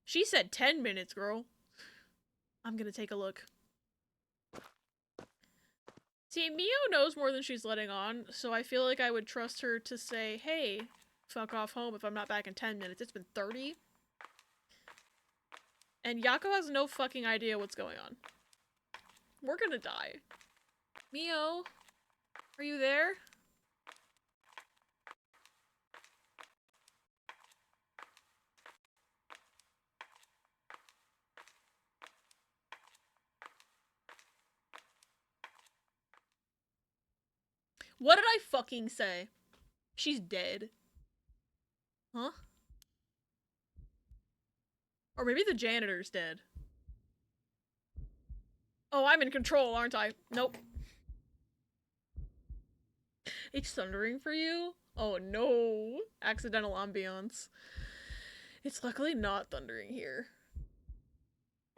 She said 10 minutes, girl. I'm gonna take a look. See, Mio knows more than she's letting on, so I feel like I would trust her to say, hey, fuck off home if I'm not back in 10 minutes. It's been 30. And Yako has no fucking idea what's going on. We're gonna die. Mio, are you there? What did I fucking say? She's dead. Huh? Or maybe the janitor's dead. Oh, I'm in control, aren't I? Nope. It's thundering for you? Oh no. Accidental ambiance. It's luckily not thundering here.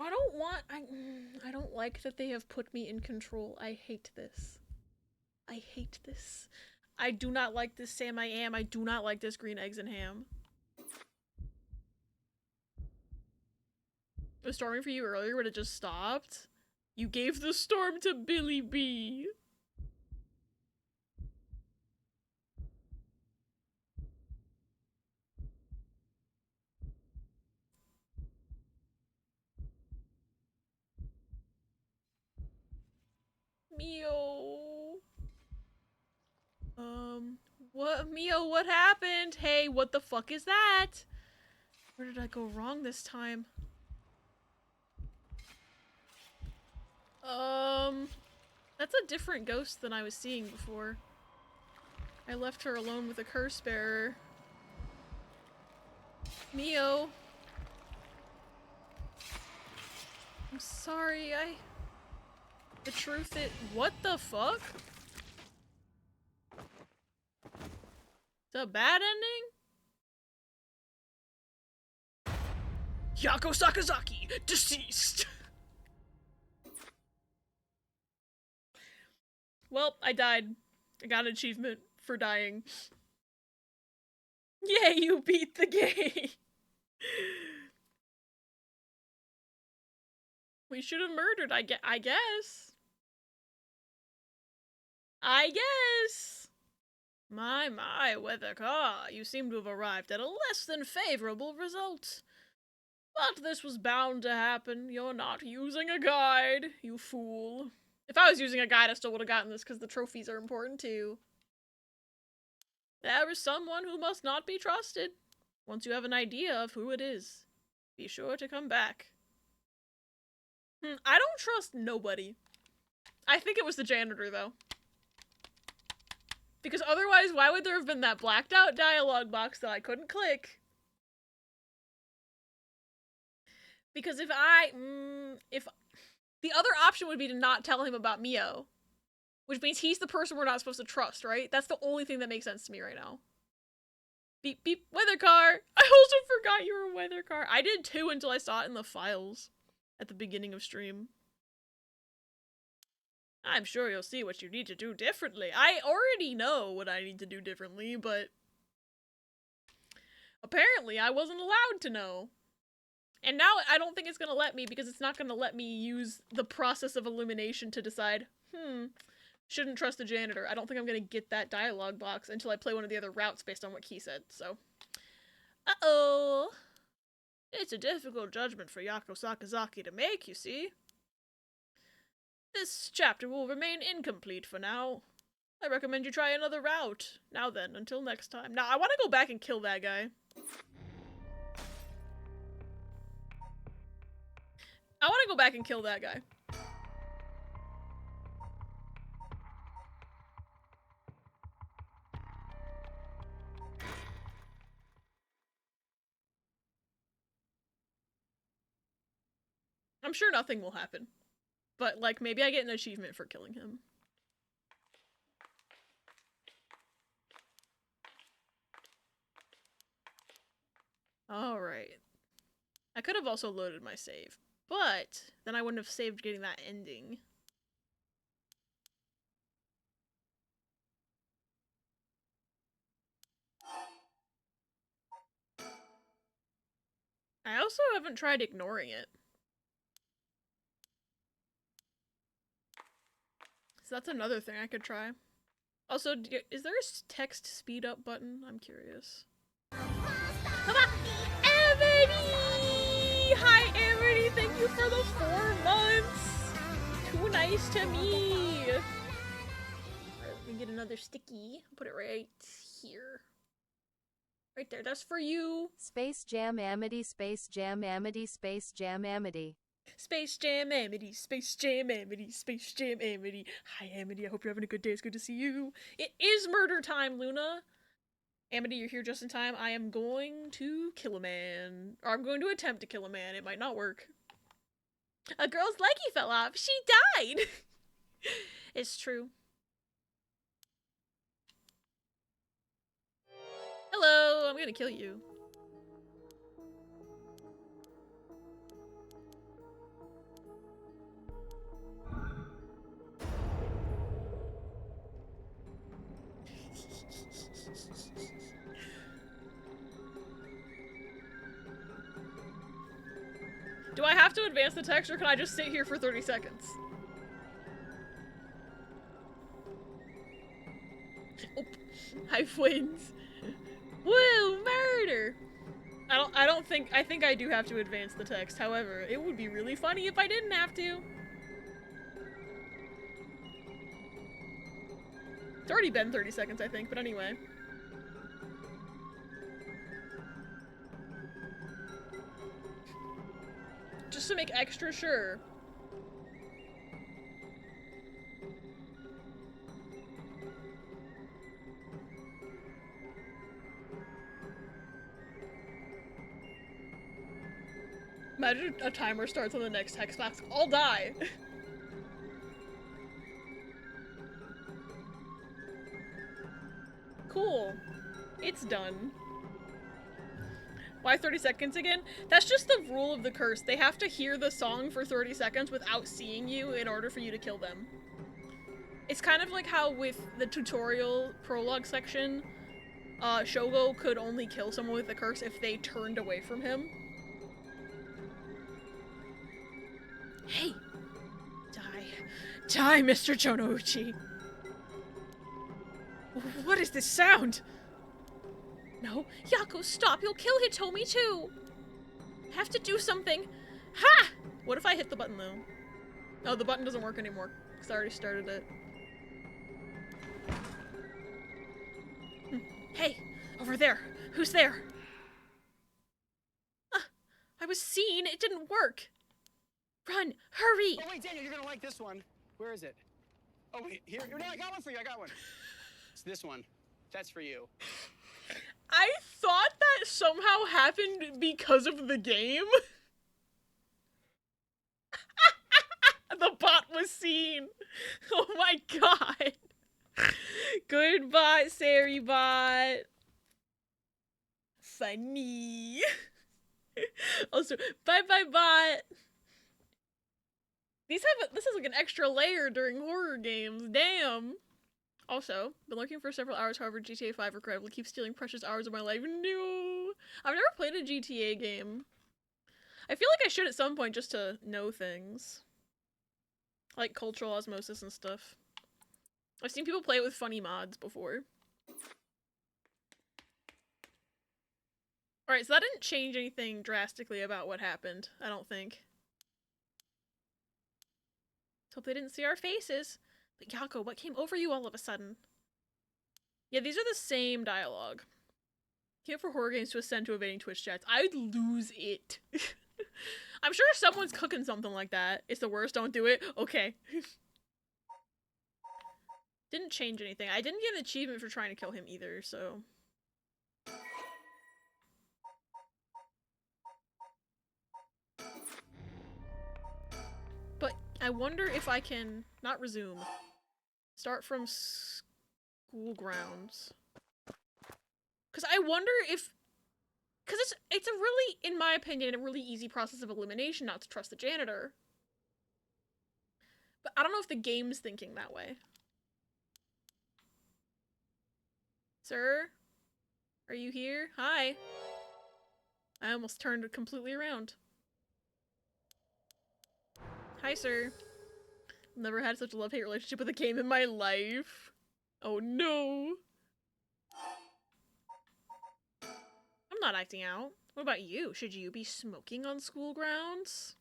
I don't like that they have put me in control. I hate this. I hate this. I do not like this Sam I Am. I do not like this green eggs and ham. It was storming for you earlier, but it just stopped. You gave the storm to Billy B. Mio. What, Mio, what happened? Hey, what the fuck is that? Where did I go wrong this time? That's a different ghost than I was seeing before. I left her alone with a curse bearer. Mio. I'm sorry, the truth is— what the fuck? It's a bad ending? Yako Sakazaki, deceased! Well, I died. I got an achievement for dying. Yay, you beat the game! We should have murdered, I guess. I guess! My, weather car, you seem to have arrived at a less than favorable result. But this was bound to happen. You're not using a guide, you fool. If I was using a guide, I still would have gotten this because the trophies are important too. There is someone who must not be trusted. Once you have an idea of who it is, be sure to come back. I don't trust nobody. I think it was the janitor though. Because otherwise, why would there have been that blacked out dialogue box that I couldn't click? Because if the other option would be to not tell him about Mio, which means he's the person we're not supposed to trust, right? That's the only thing that makes sense to me right now. Beep beep, weather car! I also forgot you were a weather car. I did too until I saw it in the files at the beginning of stream. I'm sure you'll see what you need to do differently. I already know what I need to do differently, but apparently I wasn't allowed to know. And now I don't think it's gonna let me because it's not gonna let me use the process of elimination to decide, shouldn't trust the janitor. I don't think I'm gonna get that dialogue box until I play one of the other routes based on what Key said, so. Uh-oh. It's a difficult judgment for Yako Sakazaki to make, you see. This chapter will remain incomplete for now. I recommend you try another route. Now then, until next time. Now, I want to go back and kill that guy. I want to go back and kill that guy. I'm sure nothing will happen. But, like, maybe I get an achievement for killing him. Alright. I could have also loaded my save, but then I wouldn't have saved getting that ending. I also haven't tried ignoring it. So that's another thing I could try. Also, is there a text speed up button? I'm curious. Come on! Amity! Hi, Amity! Thank you for the 4 months! Too nice to me! Alright, let me get another sticky. Put it right here. Right there, that's for you! Space Jam Amity, Space Jam Amity, Space Jam Amity. Space Jam Amity, Space Jam Amity, Space Jam Amity. Hi, Amity, I hope you're having a good day. It's good to see you. It is murder time, Luna! Amity, you're here just in time. I am going to kill a man. Or I'm going to attempt to kill a man. It might not work. A girl's leggy fell off. She died! It's true. I'm gonna kill you. Do I have to advance the text, or can I just sit here for 30 seconds? Oh, high wins. Woo, murder! I think I do have to advance the text. However, it would be really funny if I didn't have to. It's already been 30 seconds, I think, but anyway. Just to make extra sure. Imagine a timer starts on the next text box. I'll die. Cool. It's done. Why 30 seconds again? That's just the rule of the curse. They have to hear the song for 30 seconds without seeing you in order for you to kill them. It's kind of like how with the tutorial prologue section, Shogo could only kill someone with the curse if they turned away from him. Hey! Die. Die, Mr. Chonouchi! What is this sound? No, Yako, stop! You'll kill Hitomi too! I have to do something! Ha! What if I hit the button though? Oh, the button doesn't work anymore, because I already started it. Hey! Over there! Who's there? I was seen! It didn't work! Run! Hurry! Oh wait, Daniel, you're gonna like this one. Where is it? Oh wait, here. No, I got one for you. I got one. It's this one. That's for you. I thought that somehow happened because of the game. The bot was seen. Oh my god. Goodbye, Sarybot. Funny. Also, bye-bye, bot. This is like an extra layer during horror games. Damn. Also, been looking for several hours, however, GTA 5 regrettably keeps stealing precious hours of my life. No! I've never played a GTA game. I feel like I should at some point just to know things. Like cultural osmosis and stuff. I've seen people play it with funny mods before. Alright, so that didn't change anything drastically about what happened, I don't think. Hope they didn't see our faces. But Yako, what came over you all of a sudden? Yeah, these are the same dialogue. Can't for horror games to ascend to evading Twitch chats. I'd lose it. I'm sure someone's cooking something like that. It's the worst, don't do it. Okay. Didn't change anything. I didn't get an achievement for trying to kill him either, so... But I wonder if I can... not resume. Start from school grounds. Because I wonder if... Because it's a really, in my opinion, a really easy process of elimination not to trust the janitor. But I don't know if the game's thinking that way. Sir? Are you here? Hi. I almost turned completely around. Hi, sir. Never had such a love-hate relationship with a game in my life. Oh no. I'm not acting out. What about you? Should you be smoking on school grounds?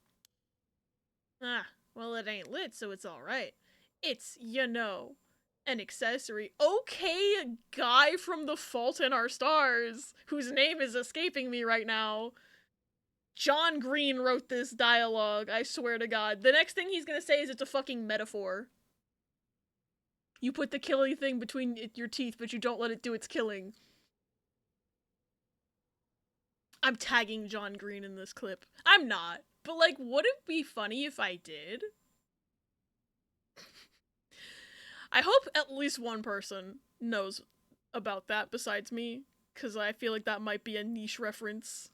Ah, well it ain't lit, so it's alright. It's, you know, an accessory. Okay, a guy from The Fault in Our Stars, whose name is escaping me right now. John Green wrote this dialogue, I swear to God. The next thing he's gonna say is it's a fucking metaphor. You put the killing thing between your teeth, but you don't let it do its killing. I'm tagging John Green in this clip. I'm not. But, like, would it be funny if I did? I hope at least one person knows about that besides me. Because I feel like that might be a niche reference.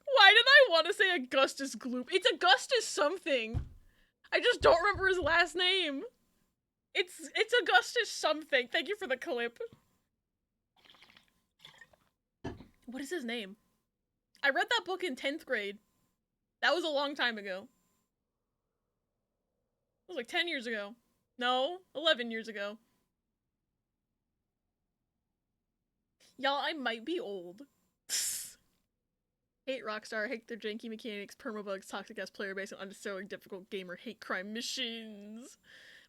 Why did I want to say Augustus Gloop? It's Augustus something. I just don't remember his last name. It's Augustus something. Thank you for the clip. What is his name? I read that book in 10th grade. That was a long time ago. It was like 10 years ago. No, 11 years ago. Y'all, I might be old. Hate Rockstar, hate their janky mechanics, permabugs, toxic ass player base, and unnecessarily difficult gamer hate crime missions.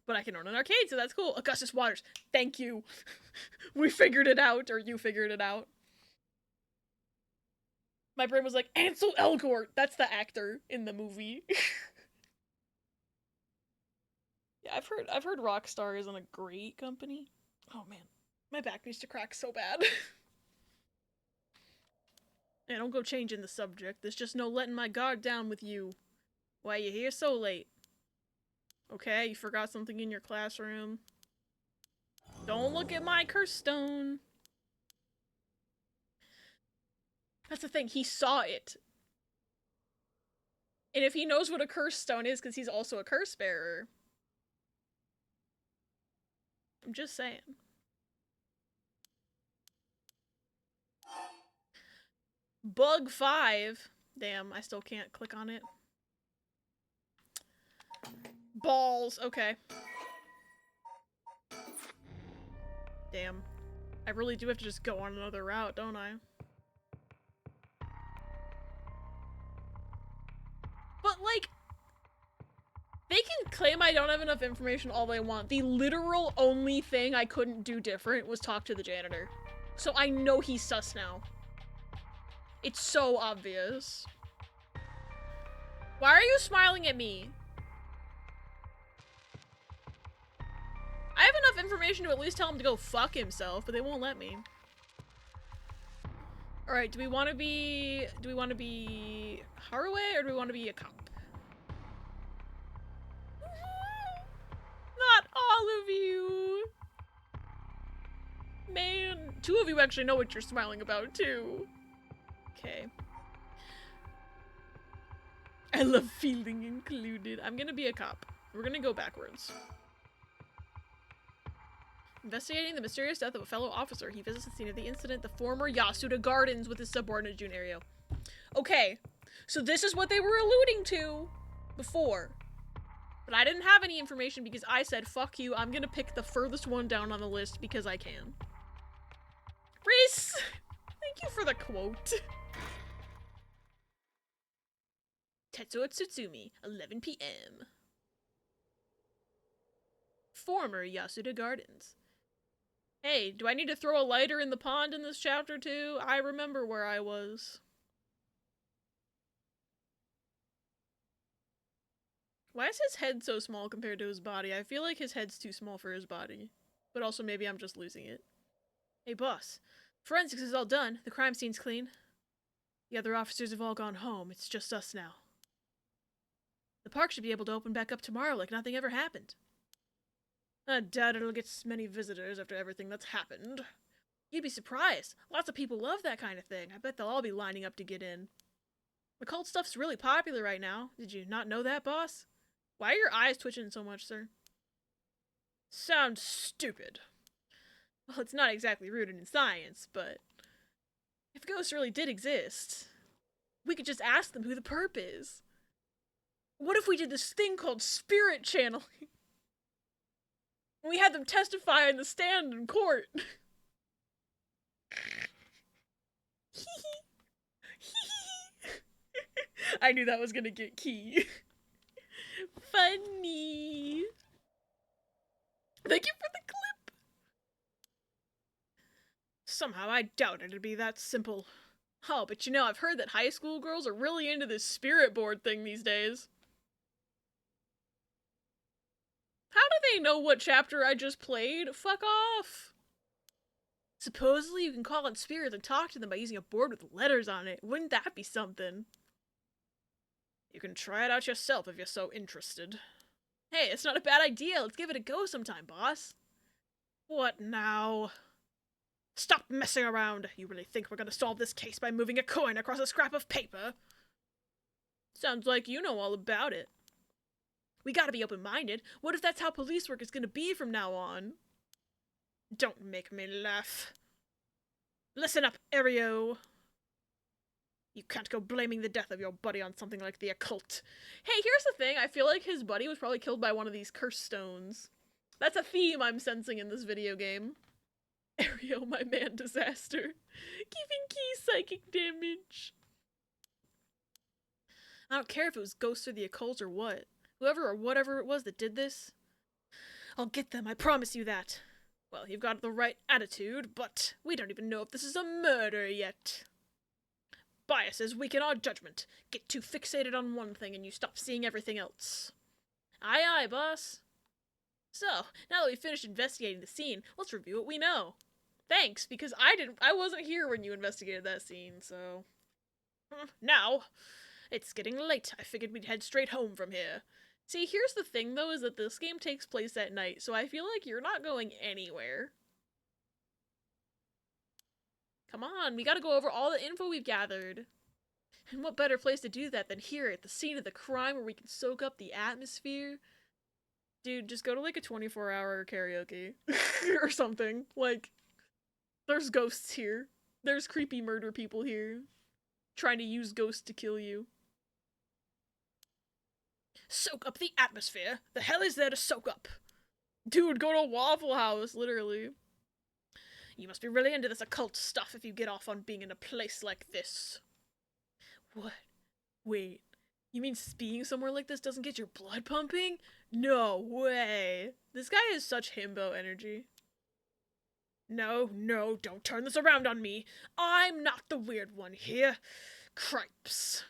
But I can run an arcade, so that's cool. Augustus Waters, thank you. We figured it out, or you figured it out. My brain was like, Ansel Elgort! That's the actor in the movie. Yeah, I've heard Rockstar isn't a great company. Oh man, my back needs to crack so bad. Yeah, don't go changing the subject. There's just no letting my guard down with you. Why you here so late? Okay, you forgot something in your classroom. Don't look at my curse stone. That's the thing, he saw it. And if he knows what a curse stone is, because he's also a curse bearer. I'm just saying. Bug 5. Damn, I still can't click on it. Balls, okay. Damn. I really do have to just go on another route, don't I? But, like, they can claim I don't have enough information all they want. The literal only thing I couldn't do different was talk to the janitor. So I know he's sus now. It's so obvious. Why are you smiling at me? I have enough information to at least tell him to go fuck himself, but they won't let me. Alright, do we want to be Haraway or do we want to be a cop? Not all of you. Man, 2 of you actually know what you're smiling about too. Okay. I love feeling included. I'm gonna be a cop. We're gonna go backwards. Investigating the mysterious death of a fellow officer, he visits the scene of the incident, the former Yasuda Gardens, with his subordinate Junario. Okay, so this is what they were alluding to before. But I didn't have any information because I said, fuck you, I'm gonna pick the furthest one down on the list because I can. Reese! Thank you for the quote. Tetsuo Tsutsumi, 11 p.m. Former Yasuda Gardens. Hey, do I need to throw a lighter in the pond in this chapter too? I remember where I was. Why is his head so small compared to his body? I feel like his head's too small for his body. But also maybe I'm just losing it. Hey boss, forensics is all done. The crime scene's clean. The other officers have all gone home. It's just us now. The park should be able to open back up tomorrow like nothing ever happened. I doubt it'll get many visitors after everything that's happened. You'd be surprised. Lots of people love that kind of thing. I bet they'll all be lining up to get in. Occult stuff's really popular right now. Did you not know that, boss? Why are your eyes twitching so much, sir? Sounds stupid. Well, it's not exactly rooted in science, but if ghosts really did exist, we could just ask them who the perp is. What if we did this thing called spirit channeling? We had them testify in the stand in court. I knew that was gonna get key. Funny. Thank you for the clip. Somehow I doubt it'd be that simple. Oh, but you know, I've heard that high school girls are really into this spirit board thing these days. How do they know what chapter I just played? Fuck off! Supposedly you can call on spirits and talk to them by using a board with letters on it. Wouldn't that be something? You can try it out yourself if you're so interested. Hey, it's not a bad idea. Let's give it a go sometime, boss. What now? Stop messing around! You really think we're gonna solve this case by moving a coin across a scrap of paper? Sounds like you know all about it. We gotta be open-minded. What if that's how police work is gonna be from now on? Don't make me laugh. Listen up, Aereo. You can't go blaming the death of your buddy on something like the occult. Hey, here's the thing. I feel like his buddy was probably killed by one of these curse stones. That's a theme I'm sensing in this video game. Aereo, my man, disaster. Giving Key psychic damage. I don't care if it was ghosts or the occult or what. Whoever or whatever it was that did this. I'll get them, I promise you that. Well, you've got the right attitude, but we don't even know if this is a murder yet. Biases weaken our judgment. Get too fixated on one thing and you stop seeing everything else. Aye aye, boss. So, now that we've finished investigating the scene, let's review what we know. Thanks, because I wasn't here when you investigated that scene, so... Now, it's getting late. I figured we'd head straight home from here. See, here's the thing, though, is that this game takes place at night, so I feel like you're not going anywhere. Come on, we gotta go over all the info we've gathered. And what better place to do that than here at the scene of the crime where we can soak up the atmosphere? Dude, just go to like a 24-hour karaoke. or something. Like, there's ghosts here. There's creepy murder people here. Trying to use ghosts to kill you. Soak up the atmosphere? The hell is there to soak up? Dude, go to Waffle House, literally. You must be really into this occult stuff if you get off on being in a place like this. What? Wait, you mean being somewhere like this doesn't get your blood pumping? No way. This guy has such himbo energy. No, don't turn this around on me. I'm not the weird one here. Cripes.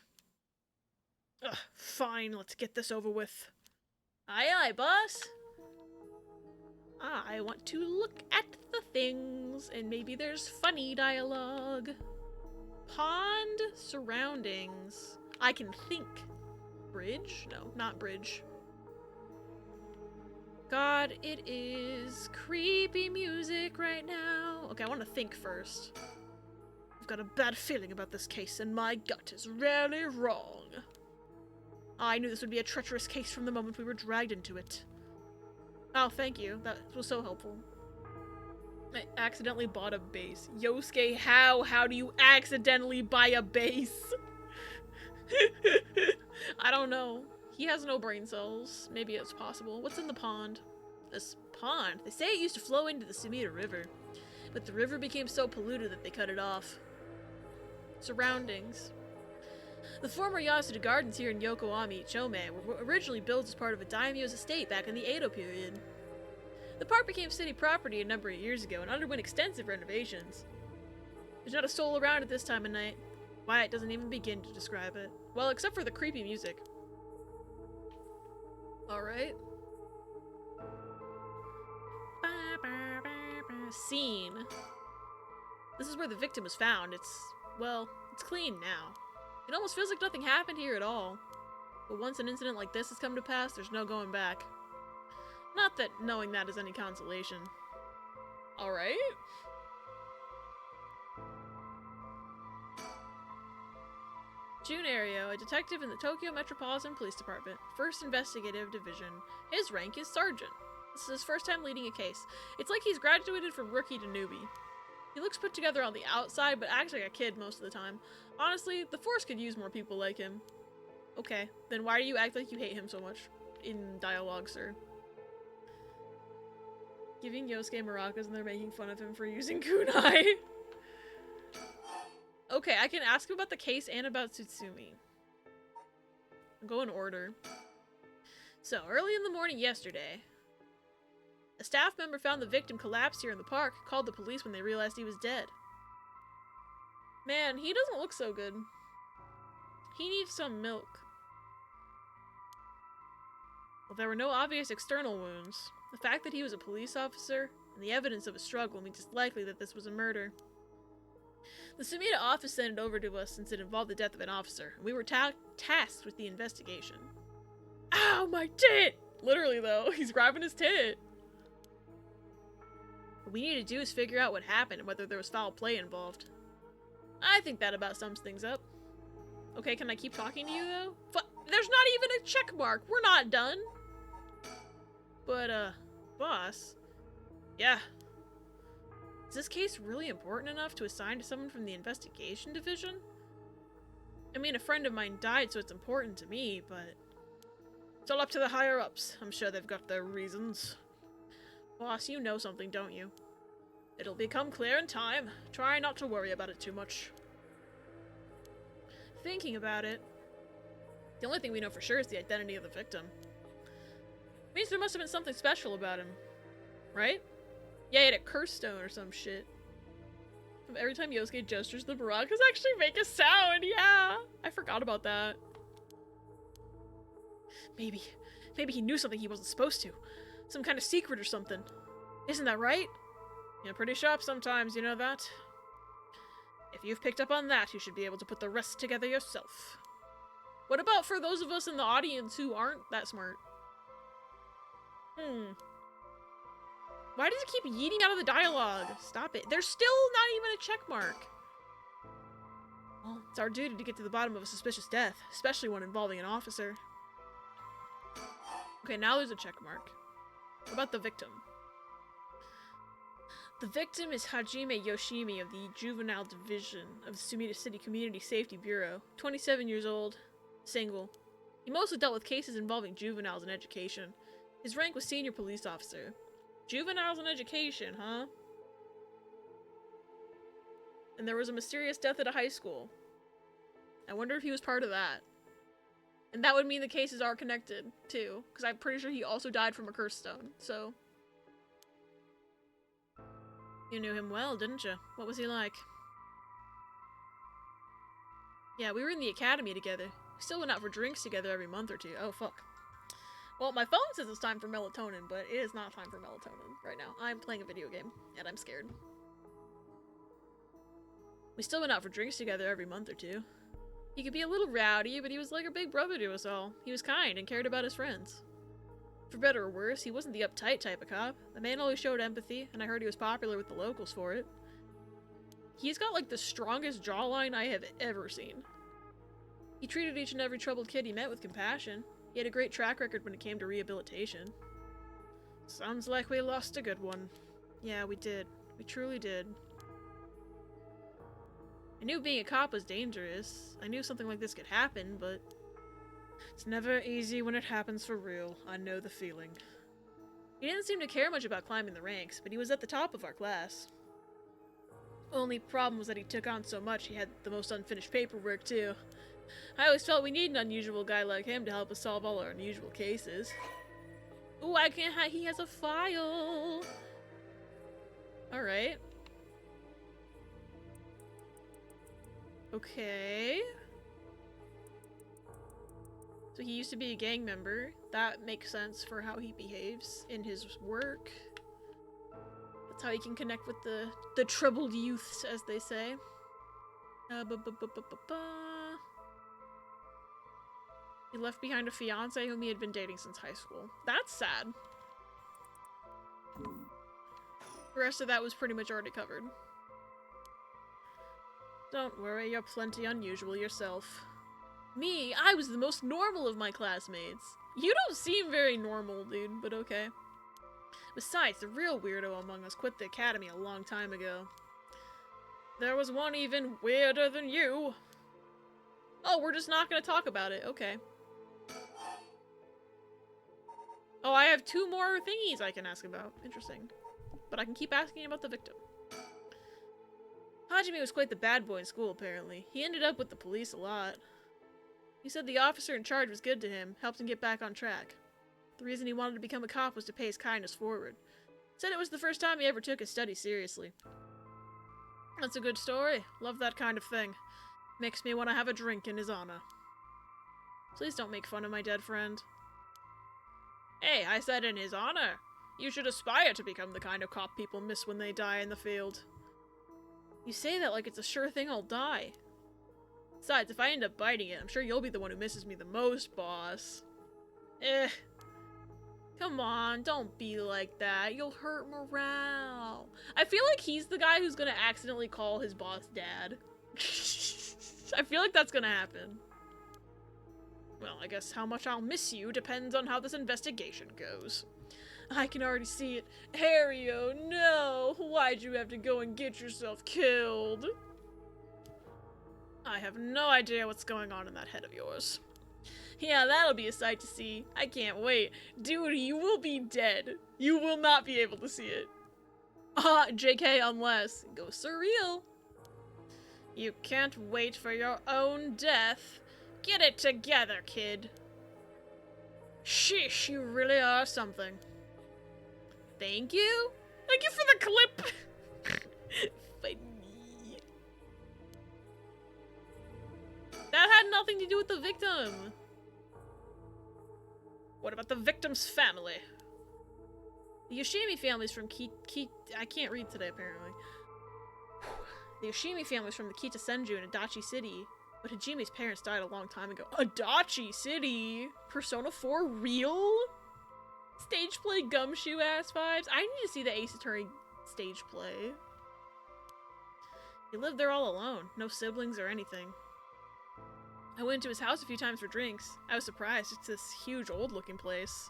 Ugh, fine, let's get this over with. Aye aye, boss. I want to look at the things, and maybe there's funny dialogue. Pond surroundings. I can think. Bridge? No, not bridge. God, it is creepy music right now. Okay, I want to think first. I've got a bad feeling about this case, and my gut is really wrong. I knew this would be a treacherous case from the moment we were dragged into it. Oh, thank you. That was so helpful. I accidentally bought a base. Yosuke, how? How do you accidentally buy a base? I don't know. He has no brain cells. Maybe it's possible. What's in the pond? This pond? They say it used to flow into the Sumida River, but the river became so polluted that they cut it off. Surroundings. The former Yasuda Gardens here in Yokohama, Chome, were originally built as part of a daimyo's estate back in the Edo period. The park became city property a number of years ago and underwent extensive renovations. There's not a soul around at this time of night. Wyatt doesn't even begin to describe it. Well, except for the creepy music. Alright. Scene. This is where the victim was found. Well, it's clean now. It almost feels like nothing happened here at all. But once an incident like this has come to pass, there's no going back. Not that knowing that is any consolation. Alright. Jun Aereo, a detective in the Tokyo Metropolitan Police Department, 1st Investigative Division. His rank is Sergeant. This is his first time leading a case. It's like he's graduated from rookie to newbie. He looks put together on the outside, but acts like a kid most of the time. Honestly, the Force could use more people like him. Okay, then why do you act like you hate him so much in dialogue, sir? Giving Yosuke maracas and they're making fun of him for using kunai. Okay, I can ask him about the case and about Tsutsumi. I'll go in order. So, early in the morning yesterday, a staff member found the victim collapsed here in the park, called the police when they realized he was dead. Man, he doesn't look so good. He needs some milk. Well, there were no obvious external wounds. The fact that he was a police officer and the evidence of a struggle means it's likely that this was a murder. The Sumida office sent it over to us since it involved the death of an officer, and we were tasked with the investigation. Ow, my tit! Literally, though, he's grabbing his tit. What we need to do is figure out what happened and whether there was foul play involved. I think that about sums things up. Okay, can I keep talking to you, though? There's not even a check mark! We're not done! But, boss... Yeah. Is this case really important enough to assign to someone from the investigation division? I mean, a friend of mine died, so it's important to me, but... It's all up to the higher-ups. I'm sure they've got their reasons. Boss, you know something, don't you? It'll become clear in time. Try not to worry about it too much. Thinking about it, the only thing we know for sure is the identity of the victim. Means there must have been something special about him. Right? Yeah, he had a curse stone or some shit. Every time Yosuke gestures, the maracas actually make a sound, yeah! I forgot about that. Maybe he knew something he wasn't supposed to. Some kind of secret or something. Isn't that right? You're pretty sharp sometimes, you know that? If you've picked up on that, you should be able to put the rest together yourself. What about for those of us in the audience who aren't that smart? Why does it keep yeeting out of the dialogue? Stop it. There's still not even a check mark. Well, it's our duty to get to the bottom of a suspicious death, especially one involving an officer. Okay, now there's a check mark. What about the victim? The victim is Hajime Yoshimi of the Juvenile Division of the Sumida City Community Safety Bureau. 27 years old, single. He mostly dealt with cases involving juveniles in education. His rank was senior police officer. Juveniles in education, huh? And there was a mysterious death at a high school. I wonder if he was part of that. And that would mean the cases are connected, too. Because I'm pretty sure he also died from a curse stone, so... You knew him well, didn't you? What was he like? Yeah, we were in the academy together. We still went out for drinks together every month or two. Oh, fuck. Well, my phone says it's time for melatonin, but it is not time for melatonin right now. I'm playing a video game, and I'm scared. We still went out for drinks together every month or two. He could be a little rowdy, but he was like a big brother to us all. He was kind and cared about his friends. For better or worse, he wasn't the uptight type of cop. The man always showed empathy, and I heard he was popular with the locals for it. He's got like the strongest jawline I have ever seen. He treated each and every troubled kid he met with compassion. He had a great track record when it came to rehabilitation. Sounds like we lost a good one. Yeah, we did. We truly did. I knew being a cop was dangerous. I knew something like this could happen, but... It's never easy when it happens for real. I know the feeling. He didn't seem to care much about climbing the ranks, but he was at the top of our class. Only problem was that he took on so much he had the most unfinished paperwork, too. I always felt we need an unusual guy like him to help us solve all our unusual cases. Ooh, I can't hide. He has a file! Alright. Okay. So he used to be a gang member. That makes sense for how he behaves in his work. That's how he can connect with the troubled youths, as they say. He left behind a fiance whom he had been dating since high school. That's sad. The rest of that was pretty much already covered. Don't worry, you're plenty unusual yourself. Me? I was the most normal of my classmates. You don't seem very normal, dude, but okay. Besides, the real weirdo among us quit the academy a long time ago. There was one even weirder than you. Oh, we're just not gonna talk about it. Okay. Oh, I have 2 more thingies I can ask about. Interesting. But I can keep asking about the victim. Hajime was quite the bad boy in school, apparently. He ended up with the police a lot. He said the officer in charge was good to him, helped him get back on track. The reason he wanted to become a cop was to pay his kindness forward. Said it was the first time he ever took his studies seriously. That's a good story. Love that kind of thing. Makes me want to have a drink in his honor. Please don't make fun of my dead friend. Hey, I said in his honor. You should aspire to become the kind of cop people miss when they die in the field. You say that like it's a sure thing I'll die. Besides, if I end up biting it, I'm sure you'll be the one who misses me the most, boss. Come on, don't be like that. You'll hurt morale. I feel like he's the guy who's gonna accidentally call his boss dad. I feel like that's gonna happen. Well, I guess how much I'll miss you depends on how this investigation goes. I can already see it. Hario, no! Why'd you have to go and get yourself killed? I have no idea what's going on in that head of yours. Yeah, that'll be a sight to see. I can't wait. Dude, you will be dead. You will not be able to see it. JK, unless ghosts are real. You can't wait for your own death. Get it together, kid. Sheesh, you really are something. Thank you? Thank you for the clip! Funny. That had nothing to do with the victim. What about the victim's family? The Yoshimi family's from I can't read today, apparently. The Yoshimi family's from the Kita Senju in Adachi City, but Hajime's parents died a long time ago. Adachi City? Persona 4 real? Stage play gumshoe ass vibes? I need to see the Ace Attorney stage play. He lived there all alone, no siblings or anything. I went to his house a few times for drinks. I was surprised. It's this huge old looking place.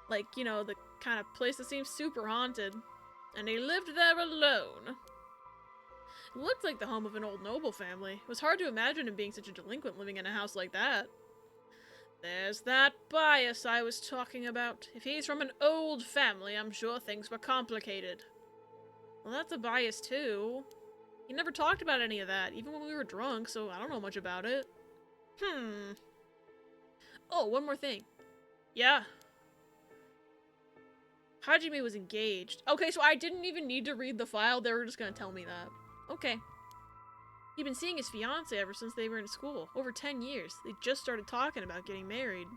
Like, you know, the kind of place that seems super haunted. And he lived there alone. It looked like the home of an old noble family. It was hard to imagine him being such a delinquent living in a house like that. There's that bias I was talking about. If he's from an old family, I'm sure things were complicated. Well, that's a bias too. He never talked about any of that, even when we were drunk, so I don't know much about it. Oh, one more thing. Yeah. Hajime was engaged. Okay, so I didn't even need to read the file, they were just gonna tell me that. Okay. He'd been seeing his fiancée ever since they were in school. Over 10 years. They just started talking about getting married.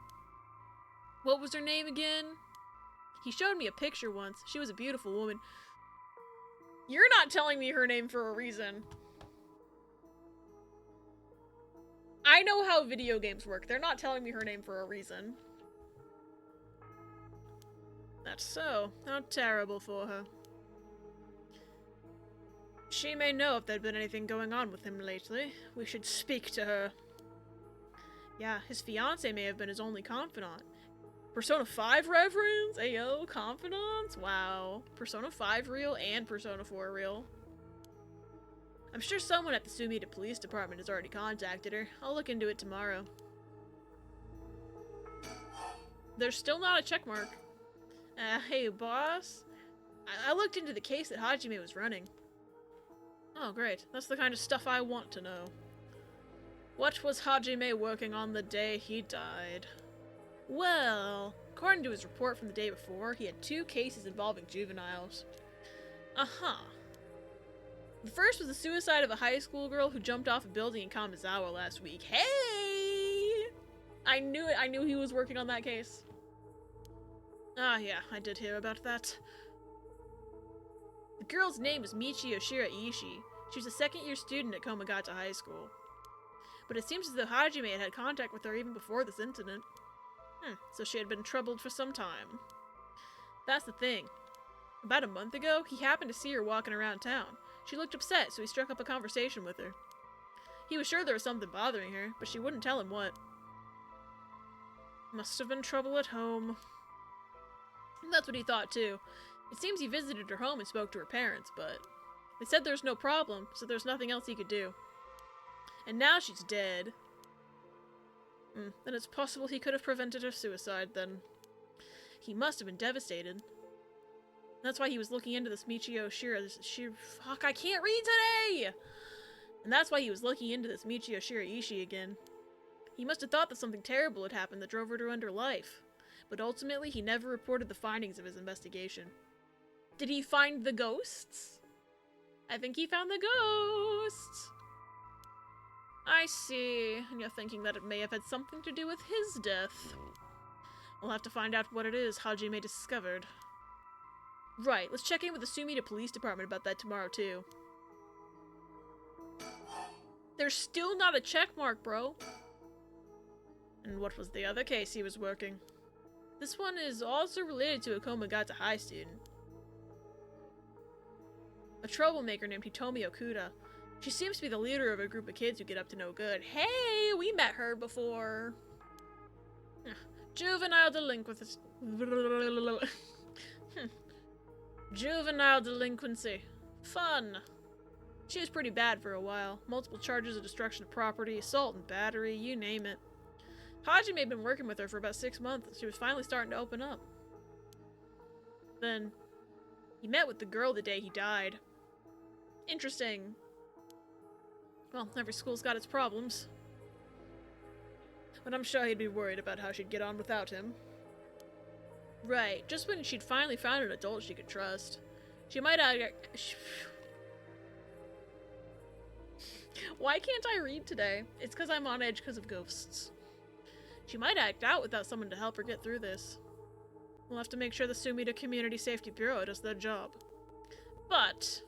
What was her name again? He showed me a picture once. She was a beautiful woman. You're not telling me her name for a reason. I know how video games work. They're not telling me her name for a reason. That's so. How terrible for her. She may know if there'd been anything going on with him lately. We should speak to her. Yeah, his fiancée may have been his only confidant. Persona 5 reference? Ayo, confidants? Wow. Persona 5 real and Persona 4 real. I'm sure someone at the Sumida Police Department has already contacted her. I'll look into it tomorrow. There's still not a checkmark. Hey, boss? I looked into the case that Hajime was running. Oh, great. That's the kind of stuff I want to know. What was Hajime working on the day he died? Well, according to his report from the day before, he had 2 cases involving juveniles. The first was the suicide of a high school girl who jumped off a building in Kamizawa last week. Hey! I knew it. I knew he was working on that case. Ah, yeah, I did hear about that. The girl's name was Michio Shiraishi. She was a second-year student at Komagata High School. But it seems as though Hajime had had contact with her even before this incident. So she had been troubled for some time. That's the thing. About a month ago, he happened to see her walking around town. She looked upset, so he struck up a conversation with her. He was sure there was something bothering her, but she wouldn't tell him what. Must have been trouble at home. And that's what he thought, too. It seems he visited her home and spoke to her parents, but they said there's no problem, so there's nothing else he could do. And now she's dead. Then it's possible he could have prevented her suicide, then. He must have been devastated. That's why he was looking into this Michio fuck, I can't read today! And that's why he was looking into this Michio Shiraishi again. He must have thought that something terrible had happened that drove her to end her life. But ultimately, he never reported the findings of his investigation. Did he find the ghosts? I think he found the ghosts! I see. And you're thinking that it may have had something to do with his death. We'll have to find out what it is Hajime discovered. Right, let's check in with the Sumida Police Department about that tomorrow, too. There's still not a checkmark, bro. And what was the other case he was working? This one is also related to a Komagata High student. a troublemaker named Hitomi Okuda. She seems to be the leader of a group of kids who get up to no good. Hey, we met her before. Juvenile delinquency. Juvenile delinquency. Fun. She was pretty bad for a while. Multiple charges of destruction of property, assault and battery, you name it. Hajime had been working with her for about 6 months. She was finally starting to open up. Then, he met with the girl the day he died. Interesting. Well, every school's got its problems. But I'm sure he'd be worried about how she'd get on without him. Right, just when she'd finally found an adult she could trust. She might Why can't I read today? It's because I'm on edge because of ghosts. She might act out without someone to help her get through this. We'll have to make sure the Sumida Community Safety Bureau does their job. But,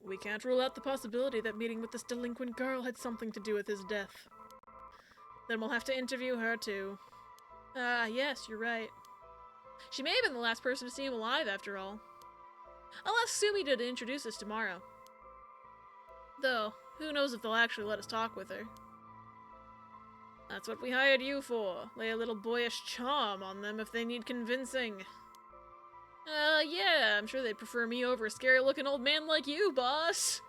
we can't rule out the possibility that meeting with this delinquent girl had something to do with his death. Then we'll have to interview her too. Ah, yes, you're right. She may have been the last person to see him alive after all. I'll ask Sumida to introduce us tomorrow. Though, who knows if they'll actually let us talk with her. That's what we hired you for. Lay a little boyish charm on them if they need convincing. Yeah, I'm sure they'd prefer me over a scary-looking old man like you, boss.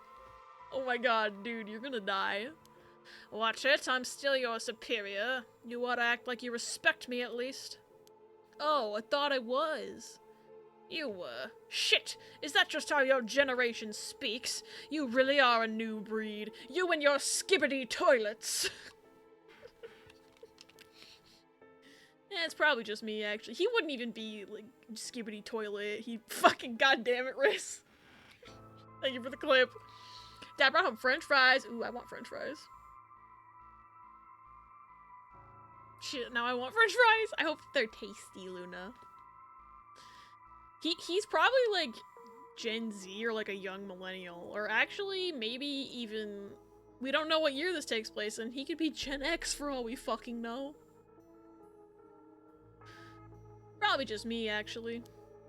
Oh my god, dude, you're gonna die. Watch it, I'm still your superior. You ought to act like you respect me at least. Oh, I thought I was. You were. Shit! Is that just how your generation speaks? You really are a new breed. You and your skibbity toilets! Yeah, it's probably just me, actually. He wouldn't even be, like, skibbity toilet. He fucking goddamn it, Riz. Thank you for the clip. Dad brought home french fries. Ooh, I want french fries. Shit, now I want french fries! I hope they're tasty, Luna. He's probably, like, Gen Z or, like, a young millennial. Or actually, maybe even... We don't know what year this takes place in. He could be Gen X for all we fucking know. Probably just me, actually.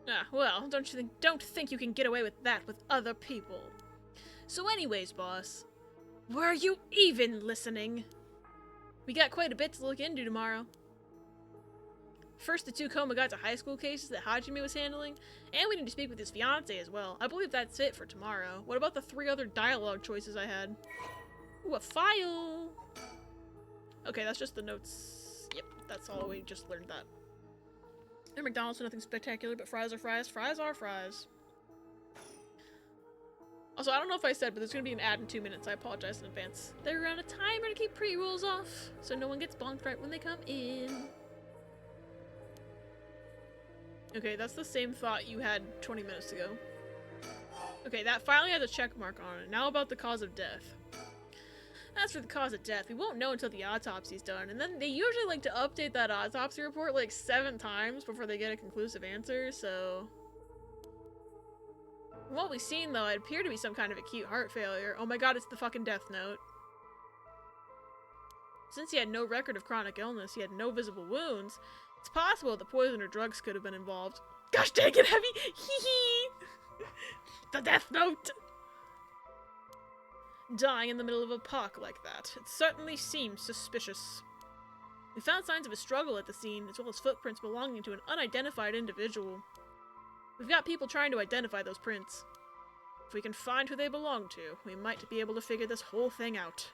Ah, well, don't think you can get away with that with other people. So anyways, boss. Were you even listening? We got quite a bit to look into tomorrow. First, the 2 Komagata high school cases that Hajime was handling, and we need to speak with his fiancée as well. I believe that's it for tomorrow. What about the 3 other dialogue choices I had? Ooh, a file! Okay, that's just the notes. Yep, that's all. We just learned that. At McDonald's, nothing spectacular, but fries are fries. Fries are fries. Also, I don't know if I said, but there's gonna be an ad in 2 minutes. I apologize in advance. They're on a timer to keep pre-rolls off, so no one gets bonked right when they come in. Okay, that's the same thought you had 20 minutes ago. Okay, that finally has a check mark on it. Now about the cause of death. As for the cause of death, we won't know until the autopsy's done, and then they usually like to update that autopsy report like 7 times before they get a conclusive answer, so... From what we've seen, though, it appeared to be some kind of acute heart failure. Oh my god, it's the fucking death note. Since he had no record of chronic illness, he had no visible wounds, it's possible that poison or drugs could have been involved. Gosh dang it, Heavy! Hee hee! The death note! Dying in the middle of a park like that. It certainly seems suspicious. We found signs of a struggle at the scene, as well as footprints belonging to an unidentified individual. We've got people trying to identify those prints. If we can find who they belong to, we might be able to figure this whole thing out.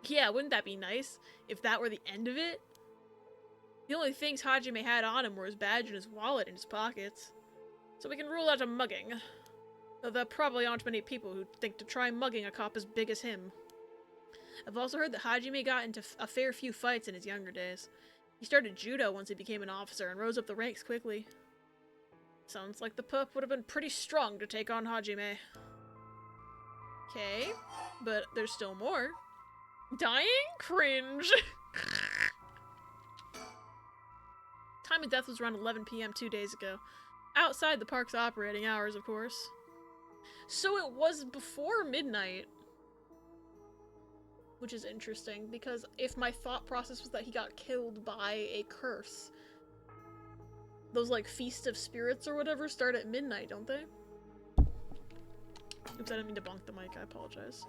Yeah, wouldn't that be nice, if that were the end of it? The only things Hajime had on him were his badge and his wallet in his pockets. So we can rule out a mugging. Though there probably aren't many people who think to try mugging a cop as big as him. I've also heard that Hajime got into a fair few fights in his younger days. He started judo once he became an officer and rose up the ranks quickly. Sounds like the pup would have been pretty strong to take on Hajime. Okay, but there's still more. Dying? Cringe! Time of death was around 11 p.m. 2 days ago. Outside the park's operating hours, of course. So it was before midnight. Which is interesting, because if my thought process was that he got killed by a curse, those like Feast of Spirits or whatever start at midnight, don't they? Oops, I didn't mean to bonk the mic, I apologize.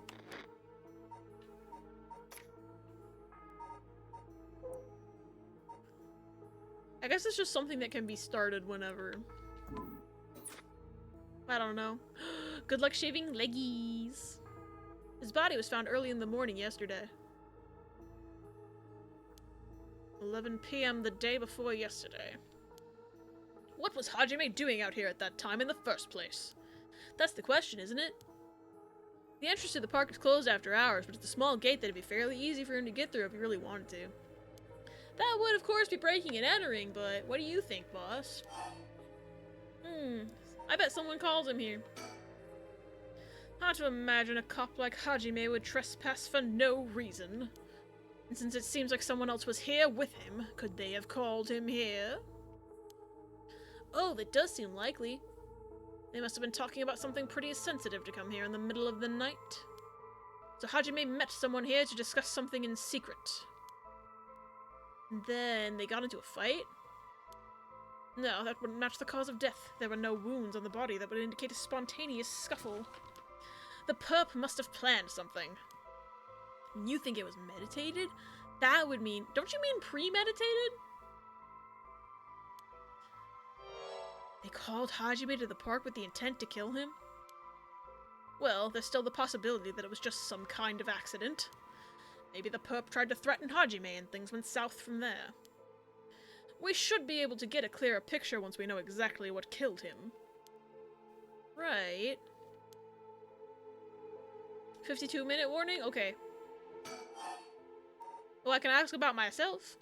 I guess it's just something that can be started whenever. I don't know. Good luck shaving leggies. His body was found early in the morning yesterday. 11 p.m. the day before yesterday. What was Hajime doing out here at that time in the first place? That's the question, isn't it? The entrance to the park is closed after hours, but it's a small gate that'd be fairly easy for him to get through if he really wanted to. That would, of course, be breaking and entering, but what do you think, boss? I bet someone calls him here. Hard to imagine a cop like Hajime would trespass for no reason. And since it seems like someone else was here with him, could they have called him here? Oh, that does seem likely. They must have been talking about something pretty sensitive to come here in the middle of the night. So Hajime met someone here to discuss something in secret. And then they got into a fight? No, that wouldn't match the cause of death. There were no wounds on the body that would indicate a spontaneous scuffle. The perp must have planned something. You think it was meditated? That would mean... Don't you mean premeditated? They called Hajime to the park with the intent to kill him? Well, there's still the possibility that it was just some kind of accident. Maybe the perp tried to threaten Hajime and things went south from there. We should be able to get a clearer picture once we know exactly what killed him. Right. 52-minute warning? Okay. Well, I can ask about myself.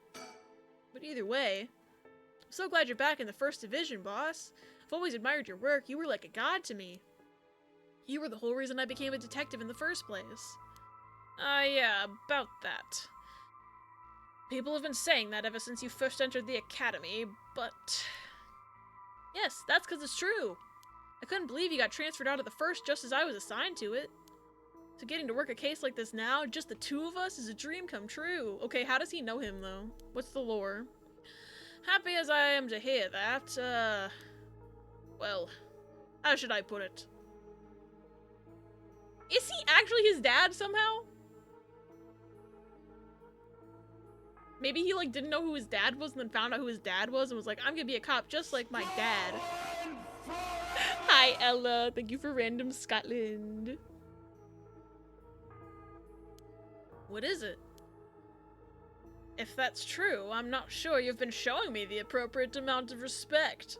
But either way, I'm so glad you're back in the First Division, boss. I've always admired your work. You were like a god to me. You were the whole reason I became a detective in the first place. Yeah, about that. People have been saying that ever since you first entered the academy, but... Yes, that's because it's true. I couldn't believe you got transferred out of the first just as I was assigned to it. So getting to work a case like this now, just the two of us, is a dream come true. Okay, how does he know him, though? What's the lore? Happy as I am to hear that, well, how should I put it? Is he actually his dad somehow? Maybe he, like, didn't know who his dad was and then found out who his dad was and was like, I'm gonna be a cop just like my dad. Hi, Ella. Thank you for Random Scotland. What is it? If that's true, I'm not sure you've been showing me the appropriate amount of respect.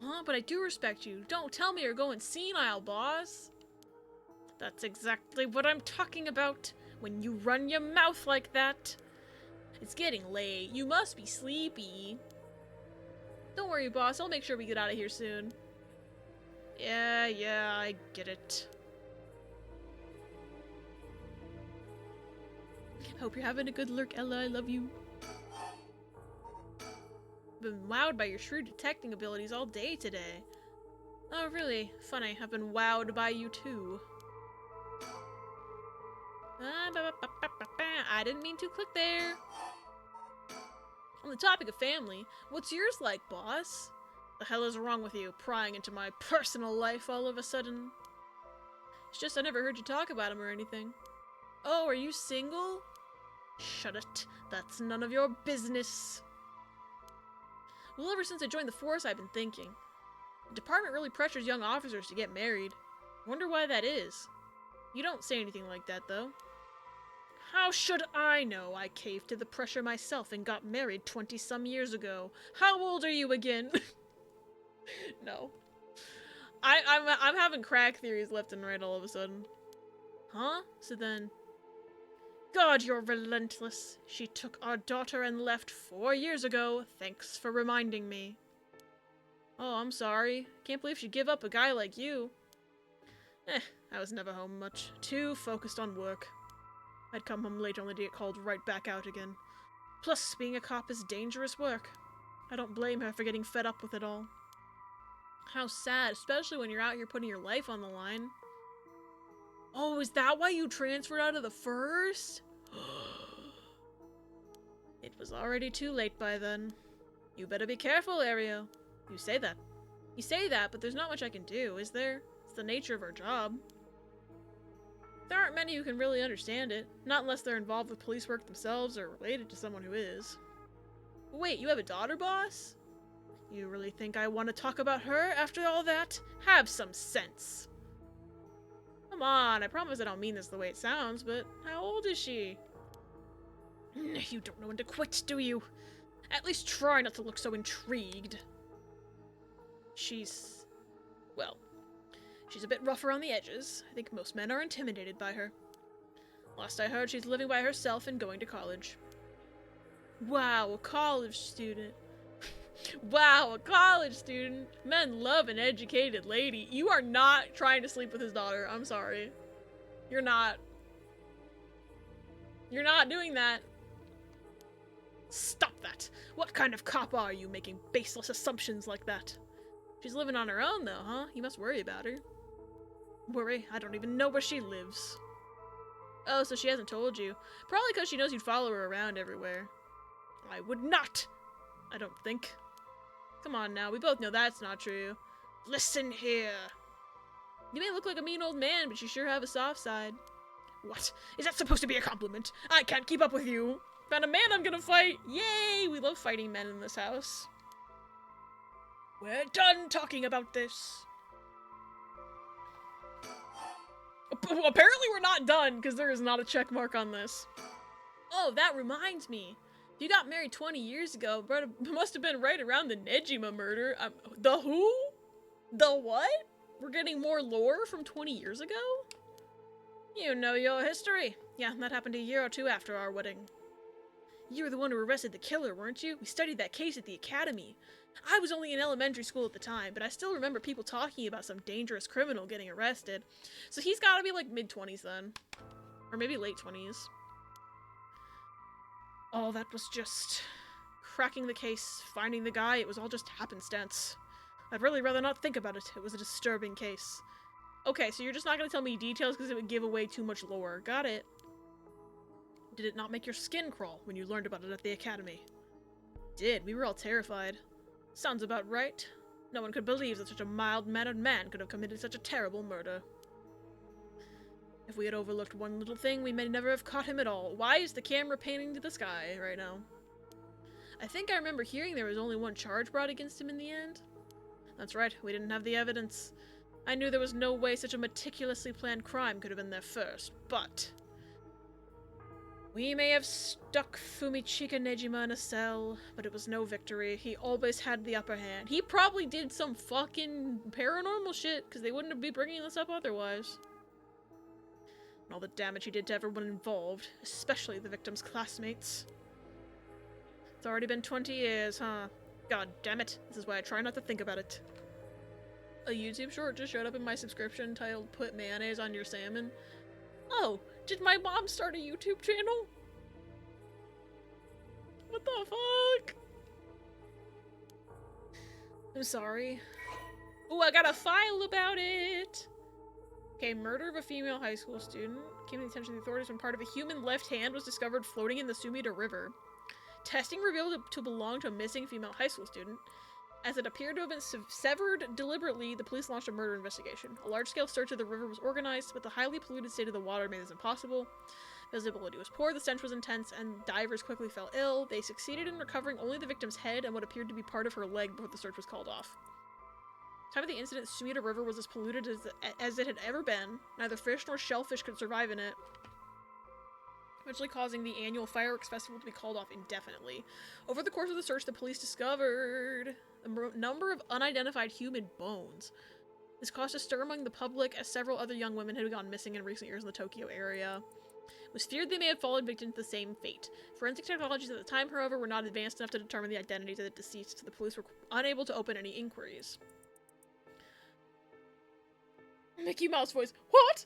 Huh? But I do respect you. Don't tell me you're going senile, boss. That's exactly what I'm talking about. When you run your mouth like that. It's getting late. You must be sleepy. Don't worry, boss. I'll make sure we get out of here soon. Yeah, I get it. Hope you're having a good lurk, Ella. I love you. I've been wowed by your shrewd detecting abilities all day today. Oh, really? Funny. I've been wowed by you, too. I didn't mean to click there. On the topic of family, what's yours like, boss? The hell is wrong with you, prying into my personal life all of a sudden? It's just I never heard you talk about him or anything. Oh, are you single? Shut it. That's none of your business. Well, ever since I joined the force, I've been thinking. The department really pressures young officers to get married. Wonder why that is. You don't say anything like that, though. How should I know? I caved to the pressure myself and got married 20-some years ago. How old are you again? No. I'm having crack theories left and right all of a sudden. Huh? So then... God, you're relentless. She took our daughter and left 4 years ago. Thanks for reminding me. Oh, I'm sorry. Can't believe she'd give up a guy like you. I was never home much. Too focused on work. I'd come home late only to get called right back out again. Plus, being a cop is dangerous work. I don't blame her for getting fed up with it all. How sad, especially when you're out here putting your life on the line. Oh, is that why you transferred out of the first? It was already too late by then. You better be careful, Ariel. You say that. You say that, but there's not much I can do, is there? It's the nature of our job. There aren't many who can really understand it, not unless they're involved with police work themselves or related to someone who is. Wait, you have a daughter, boss? You really think I want to talk about her after all that? Have some sense. Come on, I promise I don't mean this the way it sounds, but how old is she? You don't know when to quit, do you? At least try not to look so intrigued. She's... well, she's a bit rough around the edges. I think most men are intimidated by her. Last I heard, she's living by herself and going to college. Wow, a college student. Wow, a college student. Men love an educated lady. You are not trying to sleep with his daughter. I'm sorry. You're not. You're not doing that. Stop that. What kind of cop are you making baseless assumptions like that? She's living on her own though, huh? You must worry about her. Worry? I don't even know where she lives. Oh, so she hasn't told you. Probably because she knows you'd follow her around everywhere. I would not. I don't think. Come on now, we both know that's not true. Listen here. You may look like a mean old man, but you sure have a soft side. What? Is that supposed to be a compliment? I can't keep up with you. Found a man I'm gonna fight. Yay! We love fighting men in this house. We're done talking about this. Apparently we're not done, because there is not a check mark on this. Oh, that reminds me. If you got married 20 years ago, it must have been right around the Nejima murder. The who? The what? We're getting more lore from 20 years ago? You know your history. Yeah, that happened a year or two after our wedding. You were the one who arrested the killer, weren't you? We studied that case at the academy. I was only in elementary school at the time, but I still remember people talking about some dangerous criminal getting arrested. So he's gotta be like mid-20s then. Or maybe late 20s. Oh, that was just... cracking the case, finding the guy, it was all just happenstance. I'd really rather not think about it. It was a disturbing case. Okay, so you're just not gonna tell me details because it would give away too much lore. Got it. Did it not make your skin crawl when you learned about it at the academy? It did. We were all terrified. Sounds about right. No one could believe that such a mild-mannered man could have committed such a terrible murder. If we had overlooked one little thing, we may never have caught him at all. Why is the camera painting to the sky right now? I think I remember hearing there was only one charge brought against him in the end. That's right, we didn't have the evidence. I knew there was no way such a meticulously planned crime could have been there first, but... we may have stuck Fumichika Nejima in a cell, but it was no victory. He always had the upper hand. He probably did some fucking paranormal shit, because they wouldn't be bringing this up otherwise. And all the damage he did to everyone involved, especially the victim's classmates. It's already been 20 years, huh? God damn it. This is why I try not to think about it. A YouTube short just showed up in my subscription titled "Put Mayonnaise on Your Salmon." Oh, did my mom start a YouTube channel? What the fuck? I'm sorry. Ooh, I got a file about it! Okay, murder of a female high school student came to the attention of the authorities when part of a human left hand was discovered floating in the Sumida River. Testing revealed it to belong to a missing female high school student. As it appeared to have been severed deliberately, the police launched a murder investigation. A large-scale search of the river was organized, but the highly polluted state of the water made this impossible. Visibility was poor, the stench was intense, and divers quickly fell ill. They succeeded in recovering only the victim's head and what appeared to be part of her leg before the search was called off. At the time of the incident, the Sumida River was as polluted as it had ever been. Neither fish nor shellfish could survive in it, eventually causing the annual fireworks festival to be called off indefinitely. Over the course of the search, the police discovered a number of unidentified human bones. This caused a stir among the public, as several other young women had gone missing in recent years in the Tokyo area. It was feared they may have fallen victim to the same fate. Forensic technologies at the time, however, were not advanced enough to determine the identities of the deceased, so the police were unable to open any inquiries. Mickey Mouse voice, what?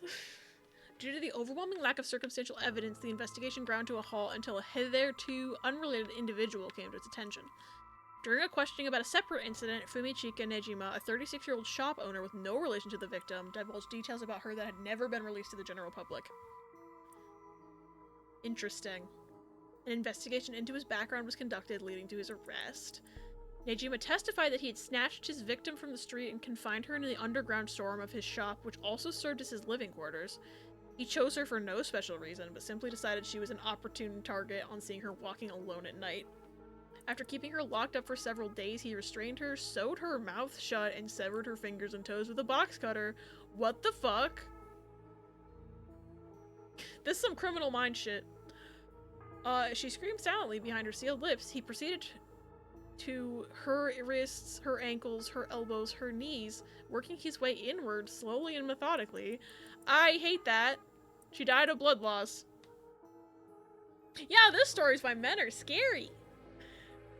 Due to the overwhelming lack of circumstantial evidence, the investigation ground to a halt until a hitherto unrelated individual came to its attention. During a questioning about a separate incident, Fumichika Nejima, a 36-year-old shop owner with no relation to the victim, divulged details about her that had never been released to the general public. Interesting. An investigation into his background was conducted, leading to his arrest. Nejima testified that he had snatched his victim from the street and confined her in the underground storeroom of his shop, which also served as his living quarters. He chose her for no special reason, but simply decided she was an opportune target on seeing her walking alone at night. After keeping her locked up for several days, he restrained her, sewed her mouth shut, and severed her fingers and toes with a box cutter. What the fuck? This is some criminal mind shit. She screamed silently behind her sealed lips. He proceeded to her wrists, her ankles, her elbows, her knees, working his way inward slowly and methodically. I hate that. She died of blood loss. Yeah, this story's by men are scary.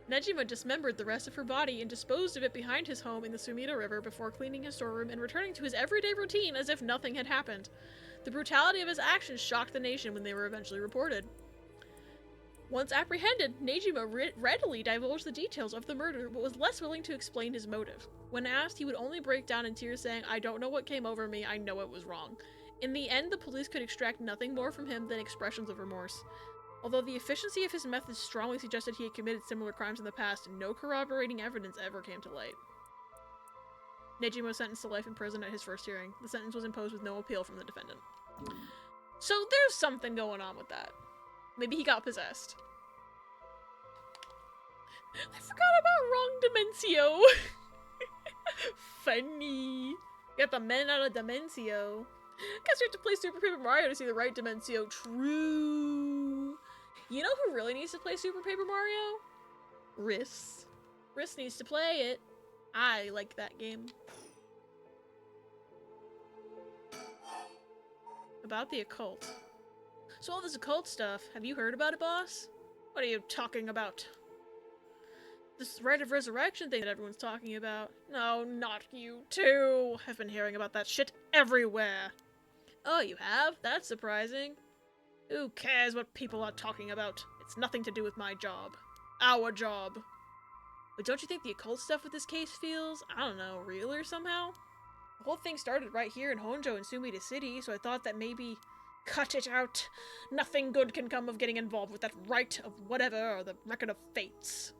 Nejima dismembered the rest of her body and disposed of it behind his home in the Sumida River before cleaning his storeroom and returning to his everyday routine as if nothing had happened. The brutality of his actions shocked the nation when they were eventually reported. Once apprehended, Nejima readily divulged the details of the murder, but was less willing to explain his motive. When asked, he would only break down in tears saying, "I don't know what came over me, I know it was wrong." In the end, the police could extract nothing more from him than expressions of remorse. Although the efficiency of his methods strongly suggested he had committed similar crimes in the past, no corroborating evidence ever came to light. Nejima was sentenced to life in prison at his first hearing. The sentence was imposed with no appeal from the defendant. So there's something going on with that. Maybe he got possessed. I forgot about Wrong Dimensio. Funny. Got the men out of Dimensio. Guess you have to play Super Paper Mario to see the right Dimensio. True. You know who really needs to play Super Paper Mario? Riss. Riss needs to play it. I like that game. About the occult. So all this occult stuff, have you heard about it, boss? What are you talking about? This rite of resurrection thing that everyone's talking about. No, not you too. I've been hearing about that shit everywhere. Oh, you have? That's surprising. Who cares what people are talking about? It's nothing to do with my job. Our job. But don't you think the occult stuff with this case feels, I don't know, realer somehow? The whole thing started right here in Honjo in Sumida City, so I thought that maybe... Cut it out. Nothing good can come of getting involved with that rite of whatever or the record of fates.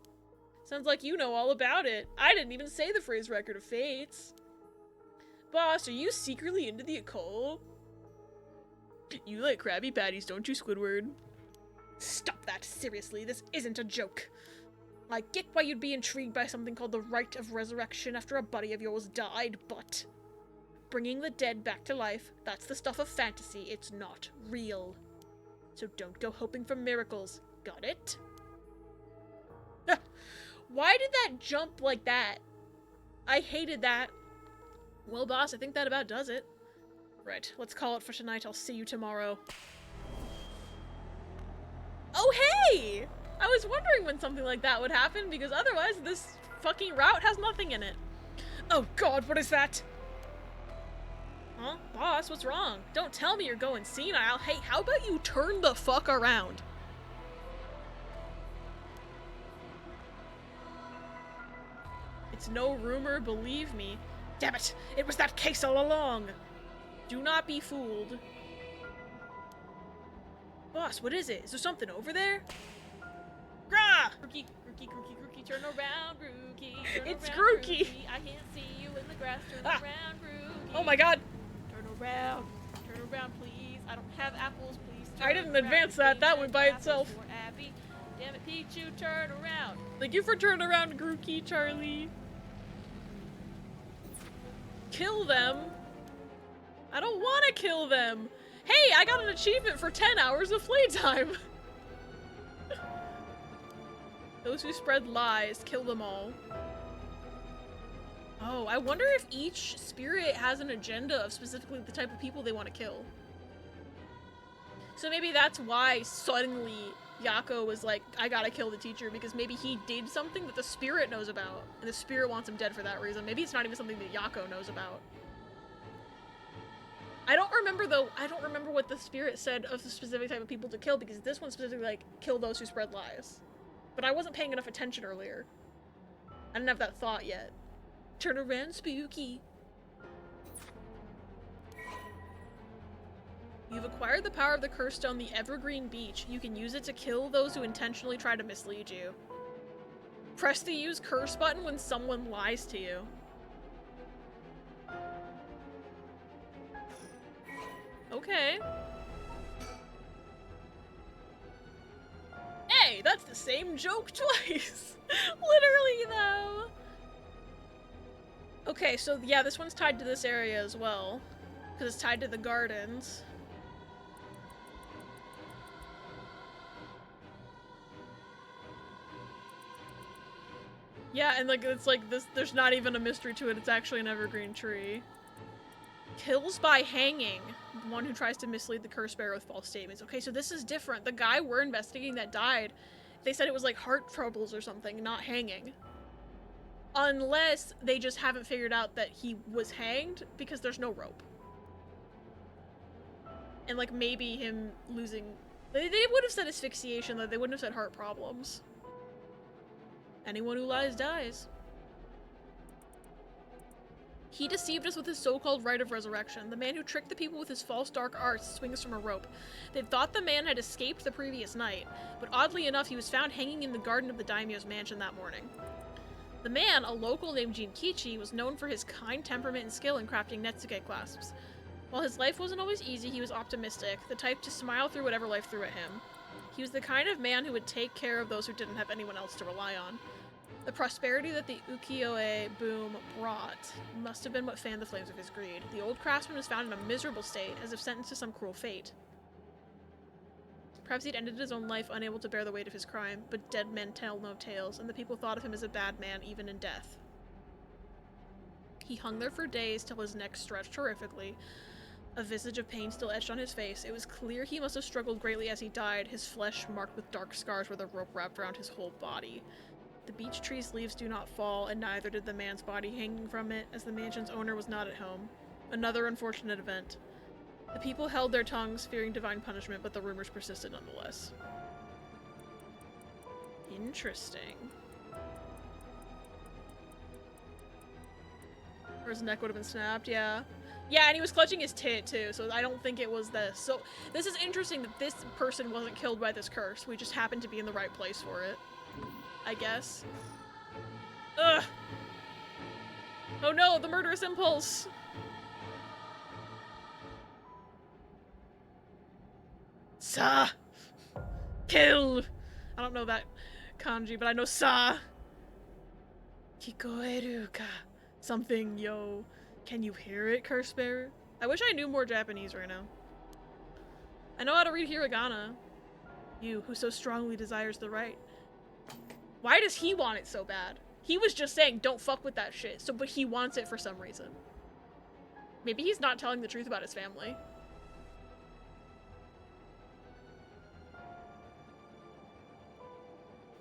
Sounds like you know all about it. I didn't even say the phrase record of fates. Boss, are you secretly into the occult? You like Krabby Patties, don't you, Squidward? Stop that, seriously, this isn't a joke. I get why you'd be intrigued by something called the Rite of Resurrection after a buddy of yours died, but... Bringing the dead back to life, that's the stuff of fantasy, it's not real. So don't go hoping for miracles, got it? Why did that jump like that? I hated that. Well, boss, I think that about does it. Right, let's call it for tonight. I'll see you tomorrow. Oh, hey! I was wondering when something like that would happen, because otherwise this fucking route has nothing in it. Oh god, what is that? Huh? Boss, what's wrong? Don't tell me you're going senile. Hey, how about you turn the fuck around? It's no rumor, believe me. Damn it! It was that case all along! Do not be fooled. Boss, what is it? Is there something over there? Grah! Grookey, Grookey, Grookey, Grookey, turn around, Grookey. It's Grookey! I can't see you in the grass, turn around, Grookey. Oh my god! Turn around, please. I don't have apples, please. I didn't advance that. That went by itself. Abby. Damn it, Pichu, turn around. Thank you for turning around, Grookey, Charlie. Kill them? I don't want to kill them. Hey, I got an achievement for 10 hours of playtime. Those who spread lies, kill them all. Oh, I wonder if each spirit has an agenda of specifically the type of people they want to kill. So maybe that's why suddenly Yako was like, I gotta kill the teacher, because maybe he did something that the spirit knows about, and the spirit wants him dead for that reason. Maybe it's not even something that Yako knows about. I don't remember though, I don't remember what the spirit said of the specific type of people to kill, because this one specifically like, kill those who spread lies. But I wasn't paying enough attention earlier. I didn't have that thought yet. Turn around, spooky. You've acquired the power of the curse stone, the Evergreen Beach. You can use it to kill those who intentionally try to mislead you. Press the use curse button when someone lies to you. Okay. Hey, that's the same joke twice. Literally, though. Okay, so yeah, this one's tied to this area as well. Because it's tied to the gardens. Yeah, and like, it's like this, there's not even a mystery to it, it's actually an evergreen tree. Kills by hanging. The one who tries to mislead the curse bearer with false statements. Okay, so this is different. The guy we're investigating that died, they said it was like heart troubles or something, not hanging. Unless they just haven't figured out that he was hanged because there's no rope. And like maybe him losing... They would have said asphyxiation, though they wouldn't have said heart problems. Anyone who lies dies. He deceived us with his so-called rite of resurrection. The man who tricked the people with his false dark arts swings from a rope. They thought the man had escaped the previous night, but oddly enough he was found hanging in the garden of the daimyo's mansion that morning. The man, a local named Jinkichi, was known for his kind temperament and skill in crafting netsuke clasps. While his life wasn't always easy, he was optimistic, the type to smile through whatever life threw at him. He was the kind of man who would take care of those who didn't have anyone else to rely on. The prosperity that the ukiyo-e boom brought must have been what fanned the flames of his greed. The old craftsman was found in a miserable state, as if sentenced to some cruel fate. Perhaps he'd ended his own life unable to bear the weight of his crime, but dead men tell no tales, and the people thought of him as a bad man even in death. He hung there for days till his neck stretched horrifically, a visage of pain still etched on his face. It was clear he must have struggled greatly as he died, his flesh marked with dark scars where the rope wrapped around his whole body. The beech tree's leaves do not fall, and neither did the man's body hanging from it, as the mansion's owner was not at home. Another unfortunate event. The people held their tongues, fearing divine punishment, but the rumors persisted nonetheless. Interesting. Or his neck would have been snapped, yeah. Yeah, and he was clutching his tit, too, so I don't think it was this. So, this is interesting that this person wasn't killed by this curse. We just happened to be in the right place for it. I guess. Ugh! Oh no, the murderous impulse! Sa! Kill! I don't know that kanji, but I know sa! Kikoeru ka. Something, yo. Can you hear it, curse bearer? I wish I knew more Japanese right now. I know how to read hiragana. You, who so strongly desires the right. Why does he want it so bad? He was just saying, don't fuck with that shit, so but he wants it for some reason. Maybe he's not telling the truth about his family.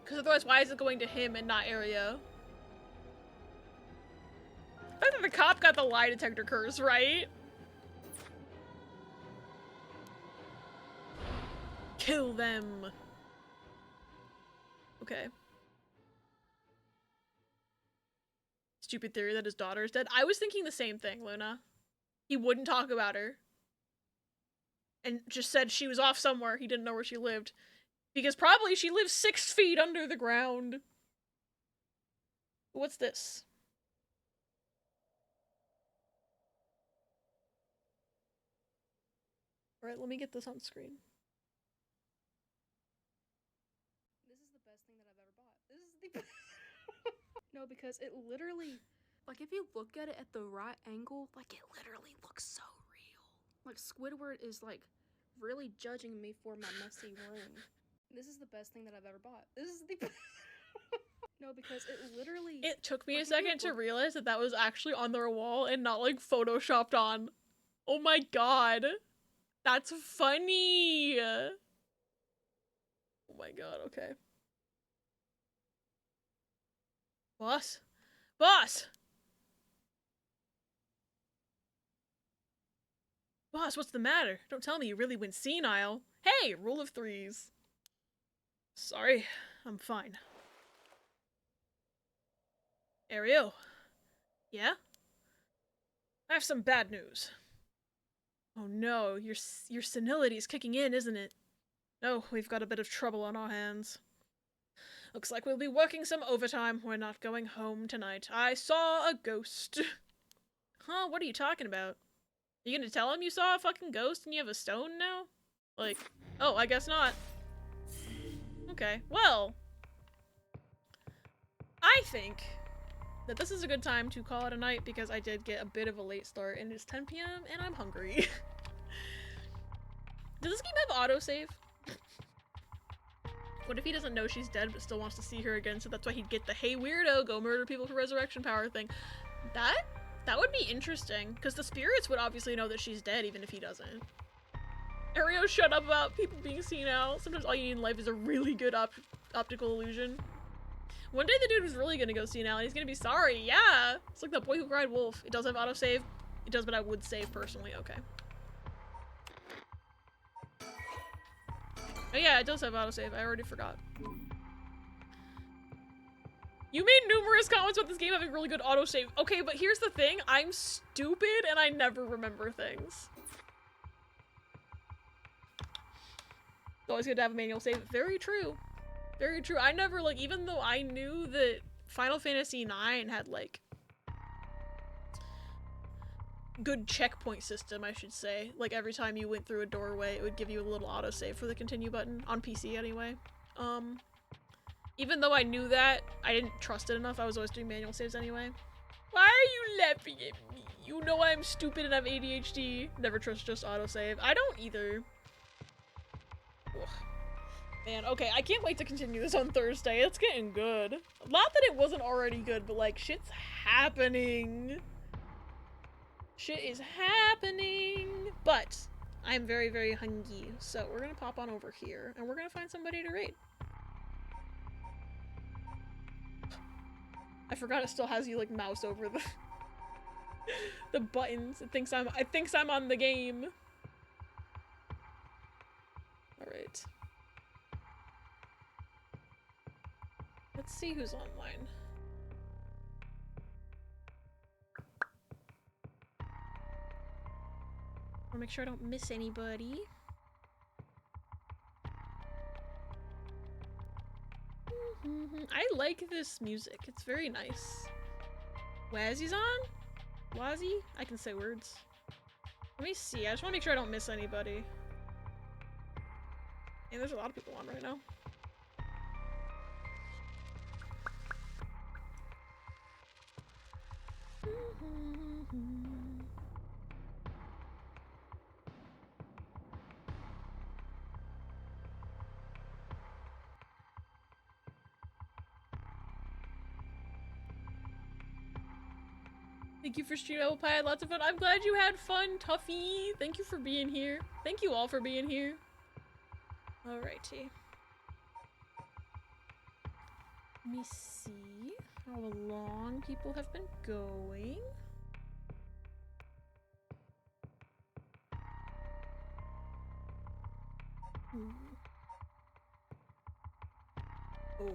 Because otherwise, why is it going to him and not Aereo? The fact that the cop got the lie detector curse, right? Kill them. Okay. Stupid theory that his daughter is dead. I was thinking the same thing, Luna. He wouldn't talk about her. And just said she was off somewhere. He didn't know where she lived. Because probably she lives 6 feet under the ground. What's this? Alright, let me get this on screen. This is the best thing that I've ever bought. This is the No, because it literally, like, if you look at it at the right angle, like, it literally looks so real. Like, Squidward is, like, really judging me for my messy room. This is the best thing that I've ever bought. This is the No, because it literally... It took me a second to realize that that was actually on their wall and not, like, photoshopped on. Oh my god. That's funny. Oh my god, okay. Boss? Boss! Boss, what's the matter? Don't tell me you really went senile. Hey, rule of threes. Sorry, I'm fine. Aereo. Yeah? I have some bad news. Oh no, your senility is kicking in, isn't it? No, we've got a bit of trouble on our hands. Looks like we'll be working some overtime. We're not going home tonight. I saw a ghost. Huh, what are you talking about? You gonna tell him you saw a fucking ghost and you have a stone now? Like, oh, I guess not. Okay, well, I think that this is a good time to call it a night because I did get a bit of a late start and it's 10 p.m. and I'm hungry. Does this game have autosave? What if he doesn't know she's dead but still wants to see her again, so that's why he'd get the hey weirdo, go murder people for resurrection power thing? That would be interesting, because the spirits would obviously know that she's dead even if he doesn't. Ario, shut up about people being senile. Sometimes all you need in life is a really good optical illusion. One day the dude was really gonna go senile and he's gonna be sorry. Yeah! It's like the boy who cried wolf. It does have autosave. It does, but I would save personally. Okay. Oh yeah, it does have autosave. I already forgot. You made numerous comments about this game having really good autosave. Okay, but here's the thing. I'm stupid and I never remember things. It's always good to have a manual save. Very true. Very true. I never, like, even though I knew that Final Fantasy IX had, like, good checkpoint system, I should say. Like, every time you went through a doorway, it would give you a little autosave for the continue button. On PC, anyway. Even though I knew that, I didn't trust it enough. I was always doing manual saves anyway. Why are you laughing at me? You know I'm stupid and have ADHD. Never trust just autosave. I don't either. Ugh. Man, okay, I can't wait to continue this on Thursday. It's getting good. Not that it wasn't already good, but like, shit's happening. Shit is happening. But I'm very, very hungry. So we're gonna pop on over here and we're gonna find somebody to raid. I forgot it still has you like mouse over the the buttons. It thinks I'm on the game. Alright. Let's see who's online. I'll make sure I don't miss anybody. I like this music. It's very nice. Wazzy's on? Wazzy? I can say words. Let me see. I just want to make sure I don't miss anybody. And there's a lot of people on right now. Thank you for stream, Apple Pie. I had lots of fun. I'm glad you had fun, Tuffy. Thank you for being here. Thank you all for being here. Alrighty. Let me see how long people have been going. Oh,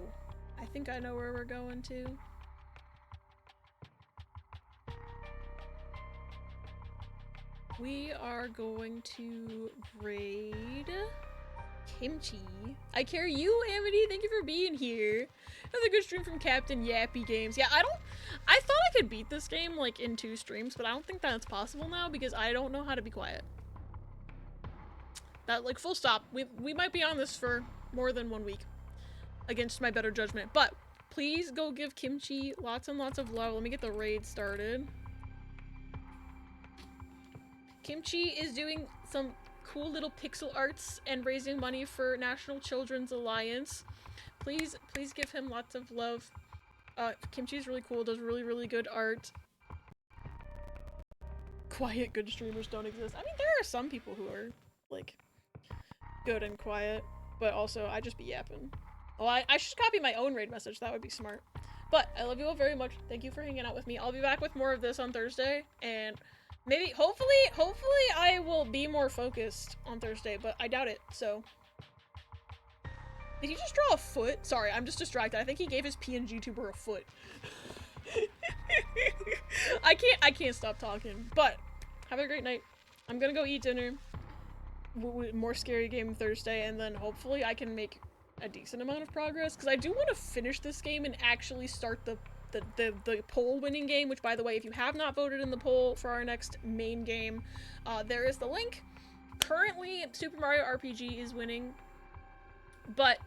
I think I know where we're going to. We are going to raid Kimchi. I care you, Amity. Thank you for being here. Another good stream from Captain Yappy Games. Yeah, I thought I could beat this game like in 2 streams, but I don't think that's possible now because I don't know how to be quiet. That, like, full stop. We might be on this for more than 1 week against my better judgment, but please go give Kimchi lots and lots of love. Let me get the raid started. Kimchi is doing some cool little pixel arts and raising money for National Children's Alliance. Please give him lots of love. Kimchi's really cool, does really, really good art. Quiet good streamers don't exist. I mean, there are some people who are, like, good and quiet, but also I just be yapping. Oh, I should copy my own raid message. That would be smart. But I love you all very much. Thank you for hanging out with me. I'll be back with more of this on Thursday, and maybe, hopefully I will be more focused on Thursday, but I doubt it, so. Did he just draw a foot? Sorry, I'm just distracted. I think he gave his PNG tuber a foot. I can't stop talking, but have a great night. I'm gonna go eat dinner. More scary game Thursday, and then hopefully I can make a decent amount of progress, because I do want to finish this game and actually start the poll winning game, which, by the way, if you have not voted in the poll for our next main game, there is the link. Currently, Super Mario RPG is winning, but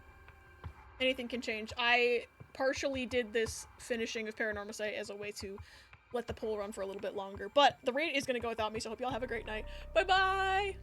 anything can change. I partially did this finishing of PARANORMASIGHT as a way to let the poll run for a little bit longer, but the raid is going to go without me, so I hope y'all have a great night. Bye-bye!